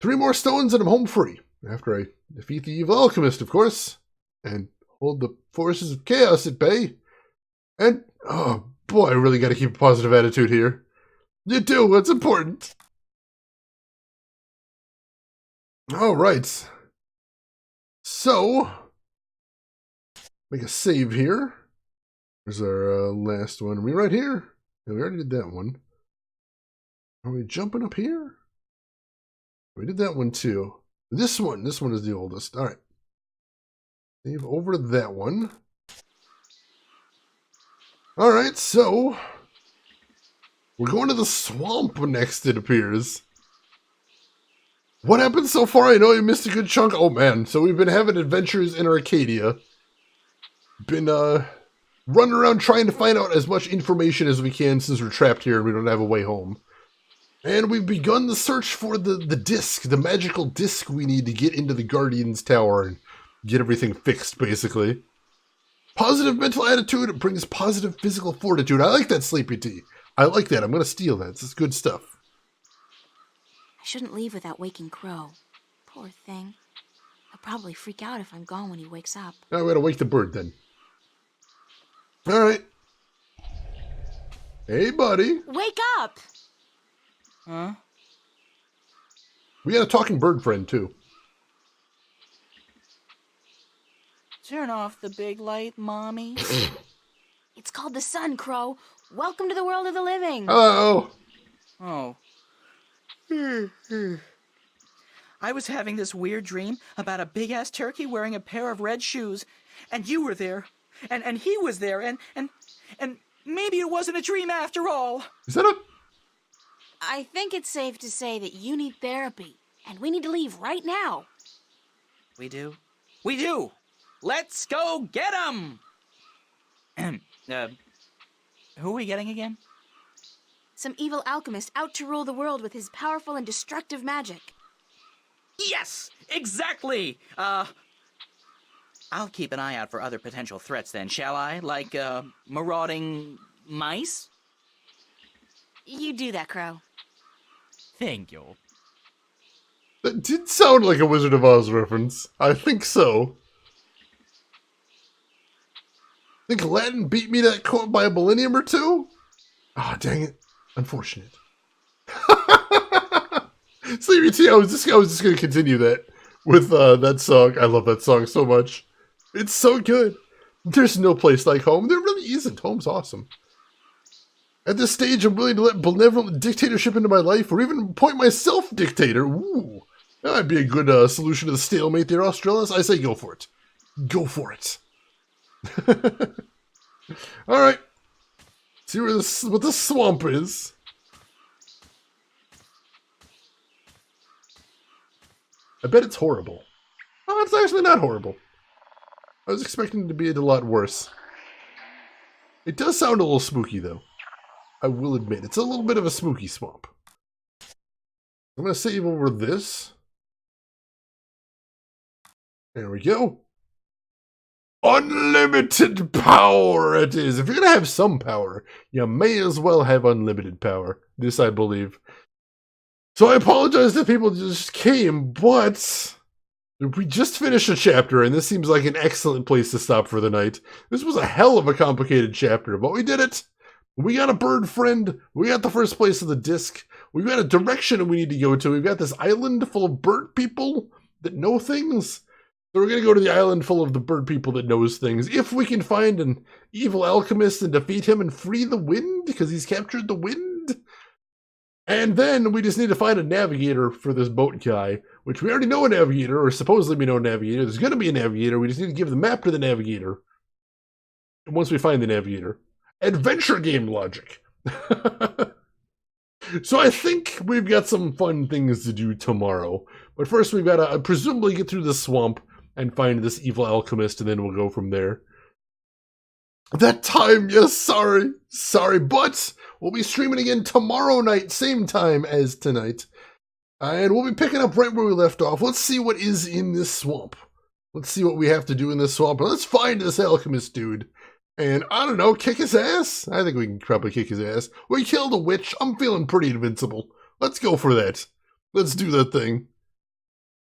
3 more stones and I'm home free. After I defeat the evil alchemist, of course. And hold the forces of chaos at bay. And, oh boy, I really got to keep a positive attitude here. You do, it's important. Alright. So, make a save here. There's our last one. Are we right here? Yeah, we already did that one. Are we jumping up here? We did that one too. This one is the oldest. All right. Save over to that one. All right, so we're going to the swamp next, it appears. What happened so far? I know you missed a good chunk. Oh man, so we've been having adventures in Arcadia. Been running around trying to find out as much information as we can since we're trapped here and we don't have a way home. And we've begun the search for the disc, the magical disc we need to get into the Guardian's Tower and get everything fixed, basically. Positive mental attitude brings positive physical fortitude. I like that, Sleepy Tea. I like that. I'm going to steal that. This is good stuff. I shouldn't leave without waking Crow. Poor thing. He'll probably freak out if I'm gone when he wakes up. Now we gotta wake the bird then. All right. Hey, buddy. Wake up! Huh? We got a talking bird friend, too. Turn off the big light, Mommy. It's called the sun, Crow. Welcome to the world of the living. Hello. Oh. I was having this weird dream about a big-ass turkey wearing a pair of red shoes, and you were there, and he was there, and maybe it wasn't a dream after all. Is that a... I think it's safe to say that you need therapy, and we need to leave right now. We do? We do! Let's go get him! Who are we getting again? Some evil alchemist out to rule the world with his powerful and destructive magic. Yes! Exactly! I'll keep an eye out for other potential threats then, shall I? Like, marauding mice? You do that, Crow. Thank you. That did sound like a Wizard of Oz reference. I think so. Think Latin beat me that quote by a millennium or two? Ah, oh, dang it. Unfortunate. Sleepy T, I was just going to continue that with that song. I love that song so much. It's so good. There's no place like home. There really isn't. Home's awesome. At this stage, I'm willing to let benevolent dictatorship into my life, or even appoint myself dictator. Ooh, that might be a good solution to the stalemate there, Australis. I say go for it. Go for it. All right. See where what the swamp is. I bet it's horrible. Oh, it's actually not horrible. I was expecting it to be a lot worse. It does sound a little spooky, though. I will admit, it's a little bit of a spooky swamp. I'm going to save over this. There we go. Unlimited power it is. If you're going to have some power, you may as well have unlimited power. This, I believe. So I apologize that people just came, but we just finished a chapter, and this seems like an excellent place to stop for the night. This was a hell of a complicated chapter, but we did it. We got a bird friend. We got the first place of the disc. We've got a direction we need to go to. We've got this island full of bird people that know things. So we're going to go to the island full of the bird people that knows things. If we can find an evil alchemist and defeat him and free the wind, because he's captured the wind. And then we just need to find a navigator for this boat guy, which we already know a navigator, or supposedly we know a navigator. There's going to be a navigator. We just need to give the map to the navigator. And once we find the navigator. Adventure game logic. So I think we've got some fun things to do tomorrow. But first we've got to presumably get through the swamp and find this evil alchemist, and then we'll go from there. That time, yes, sorry, but we'll be streaming again tomorrow night, same time as tonight. And we'll be picking up right where we left off. Let's see what is in this swamp. Let's see what we have to do in this swamp. Let's find this alchemist dude. And, I don't know, kick his ass? I think we can probably kick his ass. We killed a witch. I'm feeling pretty invincible. Let's go for that. Let's do that thing.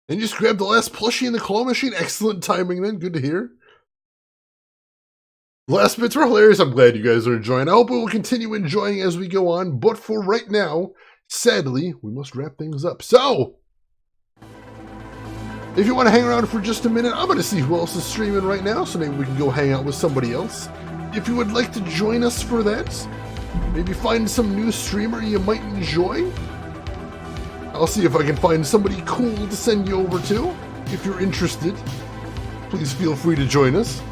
And you just grab the last plushie in the claw machine. Excellent timing then. Good to hear. The last bits were hilarious. I'm glad you guys are enjoying. I hope we will continue enjoying as we go on. But for right now, sadly, we must wrap things up. So, if you want to hang around for just a minute, I'm going to see who else is streaming right now, so maybe we can go hang out with somebody else. If you would like to join us for that, maybe find some new streamer you might enjoy. I'll see if I can find somebody cool to send you over to. If you're interested, please feel free to join us.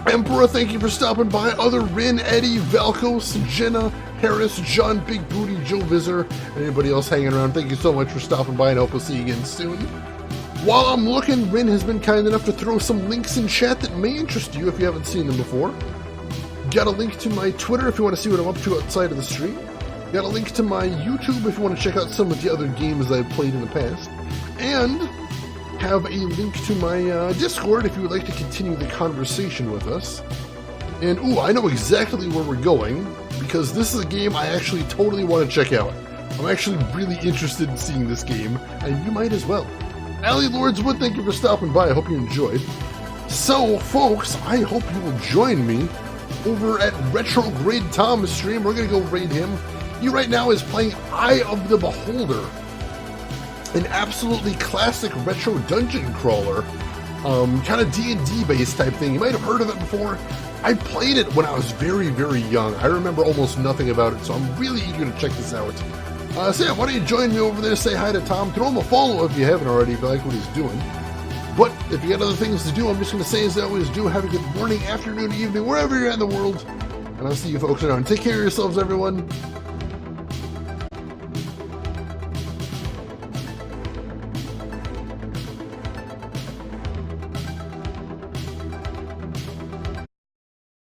Emperor, thank you for stopping by. Other Rin, Eddie, Valkos, Jenna, Harris, John, Big Booty, Joe Visor, and anybody else hanging around, thank you so much for stopping by, and I hope we'll see you again soon. While I'm looking, Rin has been kind enough to throw some links in chat that may interest you if you haven't seen them before. Got a link to my Twitter if you want to see what I'm up to outside of the stream. Got a link to my YouTube if you want to check out some of the other games I've played in the past. And have a link to my Discord if you would like to continue the conversation with us. And, ooh, I know exactly where we're going, because this is a game I actually totally want to check out. I'm actually really interested in seeing this game, and you might as well. Allie Lordswood, thank you for stopping by. I hope you enjoyed. So, folks, I hope you will join me over at Retrograde Tom's stream. We're going to go raid him. He right now is playing Eye of the Beholder, an absolutely classic retro dungeon crawler, kind of D&D based type thing. You might have heard of it before. I played it when I was very, very young. I remember almost nothing about it, so I'm really eager to check this out. So yeah, why don't you join me over there, say hi to Tom, throw him a follow if you haven't already, if you like what he's doing. But if you got other things to do, I'm just going to say as I always do, have a good morning, afternoon, evening, wherever you're at in the world. And I'll see you folks around. Take care of yourselves, everyone.